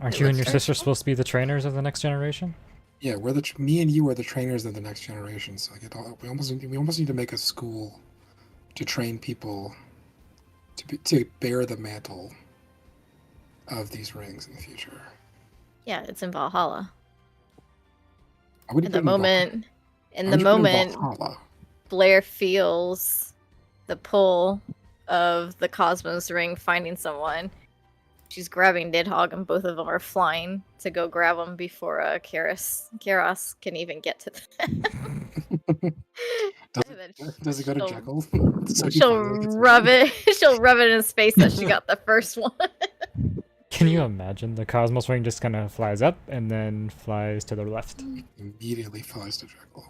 Aren't you and your sister supposed to be the trainers of the next generation? Yeah, me and you are the trainers of the next generation. So we almost need to make a school to train people to bear the mantle of these rings in the future. Yeah, it's in Valhalla. I would In the moment, Valhalla? Blair feels the pull of the Cosmos ring finding someone. She's grabbing Nidhogg, and both of them are flying to go grab them before Karos can even get to them. Does it go to Jekyll? She'll rub it. She'll rub it in his face that she got the first one. Can you imagine the Cosmos ring just kind of flies up and then flies to the left? Immediately flies to Jekyll.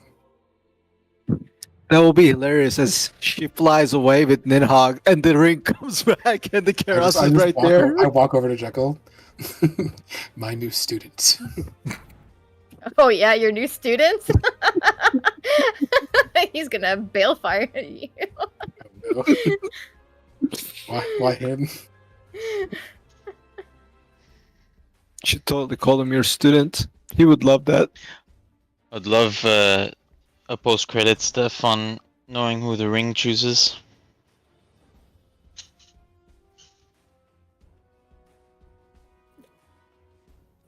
That will be hilarious as she flies away with Nidhogg and the ring comes back and the Karos is right there. I walk over to Jekyll. My new student. Oh yeah, your new student? He's gonna balefire you. Oh, no. Why him? Should totally call him your student. He would love that. I'd love a post-credit stuff on knowing who the ring chooses.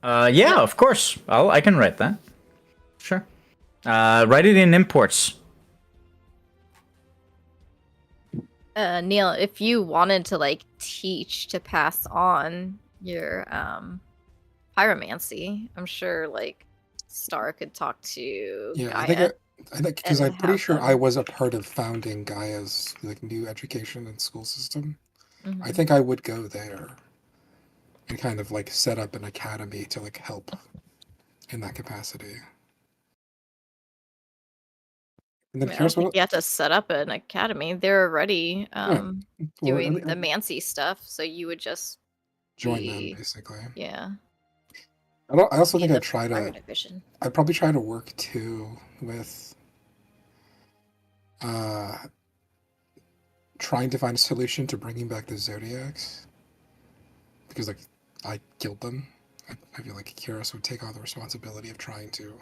Yeah, of course. I can write that. Sure. Write it in imports. Neil, if you wanted to like teach to pass on your pyromancy, I'm sure like Star could talk to Gaia. I think because I'm pretty sure I was a part of founding Gaia's like new education and school system. I think I would go there and kind of like set up an academy to like help in that capacity. And then I don't think you have to set up an academy. They're already doing the Mancy stuff, so you would just join them basically. Yeah. I also think I'd probably try to work too with trying to find a solution to bringing back the Zodiacs, because like I killed them. I feel like Kiros would take all the responsibility of trying to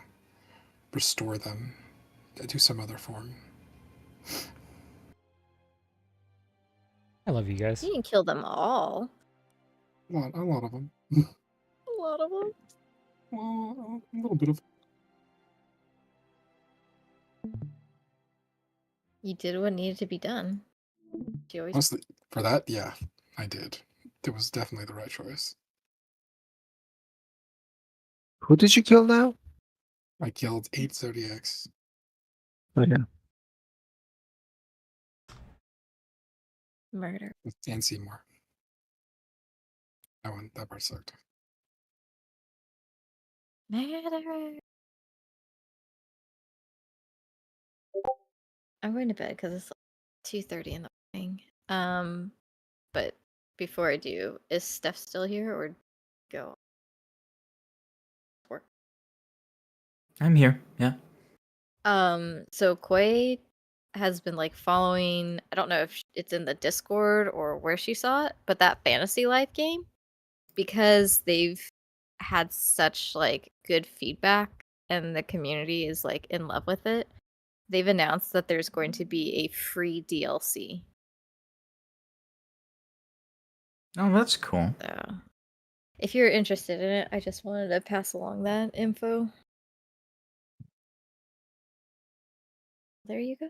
restore them to some other form. I love you guys. You didn't kill them all. A lot of them. A lot of them. Well, a little bit of. You did what needed to be done. Honestly, for that, yeah, I did. It was definitely the right choice. Who did you kill now? I killed 8 Zodiacs. Oh yeah. Murder. And Seymour. That part sucked. Murder. I'm going to bed because it's 2:30 in the morning. But before I do, is Steph still here or go work? I'm here. Yeah. So Koi has been like following. I don't know if it's in the Discord or where she saw it, but that Fantasy Life game, because they've had such like good feedback and the community is like in love with it. They've announced that there's going to be a free DLC. Oh, that's cool. So, if you're interested in it, I just wanted to pass along that info. There you go.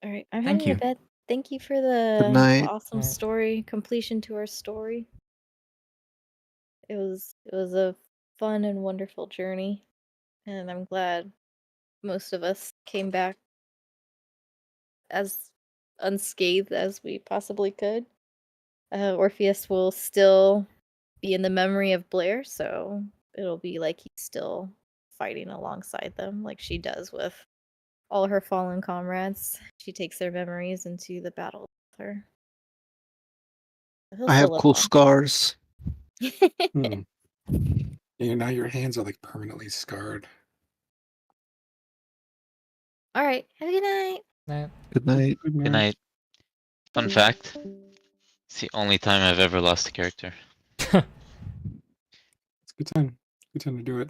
All right, I'm Thank heading you. to bed. Thank you for Good the night. awesome story, completion to our story. It was a fun and wonderful journey, and I'm glad most of us came back as unscathed as we possibly could. Orpheus will still be in the memory of Blair, so it'll be like he's still fighting alongside them, like she does with all her fallen comrades. She takes their memories into the battle with her. He'll I still have live cool on. scars. Hmm. Yeah, now your hands are like permanently scarred. All right. Have a good night. Nah. Good night. Good night. Fun fact: it's the only time I've ever lost a character. It's a good time. Good time to do it.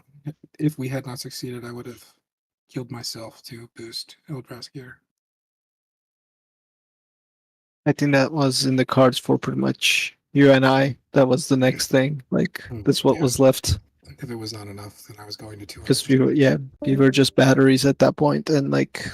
If we had not succeeded, I would have killed myself to boost Eldra's gear. I think that was in the cards for pretty much you and I. That was the next thing. Like that's what Yeah. was left. If it was not enough, then I was going to 200. Because we were just batteries at that point, and like